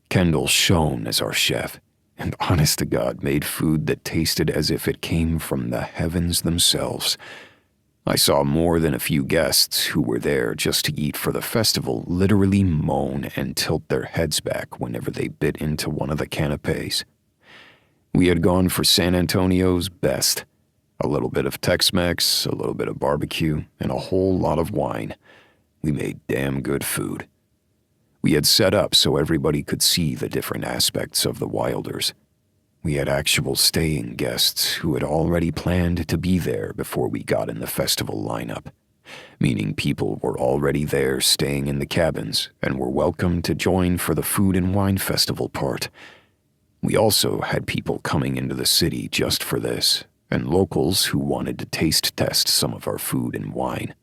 Kendall shone as our chef, and honest to God made food that tasted as if it came from the heavens themselves. I saw more than a few guests who were there just to eat for the festival literally moan and tilt their heads back whenever they bit into one of the canapes. We had gone for San Antonio's best. A little bit of Tex-Mex, a little bit of barbecue, and a whole lot of wine. We made damn good food. We had set up so everybody could see the different aspects of the Wilders. We had actual staying guests who had already planned to be there before we got in the festival lineup, meaning people were already there staying in the cabins and were welcome to join for the food and wine festival part. We also had people coming into the city just for this, and locals who wanted to taste test some of our food and wine.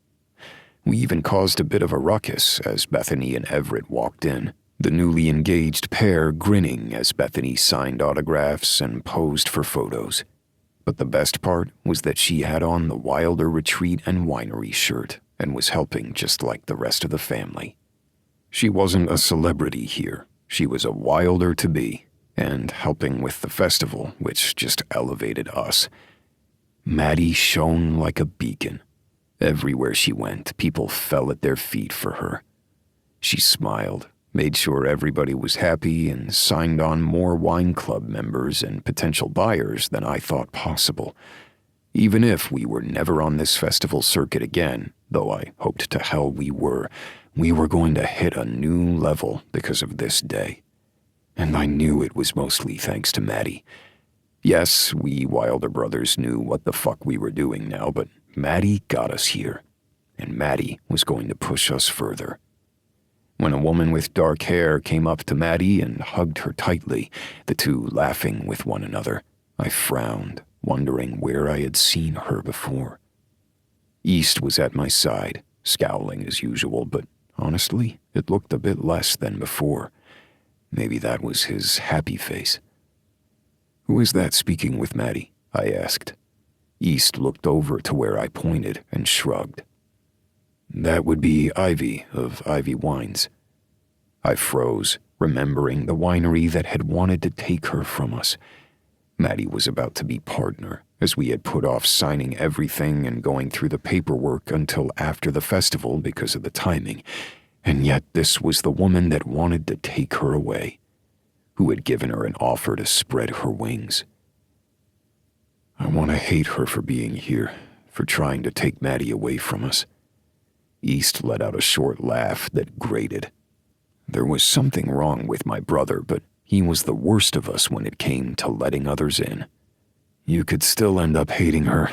We even caused a bit of a ruckus as Bethany and Everett walked in, the newly engaged pair grinning as Bethany signed autographs and posed for photos. But the best part was that she had on the Wilder Retreat and Winery shirt and was helping just like the rest of the family. She wasn't a celebrity here. She was a Wilder to be, and helping with the festival, which just elevated us. Maddie shone like a beacon. Everywhere she went, people fell at their feet for her. She smiled, made sure everybody was happy, and signed on more wine club members and potential buyers than I thought possible. Even if we were never on this festival circuit again, though I hoped to hell we were going to hit a new level because of this day. And I knew it was mostly thanks to Maddie. Yes, we Wilder brothers knew what the fuck we were doing now, but Maddie got us here, and Maddie was going to push us further. When a woman with dark hair came up to Maddie and hugged her tightly, the two laughing with one another, I frowned, wondering where I had seen her before. East was at my side, scowling as usual, but honestly, it looked a bit less than before. Maybe that was his happy face. "Who is that speaking with Maddie?" I asked. East looked over to where I pointed and shrugged. "That would be Ivy of Ivy Wines." I froze, remembering the winery that had wanted to take her from us. Maddie was about to be partner, as we had put off signing everything and going through the paperwork until after the festival because of the timing, and yet this was the woman that wanted to take her away, who had given her an offer to spread her wings. I want to hate her for being here, for trying to take Maddie away from us. East let out a short laugh that grated. There was something wrong with my brother, but he was the worst of us when it came to letting others in. You could still end up hating her.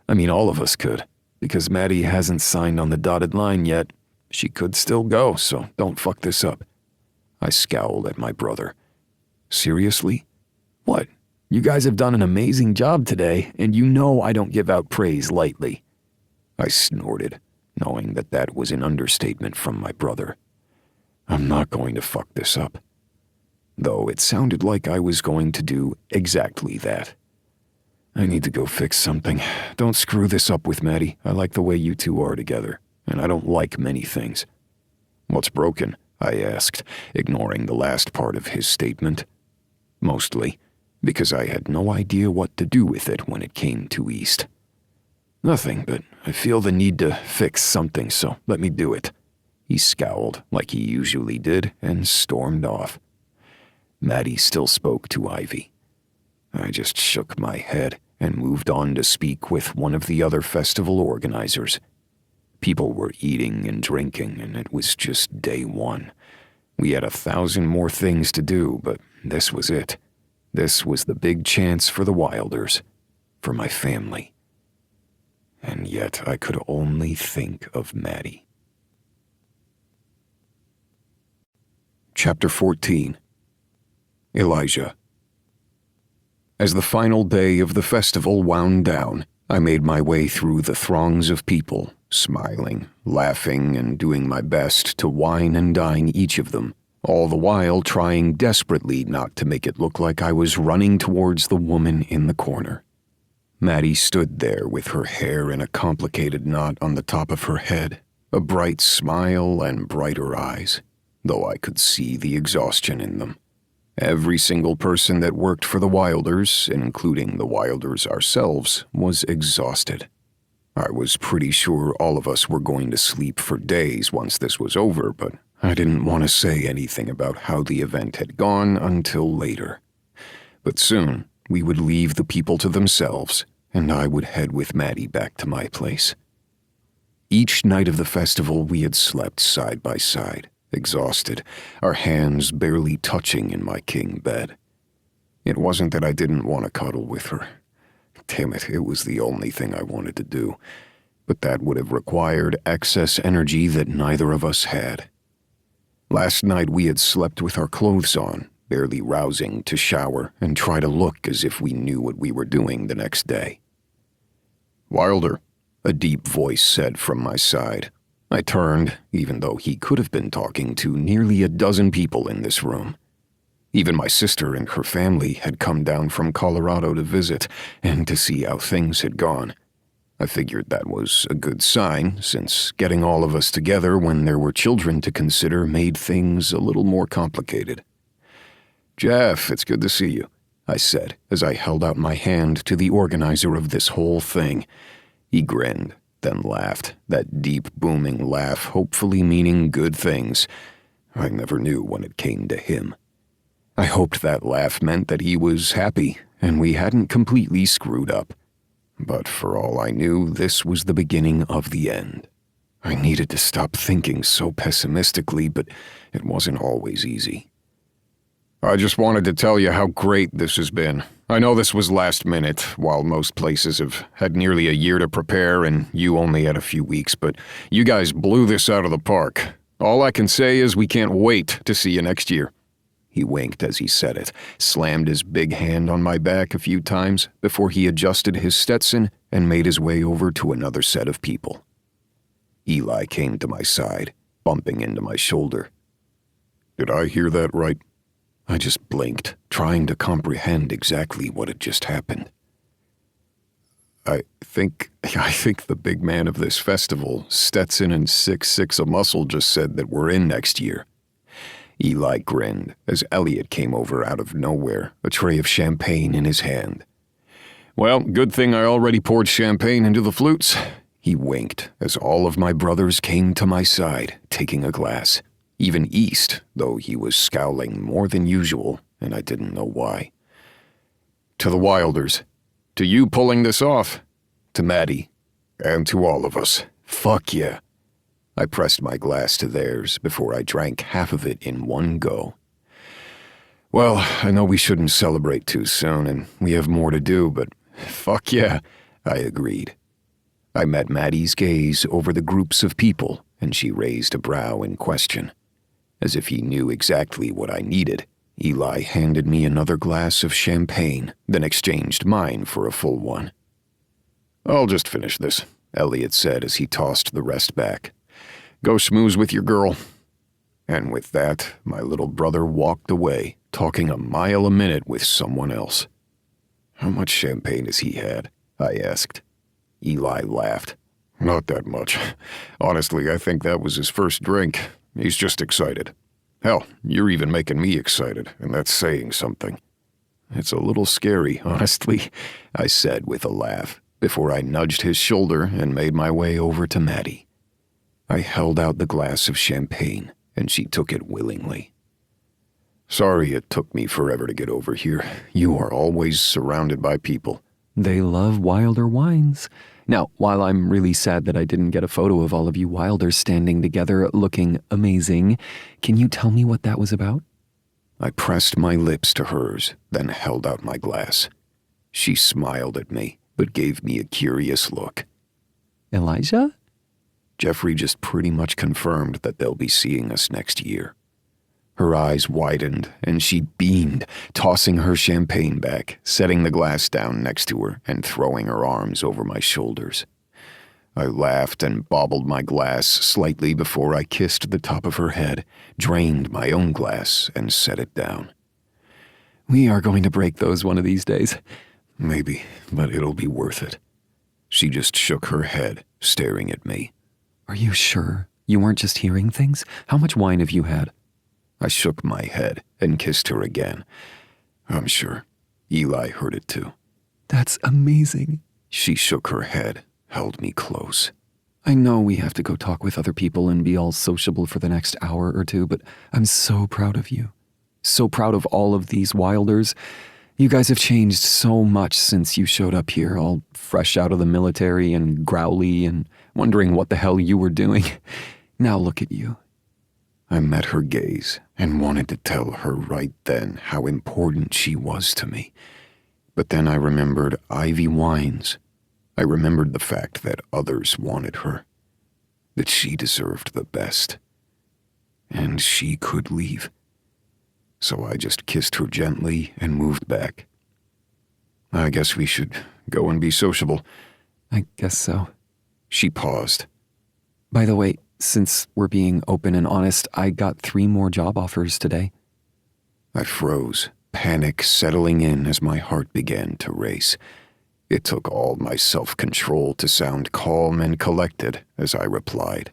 I mean, all of us could, because Maddie hasn't signed on the dotted line yet. She could still go, so don't fuck this up. I scowled at my brother. Seriously? What? You guys have done an amazing job today, and you know I don't give out praise lightly. I snorted, knowing that that was an understatement from my brother. I'm not going to fuck this up. Though it sounded like I was going to do exactly that. I need to go fix something. Don't screw this up with Maddie. I like the way you two are together, and I don't like many things. What's broken? I asked, ignoring the last part of his statement. Mostly because I had no idea what to do with it when it came to East. Nothing, but I feel the need to fix something, so let me do it. He scowled like he usually did and stormed off. Maddie still spoke to Ivy. I just shook my head and moved on to speak with one of the other festival organizers. People were eating and drinking, and it was just day one. We had 1,000 more things to do, but this was it. This was the big chance for the Wilders, for my family. And yet I could only think of Maddie. Chapter 14. Elijah. As the final day of the festival wound down, I made my way through the throngs of people, smiling, laughing, and doing my best to wine and dine each of them, all the while trying desperately not to make it look like I was running towards the woman in the corner. Maddie stood there with her hair in a complicated knot on the top of her head, a bright smile and brighter eyes, though I could see the exhaustion in them. Every single person that worked for the Wilders, including the Wilders ourselves, was exhausted. I was pretty sure all of us were going to sleep for days once this was over, but I didn't want to say anything about how the event had gone until later. But soon, we would leave the people to themselves, and I would head with Maddie back to my place. Each night of the festival, we had slept side by side, exhausted, our hands barely touching in my king bed. It wasn't that I didn't want to cuddle with her. Damn it, it was the only thing I wanted to do. But that would have required excess energy that neither of us had. Last night we had slept with our clothes on, barely rousing to shower and try to look as if we knew what we were doing the next day. "Wilder," a deep voice said from my side. I turned, even though he could have been talking to nearly a dozen people in this room. Even my sister and her family had come down from Colorado to visit and to see how things had gone. I figured that was a good sign, since getting all of us together when there were children to consider made things a little more complicated. "Jeff, it's good to see you," I said as I held out my hand to the organizer of this whole thing. He grinned, then laughed, that deep, booming laugh hopefully meaning good things. I never knew when it came to him. I hoped that laugh meant that he was happy and we hadn't completely screwed up. But for all I knew, this was the beginning of the end. I needed to stop thinking so pessimistically, but it wasn't always easy. "I just wanted to tell you how great this has been. I know this was last minute, while most places have had nearly a year to prepare and you only had a few weeks, but you guys blew this out of the park. All I can say is we can't wait to see you next year." He winked as he said it, slammed his big hand on my back a few times before he adjusted his Stetson and made his way over to another set of people. Eli came to my side, bumping into my shoulder. "Did I hear that right?" I just blinked, trying to comprehend exactly what had just happened. I think the big man of this festival, Stetson and 6'6" of muscle, just said that we're in next year." Eli grinned as Elliot came over out of nowhere, a tray of champagne in his hand. Well, good thing I already poured champagne into the flutes. He winked as all of my brothers came to my side, taking a glass. Even East, though he was scowling more than usual, and I didn't know why. To the Wilders. To you pulling this off. To Maddie. And to all of us. Fuck yeah. I pressed my glass to theirs before I drank half of it in one go. Well, I know we shouldn't celebrate too soon, and we have more to do, but fuck yeah, I agreed. I met Maddie's gaze over the groups of people, and she raised a brow in question. As if he knew exactly what I needed, Eli handed me another glass of champagne, then exchanged mine for a full one. I'll just finish this, Elliot said as he tossed the rest back. Go schmooze with your girl. And with that, my little brother walked away, talking a mile a minute with someone else. How much champagne has he had? I asked. Eli laughed. Not that much. Honestly, I think that was his first drink. He's just excited. Hell, you're even making me excited, and that's saying something. It's a little scary, honestly, I said with a laugh, before I nudged his shoulder and made my way over to Maddie. I held out the glass of champagne, and she took it willingly. Sorry it took me forever to get over here. You are always surrounded by people.
They love Wilder wines. Now, while I'm really sad that I didn't get a photo of all of you Wilders standing together looking amazing, can you tell me what that was about?
I pressed my lips to hers, then held out my glass. She smiled at me, but gave me a curious look.
Elijah?
Jeffrey just pretty much confirmed that they'll be seeing us next year. Her eyes widened, and she beamed, tossing her champagne back, setting the glass down next to her, and throwing her arms over my shoulders. I laughed and bobbled my glass slightly before I kissed the top of her head, drained my own glass, and set it down.
We are going to break those one of these days.
Maybe, but it'll be worth it. She just shook her head, staring at me.
Are you sure? You weren't just hearing things? How much wine have you had?
I shook my head and kissed her again. I'm sure. Eli heard it too.
That's amazing.
She shook her head, held me close.
I know we have to go talk with other people and be all sociable for the next hour or two, but I'm so proud of you. So proud of all of these Wilders. You guys have changed so much since you showed up here, all fresh out of the military and growly and wondering what the hell you were doing. Now look at you.
I met her gaze and wanted to tell her right then how important she was to me. But then I remembered Ivy Wines. I remembered the fact that others wanted her, that she deserved the best. And she could leave. So I just kissed her gently and moved back. I guess we should go and be sociable.
I guess so.
She paused.
By the way, since we're being open and honest, I got 3 more job offers today.
I froze, panic settling in as my heart began to race. It took all my self-control to sound calm and collected as I replied.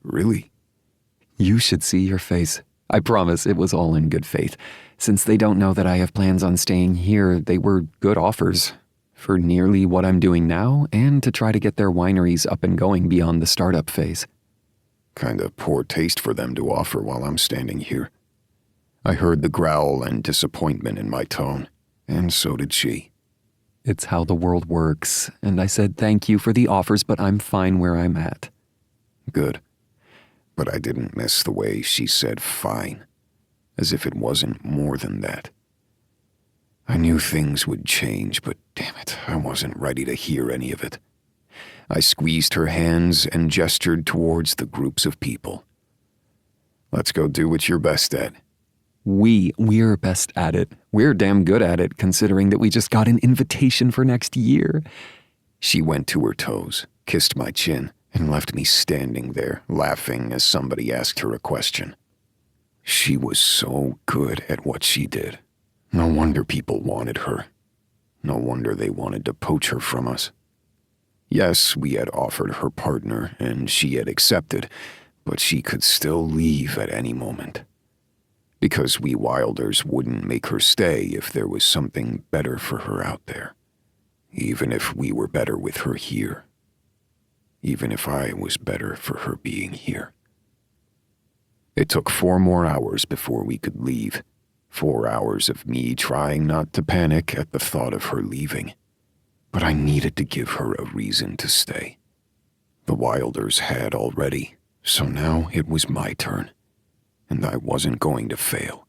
Really?
You should see your face. I promise it was all in good faith. Since they don't know that I have plans on staying here, they were good offers for nearly what I'm doing now and to try to get their wineries up and going beyond the startup phase.
Kinda poor taste for them to offer while I'm standing here. I heard the growl and disappointment in my tone, and so did she.
It's how the world works, and I said thank you for the offers, but I'm fine where I'm at.
Good. But I didn't miss the way she said fine, as if it wasn't more than that. I knew things would change, but damn it, I wasn't ready to hear any of it. I squeezed her hands and gestured towards the groups of people. Let's go do what you're best at.
We're best at it. We're damn good at it, considering that we just got an invitation for next year.
She went to her toes, kissed my chin, and left me standing there, laughing as somebody asked her a question. She was so good at what she did. No wonder people wanted her. No wonder they wanted to poach her from us. Yes, we had offered her partner, and she had accepted, but she could still leave at any moment. Because we Wilders wouldn't make her stay if there was something better for her out there. Even if we were better with her here. Even if I was better for her being here. It took 4 more hours before we could leave. 4 hours of me trying not to panic at the thought of her leaving. But I needed to give her a reason to stay. The Wilders had already, so now it was my turn. And I wasn't going to fail.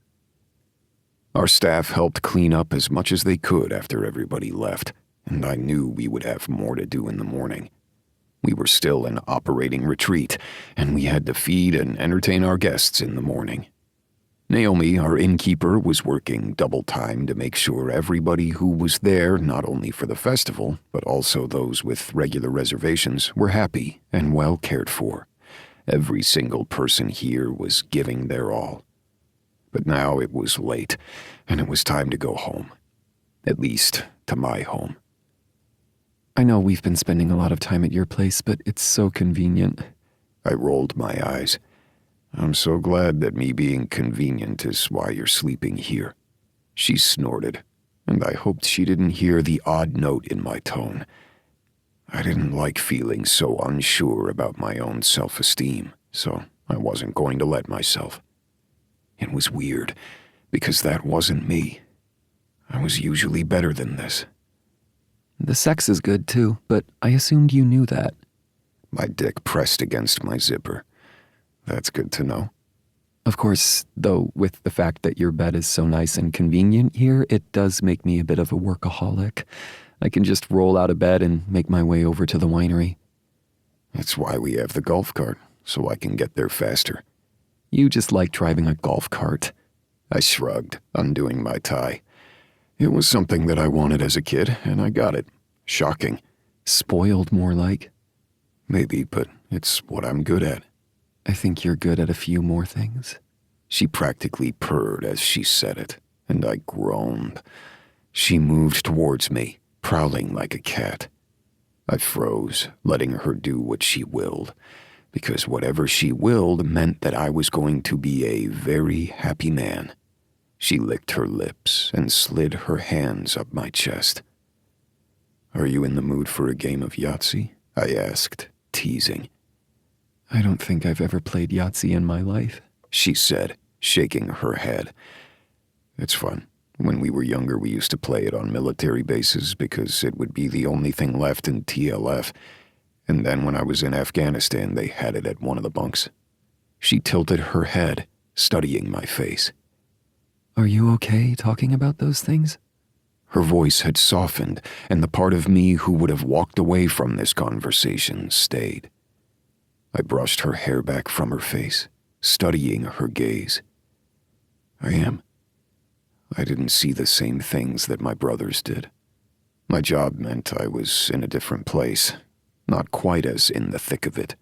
Our staff helped clean up as much as they could after everybody left, and I knew we would have more to do in the morning. We were still in operating retreat, and we had to feed and entertain our guests in the morning. Naomi, our innkeeper, was working double time to make sure everybody who was there, not only for the festival, but also those with regular reservations, were happy and well cared for. Every single person here was giving their all. But now it was late, and it was time to go home. At least, to my home.
I know we've been spending a lot of time at your place, but it's so convenient.
I rolled my eyes. I'm so glad that me being convenient is why you're sleeping here. She snorted, and I hoped she didn't hear the odd note in my tone. I didn't like feeling so unsure about my own self-esteem, so I wasn't going to let myself. It was weird, because that wasn't me. I was usually better than this.
The sex is good too, but I assumed you knew that.
My dick pressed against my zipper. That's good to know.
Of course, though, with the fact that your bed is so nice and convenient here, it does make me a bit of a workaholic. I can just roll out of bed and make my way over to the winery.
That's why we have the golf cart, so I can get there faster.
You just like driving a golf cart.
I shrugged, undoing my tie. It was something that I wanted as a kid, and I got it. Shocking.
Spoiled, more like.
Maybe, but it's what I'm good at.
I think you're good at a few more things.
She practically purred as she said it, and I groaned. She moved towards me, prowling like a cat. I froze, letting her do what she willed, because whatever she willed meant that I was going to be a very happy man. She licked her lips and slid her hands up my chest. Are you in the mood for a game of Yahtzee? I asked, teasing.
I don't think I've ever played Yahtzee in my life,
she said, shaking her head. It's fun. When we were younger, we used to play it on military bases because it would be the only thing left in TLF. And then when I was in Afghanistan, they had it at one of the bunks. She tilted her head, studying my face.
Are you okay talking about those things?
Her voice had softened, and the part of me who would have walked away from this conversation stayed. I brushed her hair back from her face, studying her gaze. I am. I didn't see the same things that my brothers did. My job meant I was in a different place, not quite as in the thick of it.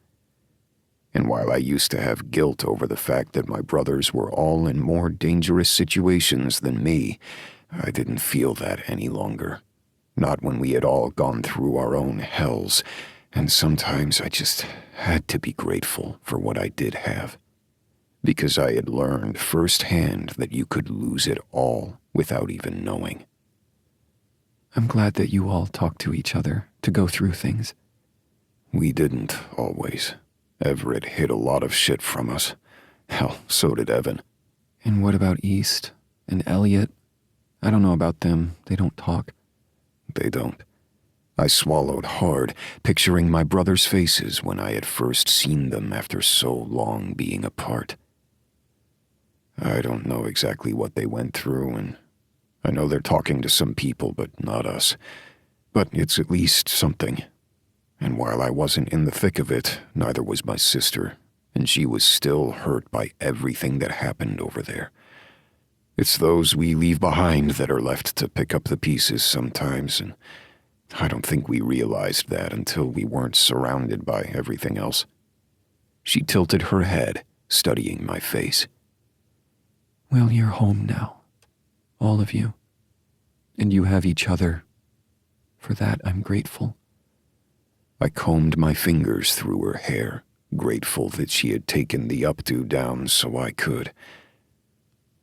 And while I used to have guilt over the fact that my brothers were all in more dangerous situations than me, I didn't feel that any longer. Not when we had all gone through our own hells, and sometimes I just had to be grateful for what I did have. Because I had learned firsthand that you could lose it all without even knowing.
I'm glad that you all talk to each other to go through things.
We didn't, always. Everett hid a lot of shit from us. Hell, so did Evan.
And what about East and Elliot? I don't know about them. They don't talk.
They don't. I swallowed hard, picturing my brothers' faces when I had first seen them after so long being apart. I don't know exactly what they went through, and I know they're talking to some people, but not us. But it's at least something. And while I wasn't in the thick of it, neither was my sister, and she was still hurt by everything that happened over there. It's those we leave behind that are left to pick up the pieces sometimes, and I don't think we realized that until we weren't surrounded by everything else. She tilted her head, studying my face.
Well, you're home now. All of you. And you have each other. For that, I'm grateful.
I combed my fingers through her hair, grateful that she had taken the updo down so I could.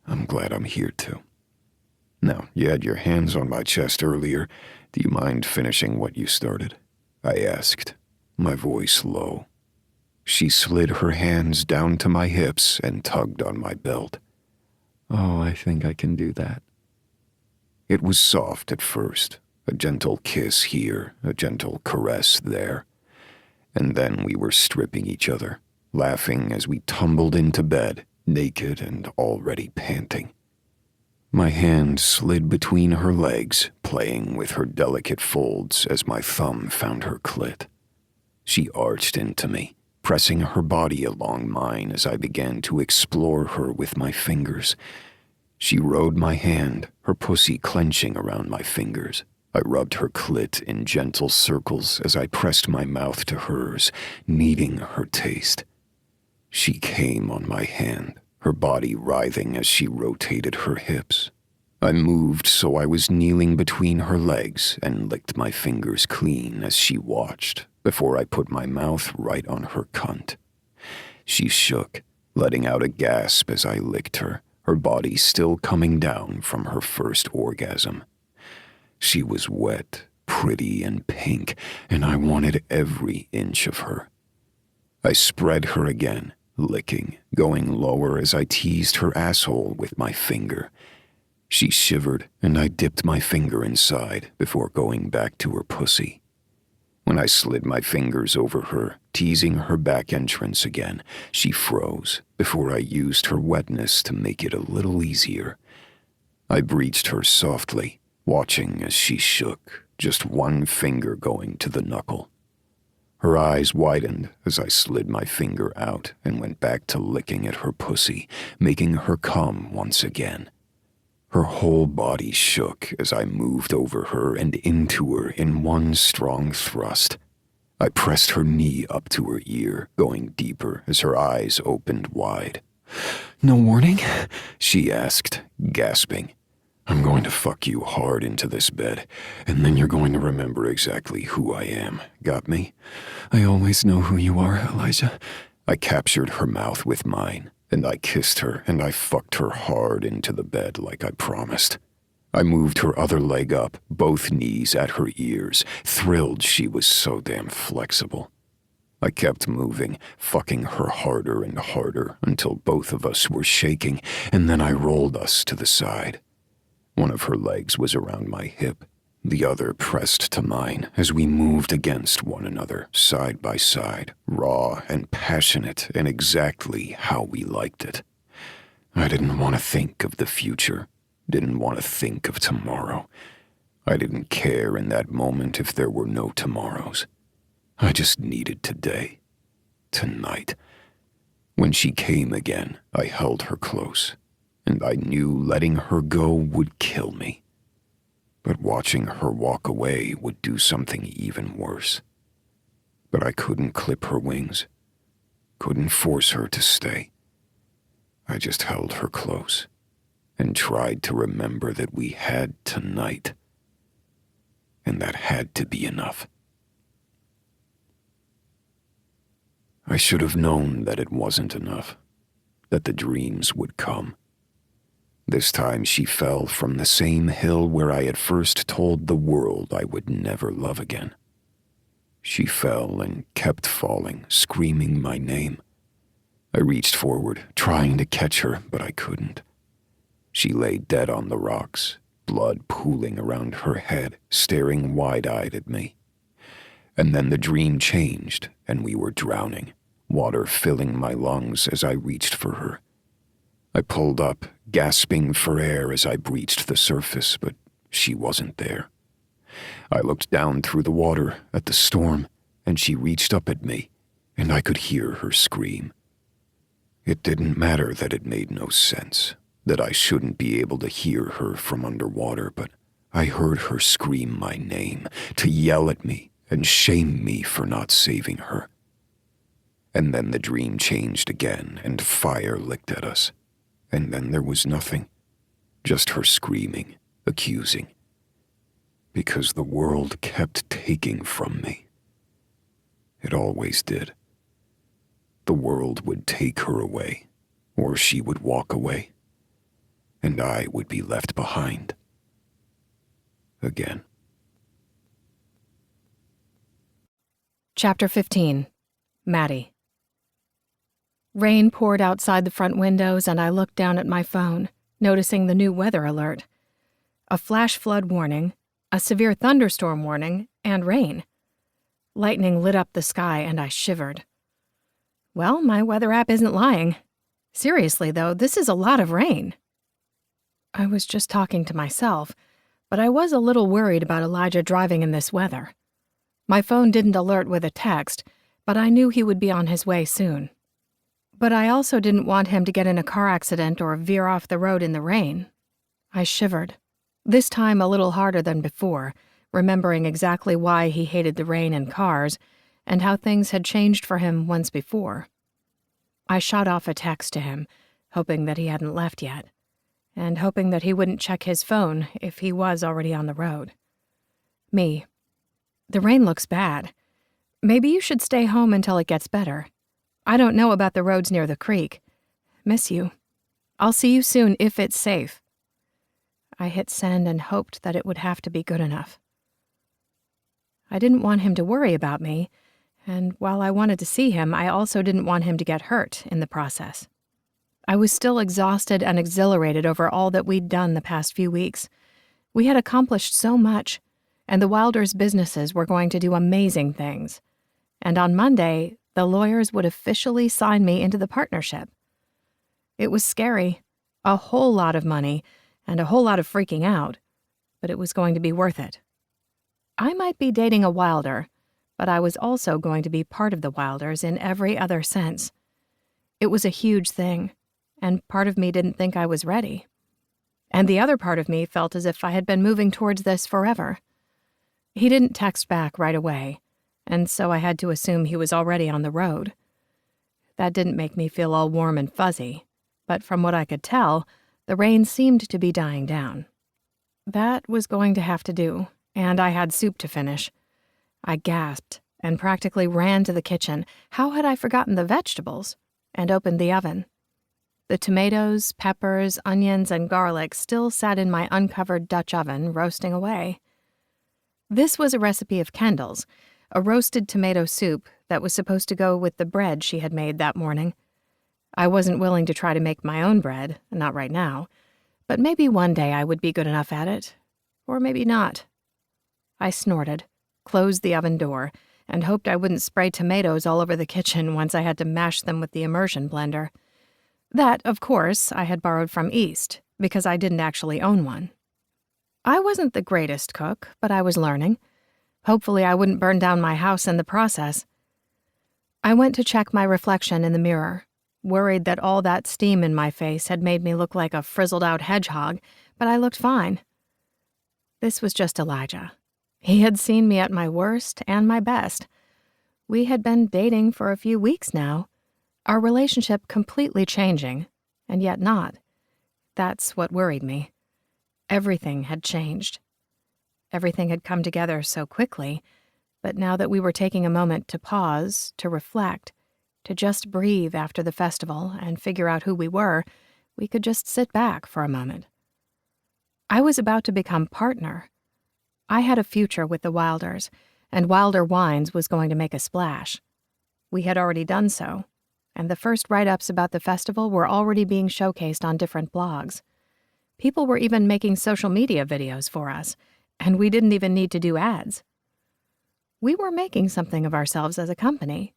I'm glad I'm here too. Now, you had your hands on my chest earlier, Do you mind finishing what you started? I asked, my voice low. She slid her hands down to my hips and tugged on my belt.
Oh, I think I can do that.
It was soft at first, a gentle kiss here, a gentle caress there. And then we were stripping each other, laughing as we tumbled into bed, naked and already panting. My hand slid between her legs, playing with her delicate folds as my thumb found her clit. She arched into me, pressing her body along mine as I began to explore her with my fingers. She rode my hand, her pussy clenching around my fingers. I rubbed her clit in gentle circles as I pressed my mouth to hers, needing her taste. She came on my hand, her body writhing as she rotated her hips. I moved so I was kneeling between her legs and licked my fingers clean as she watched, before I put my mouth right on her cunt. She shook, letting out a gasp as I licked her body still coming down from her first orgasm. She was wet, pretty, and pink, and I wanted every inch of her. I spread her again, licking, going lower as I teased her asshole with my finger. She shivered, and I dipped my finger inside before going back to her pussy. When I slid my fingers over her, teasing her back entrance again, she froze before I used her wetness to make it a little easier. I breached her softly, watching as she shook, just one finger going to the knuckle. Her eyes widened as I slid my finger out and went back to licking at her pussy, making her come once again. Her whole body shook as I moved over her and into her in one strong thrust. I pressed her knee up to her ear, going deeper as her eyes opened wide.
No warning?
She asked, gasping. I'm going to fuck you hard into this bed, and then you're going to remember exactly who I am. Got me?
I always know who you are, Elijah.
I captured her mouth with mine, and I kissed her, and I fucked her hard into the bed like I promised. I moved her other leg up, both knees at her ears, thrilled she was so damn flexible. I kept moving, fucking her harder and harder until both of us were shaking, and then I rolled us to the side. One of her legs was around my hip, the other pressed to mine as we moved against one another, side by side, raw and passionate and exactly how we liked it. I didn't want to think of the future, didn't want to think of tomorrow. I didn't care in that moment if there were no tomorrows. I just needed today, tonight. When she came again, I held her close, and I knew letting her go would kill me. But watching her walk away would do something even worse. But I couldn't clip her wings, couldn't force her to stay. I just held her close and tried to remember that we had tonight, and that had to be enough. I should have known that it wasn't enough, that the dreams would come. This time she fell from the same hill where I had first told the world I would never love again. She fell and kept falling, screaming my name. I reached forward, trying to catch her, but I couldn't. She lay dead on the rocks, blood pooling around her head, staring wide-eyed at me. And then the dream changed, and we were drowning, water filling my lungs as I reached for her. I pulled up, gasping for air as I breached the surface, but she wasn't there. I looked down through the water at the storm, and she reached up at me, and I could hear her scream. It didn't matter that it made no sense, that I shouldn't be able to hear her from underwater, but I heard her scream my name, to yell at me and shame me for not saving her. And then the dream changed again, and fire licked at us. And then there was nothing, just her screaming, accusing. Because the world kept taking from me. It always did. The world would take her away, or she would walk away, and I would be left behind. Again.
Chapter 15. Maddie. Rain poured outside the front windows, and I looked down at my phone, noticing the new weather alert. A flash flood warning, a severe thunderstorm warning, and rain. Lightning lit up the sky, and I shivered. Well, my weather app isn't lying. Seriously, though, this is a lot of rain. I was just talking to myself, but I was a little worried about Elijah driving in this weather. My phone didn't alert with a text, but I knew he would be on his way soon. But I also didn't want him to get in a car accident or veer off the road in the rain. I shivered, this time a little harder than before, remembering exactly why he hated the rain and cars, and how things had changed for him once before. I shot off a text to him, hoping that he hadn't left yet, and hoping that he wouldn't check his phone if he was already on the road. Me. The rain looks bad. Maybe you should stay home until it gets better. I don't know about the roads near the creek. Miss you. I'll see you soon if it's safe. I hit send and hoped that it would have to be good enough. I didn't want him to worry about me, and while I wanted to see him, I also didn't want him to get hurt in the process. I was still exhausted and exhilarated over all that we'd done the past few weeks. We had accomplished so much, and the Wilders' businesses were going to do amazing things. And on Monday, the lawyers would officially sign me into the partnership. It was scary, a whole lot of money, and a whole lot of freaking out, but it was going to be worth it. I might be dating a Wilder, but I was also going to be part of the Wilders in every other sense. It was a huge thing, and part of me didn't think I was ready. And the other part of me felt as if I had been moving towards this forever. He didn't text back right away, and so I had to assume he was already on the road. That didn't make me feel all warm and fuzzy, but from what I could tell, the rain seemed to be dying down. That was going to have to do, and I had soup to finish. I gasped and practically ran to the kitchen. How had I forgotten the vegetables? And opened the oven. The tomatoes, peppers, onions, and garlic still sat in my uncovered Dutch oven, roasting away. This was a recipe of Kendall's, a roasted tomato soup that was supposed to go with the bread she had made that morning. I wasn't willing to try to make my own bread, not right now, but maybe one day I would be good enough at it, or maybe not. I snorted, closed the oven door, and hoped I wouldn't spray tomatoes all over the kitchen once I had to mash them with the immersion blender. That, of course, I had borrowed from East, because I didn't actually own one. I wasn't the greatest cook, but I was learning. Hopefully I wouldn't burn down my house in the process. I went to check my reflection in the mirror, worried that all that steam in my face had made me look like a frizzled-out hedgehog, but I looked fine. This was just Elijah. He had seen me at my worst and my best. We had been dating for a few weeks now, our relationship completely changing, and yet not. That's what worried me. Everything had changed. Everything had come together so quickly, but now that we were taking a moment to pause, to reflect, to just breathe after the festival and figure out who we were, we could just sit back for a moment. I was about to become partner. I had a future with the Wilders, and Wilder Wines was going to make a splash. We had already done so, and the first write-ups about the festival were already being showcased on different blogs. People were even making social media videos for us, and we didn't even need to do ads. We were making something of ourselves as a company.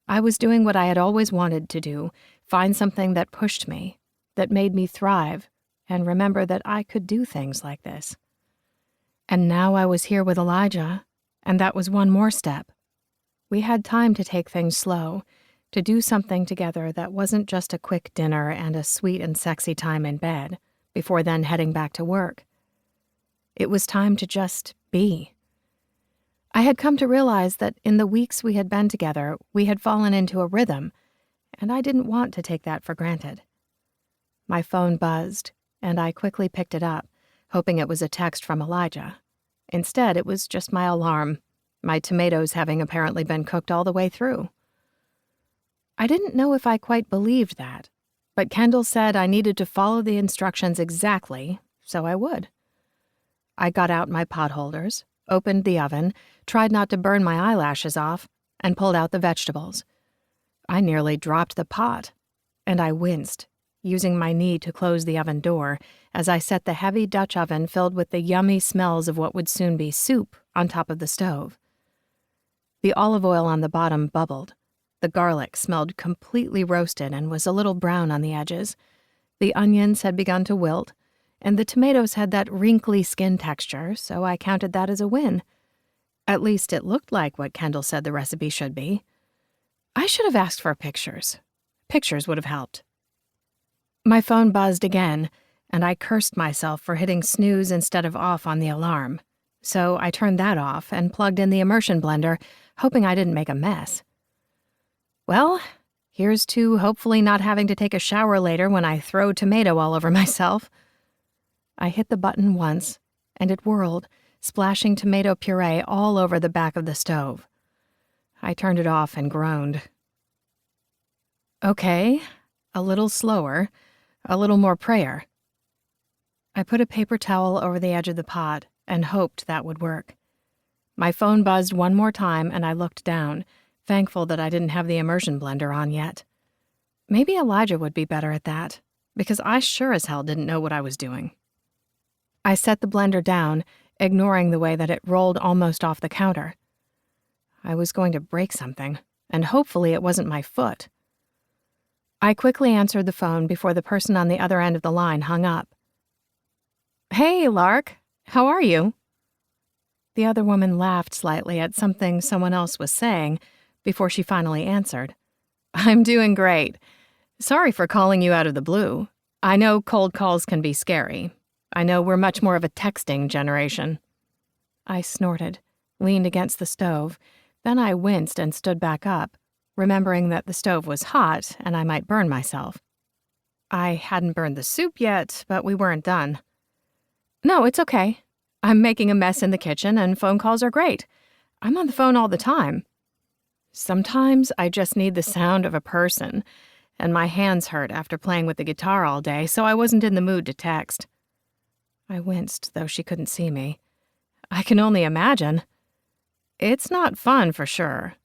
I was doing what I had always wanted to do, find something that pushed me, that made me thrive, and remember that I could do things like this. And now I was here with Elijah, and that was one more step. We had time to take things slow, to do something together that wasn't just a quick dinner and a sweet and sexy time in bed, before then heading back to work. It was time to just be. I had come to realize that in the weeks we had been together, we had fallen into a rhythm, and I didn't want to take that for granted. My phone buzzed, and I quickly picked it up, hoping it was a text from Elijah. Instead, it was just my alarm, my tomatoes having apparently been cooked all the way through. I didn't know if I quite believed that, but Kendall said I needed to follow the instructions exactly, so I would. I got out my pot holders, opened the oven, tried not to burn my eyelashes off, and pulled out the vegetables. I nearly dropped the pot, and I winced, using my knee to close the oven door as I set the heavy Dutch oven filled with the yummy smells of what would soon be soup on top of the stove. The olive oil on the bottom bubbled. The garlic smelled completely roasted and was a little brown on the edges. The onions had begun to wilt, and the tomatoes had that wrinkly skin texture, so I counted that as a win. At least it looked like what Kendall said the recipe should be. I should have asked for pictures. Pictures would have helped. My phone buzzed again, and I cursed myself for hitting snooze instead of off on the alarm. So I turned that off and plugged in the immersion blender, hoping I didn't make a mess. Well, here's to hopefully not having to take a shower later when I throw tomato all over myself. I hit the button once, and it whirled, splashing tomato puree all over the back of the stove. I turned it off and groaned. Okay, a little slower, a little more prayer. I put a paper towel over the edge of the pot and hoped that would work. My phone buzzed one more time and I looked down, thankful that I didn't have the immersion blender on yet. Maybe Elijah would be better at that, because I sure as hell didn't know what I was doing. I set the blender down, ignoring the way that it rolled almost off the counter. I was going to break something, and hopefully it wasn't my foot. I quickly answered the phone before the person on the other end of the line hung up. Hey, Lark, how are you? The other woman laughed slightly at something someone else was saying before she finally answered. I'm doing great. Sorry for calling you out of the blue. I know cold calls can be scary. I know we're much more of a texting generation. I snorted, leaned against the stove. Then I winced and stood back up, remembering that the stove was hot and I might burn myself. I hadn't burned the soup yet, but we weren't done. No, it's okay. I'm making a mess in the kitchen and phone calls are great. I'm on the phone all the time. Sometimes I just need the sound of a person, and my hands hurt after playing with the guitar all day, so I wasn't in the mood to text. I winced, though she couldn't see me. I can only imagine. It's not fun, for sure.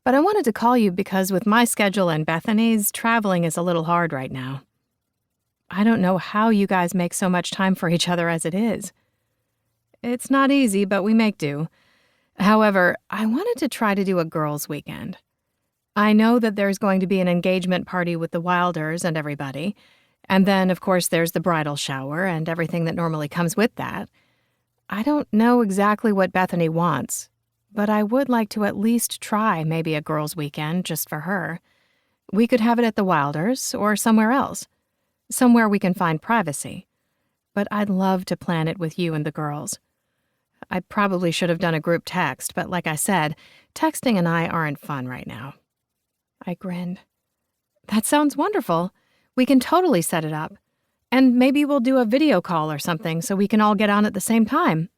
But I wanted to call you because with my schedule and Bethany's, traveling is a little hard right now. I don't know how you guys make so much time for each other as it is. It's not easy, but we make do. However, I wanted to try to do a girls' weekend. I know that there's going to be an engagement party with the Wilders and everybody, and then, of course, there's the bridal shower and everything that normally comes with that. I don't know exactly what Bethany wants, but I would like to at least try maybe a girls' weekend just for her. We could have it at the Wilders or somewhere else, somewhere we can find privacy. But I'd love to plan it with you and the girls. I probably should have done a group text, but like I said, texting and I aren't fun right now. I grinned. That sounds wonderful. We can totally set it up. And maybe we'll do a video call or something so we can all get on at the same time.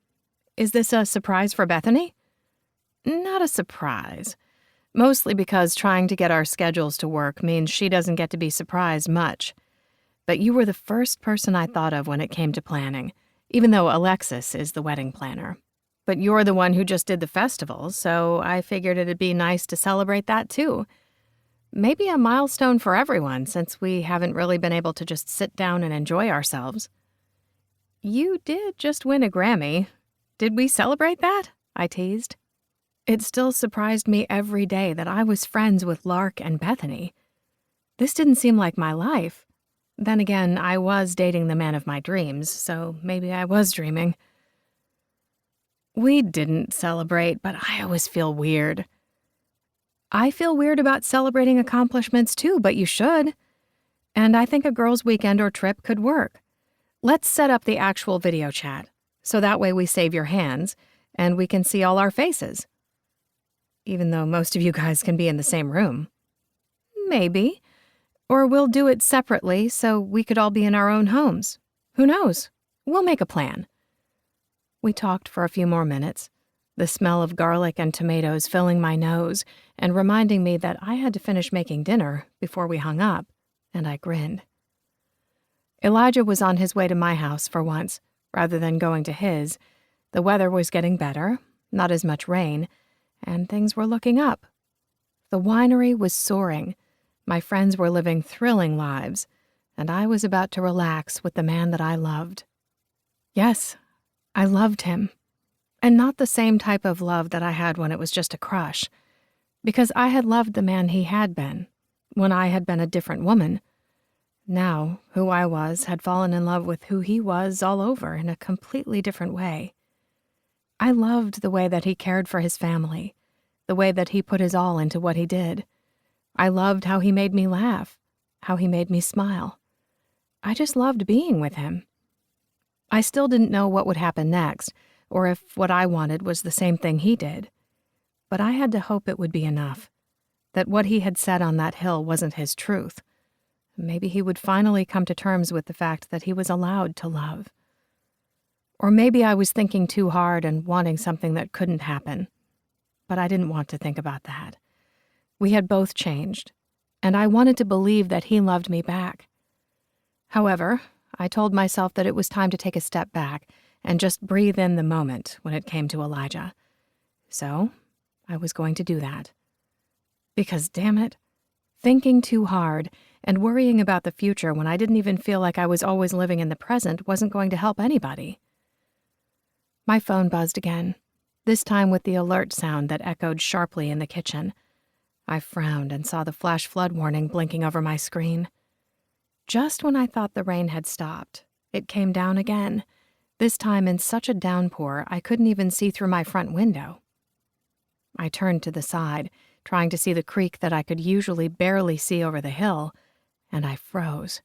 Is this a surprise for Bethany? Not a surprise. Mostly because trying to get our schedules to work means she doesn't get to be surprised much. But you were the first person I thought of when it came to planning, even though Alexis is the wedding planner. But you're the one who just did the festival, so I figured it'd be nice to celebrate that too. Maybe a milestone for everyone, since we haven't really been able to just sit down and enjoy ourselves. You did just win a Grammy. Did we celebrate that? I teased. It still surprised me every day that I was friends with Lark and Bethany. This didn't seem like my life. Then again, I was dating the man of my dreams, so maybe I was dreaming. We didn't celebrate, but I always feel weird. I feel weird about celebrating accomplishments too, but you should. And I think a girls' weekend or trip could work. Let's set up the actual video chat, so that way we save your hands, and we can see all our faces. Even though most of you guys can be in the same room. Maybe. Or we'll do it separately so we could all be in our own homes. Who knows? We'll make a plan. We talked for a few more minutes, the smell of garlic and tomatoes filling my nose and reminding me that I had to finish making dinner before we hung up, and I grinned. Elijah was on his way to my house for once, rather than going to his. The weather was getting better, not as much rain, and things were looking up. The winery was soaring. My friends were living thrilling lives, and I was about to relax with the man that I loved. Yes, I loved him. And not the same type of love that I had when it was just a crush, because I had loved the man he had been, when I had been a different woman. Now, who I was had fallen in love with who he was all over in a completely different way. I loved the way that he cared for his family, the way that he put his all into what he did. I loved how he made me laugh, how he made me smile. I just loved being with him. I still didn't know what would happen next, or if what I wanted was the same thing he did. But I had to hope it would be enough, that what he had said on that hill wasn't his truth. Maybe he would finally come to terms with the fact that he was allowed to love. Or maybe I was thinking too hard and wanting something that couldn't happen. But I didn't want to think about that. We had both changed, and I wanted to believe that he loved me back. However, I told myself that it was time to take a step back and just breathe in the moment when it came to Elijah. So, I was going to do that. Because, damn it, thinking too hard and worrying about the future when I didn't even feel like I was always living in the present wasn't going to help anybody. My phone buzzed again, this time with the alert sound that echoed sharply in the kitchen. I frowned and saw the flash flood warning blinking over my screen. Just when I thought the rain had stopped, it came down again, this time in such a downpour I couldn't even see through my front window. I turned to the side, trying to see the creek that I could usually barely see over the hill, and I froze.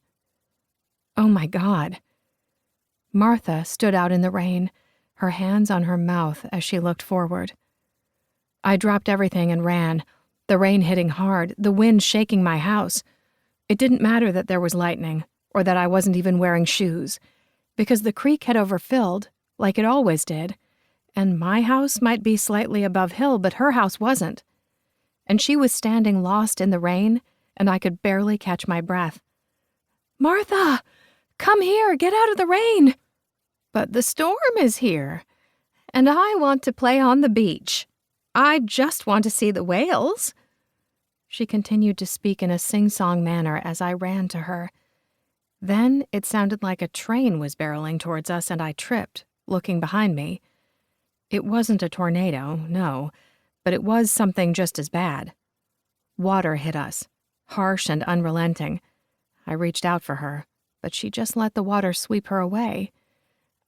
Oh my God. Martha stood out in the rain, her hands on her mouth as she looked forward. I dropped everything and ran, the rain hitting hard, the wind shaking my house. It didn't matter that there was lightning, or that I wasn't even wearing shoes, because the creek had overfilled, like it always did, and my house might be slightly above hill, but her house wasn't. And she was standing lost in the rain, and I could barely catch my breath. "Martha, come here, get out of the rain!" "But the storm is here, and I want to play on the beach. I just want to see the whales." She continued to speak in a sing-song manner as I ran to her. Then it sounded like a train was barreling towards us, and I tripped, looking behind me. It wasn't a tornado, no, but it was something just as bad. Water hit us, harsh and unrelenting. I reached out for her, but she just let the water sweep her away.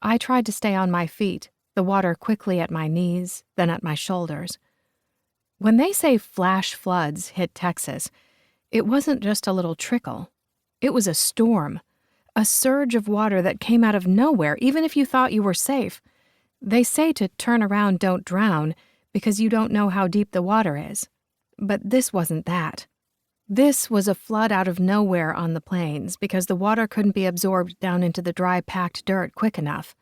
I tried to stay on my feet, the water quickly at my knees, then at my shoulders. When they say flash floods hit Texas, it wasn't just a little trickle. It was a storm, a surge of water that came out of nowhere, even if you thought you were safe. They say to turn around, don't drown, because you don't know how deep the water is. But this wasn't that. This was a flood out of nowhere on the plains because the water couldn't be absorbed down into the dry, packed dirt quick enough.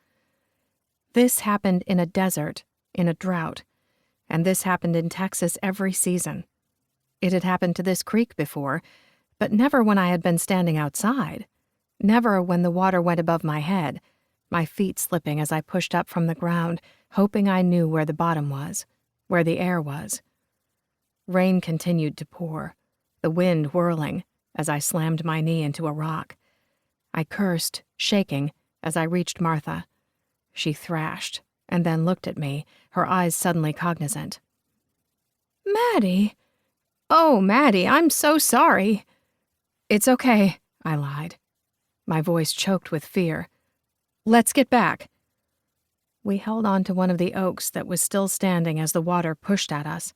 This happened in a desert, in a drought, and this happened in Texas every season. It had happened to this creek before, but never when I had been standing outside. Never when the water went above my head, my feet slipping as I pushed up from the ground, hoping I knew where the bottom was, where the air was. Rain continued to pour, the wind whirling as I slammed my knee into a rock. I cursed, shaking, as I reached Martha. She thrashed, and then looked at me, her eyes suddenly cognizant. "Maddie? Oh, Maddie, I'm so sorry." "It's okay," I lied. My voice choked with fear. "Let's get back." We held on to one of the oaks that was still standing as the water pushed at us.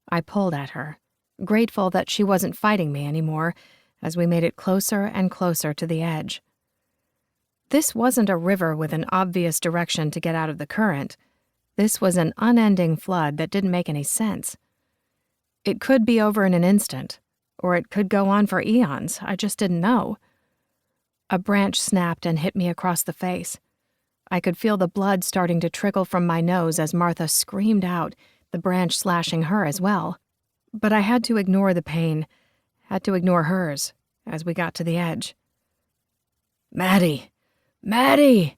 I pulled at her, grateful that she wasn't fighting me anymore, as we made it closer and closer to the edge. This wasn't a river with an obvious direction to get out of the current. This was an unending flood that didn't make any sense. It could be over in an instant, or it could go on for eons. I just didn't know. A branch snapped and hit me across the face. I could feel the blood starting to trickle from my nose as Martha screamed out, the branch slashing her as well. But I had to ignore the pain, had to ignore hers, as we got to the edge. "Maddie! Maddie!"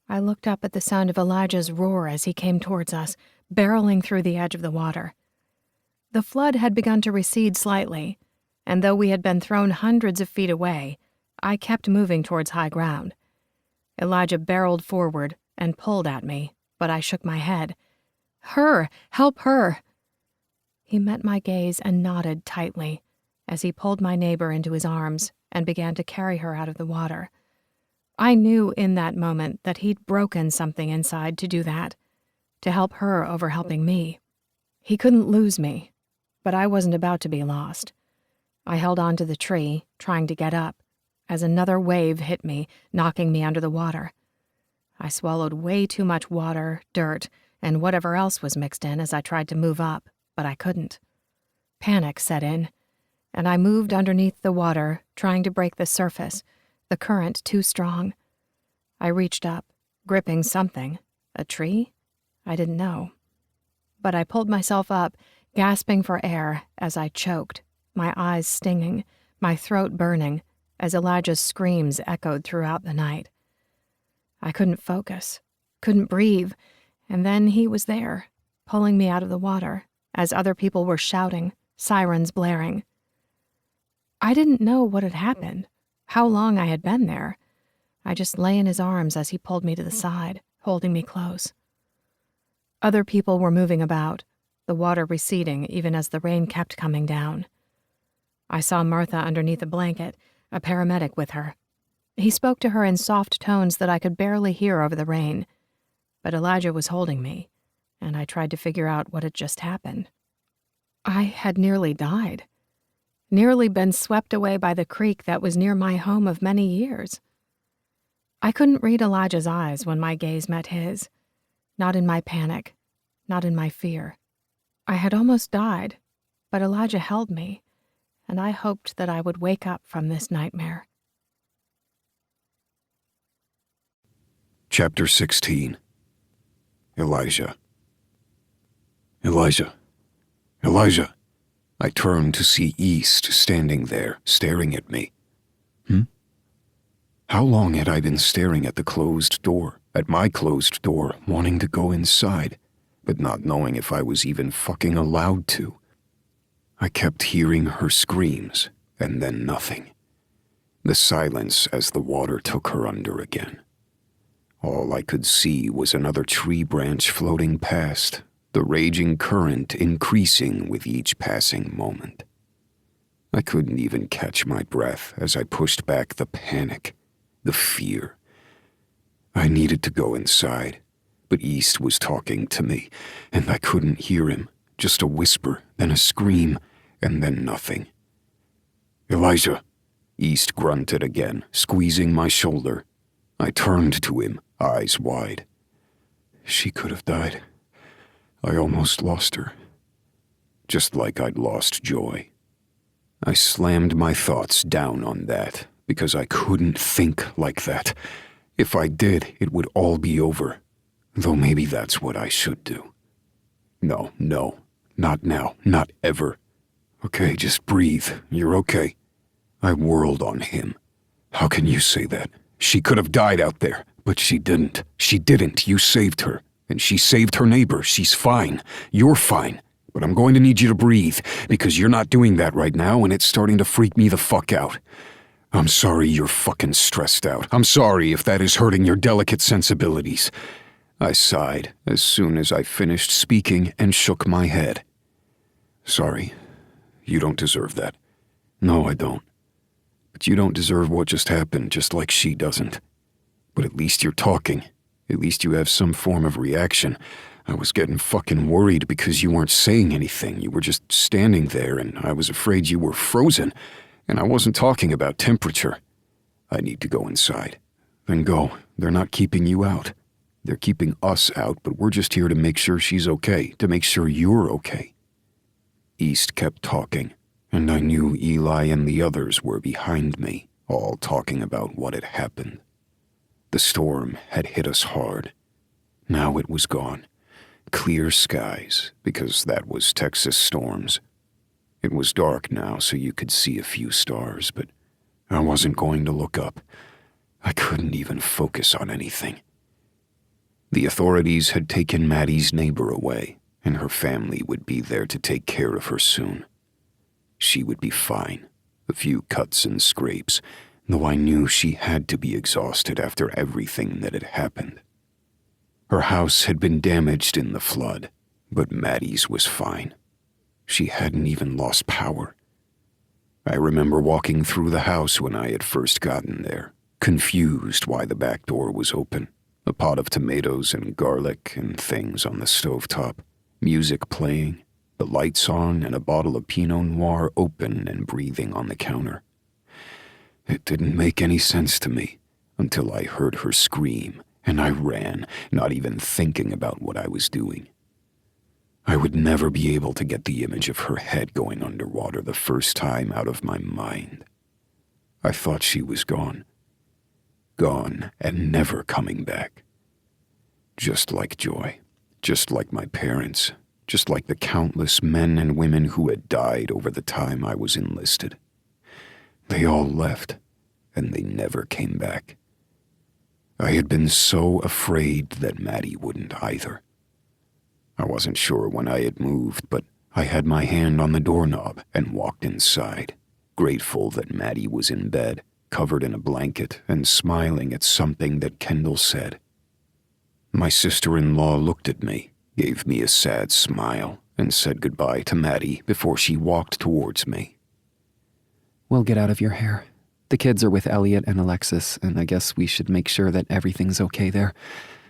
I looked up at the sound of Elijah's roar as he came towards us, barreling through the edge of the water. The flood had begun to recede slightly, and though we had been thrown hundreds of feet away, I kept moving towards high ground. Elijah barreled forward and pulled at me, but I shook my head. Her! Help her! He met my gaze and nodded tightly as he pulled my neighbor into his arms and began to carry her out of the water. I knew in that moment that he'd broken something inside to do that, to help her over helping me. He couldn't lose me, but I wasn't about to be lost. I held on to the tree, trying to get up, as another wave hit me, knocking me under the water. I swallowed way too much water, dirt, and whatever else was mixed in as I tried to move up, but I couldn't. Panic set in, and I moved underneath the water, trying to break the surface, the current too strong. I reached up, gripping something. A tree? I didn't know. But I pulled myself up, gasping for air as I choked, my eyes stinging, my throat burning, as Elijah's screams echoed throughout the night. I couldn't focus, couldn't breathe, and then he was there, pulling me out of the water, as other people were shouting, sirens blaring. I didn't know what had happened, how long I had been there. I just lay in his arms as he pulled me to the side, holding me close. Other people were moving about, the water receding even as the rain kept coming down. I saw Martha underneath a blanket, a paramedic with her. He spoke to her in soft tones that I could barely hear over the rain, but Elijah was holding me, and I tried to figure out what had just happened. I had nearly died, nearly been swept away by the creek that was near my home of many years. I couldn't read Elijah's eyes when my gaze met his, not in my panic, not in my fear. I had almost died, but Elijah held me, and I hoped that I would wake up from this nightmare.
Chapter 16. Elijah. Elijah. Elijah. I turned to see East standing there, staring at me. How long had I been staring at the closed door, at my closed door, wanting to go inside, but not knowing if I was even fucking allowed to? I kept hearing her screams, and then nothing. The silence as the water took her under again. All I could see was another tree branch floating past, the raging current increasing with each passing moment. I couldn't even catch my breath as I pushed back the panic, the fear. I needed to go inside, but East was talking to me, and I couldn't hear him, just a whisper, then a scream, and then nothing. Elijah, East grunted again, squeezing my shoulder. I turned to him, eyes wide. She could have died. I almost lost her. Just like I'd lost Joy. I slammed my thoughts down on that, because I couldn't think like that. If I did, it would all be over. Though maybe that's what I should do. No, not now, not ever. Okay, just breathe. You're okay. I whirled on him. How can you say that? She could have died out there, but she didn't. She didn't. You saved her. And she saved her neighbor. She's fine. You're fine. But I'm going to need you to breathe, because you're not doing that right now, and it's starting to freak me the fuck out. I'm sorry you're fucking stressed out. I'm sorry if that is hurting your delicate sensibilities. I sighed as soon as I finished speaking and shook my head. Sorry. You don't deserve that. No, I don't. But you don't deserve what just happened, just like she doesn't. But at least you're talking. At least you have some form of reaction. I was getting fucking worried because you weren't saying anything. You were just standing there, and I was afraid you were frozen. And I wasn't talking about temperature. I need to go inside. Then go. They're not keeping you out. They're keeping us out, but we're just here to make sure she's okay, to make sure you're okay. East kept talking, and I knew Eli and the others were behind me, all talking about what had happened. The storm had hit us hard. Now it was gone. Clear skies, because that was Texas storms. It was dark now, so you could see a few stars, but I wasn't going to look up. I couldn't even focus on anything. The authorities had taken Maddie's neighbor away, and her family would be there to take care of her soon. She would be fine, a few cuts and scrapes, though I knew she had to be exhausted after everything that had happened. Her house had been damaged in the flood, but Maddie's was fine. She hadn't even lost power. I remember walking through the house when I had first gotten there, confused why the back door was open, a pot of tomatoes and garlic and things on the stovetop, music playing, the lights on, and a bottle of Pinot Noir open and breathing on the counter. It didn't make any sense to me until I heard her scream, and I ran, not even thinking about what I was doing. I would never be able to get the image of her head going underwater the first time out of my mind. I thought she was gone. Gone and never coming back. Just like Joy, just like my parents, just like the countless men and women who had died over the time I was enlisted. They all left, and they never came back. I had been so afraid that Maddie wouldn't either. I wasn't sure when I had moved, but I had my hand on the doorknob and walked inside, grateful that Maddie was in bed, covered in a blanket, and smiling at something that Kendall said. My sister-in-law looked at me, gave me a sad smile, and said goodbye to Maddie before she walked towards me.
We'll get out of your hair. The kids are with Elliot and Alexis, and I guess we should make sure that everything's okay there.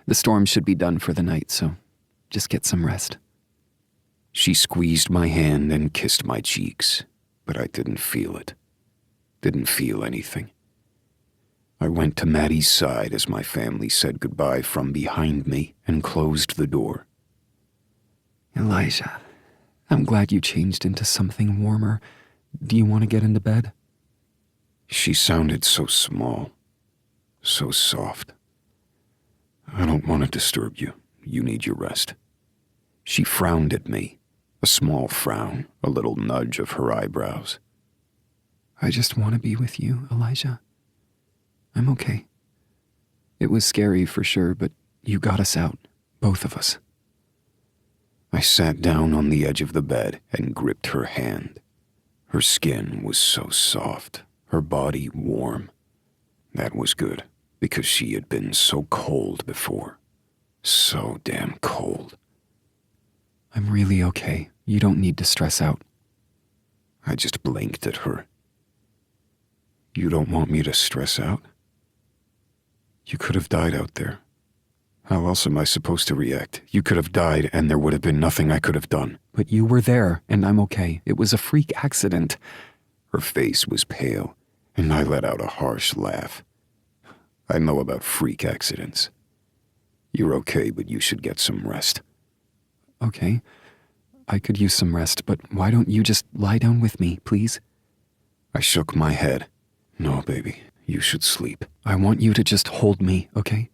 The storm should be done for the night, so just get some rest.
She squeezed my hand and kissed my cheeks, but I didn't feel it. Didn't feel anything. I went to Maddie's side as my family said goodbye from behind me and closed the door.
Elijah, I'm glad you changed into something warmer. Do you want to get into bed?
She sounded so small, so soft. I don't want to disturb you. You need your rest. She frowned at me, a small frown, a little nudge of her eyebrows.
I just want to be with you, Elijah. I'm okay. It was scary for sure, but you got us out, both of us.
I sat down on the edge of the bed and gripped her hand. Her skin was so soft, her body warm. That was good, because she had been so cold before. So damn cold.
I'm really okay. You don't need to stress out.
I just blinked at her. You don't want me to stress out? You could have died out there. How else am I supposed to react? You could have died and there would have been nothing I could have done.
But you were there, and I'm okay. It was a freak accident.
Her face was pale, and I let out a harsh laugh. I know about freak accidents. You're okay, but you should get some rest.
Okay. I could use some rest, but why don't you just lie down with me, please?
I shook my head. No, baby, you should sleep.
I want you to just hold me, okay?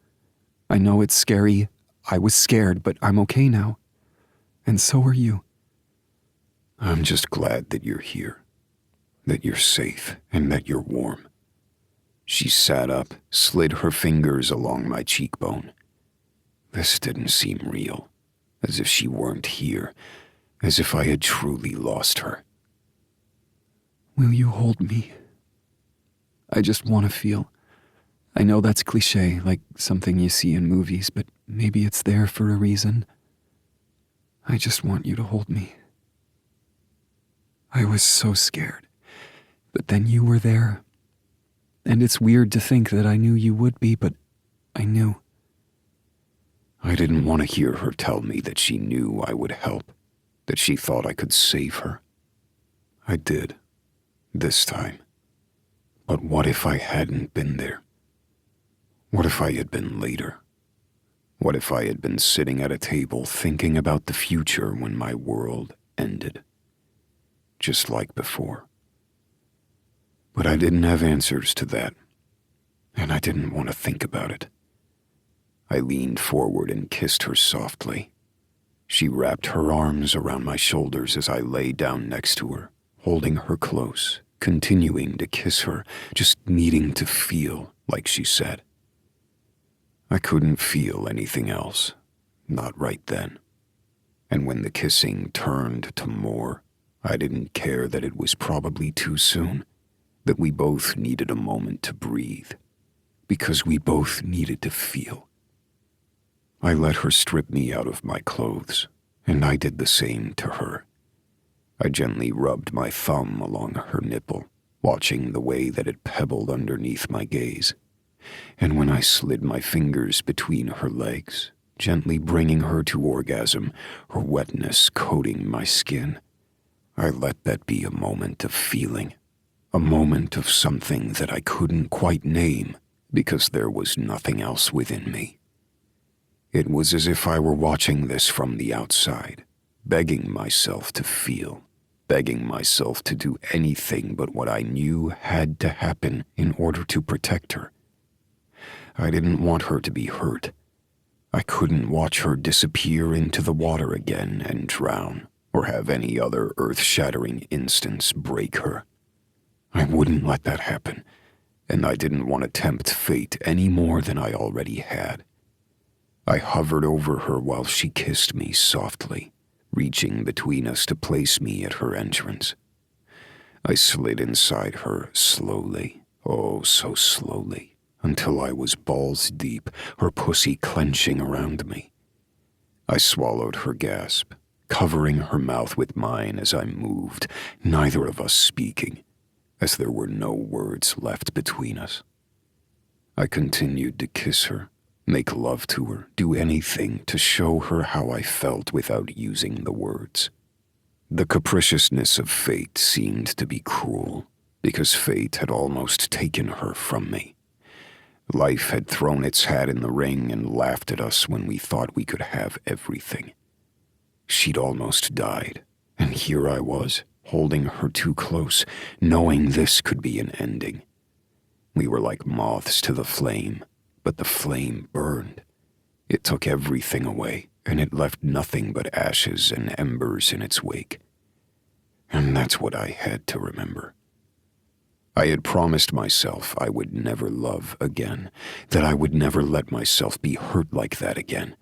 I know it's scary. I was scared, but I'm okay now. And so are you.
I'm just glad that you're here, that you're safe, and that you're warm. She sat up, slid her fingers along my cheekbone. This didn't seem real, as if she weren't here, as if I had truly lost her.
Will you hold me? I just want to feel. I know that's cliché, like something you see in movies, but maybe it's there for a reason. I just want you to hold me. I was so scared, but then you were there. And it's weird to think that I knew you would be, but I knew.
I didn't want to hear her tell me that she knew I would help, that she thought I could save her. I did, this time. But what if I hadn't been there? What if I had been later? What if I had been sitting at a table thinking about the future when my world ended? Just like before. But I didn't have answers to that, and I didn't want to think about it. I leaned forward and kissed her softly. She wrapped her arms around my shoulders as I lay down next to her, holding her close, continuing to kiss her, just needing to feel, like she said. I couldn't feel anything else, not right then. And when the kissing turned to more, I didn't care that it was probably too soon, that we both needed a moment to breathe, because we both needed to feel. I let her strip me out of my clothes, and I did the same to her. I gently rubbed my thumb along her nipple, watching the way that it pebbled underneath my gaze. And when I slid my fingers between her legs, gently bringing her to orgasm, her wetness coating my skin, I let that be a moment of feeling, a moment of something that I couldn't quite name because there was nothing else within me. It was as if I were watching this from the outside, begging myself to feel, begging myself to do anything but what I knew had to happen in order to protect her. I didn't want her to be hurt. I couldn't watch her disappear into the water again and drown, or have any other earth-shattering instance break her. I wouldn't let that happen, and I didn't want to tempt fate any more than I already had. I hovered over her while she kissed me softly, reaching between us to place me at her entrance. I slid inside her slowly, oh so slowly, until I was balls deep, her pussy clenching around me. I swallowed her gasp, covering her mouth with mine as I moved, neither of us speaking, as there were no words left between us. I continued to kiss her, make love to her, do anything to show her how I felt without using the words. The capriciousness of fate seemed to be cruel, because fate had almost taken her from me. Life had thrown its hat in the ring and laughed at us when we thought we could have everything. She'd almost died, and here I was, holding her too close, knowing this could be an ending. We were like moths to the flame, but the flame burned. It took everything away, and it left nothing but ashes and embers in its wake. And that's what I had to remember. I had promised myself I would never love again, that I would never let myself be hurt like that again.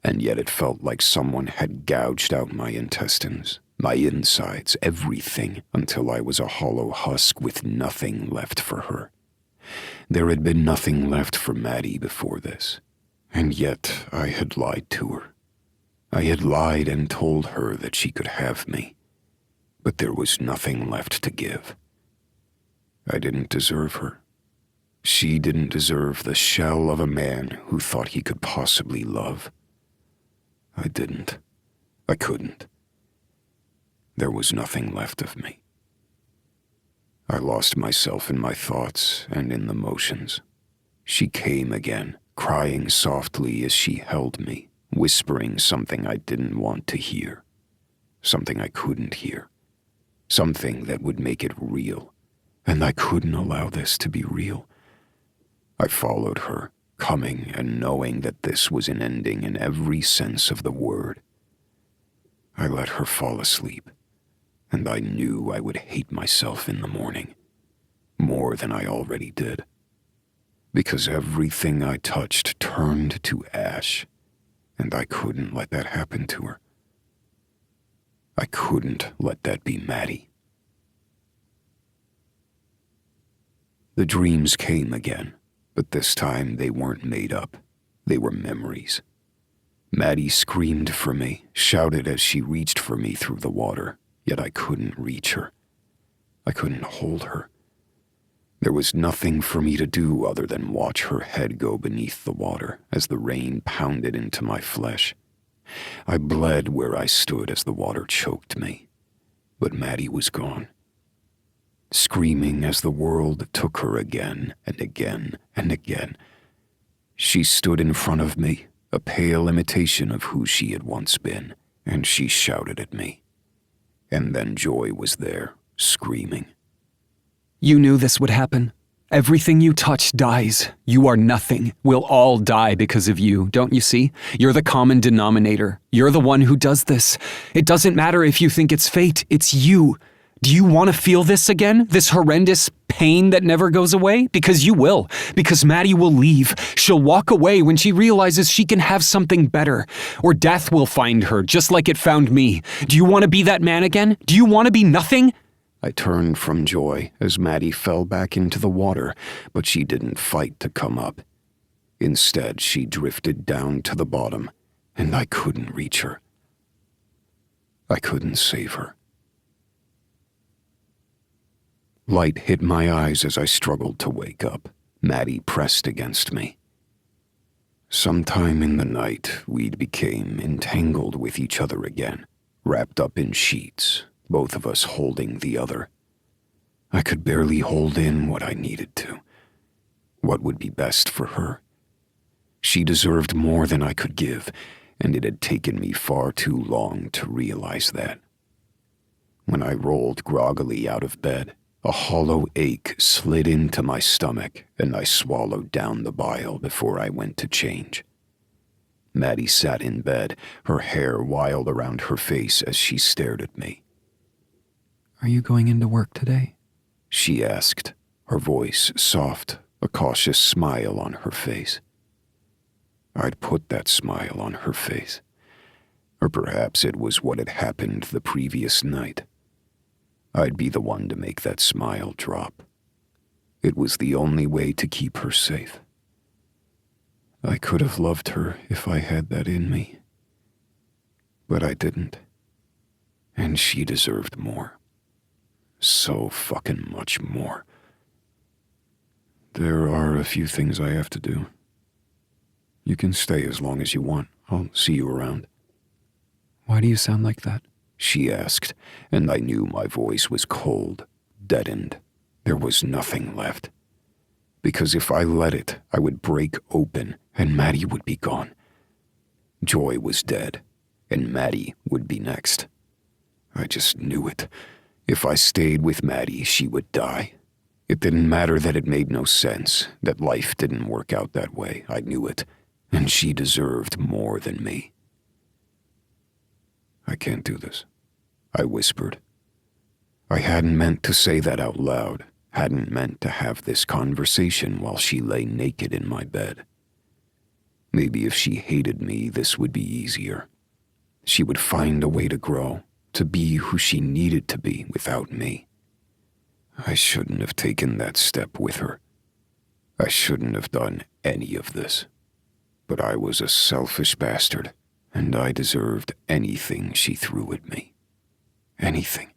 And yet it felt like someone had gouged out my intestines, my insides, everything, until I was a hollow husk with nothing left for her. There had been nothing left for Maddie before this, and yet I had lied to her. I had lied and told her that she could have me, but there was nothing left to give. I didn't deserve her. She didn't deserve the shell of a man who thought he could possibly love. I didn't. I couldn't. There was nothing left of me. I lost myself in my thoughts and in the motions. She came again, crying softly as she held me, whispering something I didn't want to hear, something I couldn't hear, something that would make it real, and I couldn't allow this to be real. I followed her, coming and knowing that this was an ending in every sense of the word. I let her fall asleep, and I knew I would hate myself in the morning, more than I already did, because everything I touched turned to ash, and I couldn't let that happen to her. I couldn't let that be Maddie. The dreams came again, but this time they weren't made up. They were memories. Maddie screamed for me, shouted as she reached for me through the water, yet I couldn't reach her. I couldn't hold her. There was nothing for me to do other than watch her head go beneath the water as the rain pounded into my flesh. I bled where I stood as the water choked me, but Maddie was gone. Screaming as the world took her again and again and again. She stood in front of me, a pale imitation of who she had once been, and she shouted at me. And then Joy was there, screaming.
You knew this would happen. Everything you touch dies. You are nothing. We'll all die because of you, don't you see? You're the common denominator. You're the one who does this. It doesn't matter if you think it's fate, it's you. Do you want to feel this again? This horrendous Pain that never goes away? Because you will. Because Maddie will leave. She'll walk away when she realizes she can have something better. Or death will find her, just like it found me. Do you want to be that man again? Do you want to be nothing?
I turned from Joy as Maddie fell back into the water, but she didn't fight to come up. Instead, she drifted down to the bottom, and I couldn't reach her. I couldn't save her. Light hit my eyes as I struggled to wake up. Maddie pressed against me. Sometime in the night, we became entangled with each other again, wrapped up in sheets, both of us holding the other. I could barely hold in what I needed to. What would be best for her? She deserved more than I could give, and it had taken me far too long to realize that. When I rolled groggily out of bed, a hollow ache slid into my stomach, and I swallowed down the bile before I went to change. Maddie sat in bed, her hair wild around her face as she stared at me.
Are you going into work today?
She asked, her voice soft, a cautious smile on her face. I'd put that smile on her face. Or perhaps it was what had happened the previous night. I'd be the one to make that smile drop. It was the only way to keep her safe. I could have loved her if I had that in me. But I didn't. And she deserved more. So fucking much more. There are a few things I have to do. You can stay as long as you want. I'll see you around.
Why do you sound like that?
She asked, and I knew my voice was cold, deadened. There was nothing left. Because if I let it, I would break open, and Maddie would be gone. Joy was dead, and Maddie would be next. I just knew it. If I stayed with Maddie, she would die. It didn't matter that it made no sense, that life didn't work out that way. I knew it, and she deserved more than me. I can't do this, I whispered. I hadn't meant to say that out loud, hadn't meant to have this conversation while she lay naked in my bed. Maybe if she hated me, this would be easier. She would find a way to grow, to be who she needed to be without me. I shouldn't have taken that step with her. I shouldn't have done any of this. But I was a selfish bastard, and I deserved anything she threw at me. Anything.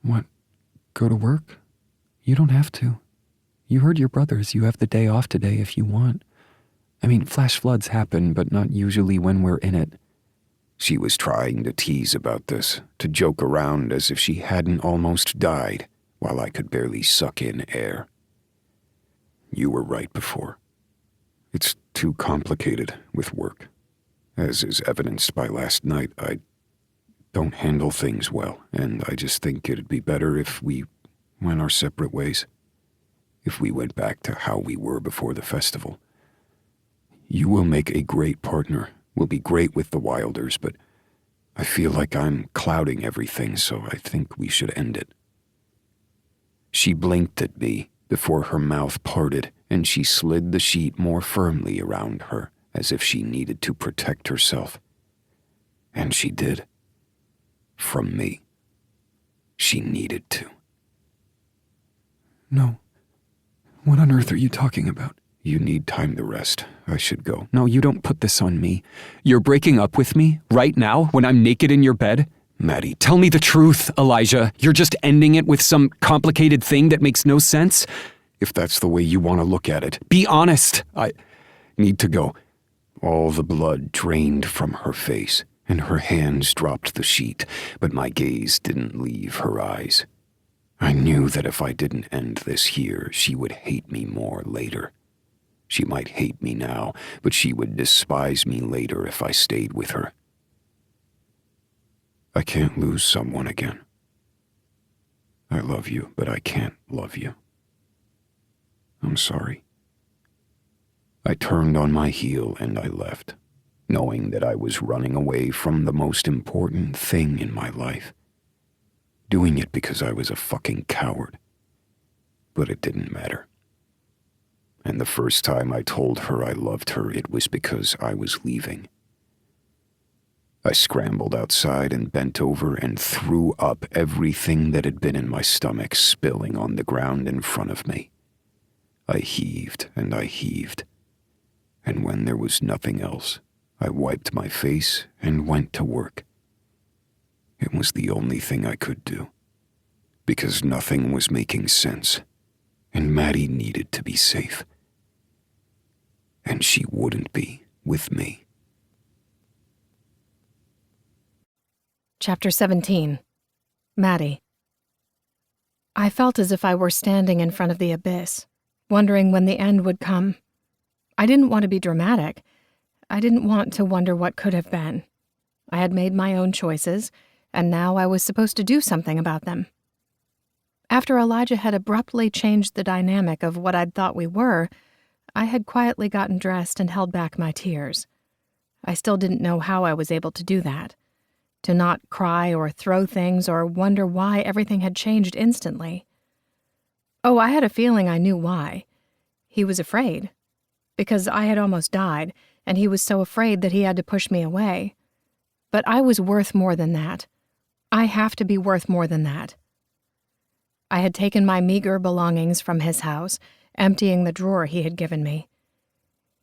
What? Go to work? You don't have to. You heard your brothers. You have the day off today if you want. I mean, flash floods happen, but not usually when we're in it.
She was trying to tease about this, to joke around as if she hadn't almost died, while I could barely suck in air. You were right before. It's too complicated with work. As is evidenced by last night, I don't handle things well, and I just think it'd be better if we went our separate ways. If we went back to how we were before the festival. You will make a great partner. We'll be great with the Wilders, but I feel like I'm clouding everything, so I think we should end it. She blinked at me before her mouth parted, and she slid the sheet more firmly around her, as if she needed to protect herself. And she did. From me. She needed to.
No. What on earth are you talking about?
You need time to rest. I should go.
No, you don't put this on me. You're breaking up with me right now when I'm naked in your bed?
Maddie,
Tell me the truth, Elijah. You're just ending it with some complicated thing that makes no sense?
if that's the way you want to look at it.
Be honest.
I need to go. All the blood drained from her face, and her hands dropped the sheet, but my gaze didn't leave her eyes. I knew that if I didn't end this here, she would hate me more later. She might hate me now, but she would despise me later if I stayed with her. I can't lose someone again. I love you, but I can't love you. I'm sorry. I turned on my heel and I left, knowing that I was running away from the most important thing in my life. Doing it because I was a fucking coward, But it didn't matter. And the first time I told her I loved her, it was because I was leaving. I scrambled outside and bent over and threw up everything that had been in my stomach, spilling on the ground in front of me. I heaved and I heaved. And when there was nothing else, I wiped my face and went to work. It was the only thing I could do, because nothing was making sense, and Maddie needed to be safe. And she wouldn't be with me.
Chapter 17. Maddie. I felt as if I were standing in front of the abyss, wondering when the end would come. I didn't want to be dramatic. I didn't want to wonder what could have been. I had made my own choices, and now I was supposed to do something about them. After Elijah had abruptly changed the dynamic of what I'd thought we were, I had quietly gotten dressed and held back my tears. I still didn't know how I was able to do that. To not cry or throw things or wonder why everything had changed instantly. Oh, I had a feeling I knew why. He was afraid. Because I had almost died, and he was so afraid that he had to push me away. But I was worth more than that. I have to be worth more than that. I had taken my meager belongings from his house, emptying the drawer he had given me.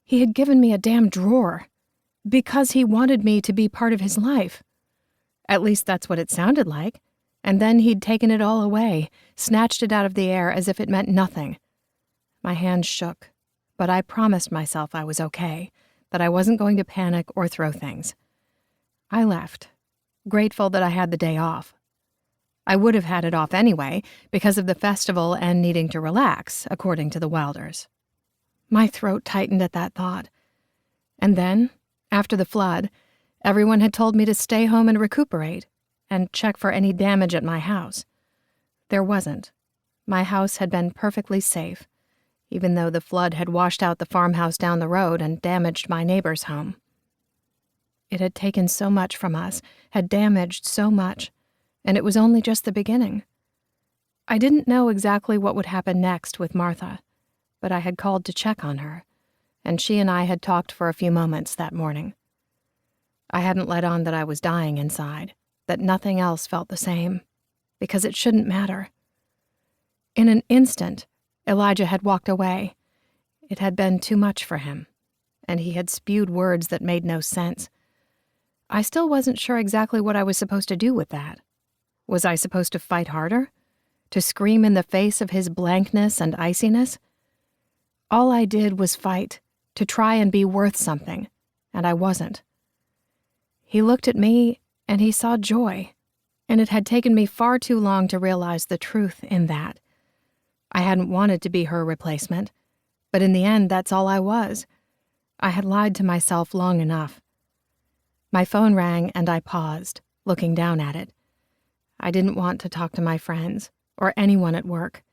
He had given me a damn drawer, because he wanted me to be part of his life. At least that's what it sounded like. And then he'd taken it all away, snatched it out of the air as if it meant nothing. My hands shook, but I promised myself I was okay, that I wasn't going to panic or throw things. I left, grateful that I had the day off. I would have had it off anyway, because of the festival and needing to relax, according to the Wilders. My throat tightened at that thought. And then, after the flood, everyone had told me to stay home and recuperate, and check for any damage at my house. There wasn't. My house had been perfectly safe, even though the flood had washed out the farmhouse down the road and damaged my neighbor's home. It had taken so much from us, had damaged so much, and it was only just the beginning. I didn't know exactly what would happen next with Martha, but I had called to check on her, and she and I had talked for a few moments that morning. I hadn't let on that I was dying inside, that nothing else felt the same, because it shouldn't matter. In an instant, Elijah had walked away. It had been too much for him, and he had spewed words that made no sense. I still wasn't sure exactly what I was supposed to do with that. Was I supposed to fight harder? To scream in the face of his blankness and iciness? All I did was fight, to try and be worth something, and I wasn't. He looked at me, and he saw joy, and it had taken me far too long to realize the truth in that. I hadn't wanted to be her replacement, but in the end, that's all I was. I had lied to myself long enough. My phone rang, and I paused, looking down at it. I didn't want to talk to my friends, or anyone at work.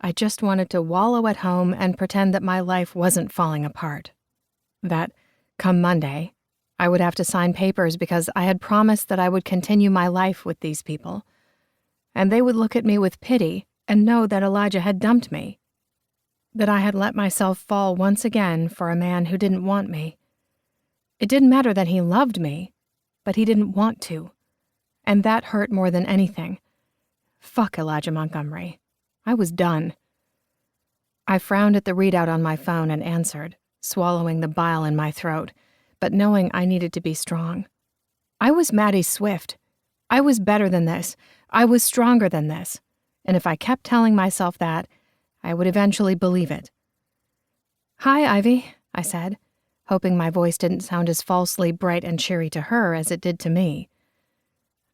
I just wanted to wallow at home and pretend that my life wasn't falling apart. That, come Monday, I would have to sign papers because I had promised that I would continue my life with these people. And they would look at me with pity and know that Elijah had dumped me. That I had let myself fall once again for a man who didn't want me. It didn't matter that he loved me, but he didn't want to. And that hurt more than anything. Fuck Elijah Montgomery. I was done. I frowned at the readout on my phone and answered, swallowing the bile in my throat, but knowing I needed to be strong. I was Maddie Swift. I was better than this. I was stronger than this. And if I kept telling myself that, I would eventually believe it. "Hi, Ivy," I said, hoping my voice didn't sound as falsely bright and cheery to her as it did to me.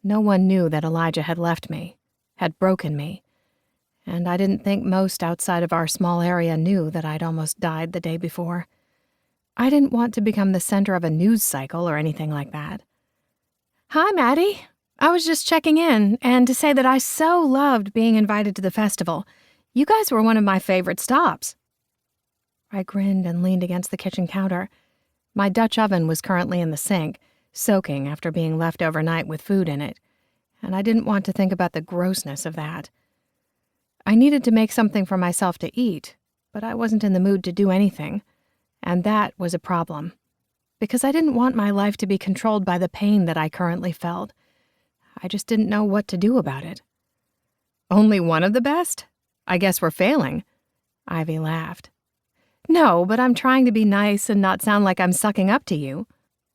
No one knew that Elijah had left me, had broken me, and I didn't think most outside of our small area knew that I'd almost died the day before. I didn't want to become the center of a news cycle or anything like that. "Hi, Maddie. I was just checking in, and to say that I so loved being invited to the festival. You guys were one of my favorite stops." I grinned and leaned against the kitchen counter. My Dutch oven was currently in the sink, soaking after being left overnight with food in it, and I didn't want to think about the grossness of that. I needed to make something for myself to eat, but I wasn't in the mood to do anything, and that was a problem, because I didn't want my life to be controlled by the pain that I currently felt. I just didn't know what to do about it. Only one of the best? I guess we're failing. Ivy laughed. No, but I'm trying to be nice and not sound like I'm sucking up to you.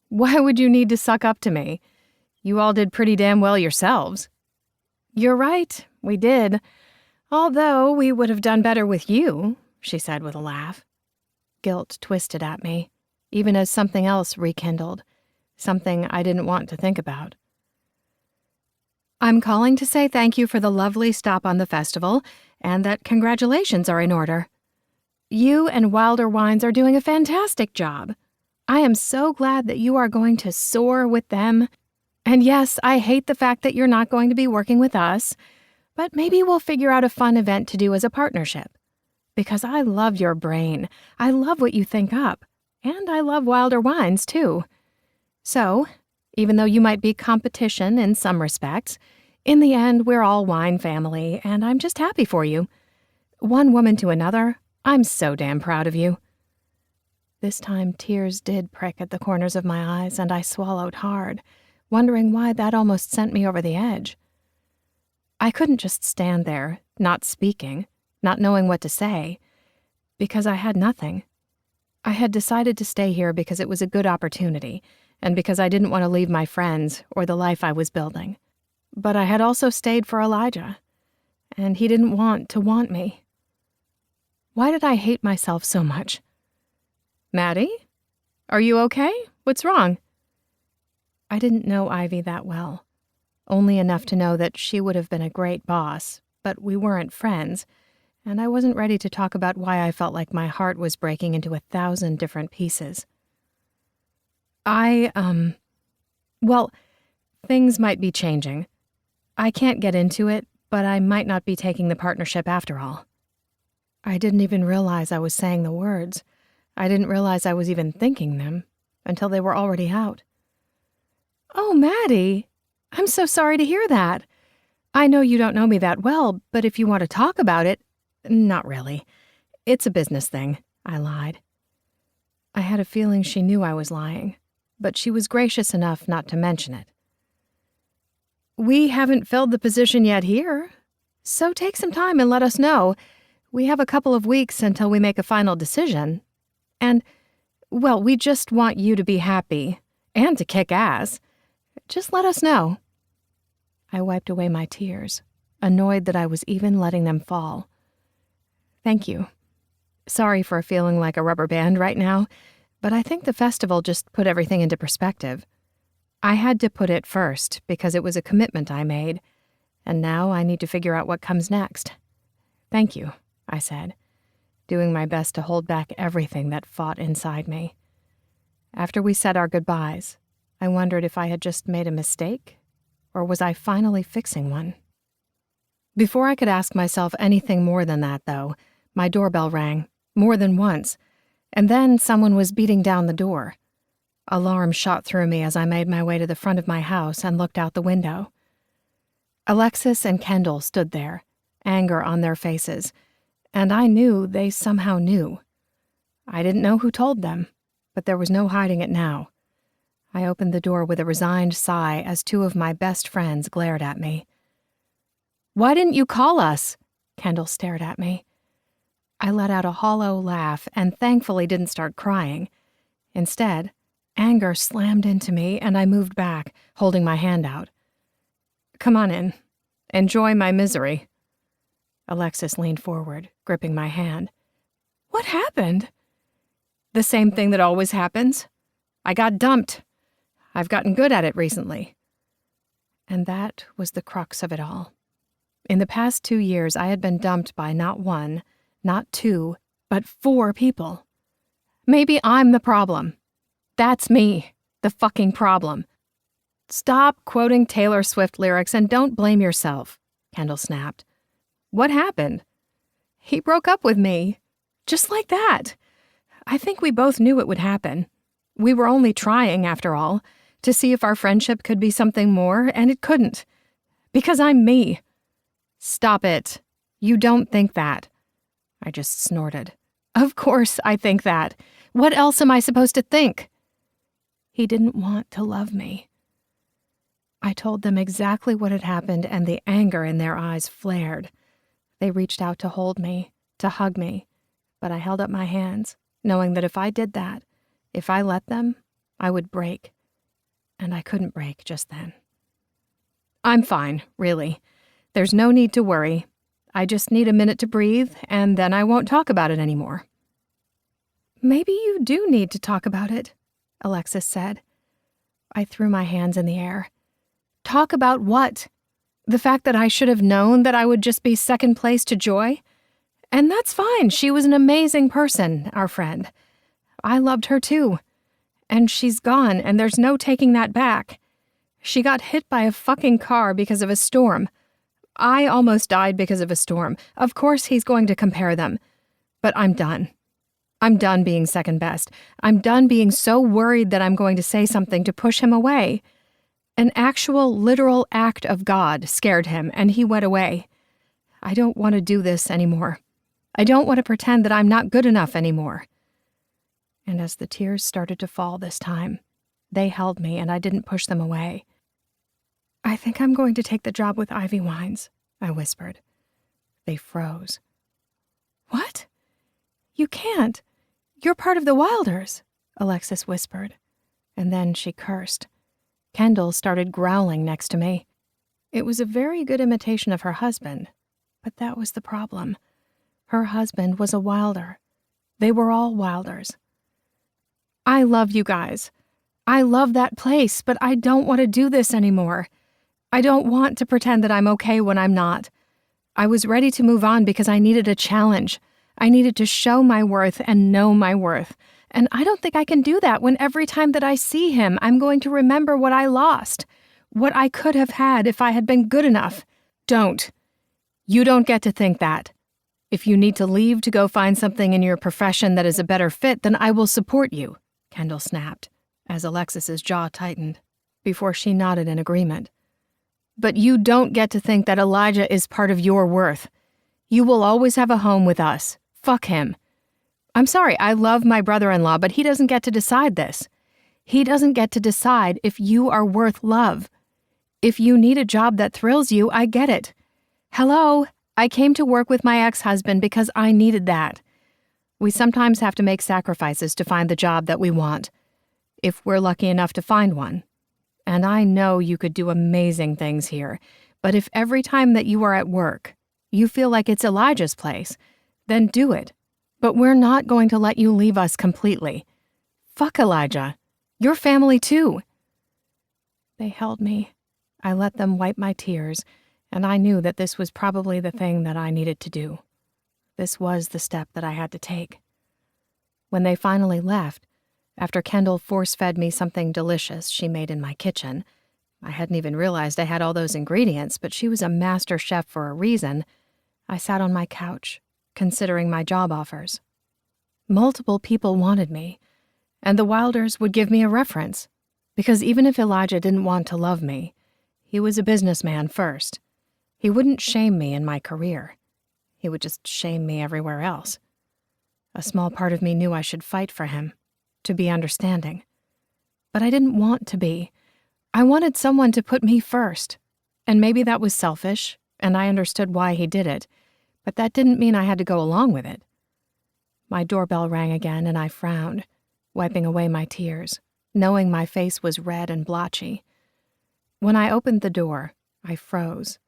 Why would you need to suck up to me? You all did pretty damn well yourselves. You're right, we did. Although we would have done better with you, she said with a laugh. Guilt twisted at me, even as something else rekindled, something I didn't want to think about. I'm calling to say thank you for the lovely stop on the festival, and that congratulations are in order. You and Wilder Wines are doing a fantastic job. I am so glad that you are going to soar with them. And yes, I hate the fact that you're not going to be working with us, but maybe we'll figure out a fun event to do as a partnership. Because I love your brain, I love what you think up, and I love Wilder Wines too. So, even though you might be competition in some respects, in the end we're all wine family, and I'm just happy for you. One woman to another, I'm so damn proud of you. This time tears did prick at the corners of my eyes, and I swallowed hard, wondering why that almost sent me over the edge. I couldn't just stand there, not speaking, not knowing what to say, because I had nothing. I had decided to stay here because it was a good opportunity, and because I didn't want to leave my friends or the life I was building. But I had also stayed for Elijah, and he didn't want me. Why did I hate myself so much? Maddie? Are you okay? What's wrong? I didn't know Ivy that well. Only enough to know that she would have been a great boss, but we weren't friends, and I wasn't ready to talk about why I felt like my heart was breaking into 1,000 different pieces. Well, things might be changing. I can't get into it, but I might not be taking the partnership after all. I didn't even realize I was saying the words. I didn't realize I was even thinking them until they were already out. Oh, Maddie, I'm so sorry to hear that. I know you don't know me that well, but if you want to talk about it, not really. It's a business thing, I lied. I had a feeling she knew I was lying, but she was gracious enough not to mention it. We haven't filled the position yet here, so take some time and let us know. We have a couple of weeks until we make a final decision. And, well, we just want you to be happy and to kick ass. Just let us know. I wiped away my tears, annoyed that I was even letting them fall. Thank you. Sorry for feeling like a rubber band right now, but I think the festival just put everything into perspective. I had to put it first because it was a commitment I made, and now I need to figure out what comes next. Thank you, I said, doing my best to hold back everything that fought inside me. After we said our goodbyes, I wondered if I had just made a mistake, or was I finally fixing one? Before I could ask myself anything more than that, though, my doorbell rang, more than once, and then someone was beating down the door. Alarm shot through me as I made my way to the front of my house and looked out the window. Alexis and Kendall stood there, anger on their faces, and I knew they somehow knew. I didn't know who told them, but there was no hiding it now. I opened the door with a resigned sigh as two of my best friends glared at me. Why didn't you call us? Kendall stared at me. I let out a hollow laugh and thankfully didn't start crying. Instead, anger slammed into me and I moved back, holding my hand out. Come on in. Enjoy my misery. Alexis leaned forward, gripping my hand. What happened? The same thing that always happens. I got dumped. I've gotten good at it recently. And that was the crux of it all. In the past 2 years, I had been dumped by not one, not two, but 4 people. Maybe I'm the problem. That's me, the fucking problem. Stop quoting Taylor Swift lyrics and don't blame yourself, Kendall snapped. What happened? He broke up with me. Just like that. I think we both knew it would happen. We were only trying, after all, to see if our friendship could be something more, and it couldn't. Because I'm me. Stop it, You don't think that. I just snorted. Of course I think that. What else am I supposed to think? He didn't want to love me. I told them exactly what had happened, and the anger in their eyes flared. They reached out to hold me, to hug me, but I held up my hands, knowing that if I did that, if I let them, I would break. And I couldn't break just then. I'm fine, really. There's no need to worry. I just need a minute to breathe, and then I won't talk about it anymore. Maybe you do need to talk about it, Alexis said. I threw my hands in the air. Talk about what? The fact that I should have known that I would just be second place to Joy? And that's fine. She was an amazing person, our friend. I loved her too. And she's gone, and there's no taking that back. She got hit by a fucking car because of a storm. I almost died because of a storm. Of course he's going to compare them. But I'm done. I'm done being second best. I'm done being so worried that I'm going to say something to push him away. An actual, literal act of God scared him, and he went away. I don't want to do this anymore. I don't want to pretend that I'm not good enough anymore. And as the tears started to fall this time, they held me and I didn't push them away. I think I'm going to take the job with Ivy Wines, I whispered. They froze. What? You can't. You're part of the Wilders, Alexis whispered. And then she cursed. Kendall started growling next to me. It was a very good imitation of her husband, but that was the problem. Her husband was a Wilder. They were all Wilders. I love you guys. I love that place, but I don't want to do this anymore. I don't want to pretend that I'm okay when I'm not. I was ready to move on because I needed a challenge. I needed to show my worth and know my worth. And I don't think I can do that when every time that I see him, I'm going to remember what I lost, what I could have had if I had been good enough. Don't. You don't get to think that. If you need to leave to go find something in your profession that is a better fit, then I will support you, Kendall snapped, as Alexis's jaw tightened, before she nodded in agreement. But you don't get to think that Elijah is part of your worth. You will always have a home with us. Fuck him. I'm sorry, I love my brother-in-law, but he doesn't get to decide this. He doesn't get to decide if you are worth love. If you need a job that thrills you, I get it. Hello, I came to work with my ex-husband because I needed that. We sometimes have to make sacrifices to find the job that we want, if we're lucky enough to find one. And I know you could do amazing things here, but if every time that you are at work, you feel like it's Elijah's place, then do it. But we're not going to let you leave us completely. Fuck Elijah. Your family too. They held me. I let them wipe my tears, and I knew that this was probably the thing that I needed to do. This was the step that I had to take. When they finally left, after Kendall force-fed me something delicious she made in my kitchen, I hadn't even realized I had all those ingredients, but she was a master chef for a reason, I sat on my couch, considering my job offers. Multiple people wanted me, and the Wilders would give me a reference, because even if Elijah didn't want to love me, he was a businessman first. He wouldn't shame me in my career. He would just shame me everywhere else. A small part of me knew I should fight for him, to be understanding. But I didn't want to be. I wanted someone to put me first, and maybe that was selfish, and I understood why he did it, but that didn't mean I had to go along with it. My doorbell rang again, and I frowned, wiping away my tears, knowing my face was red and blotchy. When I opened the door, I froze,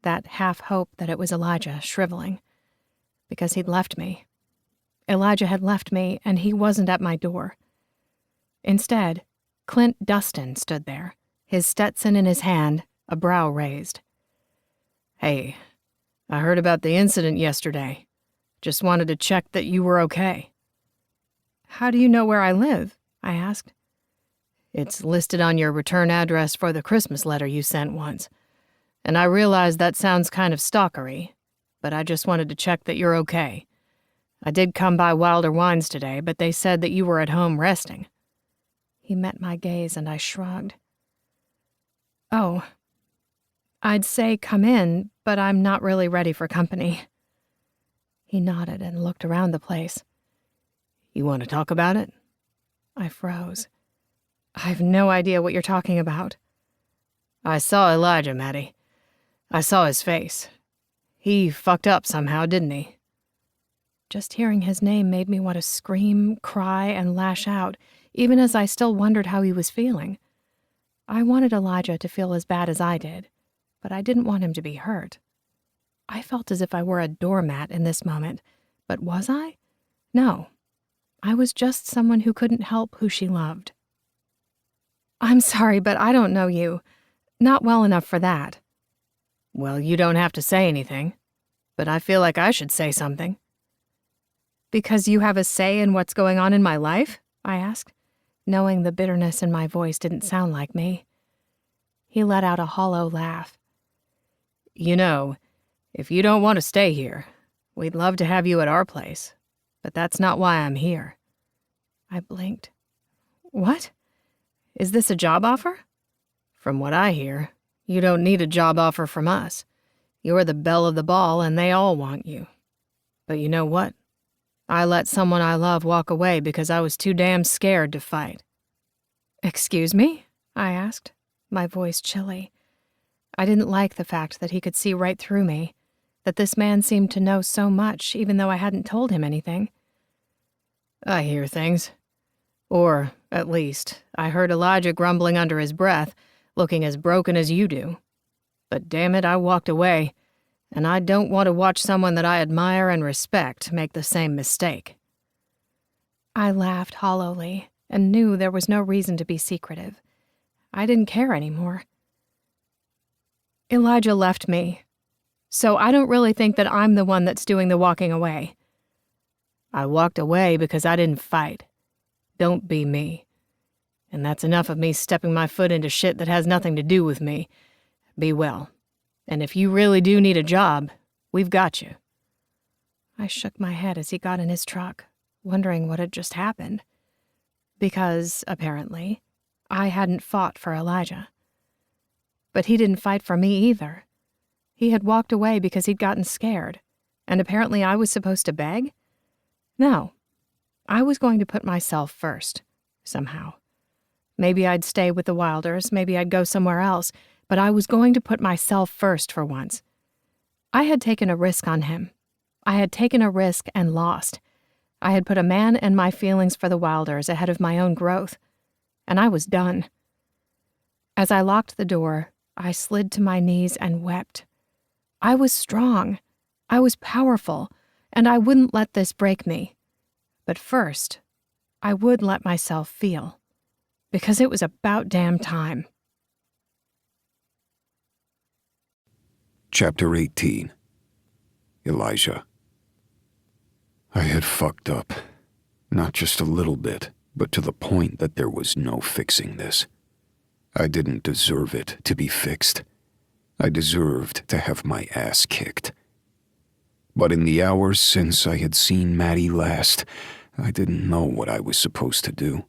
that half-hope that it was Elijah shriveling, because he'd left me. Elijah had left me, and he wasn't at my door. Instead, Clint Dustin stood there, his Stetson in his hand, a brow raised. "Hey, I heard about the incident yesterday. Just wanted to check that you were okay." "How do you know where I live?" I asked. "It's listed on your return address for the Christmas letter you sent once. And I realize that sounds kind of stalkery, but I just wanted to check that you're okay. I did come by Wilder Wines today, but they said that you were at home resting." He met my gaze and I shrugged. "Oh, I'd say come in, but I'm not really ready for company," He nodded and looked around the place.
You want to talk about it?
I froze. I've no idea what you're talking about.
I saw Elijah, Maddie. I saw his face. He fucked up somehow, didn't he?
Just hearing his name made me want to scream, cry, and lash out, even as I still wondered how he was feeling. I wanted Elijah to feel as bad as I did, but I didn't want him to be hurt. I felt as if I were a doormat in this moment, but was I? No. I was just someone who couldn't help who she loved. I'm sorry, but I don't know you. Not well enough for that.
Well, you don't have to say anything, but I feel like I should say something.
Because you have a say in what's going on in my life? I asked, knowing the bitterness in my voice didn't sound like me. He let out a hollow laugh.
You know, if you don't want to stay here, we'd love to have you at our place, but that's not why I'm here.
I blinked. What? Is this a job offer?
From what I hear, you don't need a job offer from us. You're the belle of the ball and they all want you. But you know what? I let someone I love walk away because I was too damn scared to fight.
Excuse me? I asked, my voice chilly. I didn't like the fact that he could see right through me, that this man seemed to know so much even though I hadn't told him anything.
I hear things. Or, at least, I heard Elijah grumbling under his breath, looking as broken as you do. But damn it, I walked away, and I don't want to watch someone that I admire and respect make the same mistake.
I laughed hollowly and knew there was no reason to be secretive. I didn't care anymore. Elijah left me, so I don't really think that I'm the one that's doing the walking away.
I walked away because I didn't fight. Don't be me. And that's enough of me stepping my foot into shit that has nothing to do with me. Be well. And if you really do need a job, we've got you.
I shook my head as he got in his truck, wondering what had just happened. Because, apparently, I hadn't fought for Elijah. But he didn't fight for me either. He had walked away because he'd gotten scared, and apparently I was supposed to beg? No. I was going to put myself first, somehow. Maybe I'd stay with the Wilders, maybe I'd go somewhere else, but I was going to put myself first for once. I had taken a risk on him. I had taken a risk and lost. I had put a man and my feelings for the Wilders ahead of my own growth, and I was done. As I locked the door, I slid to my knees and wept. I was strong. I was powerful, and I wouldn't let this break me. But first, I would let myself feel, because it was about damn time.
Chapter 18. Elijah. I had fucked up. Not just a little bit, but to the point that there was no fixing this. I didn't deserve it to be fixed. I deserved to have my ass kicked. But in the hours since I had seen Maddie last, I didn't know what I was supposed to do.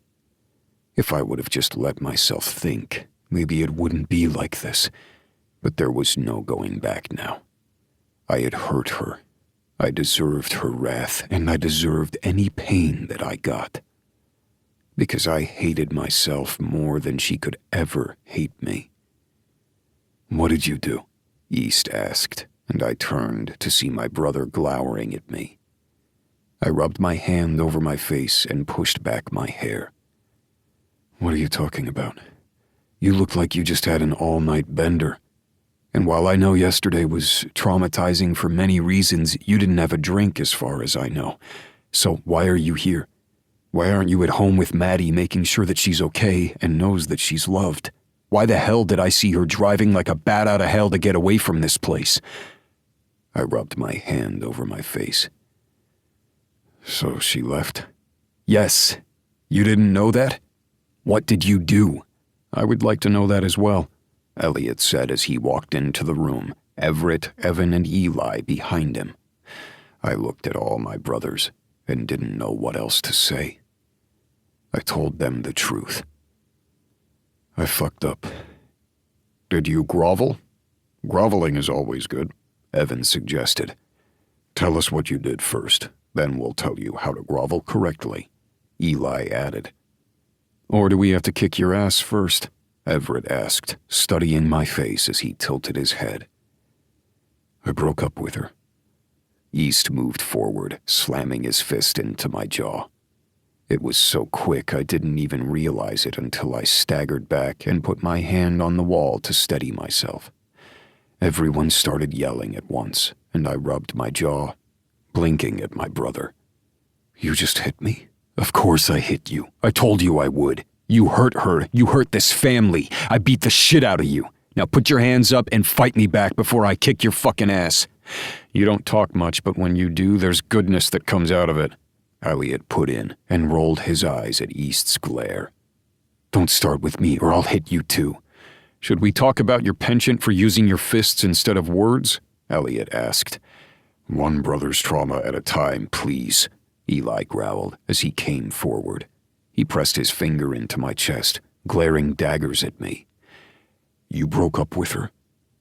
If I would have just let myself think, maybe it wouldn't be like this. But there was no going back now. I had hurt her. I deserved her wrath, and I deserved any pain that I got. Because I hated myself more than she could ever hate me. "What did you do?" East asked, and I turned to see my brother glowering at me. I rubbed my hand over my face and pushed back my hair. "What are you talking about? You look like you just had an all-night bender. And while I know yesterday was traumatizing for many reasons, you didn't have a drink as far as I know. So why are you here? Why aren't you at home with Maddie making sure that she's okay and knows that she's loved? Why the hell did I see her driving like a bat out of hell to get away from this place?" I rubbed my hand over my face. "So she left?" "Yes. You didn't know that? What did you do?" "I would like to know that as well," Elliot said as he walked into the room, Everett, Evan, and Eli behind him. I looked at all my brothers and didn't know what else to say. I told them the truth. "I fucked up." "Did you grovel?" "Groveling is always good," Evan suggested. Tell us what you did first, then we'll tell you how to grovel correctly, Eli added.
Or do we have to kick your ass first?
Everett asked, studying my face as he tilted his head. I broke up with her. East moved forward, slamming his fist into my jaw. It was so quick I didn't even realize it until I staggered back and put my hand on the wall to steady myself. Everyone started yelling at once, and I rubbed my jaw, blinking at my brother. You just hit me? Of course I hit you. I told you I would. You hurt her. You hurt this family. I beat the shit out of you. Now put your hands up and fight me back before I kick your fucking ass. You don't talk much, but when you do, there's goodness that comes out of it, Elliot put in and rolled his eyes at East's glare. Don't start with me or I'll hit you too. Should we talk about your penchant for using your fists instead of words? Elliot asked. One brother's trauma at a time, please, Eli growled as he came forward. He pressed his finger into my chest, glaring daggers at me. You broke up with her.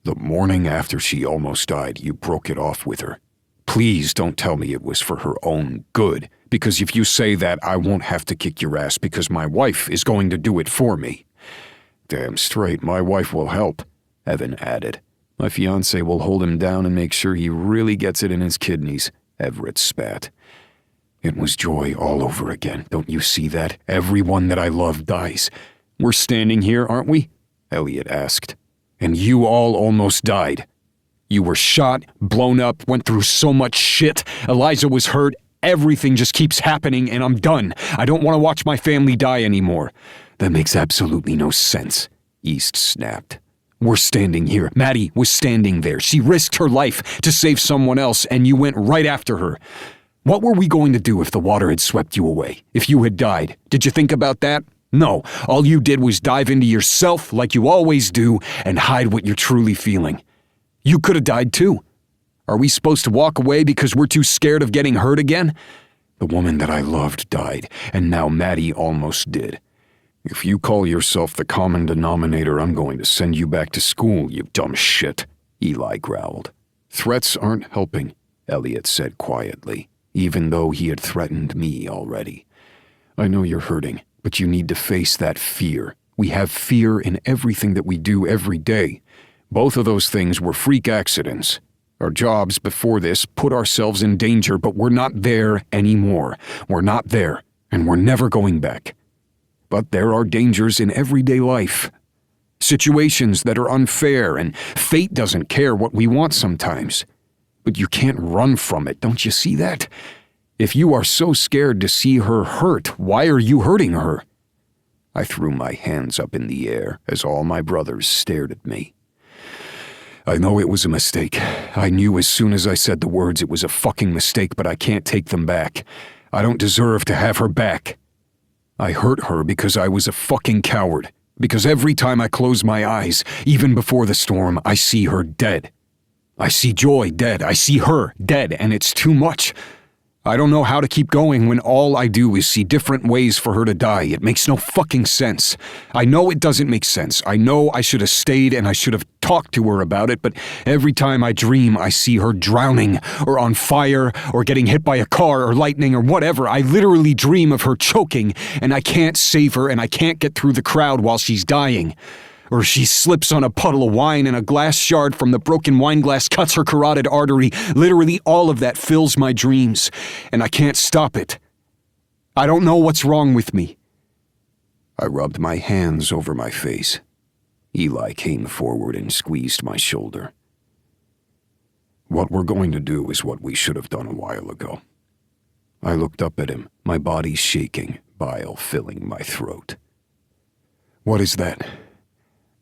The morning after she almost died, you broke it off with her. Please don't tell me it was for her own good, because if you say that, I won't have to kick your ass because my wife is going to do it for me. Damn straight, my wife will help, Evan added. My fiancé will hold him down and make sure he really gets it in his kidneys, Everett spat. It was joy all over again, don't you see that? Everyone that I love dies. We're standing here, aren't we? Elliot asked. And you all almost died. You were shot, blown up, went through so much shit. Eliza was hurt. Everything just keeps happening and I'm done. I don't want to watch my family die anymore. That makes absolutely no sense, East snapped. We're standing here. Maddie was standing there. She risked her life to save someone else and you went right after her. What were we going to do if the water had swept you away? If you had died? Did you think about that? No. All you did was dive into yourself like you always do and hide what you're truly feeling. You could have died too. Are we supposed to walk away because we're too scared of getting hurt again? The woman that I loved died, and now Maddie almost did. If you call yourself the common denominator, I'm going to send you back to school, you dumb shit, Eli growled. Threats aren't helping, Elliot said quietly, even though he had threatened me already. I know you're hurting, but you need to face that fear. We have fear in everything that we do every day. Both of those things were freak accidents. Our jobs before this put ourselves in danger, but we're not there anymore. We're not there, and we're never going back. But there are dangers in everyday life. Situations that are unfair, and fate doesn't care what we want sometimes. But you can't run from it, don't you see that? If you are so scared to see her hurt, why are you hurting her? I threw my hands up in the air as all my brothers stared at me. I know it was a mistake. I knew as soon as I said the words it was a fucking mistake, but I can't take them back. I don't deserve to have her back. I hurt her because I was a fucking coward. Because every time I close my eyes, even before the storm, I see her dead. I see Joy dead. I see her dead, and it's too much. I don't know how to keep going when all I do is see different ways for her to die. It makes no fucking sense. I know it doesn't make sense. I know I should have stayed and I should have talked to her about it, but every time I dream, I see her drowning or on fire or getting hit by a car or lightning or whatever. I literally dream of her choking, and I can't save her and I can't get through the crowd while she's dying. Or she slips on a puddle of wine and a glass shard from the broken wine glass cuts her carotid artery. Literally all of that fills my dreams, and I can't stop it. I don't know what's wrong with me. I rubbed my hands over my face. Eli came forward and squeezed my shoulder. What we're going to do is what we should have done a while ago. I looked up at him, my body shaking, bile filling my throat. What is that?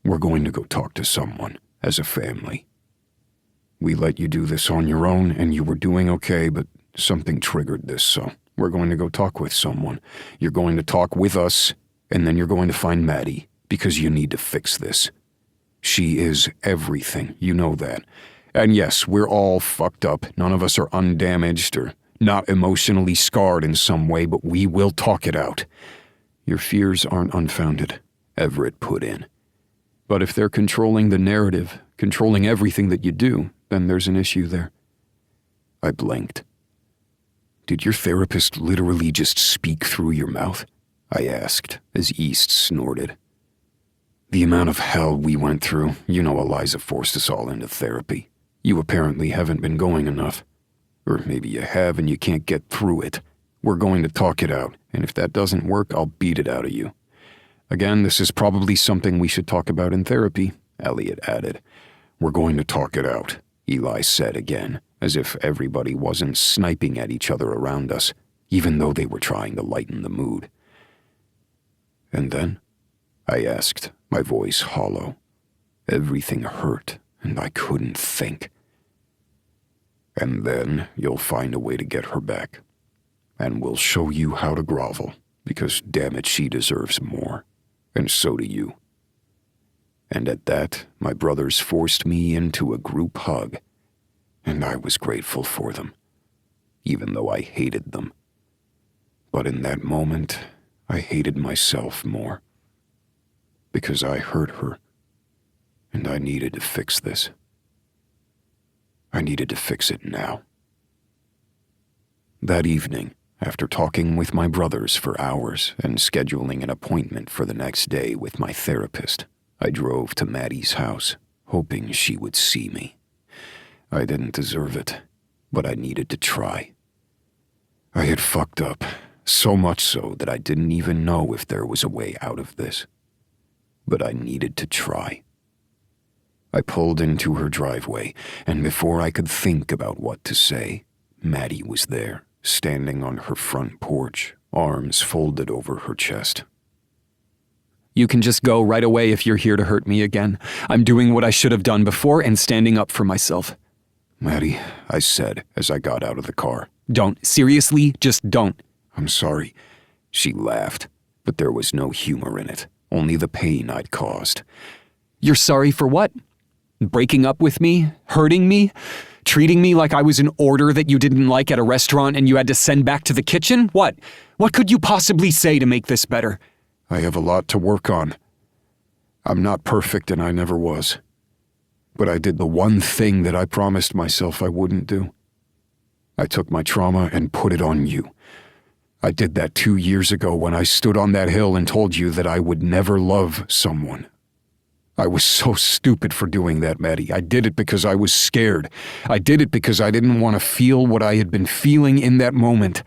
We're going to go talk to someone, as a family. We let you do this on your own, and you were doing okay, but something triggered this, so we're going to go talk with someone. You're going to talk with us, and then you're going to find Maddie, because you need to fix this. She is everything, you know that. And yes, we're all fucked up. None of us are undamaged or not emotionally scarred in some way, but we will talk it out. Your fears aren't unfounded, Everett put in. But if they're controlling the narrative, controlling everything that you do, then there's an issue there. I blinked. Did your therapist literally just speak through your mouth? I asked as East snorted. The amount of hell we went through, you know Eliza forced us all into therapy. You apparently haven't been going enough. Or maybe you have and you can't get through it. We're going to talk it out, and if that doesn't work, I'll beat it out of you. Again, this is probably something we should talk about in therapy, Elliot added. We're going to talk it out, Eli said again, as if everybody wasn't sniping at each other around us, even though they were trying to lighten the mood. And then? I asked, my voice hollow. Everything hurt, and I couldn't think. And then you'll find a way to get her back. And we'll show you how to grovel, because damn it, she deserves more. And so do you. And at that, my brothers forced me into a group hug, and I was grateful for them, even though I hated them. But in that moment, I hated myself more, because I hurt her, and I needed to fix this. I needed to fix it now. That evening, after talking with my brothers for hours and scheduling an appointment for the next day with my therapist, I drove to Maddie's house, hoping she would see me. I didn't deserve it, but I needed to try. I had fucked up, so much so that I didn't even know if there was a way out of this. But I needed to try. I pulled into her driveway, and before I could think about what to say, Maddie was there, standing on her front porch, arms folded over her chest.
You can just go right away if you're here to hurt me again. I'm doing what I should have done before and standing up for myself.
Maddie, I said as I got out of the car.
Don't. Seriously, just don't.
I'm sorry. She laughed, but there was no humor in it, only the pain I'd caused.
You're sorry for what? Breaking up with me? Hurting me? Treating me like I was an order that you didn't like at a restaurant and you had to send back to the kitchen? What? What could you possibly say to make this better?
I have a lot to work on. I'm not perfect and I never was. But I did the one thing that I promised myself I wouldn't do. I took my trauma and put it on you. I did that 2 years ago when I stood on that hill and told you that I would never love someone. I was so stupid for doing that, Maddie. I did it because I was scared. I did it because I didn't want to feel what I had been feeling in that moment.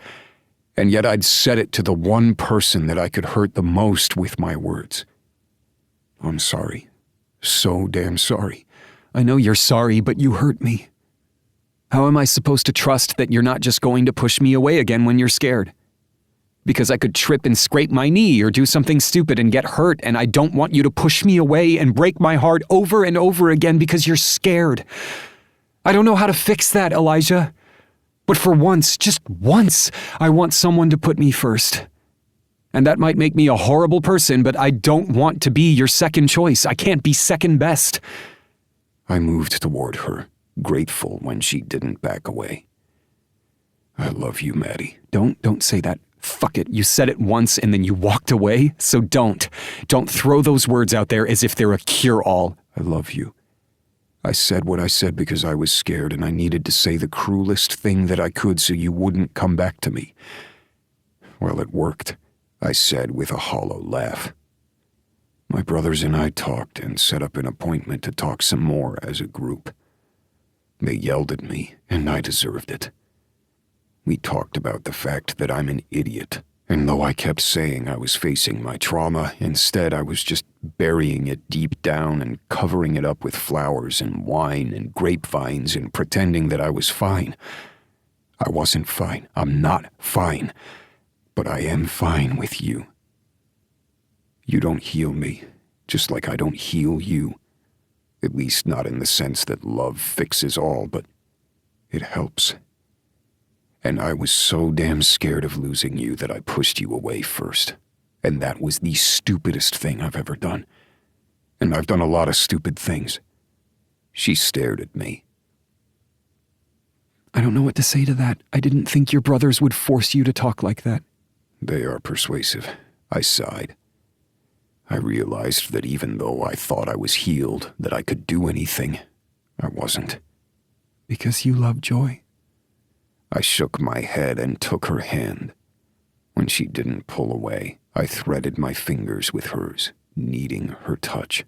And yet I'd said it to the one person that I could hurt the most with my words. I'm sorry. So damn sorry.
I know you're sorry, but you hurt me. How am I supposed to trust that you're not just going to push me away again when you're scared? Because I could trip and scrape my knee or do something stupid and get hurt, and I don't want you to push me away and break my heart over and over again because you're scared. I don't know how to fix that, Elijah. But for once, just once, I want someone to put me first. And that might make me a horrible person, but I don't want to be your second choice. I can't be second best.
I moved toward her, grateful when she didn't back away. I love you, Maddie.
Don't say that. Fuck it. You said it once and then you walked away, so don't. Don't throw those words out there as if they're a cure-all.
I love you. I said what I said because I was scared and I needed to say the cruelest thing that I could so you wouldn't come back to me. Well, it worked, I said with a hollow laugh. My brothers and I talked and set up an appointment to talk some more as a group. They yelled at me, and I deserved it. We talked about the fact that I'm an idiot, and though I kept saying I was facing my trauma, instead I was just burying it deep down and covering it up with flowers and wine and grapevines and pretending that I was fine. I wasn't fine. I'm not fine. But I am fine with you. You don't heal me, just like I don't heal you. At least not in the sense that love fixes all, but it helps. And I was so damn scared of losing you that I pushed you away first. And that was the stupidest thing I've ever done. And I've done a lot of stupid things. She stared at me.
I don't know what to say to that. I didn't think your brothers would force you to talk like that.
They are persuasive. I sighed. I realized that even though I thought I was healed, that I could do anything, I wasn't.
Because you love Joy.
I shook my head and took her hand. When she didn't pull away, I threaded my fingers with hers, needing her touch.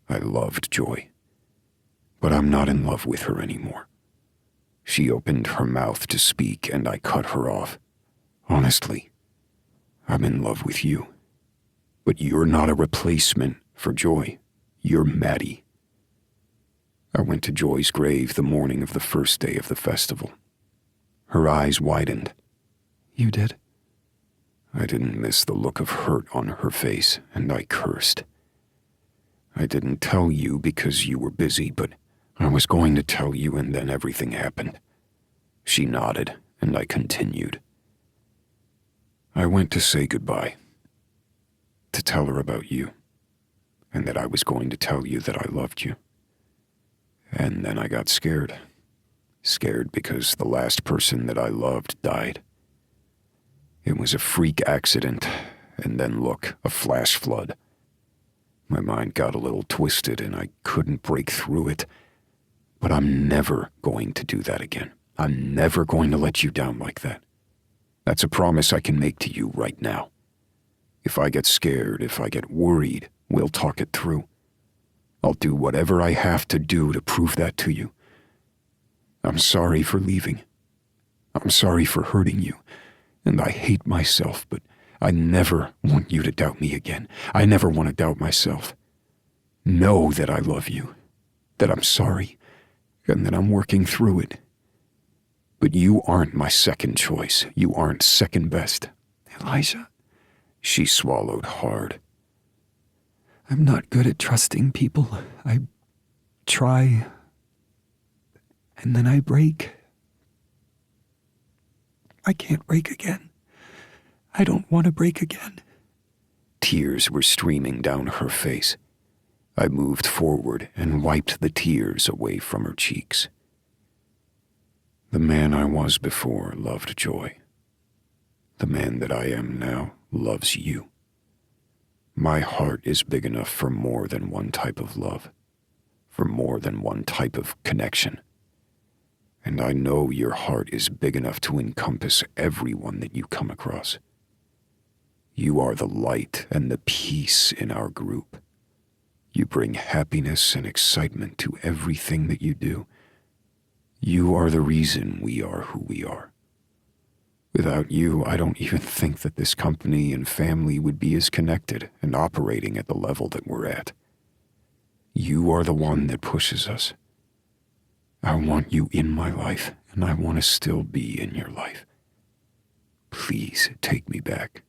I loved Joy, but I'm not in love with her anymore. She opened her mouth to speak, and I cut her off. Honestly, I'm in love with you. But you're not a replacement for Joy. You're Maddie. I went to Joy's grave the morning of the first day of the festival. Her eyes widened.
You did?
I didn't miss the look of hurt on her face, and I cursed. I didn't tell you because you were busy, but I was going to tell you, and then everything happened. She nodded, and I continued. I went to say goodbye, to tell her about you, and that I was going to tell you that I loved you. And then I got scared. Scared because the last person that I loved died. It was a freak accident, and then look, a flash flood. My mind got a little twisted, and I couldn't break through it. But I'm never going to do that again. I'm never going to let you down like that. That's a promise I can make to you right now. If I get scared, if I get worried, we'll talk it through. I'll do whatever I have to do to prove that to you. I'm sorry for leaving. I'm sorry for hurting you, and I hate myself, but I never want you to doubt me again. I never want to doubt myself. Know that I love you, that I'm sorry, and that I'm working through it. But you aren't my second choice. You aren't second best.
Elijah,
She swallowed hard.
I'm not good at trusting people. I try, and then I break. I can't break again. I don't want to break again.
Tears were streaming down her face. I moved forward and wiped the tears away from her cheeks. The man I was before loved Joy. The man that I am now loves you. My heart is big enough for more than one type of love, for more than one type of connection. And I know your heart is big enough to encompass everyone that you come across. You are the light and the peace in our group. You bring happiness and excitement to everything that you do. You are the reason we are who we are. Without you, I don't even think that this company and family would be as connected and operating at the level that we're at. You are the one that pushes us. I want you in my life, and I want to still be in your life. Please take me back.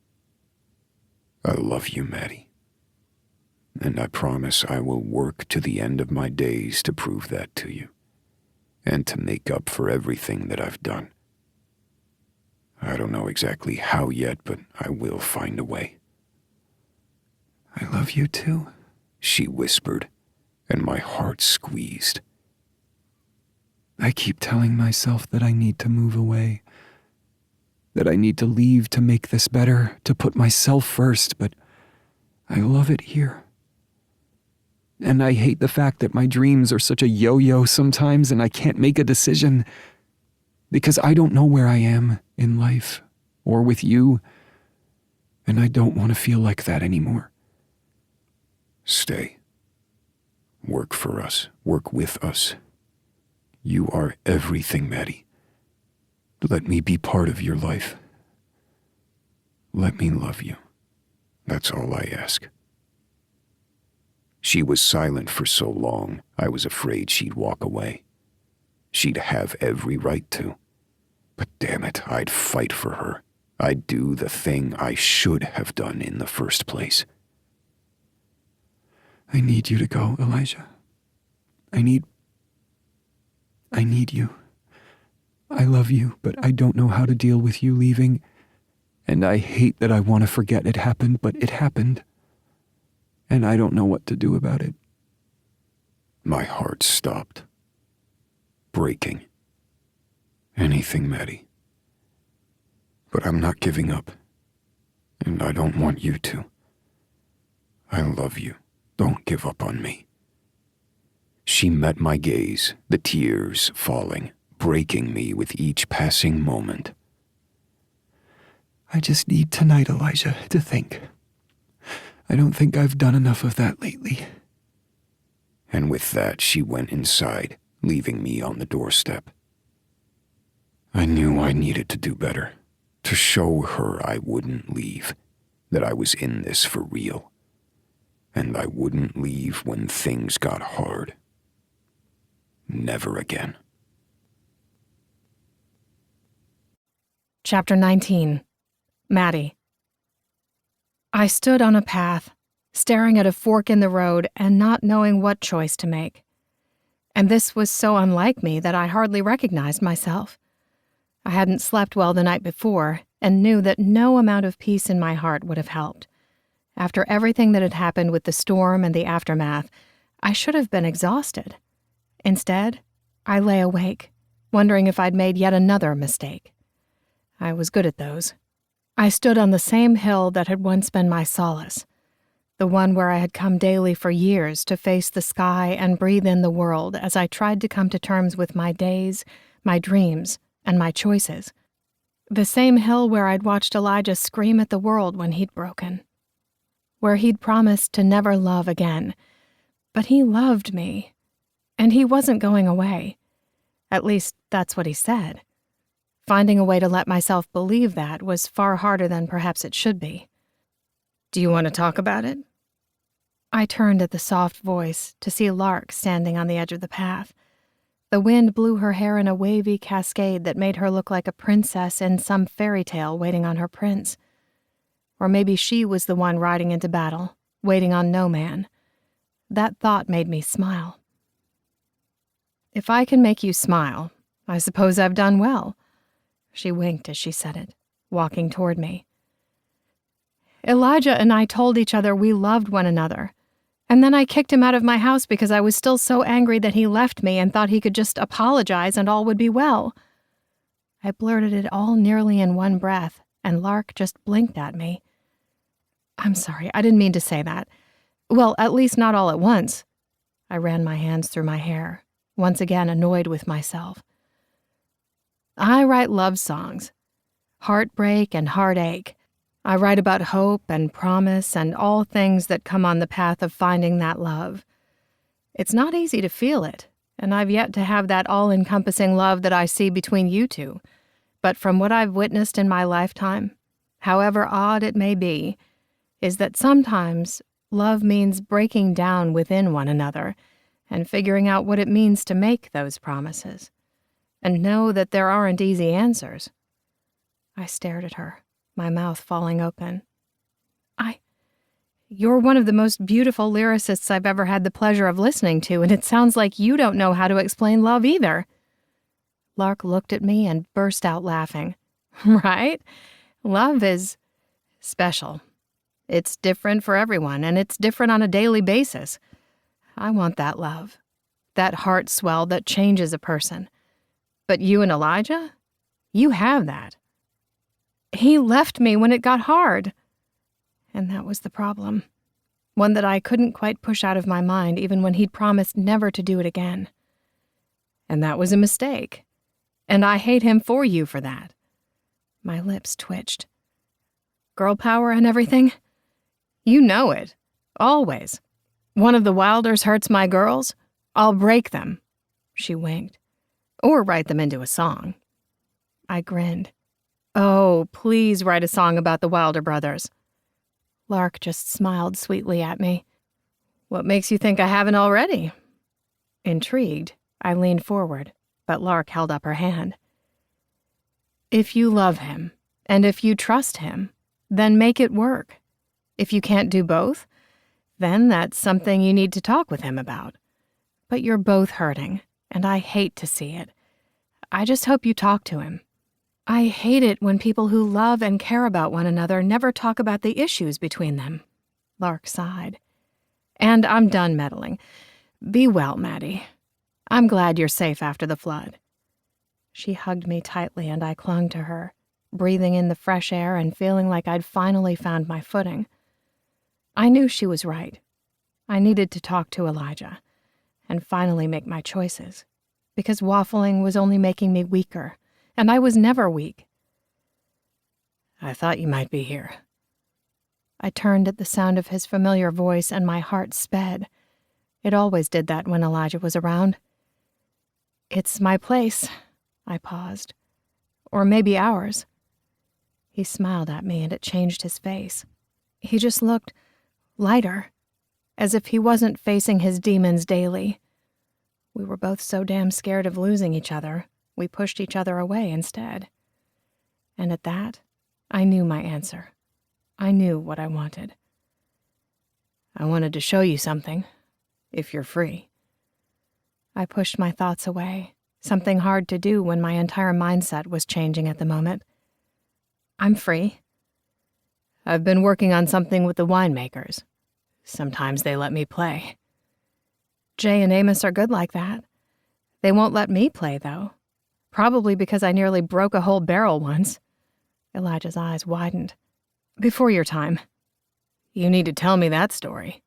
I love you, Maddie. And I promise I will work to the end of my days to prove that to you, and to make up for everything that I've done. I don't know exactly how yet, but I will find a way.
I love you too,
She whispered, and my heart squeezed.
I keep telling myself that I need to move away, that I need to leave to make this better, to put myself first, but I love it here. And I hate the fact that my dreams are such a yo-yo sometimes and I can't make a decision, because I don't know where I am in life or with you, and I don't want to feel like that anymore.
Stay. Work for us. Work with us. You are everything, Maddie. Let me be part of your life. Let me love you. That's all I ask. She was silent for so long, I was afraid she'd walk away. She'd have every right to. But damn it, I'd fight for her. I'd do the thing I should have done in the first place.
I need you to go, Elijah. I need you. I love you, but I don't know how to deal with you leaving. And I hate that I want to forget it happened, but it happened. And I don't know what to do about it.
My heart stopped. Breaking. Anything, Maddie. But I'm not giving up. And I don't want you to. I love you. Don't give up on me. She met my gaze, the tears falling, breaking me with each passing moment.
I just need tonight, Elijah, to think. I don't think I've done enough of that lately.
And with that, she went inside, leaving me on the doorstep. I knew I needed to do better, to show her I wouldn't leave, that I was in this for real, and I wouldn't leave when things got hard. Never again.
Chapter 19. Maddie. I stood on a path, staring at a fork in the road and not knowing what choice to make. And this was so unlike me that I hardly recognized myself. I hadn't slept well the night before and knew that no amount of peace in my heart would have helped. After everything that had happened with the storm and the aftermath, I should have been exhausted. Instead, I lay awake, wondering if I'd made yet another mistake. I was good at those. I stood on the same hill that had once been my solace, the one where I had come daily for years to face the sky and breathe in the world as I tried to come to terms with my days, my dreams, and my choices. The same hill where I'd watched Elijah scream at the world when he'd broken. Where he'd promised to never love again. But he loved me. And he wasn't going away. At least, that's what he said. Finding a way to let myself believe that was far harder than perhaps it should be. "Do you want to talk about it?" I turned at the soft voice to see Lark standing on the edge of the path. The wind blew her hair in a wavy cascade that made her look like a princess in some fairy tale waiting on her prince. Or maybe she was the one riding into battle, waiting on no man. That thought made me smile. "If I can make you smile, I suppose I've done well." She winked as she said it, walking toward me. "Elijah and I told each other we loved one another, and then I kicked him out of my house because I was still so angry that he left me and thought he could just apologize and all would be well." I blurted it all nearly in one breath, and Lark just blinked at me. "I'm sorry, I didn't mean to say that. Well, at least not all at once." I ran my hands through my hair, once again annoyed with myself. "I write love songs. Heartbreak and heartache. I write about hope and promise and all things that come on the path of finding that love. It's not easy to feel it, and I've yet to have that all-encompassing love that I see between you two. But from what I've witnessed in my lifetime, however odd it may be, is that sometimes love means breaking down within one another and figuring out what it means to make those promises. And know that there aren't easy answers." I stared at her, my mouth falling open. You're one of the most beautiful lyricists I've ever had the pleasure of listening to, and it sounds like you don't know how to explain love either." Lark looked at me and burst out laughing. "Right? Love is special. It's different for everyone, and it's different on a daily basis. I want that love, that heart swell that changes a person. But you and Elijah? You have that. He left me when it got hard." And that was the problem. One that I couldn't quite push out of my mind even when he'd promised never to do it again. And that was a mistake. And I hate him for you for that. My lips twitched. "Girl power and everything? You know it. Always. One of the Wilders hurts my girls? I'll break them." She winked. "Or write them into a song." I grinned. "Oh, please write a song about the Wilder brothers." Lark just smiled sweetly at me. "What makes you think I haven't already?" Intrigued, I leaned forward, but Lark held up her hand. "If you love him, and if you trust him, then make it work. If you can't do both, then that's something you need to talk with him about. But you're both hurting, and I hate to see it. I just hope you talk to him. I hate it when people who love and care about one another never talk about the issues between them." Lark sighed. "And I'm done meddling. Be well, Maddie. I'm glad you're safe after the flood." She hugged me tightly and I clung to her, breathing in the fresh air and feeling like I'd finally found my footing. I knew she was right. I needed to talk to Elijah and finally make my choices, because waffling was only making me weaker, and I was never weak.
I thought you might be here.
I turned at the sound of his familiar voice and my heart sped. It always did that when Elijah was around. It's my place, I paused. Or maybe ours. He smiled at me and it changed his face. He just looked lighter, as if he wasn't facing his demons daily. We were both so damn scared of losing each other, we pushed each other away instead. And at that, I knew my answer. I knew what I wanted.
I wanted to show you something, if you're free.
I pushed my thoughts away, something hard to do when my entire mindset was changing at the moment. I'm free.
I've been working on something with the winemakers. Sometimes they let me play.
Jay and Amos are good like that. They won't let me play, though. Probably because I nearly broke a whole barrel once. Elijah's eyes widened. Before your time.
You need to tell me that story.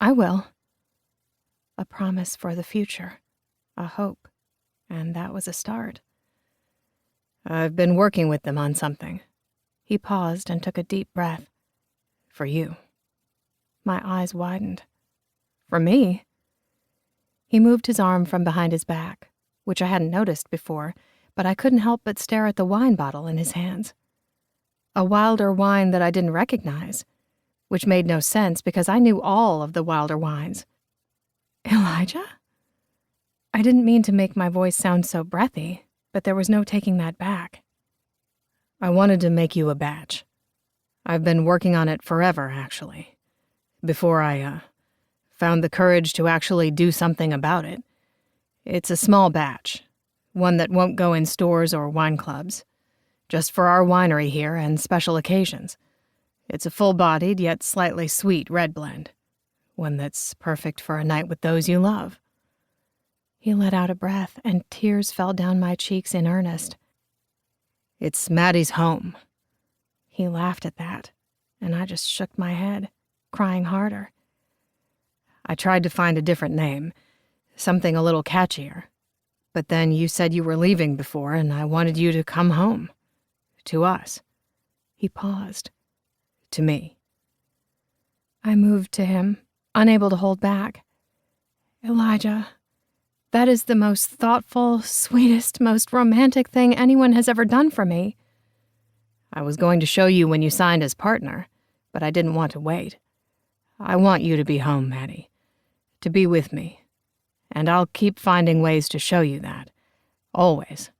I will. A promise for the future. A hope. And that was a start.
I've been working with them on something.
He paused and took a deep breath.
For you.
My eyes widened. For me? He moved his arm from behind his back, which I hadn't noticed before, but I couldn't help but stare at the wine bottle in his hands. A Wilder wine that I didn't recognize, which made no sense because I knew all of the Wilder wines. Elijah? I didn't mean to make my voice sound so breathy, but there was no taking that back.
I wanted to make you a batch. I've been working on it forever, actually. Before I, found the courage to actually do something about it. It's a small batch, one that won't go in stores or wine clubs. Just for our winery here and special occasions. It's a full-bodied yet slightly sweet red blend. One that's perfect for a night with those you love.
He let out a breath and tears fell down my cheeks in earnest.
It's Maddie's home.
He laughed at that, and I just shook my head, crying harder.
I tried to find a different name, something a little catchier. But then you said you were leaving before and I wanted you to come home. To us.
He paused.
To me.
I moved to him, unable to hold back. Elijah, that is the most thoughtful, sweetest, most romantic thing anyone has ever done for me.
I was going to show you when you signed as partner, but I didn't want to wait. I want you to be home, Maddie. To be with me. And I'll keep finding ways to show you that. Always.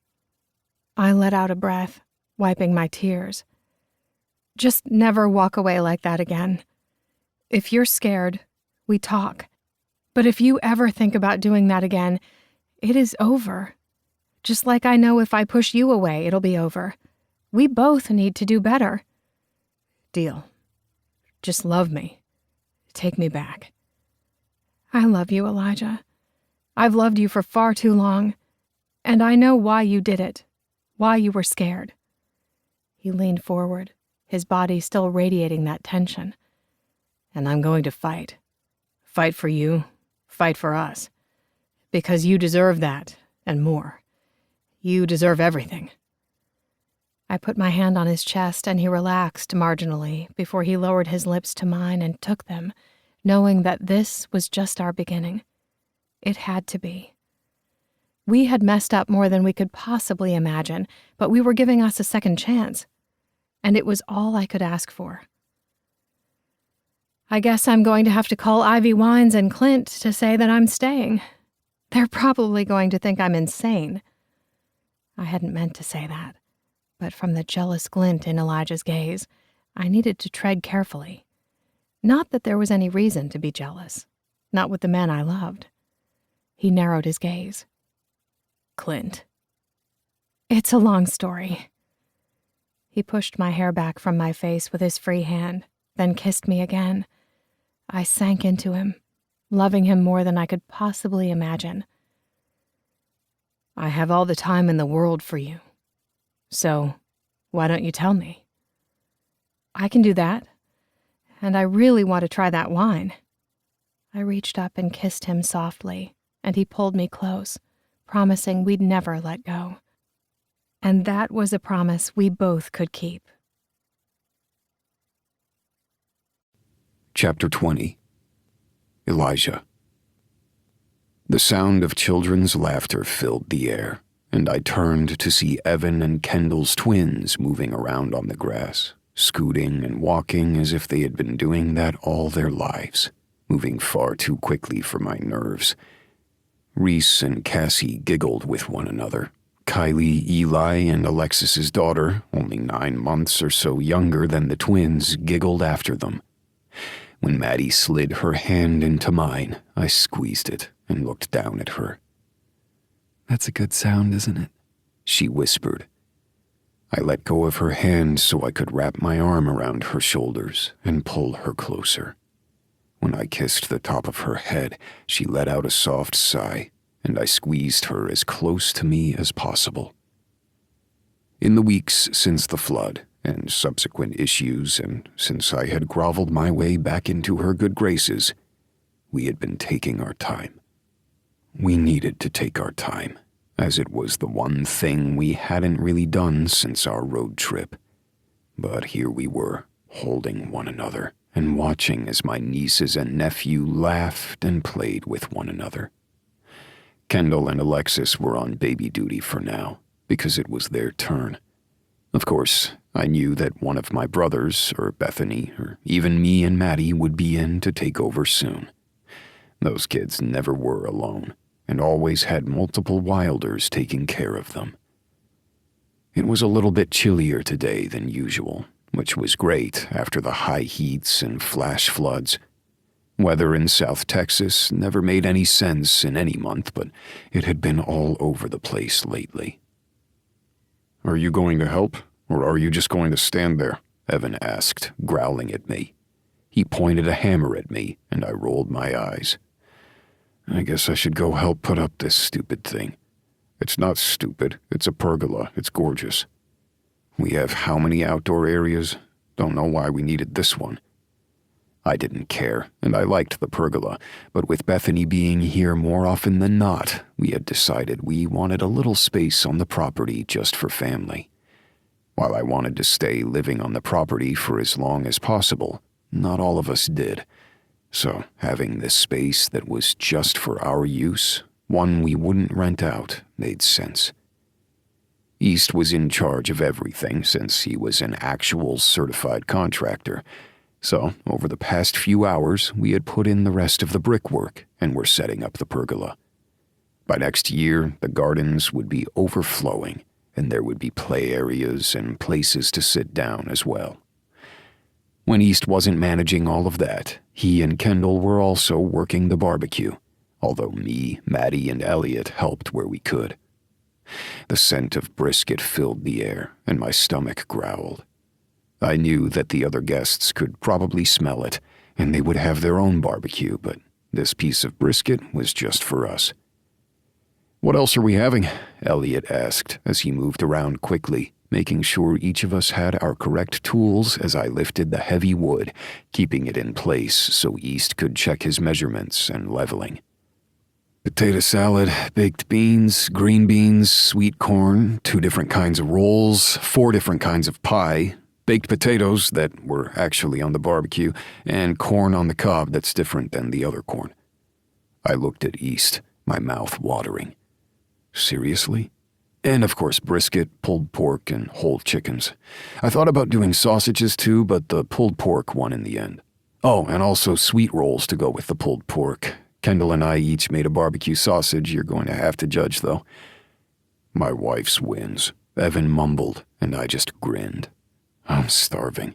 I let out a breath, wiping my tears. Just never walk away like that again. If you're scared, we talk. But if you ever think about doing that again, it is over. Just like I know if I push you away, it'll be over. We both need to do better.
Deal. Just love me. Take me back.
I love you, Elijah. I've loved you for far too long. And I know why you did it. Why you were scared. He leaned forward, his body still radiating that tension.
And I'm going to fight. Fight for you. Fight for us. Because you deserve that, and more. You deserve everything.
I put my hand on his chest and he relaxed marginally before he lowered his lips to mine and took them, knowing that this was just our beginning. It had to be. We had messed up more than we could possibly imagine, but we were giving us a second chance. And it was all I could ask for. I guess I'm going to have to call Ivy Wines and Clint to say that I'm staying. They're probably going to think I'm insane. I hadn't meant to say that, but from the jealous glint in Elijah's gaze, I needed to tread carefully. Not that there was any reason to be jealous. Not with the man I loved. He narrowed his gaze.
Clint.
It's a long story. He pushed my hair back from my face with his free hand, then kissed me again. I sank into him, loving him more than I could possibly imagine.
I have all the time in the world for you. So, why don't you tell me?
I can do that. And I really want to try that wine. I reached up and kissed him softly, and he pulled me close, promising we'd never let go. And that was a promise we both could keep.
Chapter 20. Elijah. The sound of children's laughter filled the air, and I turned to see Evan and Kendall's twins moving around on the grass, scooting and walking as if they had been doing that all their lives, moving far too quickly for my nerves. Reese and Cassie giggled with one another. Kylie, Eli, and Alexis's daughter, only 9 months or so younger than the twins, giggled after them. When Maddie slid her hand into mine, I squeezed it and looked down at her.
That's a good sound, isn't it?
She whispered. I let go of her hand so I could wrap my arm around her shoulders and pull her closer. When I kissed the top of her head, she let out a soft sigh, and I squeezed her as close to me as possible. In the weeks since the flood and subsequent issues, and since I had groveled my way back into her good graces, we had been taking our time. We needed to take our time, as it was the one thing we hadn't really done since our road trip. But here we were, holding one another and watching as my nieces and nephew laughed and played with one another. Kendall and Alexis were on baby duty for now, because it was their turn. Of course, I knew that one of my brothers, or Bethany, or even me and Maddie would be in to take over soon. Those kids never were alone, and always had multiple Wilders taking care of them. It was a little bit chillier today than usual, which was great after the high heats and flash floods. Weather in South Texas never made any sense in any month, but it had been all over the place lately. "Are you going to help, or are you just going to stand there?" Evan asked, growling at me. He pointed a hammer at me, and I rolled my eyes. "I guess I should go help put up this stupid thing. It's not stupid, it's a pergola, it's gorgeous. We have how many outdoor areas? Don't know why we needed this one." I didn't care, and I liked the pergola, but with Bethany being here more often than not, we had decided we wanted a little space on the property just for family. While I wanted to stay living on the property for as long as possible, not all of us did. So having this space that was just for our use, one we wouldn't rent out, made sense. East was in charge of everything since he was an actual certified contractor. So over the past few hours, we had put in the rest of the brickwork and were setting up the pergola. By next year, the gardens would be overflowing, and there would be play areas and places to sit down as well. When East wasn't managing all of that, he and Kendall were also working the barbecue, although me, Maddie, and Elliot helped where we could. The scent of brisket filled the air, and my stomach growled. I knew that the other guests could probably smell it, and they would have their own barbecue, but this piece of brisket was just for us. "What else are we having?" Elliot asked as he moved around quickly, making sure each of us had our correct tools as I lifted the heavy wood, keeping it in place so East could check his measurements and leveling. "Potato salad, baked beans, green beans, sweet corn, 2 different kinds of rolls, 4 different kinds of pie, baked potatoes that were actually on the barbecue, and corn on the cob that's different than the other corn." I looked at East, my mouth watering. Seriously? And of course brisket, pulled pork, and whole chickens. I thought about doing sausages too, but the pulled pork won in the end. Oh, and also sweet rolls to go with the pulled pork. Kendall and I each made a barbecue sausage. You're going to have to judge, though. "My wife's wins," Evan mumbled, and I just grinned. I'm starving.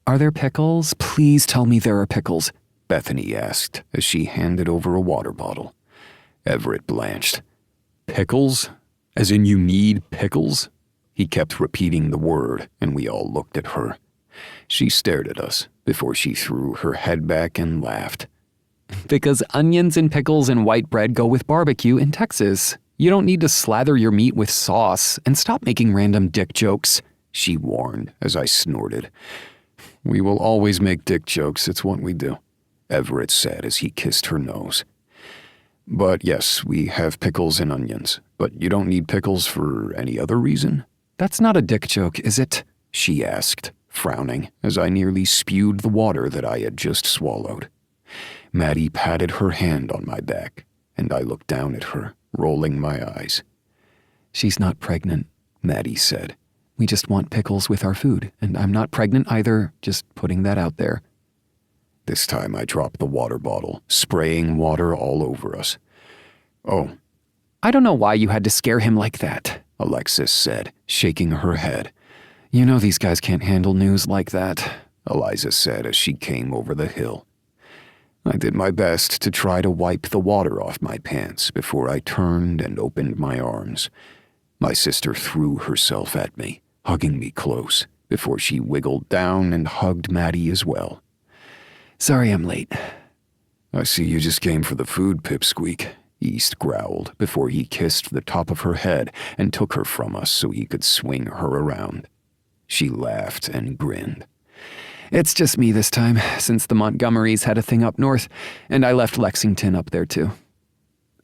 Are there pickles? Please tell me there are pickles, Bethany asked as she handed over a water bottle.
Everett blanched.
Pickles? As in you need pickles?
He kept repeating the word, and we all looked at her. She stared at us before she threw her head back and laughed.
Because onions and pickles and white bread go with barbecue in Texas. You don't need to slather your meat with sauce, and stop making random dick jokes, she warned as I snorted.
We will always make dick jokes, it's what we do, Everett said as he kissed her nose. But yes, we have pickles and onions. But you don't need pickles for any other reason?
That's not a dick joke, is it?
She asked, frowning, as I nearly spewed the water that I had just swallowed. Maddie patted her hand on my back, and I looked down at her, rolling my eyes.
She's not pregnant, Maddie said. We just want pickles with our food, and I'm not pregnant either, just putting that out there.
This time I dropped the water bottle, spraying water all over us. Oh,
I don't know why you had to scare him like that,
Alexis said, shaking her head.
You know these guys can't handle news like that,
Eliza said as she came over the hill. I did my best to try to wipe the water off my pants before I turned and opened my arms. My sister threw herself at me, hugging me close, before she wiggled down and hugged Maddie as well.
Sorry I'm late.
I see you just came for the food, Pipsqueak, East growled before he kissed the top of her head and took her from us so he could swing her around. She laughed and grinned.
It's just me this time, since the Montgomerys had a thing up north, and I left Lexington up there too.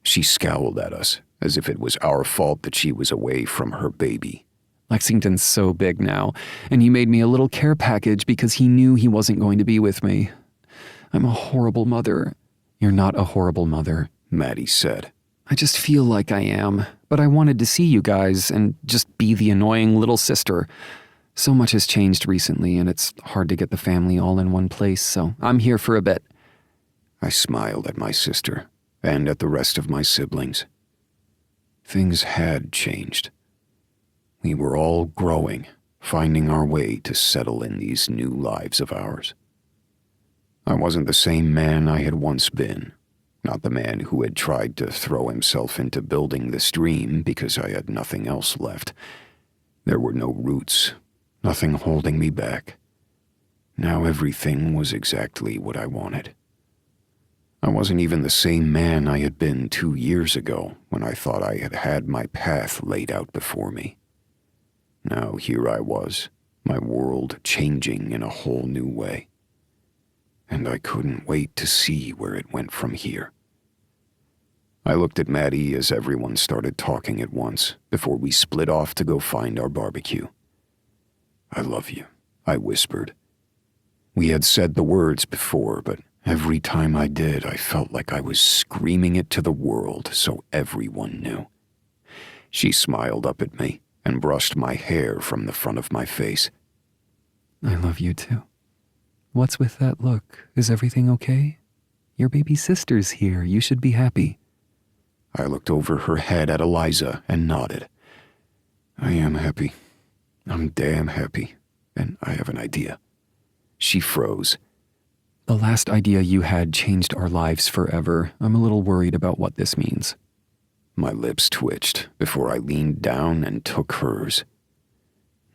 She scowled at us, as if it was our fault that she was away from her baby.
Lexington's so big now, and he made me a little care package because he knew he wasn't going to be with me. I'm a horrible mother. You're not a horrible mother,
Maddie said.
I just feel like I am, but I wanted to see you guys and just be the annoying little sister. So much has changed recently, and it's hard to get the family all in one place, so I'm here for a bit.
I smiled at my sister and at the rest of my siblings. Things had changed. We were all growing, finding our way to settle in these new lives of ours. I wasn't the same man I had once been, not the man who had tried to throw himself into building this dream because I had nothing else left. There were no roots, nothing holding me back. Now everything was exactly what I wanted. I wasn't even the same man I had been 2 years ago when I thought I had had my path laid out before me. Now here I was, my world changing in a whole new way. And I couldn't wait to see where it went from here. I looked at Maddie as everyone started talking at once before we split off to go find our barbecue. I love you, I whispered. We had said the words before, but every time I did, I felt like I was screaming it to the world so everyone knew. She smiled up at me and brushed my hair from the front of my face.
I love you too. What's with that look? Is everything okay? Your baby sister's here. You should be happy.
I looked over her head at Eliza and nodded. I am happy. I'm damn happy. And I have an idea. She froze.
The last idea you had changed our lives forever. I'm a little worried about what this means.
My lips twitched before I leaned down and took hers.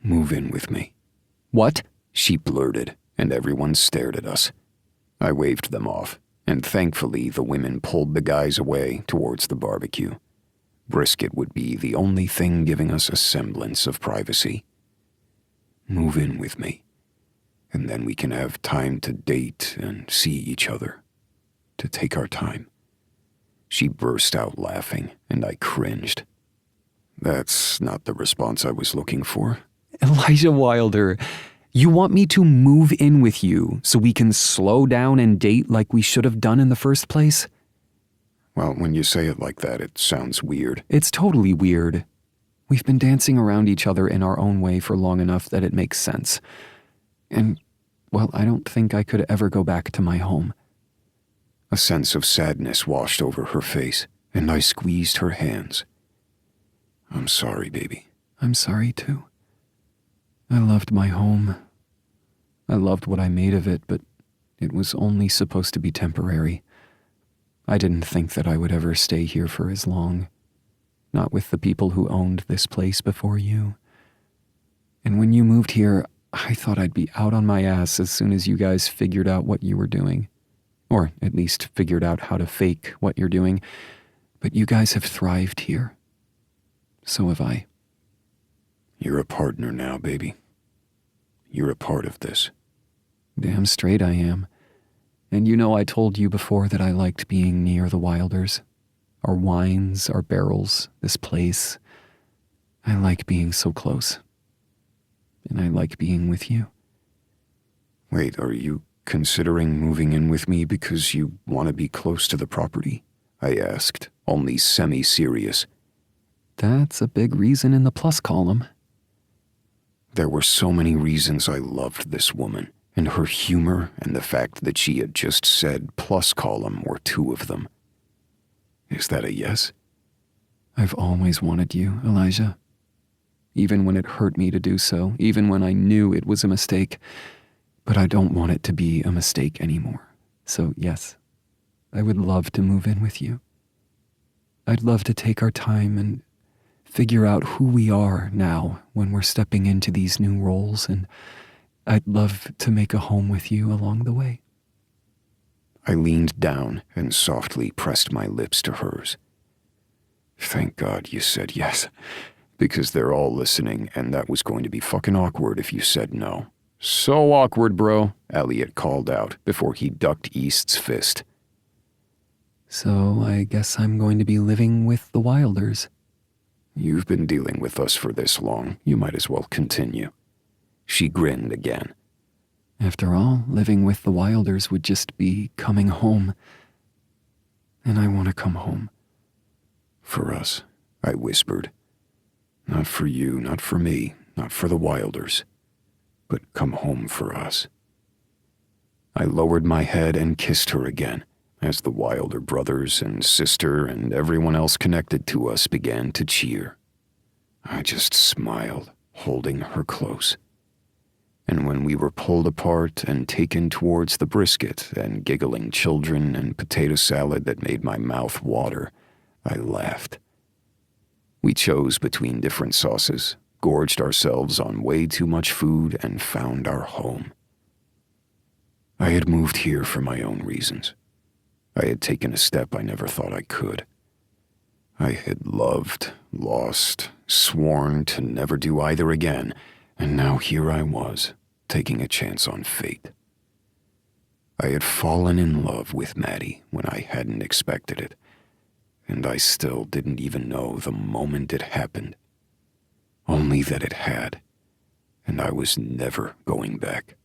Move in with me.
What?
She blurted, and everyone stared at us. I waved them off, and thankfully the women pulled the guys away towards the barbecue. Brisket would be the only thing giving us a semblance of privacy. Move in with me, and then we can have time to date and see each other, to take our time. She burst out laughing, and I cringed. That's not the response I was looking for.
Elijah Wilder, you want me to move in with you so we can slow down and date like we should have done in the first place?
Well, when you say it like that, it sounds weird.
It's totally weird. We've been dancing around each other in our own way for long enough that it makes sense. And, well, I don't think I could ever go back to my home.
A sense of sadness washed over her face, and I squeezed her hands. I'm sorry, baby.
I'm sorry, too. I loved my home. I loved what I made of it, but it was only supposed to be temporary. I didn't think that I would ever stay here for as long. Not with the people who owned this place before you. And when you moved here, I thought I'd be out on my ass as soon as you guys figured out what you were doing. Or at least figured out how to fake what you're doing. But you guys have thrived here. So have I.
You're a partner now, baby. You're a part of this.
Damn straight I am. And you know I told you before that I liked being near the Wilders. our wines, our barrels, this place. I like being so close. And I like being with you.
Wait, are you considering moving in with me because you want to be close to the property? I asked, only semi-serious.
That's a big reason in the plus column.
There were so many reasons I loved this woman, and her humor and the fact that she had just said plus column were two of them. Is that a yes?
I've always wanted you, Elijah. Even when it hurt me to do so, even when I knew it was a mistake. But I don't want it to be a mistake anymore. So yes, I would love to move in with you. I'd love to take our time and figure out who we are now when we're stepping into these new roles, and I'd love to make a home with you along the way.
I leaned down and softly pressed my lips to hers. Thank God you said yes, because they're all listening, and that was going to be fucking awkward if you said no. So awkward, bro, Elliot called out before he ducked East's fist.
So I guess I'm going to be living with the Wilders.
You've been dealing with us for this long. You might as well continue. She grinned again.
After all, living with the Wilders would just be coming home. And I want to come home.
For us, I whispered. Not for you, not for me, not for the Wilders, but come home for us. I lowered my head and kissed her again, as the Wilder brothers and sister and everyone else connected to us began to cheer. I just smiled, holding her close. And when we were pulled apart and taken towards the brisket and giggling children and potato salad that made my mouth water, I laughed. We chose between different sauces, gorged ourselves on way too much food, and found our home. I had moved here for my own reasons. I had taken a step I never thought I could. I had loved, lost, sworn to never do either again, and now here I was, taking a chance on fate. I had fallen in love with Maddie when I hadn't expected it, and I still didn't even know the moment it happened. Only that it had, and I was never going back.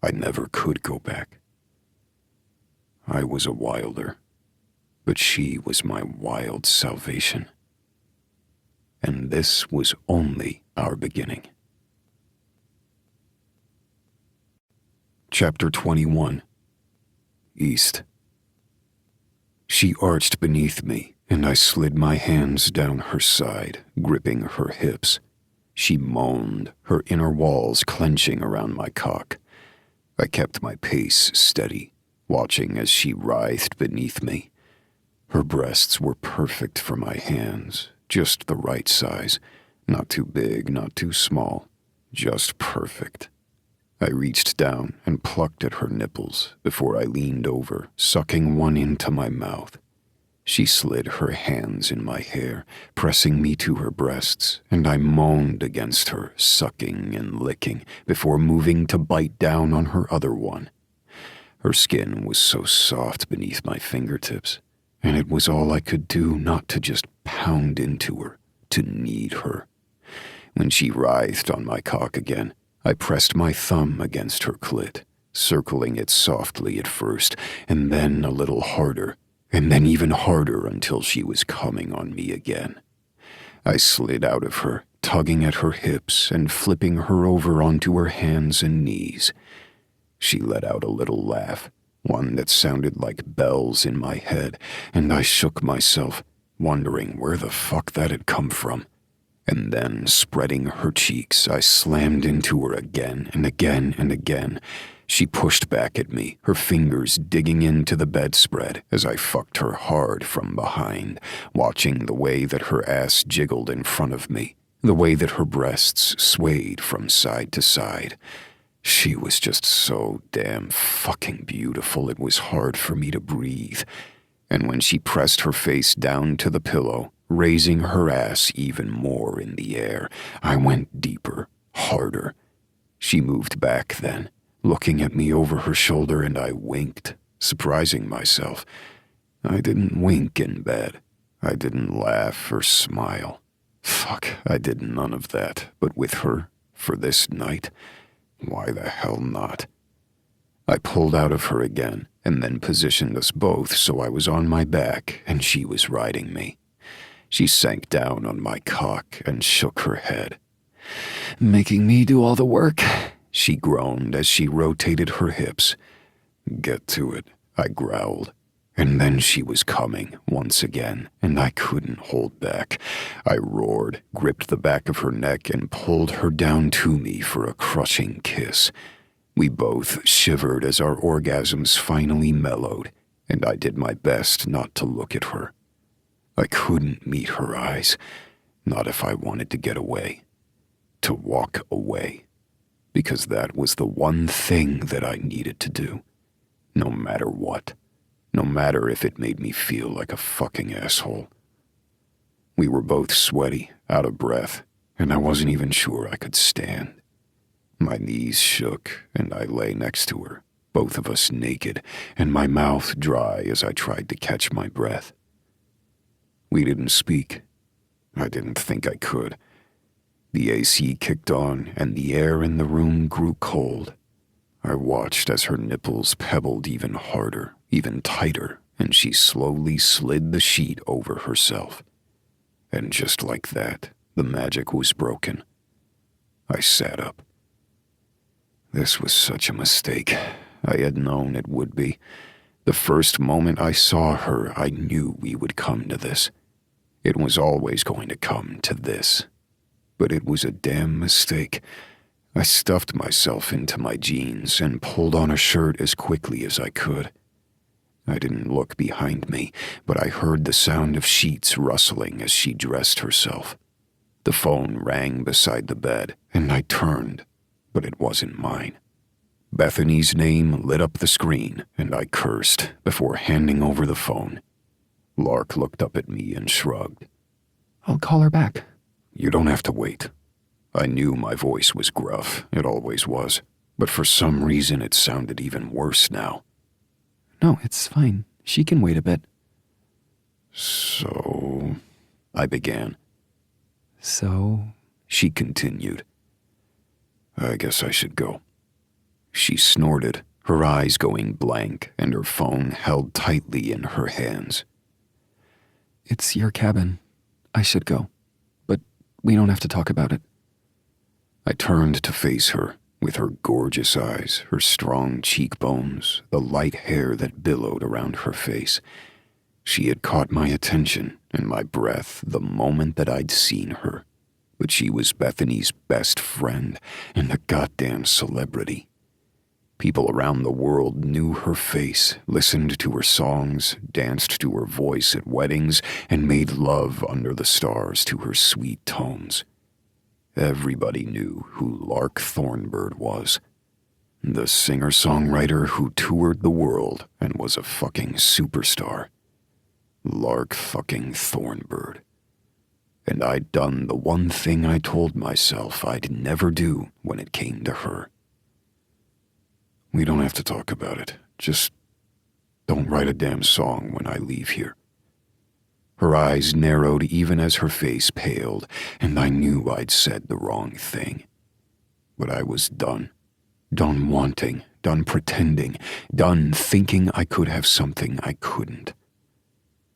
I never could go back. I was a Wilder, but she was my wild salvation. And this was only our beginning. Chapter 21. East. She arched beneath me, and I slid my hands down her side, gripping her hips. She moaned, her inner walls clenching around my cock. I kept my pace steady, watching as she writhed beneath me. Her breasts were perfect for my hands, just the right size, not too big, not too small, just perfect. I reached down and plucked at her nipples before I leaned over, sucking one into my mouth. She slid her hands in my hair, pressing me to her breasts, and I moaned against her, sucking and licking, before moving to bite down on her other one. Her skin was so soft beneath my fingertips, and it was all I could do not to just pound into her, to knead her. When she writhed on my cock again, I pressed my thumb against her clit, circling it softly at first, and then a little harder, and then even harder until she was coming on me again. I slid out of her, tugging at her hips and flipping her over onto her hands and knees. She let out a little laugh, one that sounded like bells in my head, and I shook myself, wondering where the fuck that had come from. And then, spreading her cheeks, I slammed into her again and again and again. She pushed back at me, her fingers digging into the bedspread as I fucked her hard from behind, watching the way that her ass jiggled in front of me, the way that her breasts swayed from side to side. She was just so damn fucking beautiful it was hard for me to breathe. And when she pressed her face down to the pillow, raising her ass even more in the air, I went deeper, harder. She moved back then, looking at me over her shoulder, and I winked, surprising myself. I didn't wink in bed. I didn't laugh or smile. Fuck, I did none of that. But with her, for this night, why the hell not? I pulled out of her again, and then positioned us both so I was on my back and she was riding me. She sank down on my cock and shook her head.
Making me do all the work?
She groaned as she rotated her hips. Get to it, I growled. And then she was coming once again, and I couldn't hold back. I roared, gripped the back of her neck, and pulled her down to me for a crushing kiss. We both shivered as our orgasms finally mellowed, and I did my best not to look at her. I couldn't meet her eyes, not if I wanted to get away. To walk away. Because that was the one thing that I needed to do. No matter what. No matter if it made me feel like a fucking asshole. We were both sweaty, out of breath, and I wasn't even sure I could stand. My knees shook, and I lay next to her, both of us naked, and my mouth dry as I tried to catch my breath. We didn't speak. I didn't think I could. The AC kicked on, and the air in the room grew cold. I watched as her nipples pebbled even harder, even tighter, and she slowly slid the sheet over herself. And just like that, the magic was broken. I sat up. This was such a mistake. I had known it would be. The first moment I saw her, I knew we would come to this. It was always going to come to this. But it was a damn mistake. I stuffed myself into my jeans and pulled on a shirt as quickly as I could. I didn't look behind me, but I heard the sound of sheets rustling as she dressed herself. The phone rang beside the bed, and I turned, but it wasn't mine. Bethany's name lit up the screen, and I cursed before handing over the phone. Lark looked up at me and shrugged.
I'll call her back.
You don't have to wait. I knew my voice was gruff, it always was, but for some reason it sounded even worse now.
No, it's fine. She can wait a bit.
So, I began.
So?
She continued. I guess I should go. She snorted, her eyes going blank and her phone held tightly in her hands.
It's your cabin. I should go. But we don't have to talk about it.
I turned to face her, with her gorgeous eyes, her strong cheekbones, the light hair that billowed around her face. She had caught my attention and my breath the moment that I'd seen her. But she was Bethany's best friend and a goddamn celebrity. People around the world knew her face, listened to her songs, danced to her voice at weddings, and made love under the stars to her sweet tones. Everybody knew who Lark Thornbird was. The singer-songwriter who toured the world and was a fucking superstar. Lark fucking Thornbird. And I'd done the one thing I told myself I'd never do when it came to her. We don't have to talk about it. Just don't write a damn song when I leave here. Her eyes narrowed even as her face paled, and I knew I'd said the wrong thing. But I was done. Done wanting, done pretending, done thinking I could have something I couldn't.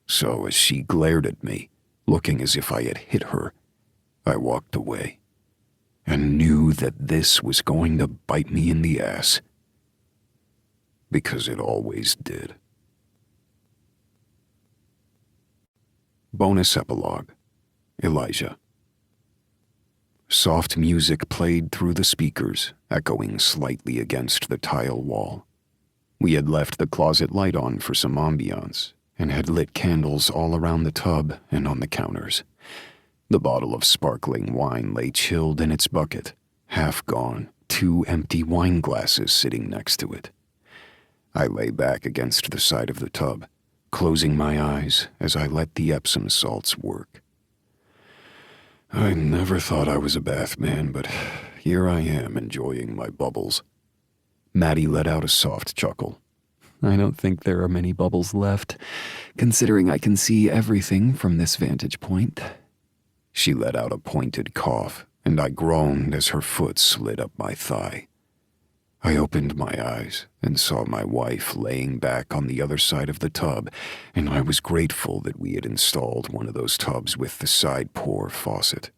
So as she glared at me, looking as if I had hit her, I walked away, and knew that this was going to bite me in the ass. Because it always did. Bonus epilogue. Elijah. Soft music played through the speakers, echoing slightly against the tile wall. We had left the closet light on for some ambiance, and had lit candles all around the tub and on the counters. The bottle of sparkling wine lay chilled in its bucket, half gone, 2 empty wine glasses sitting next to it. I lay back against the side of the tub, closing my eyes as I let the Epsom salts work. I never thought I was a bath man, but here I am enjoying my bubbles. Maddie let out a soft chuckle.
I don't think there are many bubbles left. considering I can see everything from this vantage point.
She let out a pointed cough, and I groaned as her foot slid up my thigh. I opened my eyes and saw my wife laying back on the other side of the tub, and I was grateful that we had installed one of those tubs with the side pour faucet.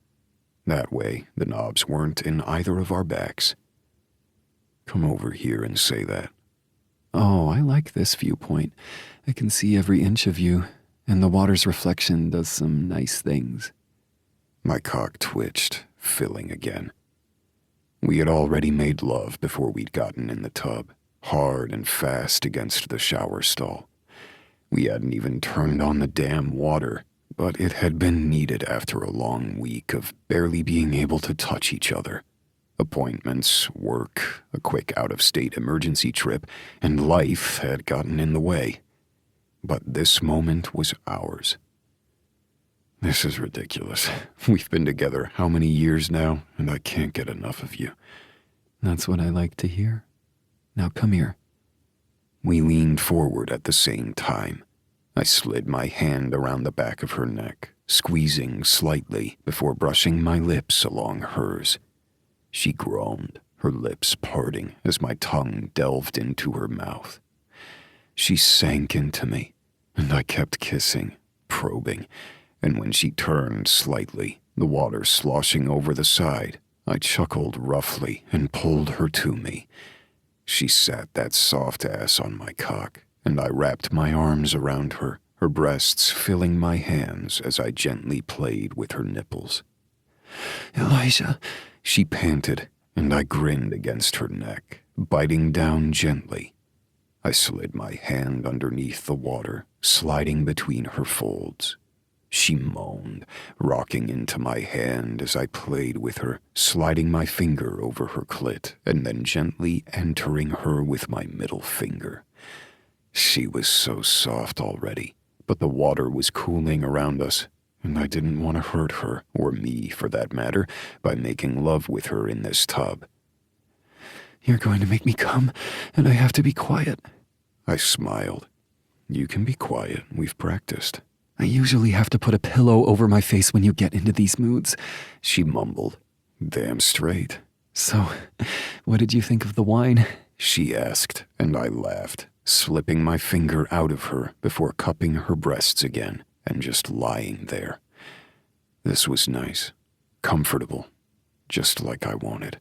That way, the knobs weren't in either of our backs. Come over here and say that.
Oh, I like this viewpoint. I can see every inch of you, and the water's reflection does some nice things.
My cock twitched, filling again. We had already made love before we'd gotten in the tub, hard and fast against the shower stall. We hadn't even turned on the damn water, but it had been needed after a long week of barely being able to touch each other. Appointments, work, a quick out-of-state emergency trip, and life had gotten in the way. But this moment was ours. This is ridiculous. We've been together how many years now, and I can't get enough of you.
That's what I like to hear. Now come here.
We leaned forward at the same time. I slid my hand around the back of her neck, squeezing slightly before brushing my lips along hers. She groaned, her lips parting as my tongue delved into her mouth. She sank into me, and I kept kissing, probing, and when she turned slightly, the water sloshing over the side, I chuckled roughly and pulled her to me. She sat that soft ass on my cock, and I wrapped my arms around her, her breasts filling my hands as I gently played with her nipples.
Elijah,
she panted, and I grinned against her neck, biting down gently. I slid my hand underneath the water, sliding between her folds. She moaned, rocking into my hand as I played with her, sliding my finger over her clit, and then gently entering her with my middle finger. She was so soft already, but the water was cooling around us, and I didn't want to hurt her, or me for that matter, by making love with her in this tub.
You're going to make me come, and I have to be quiet.
I smiled. You can be quiet, we've practiced.
I usually have to put a pillow over my face when you get into these moods,
she mumbled. Damn straight.
So, what did you think of the wine?
She asked, and I laughed, slipping my finger out of her before cupping her breasts again and just lying there. This was nice, comfortable, just like I wanted,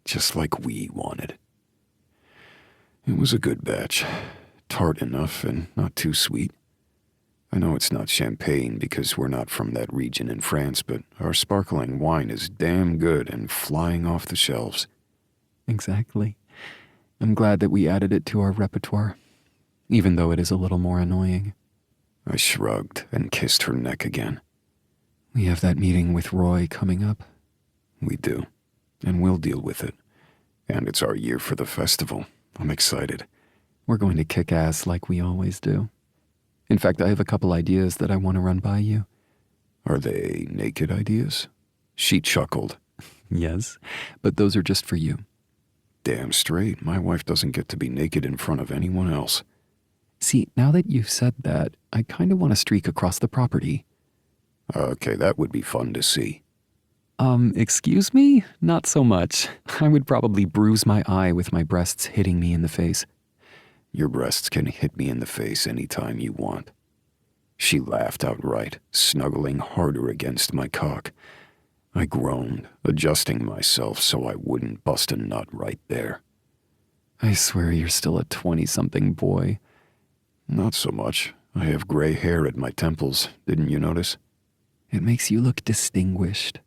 just like we wanted. It was a good batch, tart enough and not too sweet. I know it's not champagne because we're not from that region in France, but our sparkling wine is damn good and flying off the shelves.
Exactly. I'm glad that we added it to our repertoire, even though it is a little more annoying.
I shrugged and kissed her neck again.
We have that meeting with Roy coming up.
We do, and we'll deal with it. And it's our year for the festival. I'm excited.
We're going to kick ass like we always do. In fact, I have a couple ideas that I want to run by you.
Are they naked ideas? She chuckled.
Yes, but those are just for you.
Damn straight, my wife doesn't get to be naked in front of anyone else.
See, now that you've said that, I kind of want to streak across the property.
Okay, that would be fun to see.
Excuse me? Not so much. I would probably bruise my eye with my breasts hitting me in the face.
Your breasts can hit me in the face any time you want. She laughed outright, snuggling harder against my cock. I groaned, adjusting myself so I wouldn't bust a nut right there.
I swear you're still a 20-something boy.
Not so much. I have gray hair at my temples, didn't you notice?
It makes you look distinguished.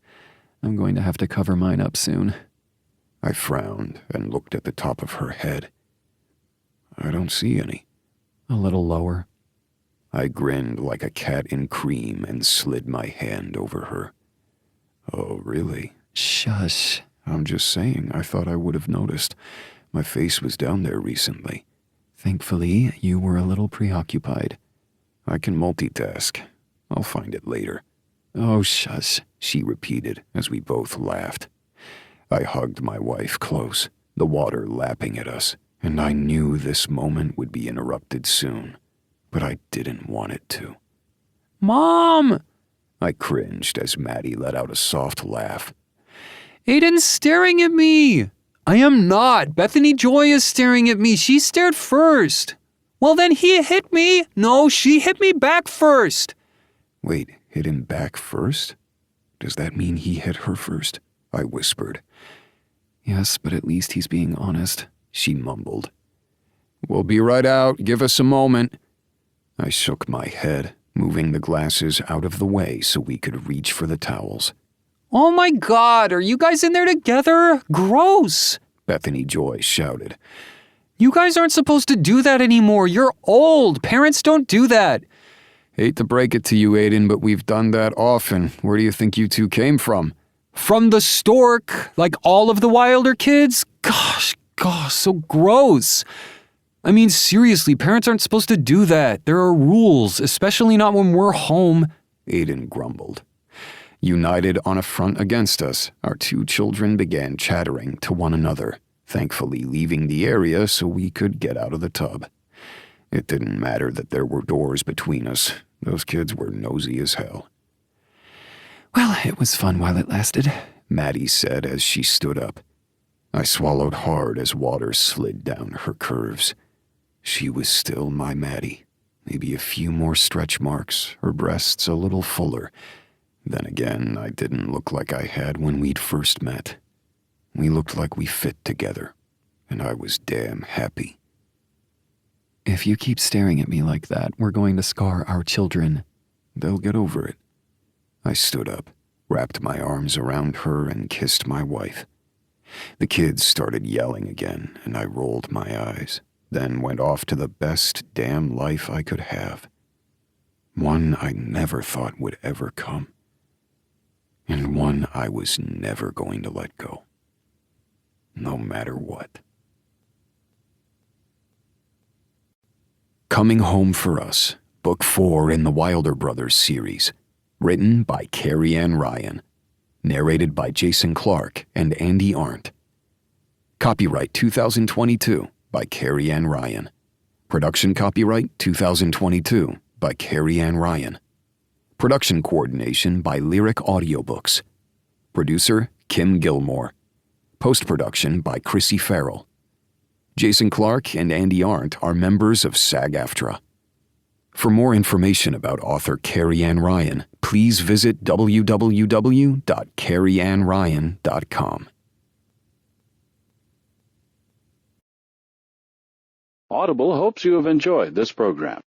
I'm going to have to cover mine up soon.
I frowned and looked at the top of her head. I don't see any.
A little lower.
I grinned like a cat in cream and slid my hand over her. Oh, really?
Shush.
I'm just saying, I thought I would have noticed. My face was down there recently.
Thankfully, you were a little preoccupied.
I can multitask. I'll find it later.
Oh, shush,
she repeated as we both laughed. I hugged my wife close, the water lapping at us, and I knew this moment would be interrupted soon. but I didn't want it to.
Mom!
I cringed as Maddie let out a soft laugh.
Aiden's staring at me! I am not. Bethany Joy is staring at me. She stared first. Well, then he hit me. No, she hit me back first.
Wait, hit him back first? Does that mean he hit her first? I whispered.
Yes, but at least he's being honest, she mumbled.
We'll be right out. Give us a moment. I shook my head, moving the glasses out of the way so we could reach for the towels.
Oh my God, are you guys in there together? Gross!
Bethany Joy shouted.
You guys aren't supposed to do that anymore. You're old. Parents don't do that.
Hate to break it to you, Aiden, but we've done that often. Where do you think you two came from?
From the stork, like all of the Wilder kids? Gosh, so gross. I mean, seriously, parents aren't supposed to do that. There are rules, especially not when we're home,
Aiden grumbled. United on a front against us, our two children began chattering to one another, thankfully leaving the area so we could get out of the tub. It didn't matter that there were doors between us. Those kids were nosy as hell.
Well, it was fun while it lasted,
Maddie said as she stood up. I swallowed hard as water slid down her curves. She was still my Maddie. Maybe a few more stretch marks, her breasts a little fuller. Then again, I didn't look like I had when we'd first met. We looked like we fit together, and I was damn happy.
If you keep staring at me like that, we're going to scar our children.
They'll get over it. I stood up, wrapped my arms around her, and kissed my wife. The kids started yelling again, and I rolled my eyes, then went off to the best damn life I could have. One I never thought would ever come. And one I was never going to let go. No matter what. Coming Home for Us, Book 4 in the Wilder Brothers series. Written by Carrie Ann Ryan. Narrated by Jason Clark and Andy Arndt. Copyright 2022 by Carrie Ann Ryan. Production copyright 2022 by Carrie Ann Ryan. Production coordination by Lyric Audiobooks. Producer Kim Gilmore. Post-production by Chrissy Farrell. Jason Clark and Andy Arndt are members of SAG-AFTRA. For more information about author Carrie Ann Ryan, please visit www.carrieannryan.com.
Audible hopes you have enjoyed this program.